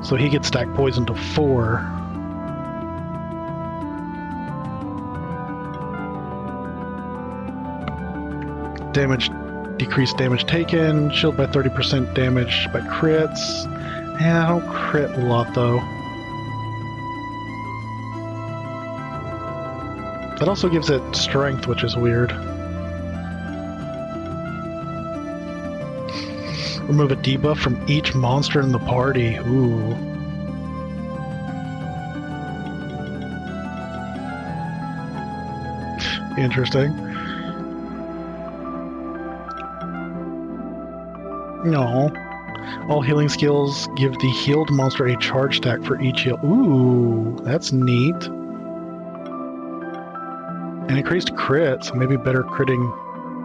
So he could stack poison to 4. Damage, decreased damage taken, shield by 30% damage by crits. Yeah, I don't crit a lot though. That also gives it strength, which is weird. Remove a debuff from each monster in the party. Ooh. Interesting. No. All healing skills give the healed monster a charge stack for each heal. Ooh, that's neat. And increased crit, so maybe better critting.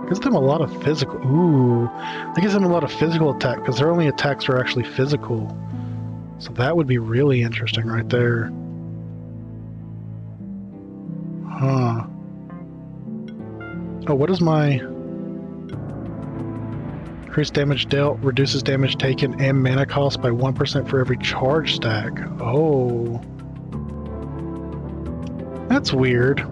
Gives them a lot of physical. Ooh, that gives them a lot of physical attack because their only attacks are actually physical. So that would be really interesting right there. Huh. Oh, what is my... Increased damage dealt, reduces damage taken and mana cost by 1% for every charge stack. Oh. That's weird.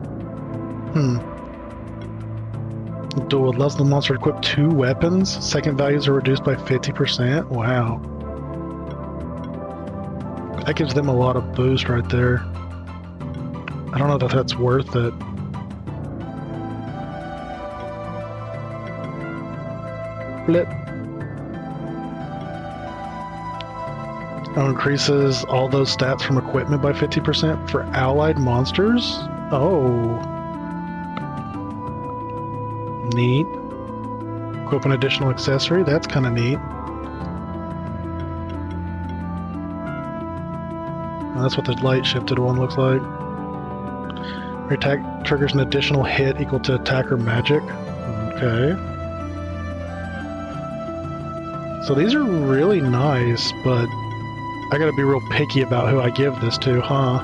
Duel allows the monster to equip 2 weapons. Second values are reduced by 50%. Wow. That gives them a lot of boost right there. I don't know if that's worth it. Flip. Oh, increases all those stats from equipment by 50% for allied monsters? Oh. Neat. Equip an additional accessory? That's kind of neat. Well, that's what the light shifted one looks like. Your attack triggers an additional hit equal to attacker magic. Okay. So these are really nice, but I gotta be real picky about who I give this to, huh?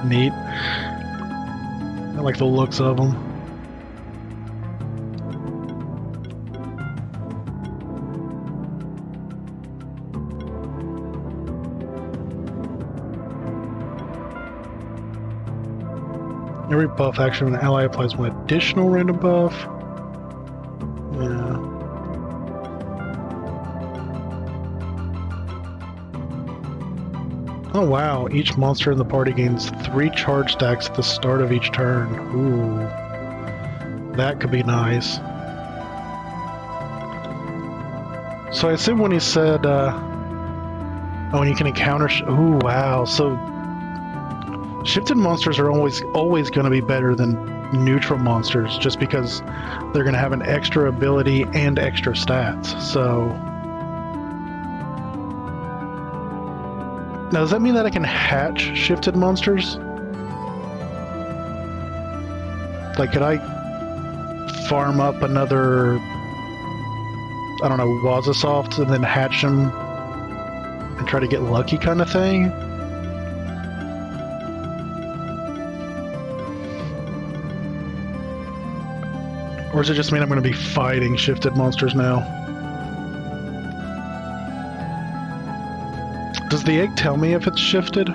Neat. I like the looks of them. Every buff action of an ally applies one additional random buff. Yeah. Oh wow, each monster in the party gains 3 charge stacks at the start of each turn. Ooh. That could be nice. So I assume when he said, oh, and you can encounter... Ooh, wow. So shifted monsters are always going to be better than neutral monsters just because they're going to have an extra ability and extra stats. So now does that mean that I can hatch shifted monsters? Like, could I farm up another, I don't know, Wazasoft and then hatch them and try to get lucky kind of thing? Or does it just mean I'm going to be fighting shifted monsters now? Does the egg tell me if it's shifted?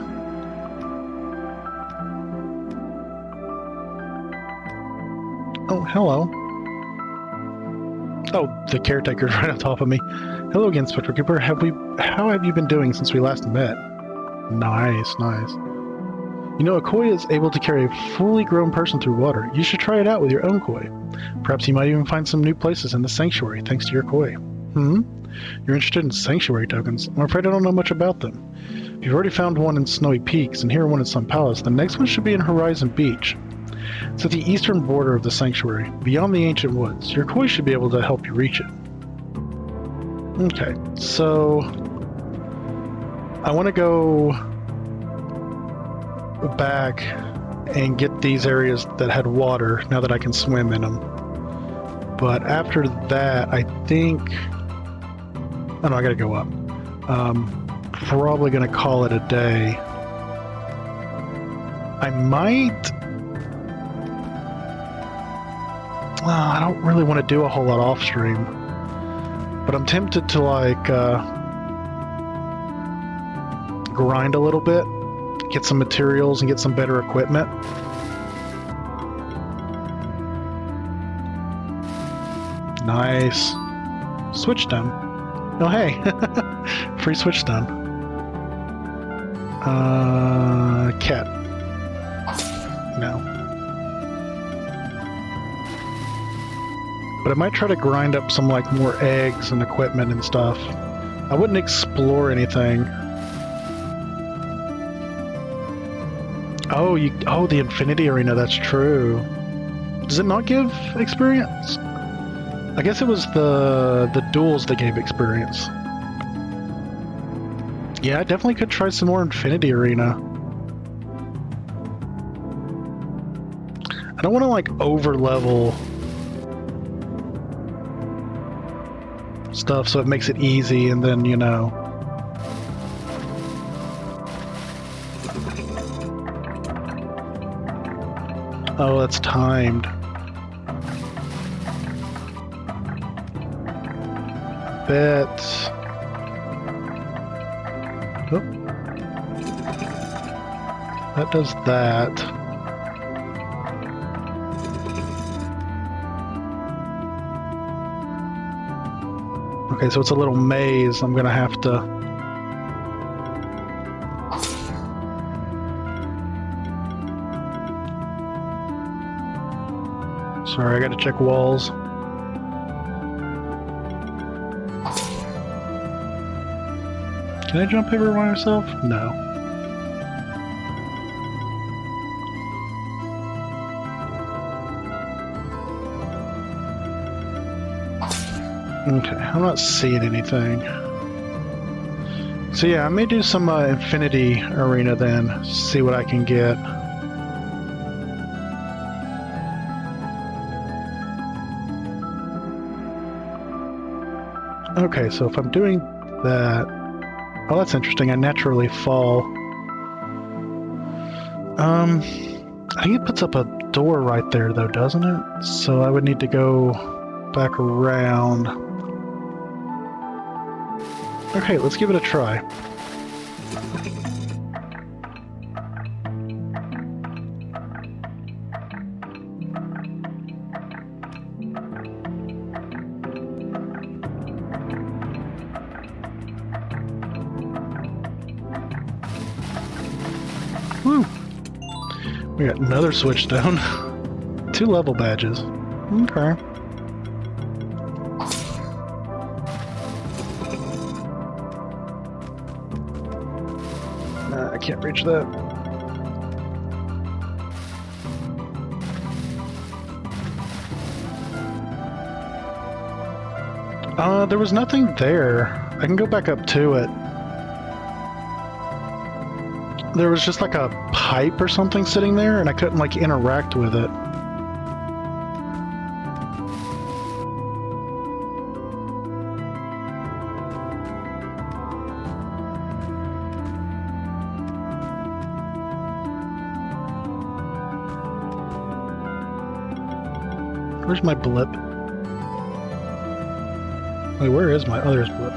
Oh, hello. Oh, the caretaker's right on top of me. Hello again, Spectre Cooper. How have you been doing since we last met? Nice, nice. You know, a koi is able to carry a fully grown person through water. You should try it out with your own koi. Perhaps you might even find some new places in the sanctuary thanks to your koi. You're interested in sanctuary tokens? I'm afraid I don't know much about them. You've already found one in Snowy Peaks and here one in Sun Palace. The next one should be in Horizon Beach. It's at the eastern border of the sanctuary, beyond the ancient woods. Your koi should be able to help you reach it. Okay, so I want to go back and get these areas that had water now that I can swim in them. But after that, I think... Oh no, I gotta go up. Probably gonna call it a day. I might... I don't really want to do a whole lot off stream. But I'm tempted to like grind a little bit, get some materials and get some better equipment. Nice. Switch done. Oh hey, free switch done. Cat. No. But I might try to grind up some like more eggs and equipment and stuff. I wouldn't explore anything. Oh, the Infinity Arena, that's true. Does it not give experience? I guess it was the duels that gave experience. Yeah, I definitely could try some more Infinity Arena. I don't want to like over-level stuff so it makes it easy and then, you know... Oh, that's timed. Bet. Oh. That does that. Okay, so it's a little maze. I'm gonna have to... Sorry, I gotta check walls. Can I jump over by myself? No. Okay, I'm not seeing anything. So yeah, I may do some Infinity Arena then, see what I can get. Okay, so if I'm doing that... Oh, that's interesting. I naturally fall. I think it puts up a door right there, though, doesn't it? So I would need to go back around. Okay, let's give it a try. Woo! We got another switch down. 2 level badges. Okay. I can't reach that. There was nothing there. I can go back up to it. There was just like a pipe or something sitting there, and I couldn't like interact with it. Where's my blip? Wait, where is my... Oh, there's blip.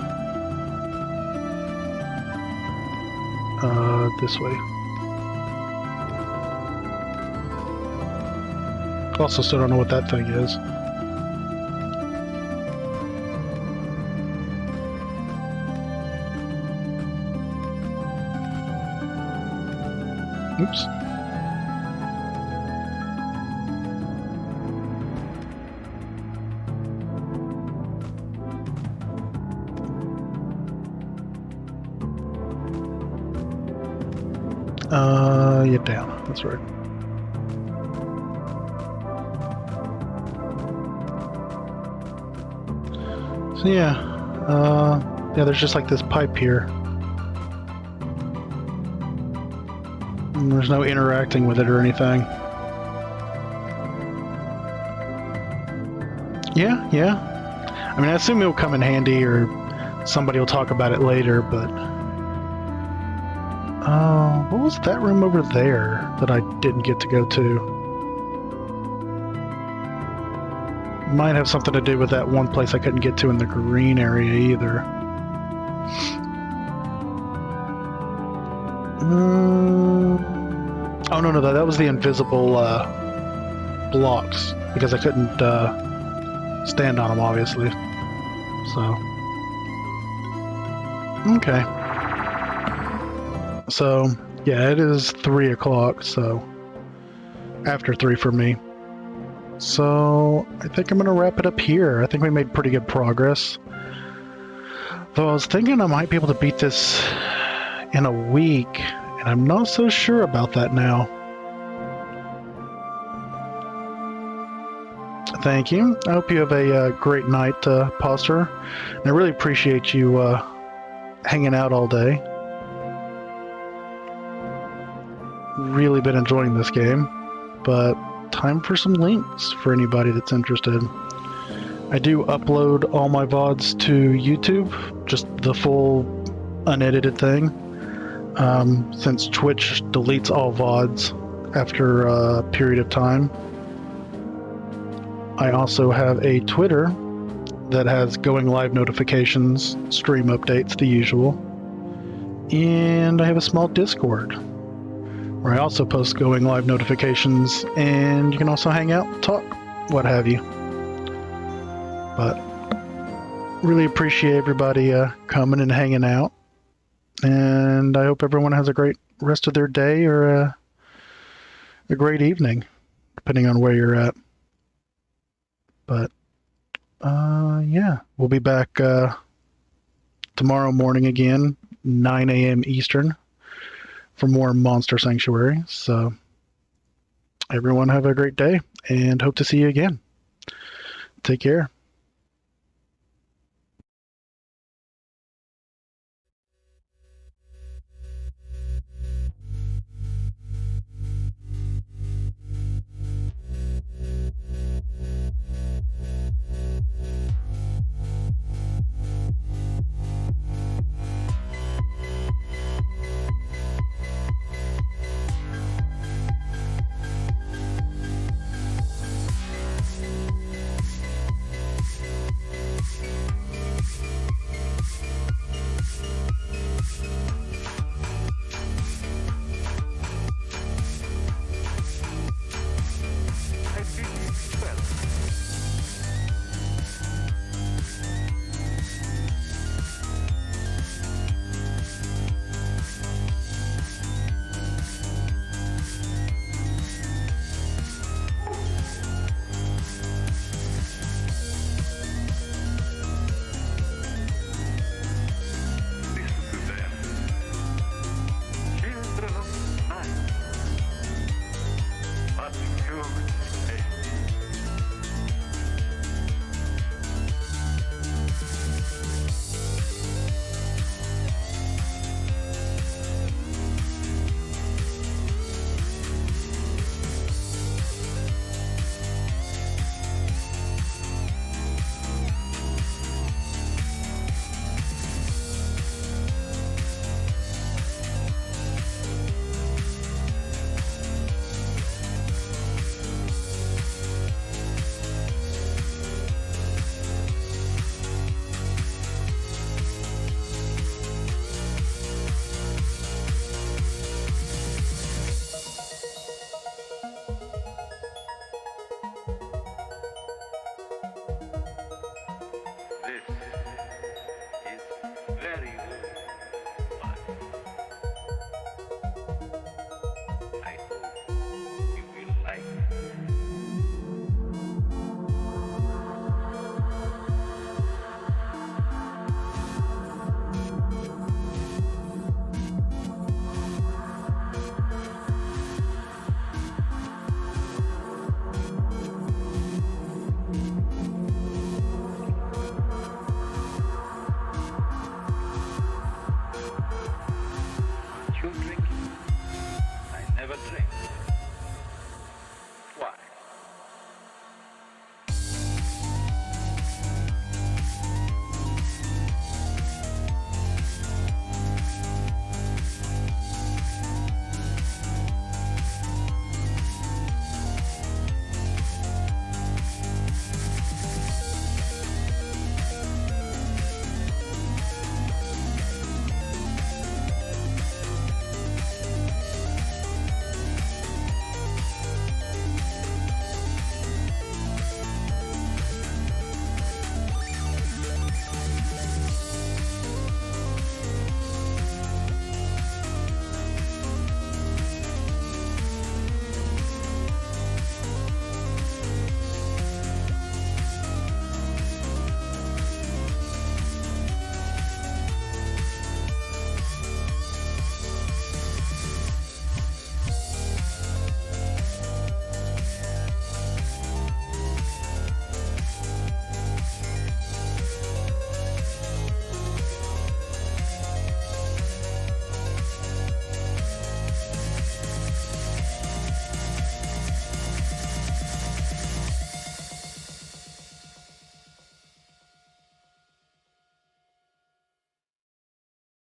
This way. Also, still don't know what that thing is. Oops. Yeah, down. That's right. So yeah, Yeah, there's just like this pipe here. And there's no interacting with it or anything. Yeah. I mean, I assume it'll come in handy or somebody will talk about it later, but... what was that room over there that I didn't get to go to? Might have something to do with that one place I couldn't get to in the green area either. Oh, no, that was the invisible blocks, because I couldn't stand on them, obviously. So... Okay. So, yeah, it is 3 o'clock, so... After 3 for me. So, I think I'm going to wrap it up here. I think we made pretty good progress. Though I was thinking I might be able to beat this in a week, and I'm not so sure about that now. Thank you. I hope you have a great night, Poster. And I really appreciate you hanging out all day. Really been enjoying this game, but time for some links for anybody that's interested. I do upload all my VODs to YouTube, just the full unedited thing, since Twitch deletes all VODs after a period of time. I also have a Twitter that has going live notifications, stream updates, the usual. And I have a small Discord where I also post going live notifications, and you can also hang out, talk, what have you. But really appreciate everybody coming and hanging out, and I hope everyone has a great rest of their day or a great evening, depending on where you're at. But yeah, we'll be back tomorrow morning again, 9 a.m. Eastern, for more Monster Sanctuary. So everyone have a great day, and hope to see you again. Take care.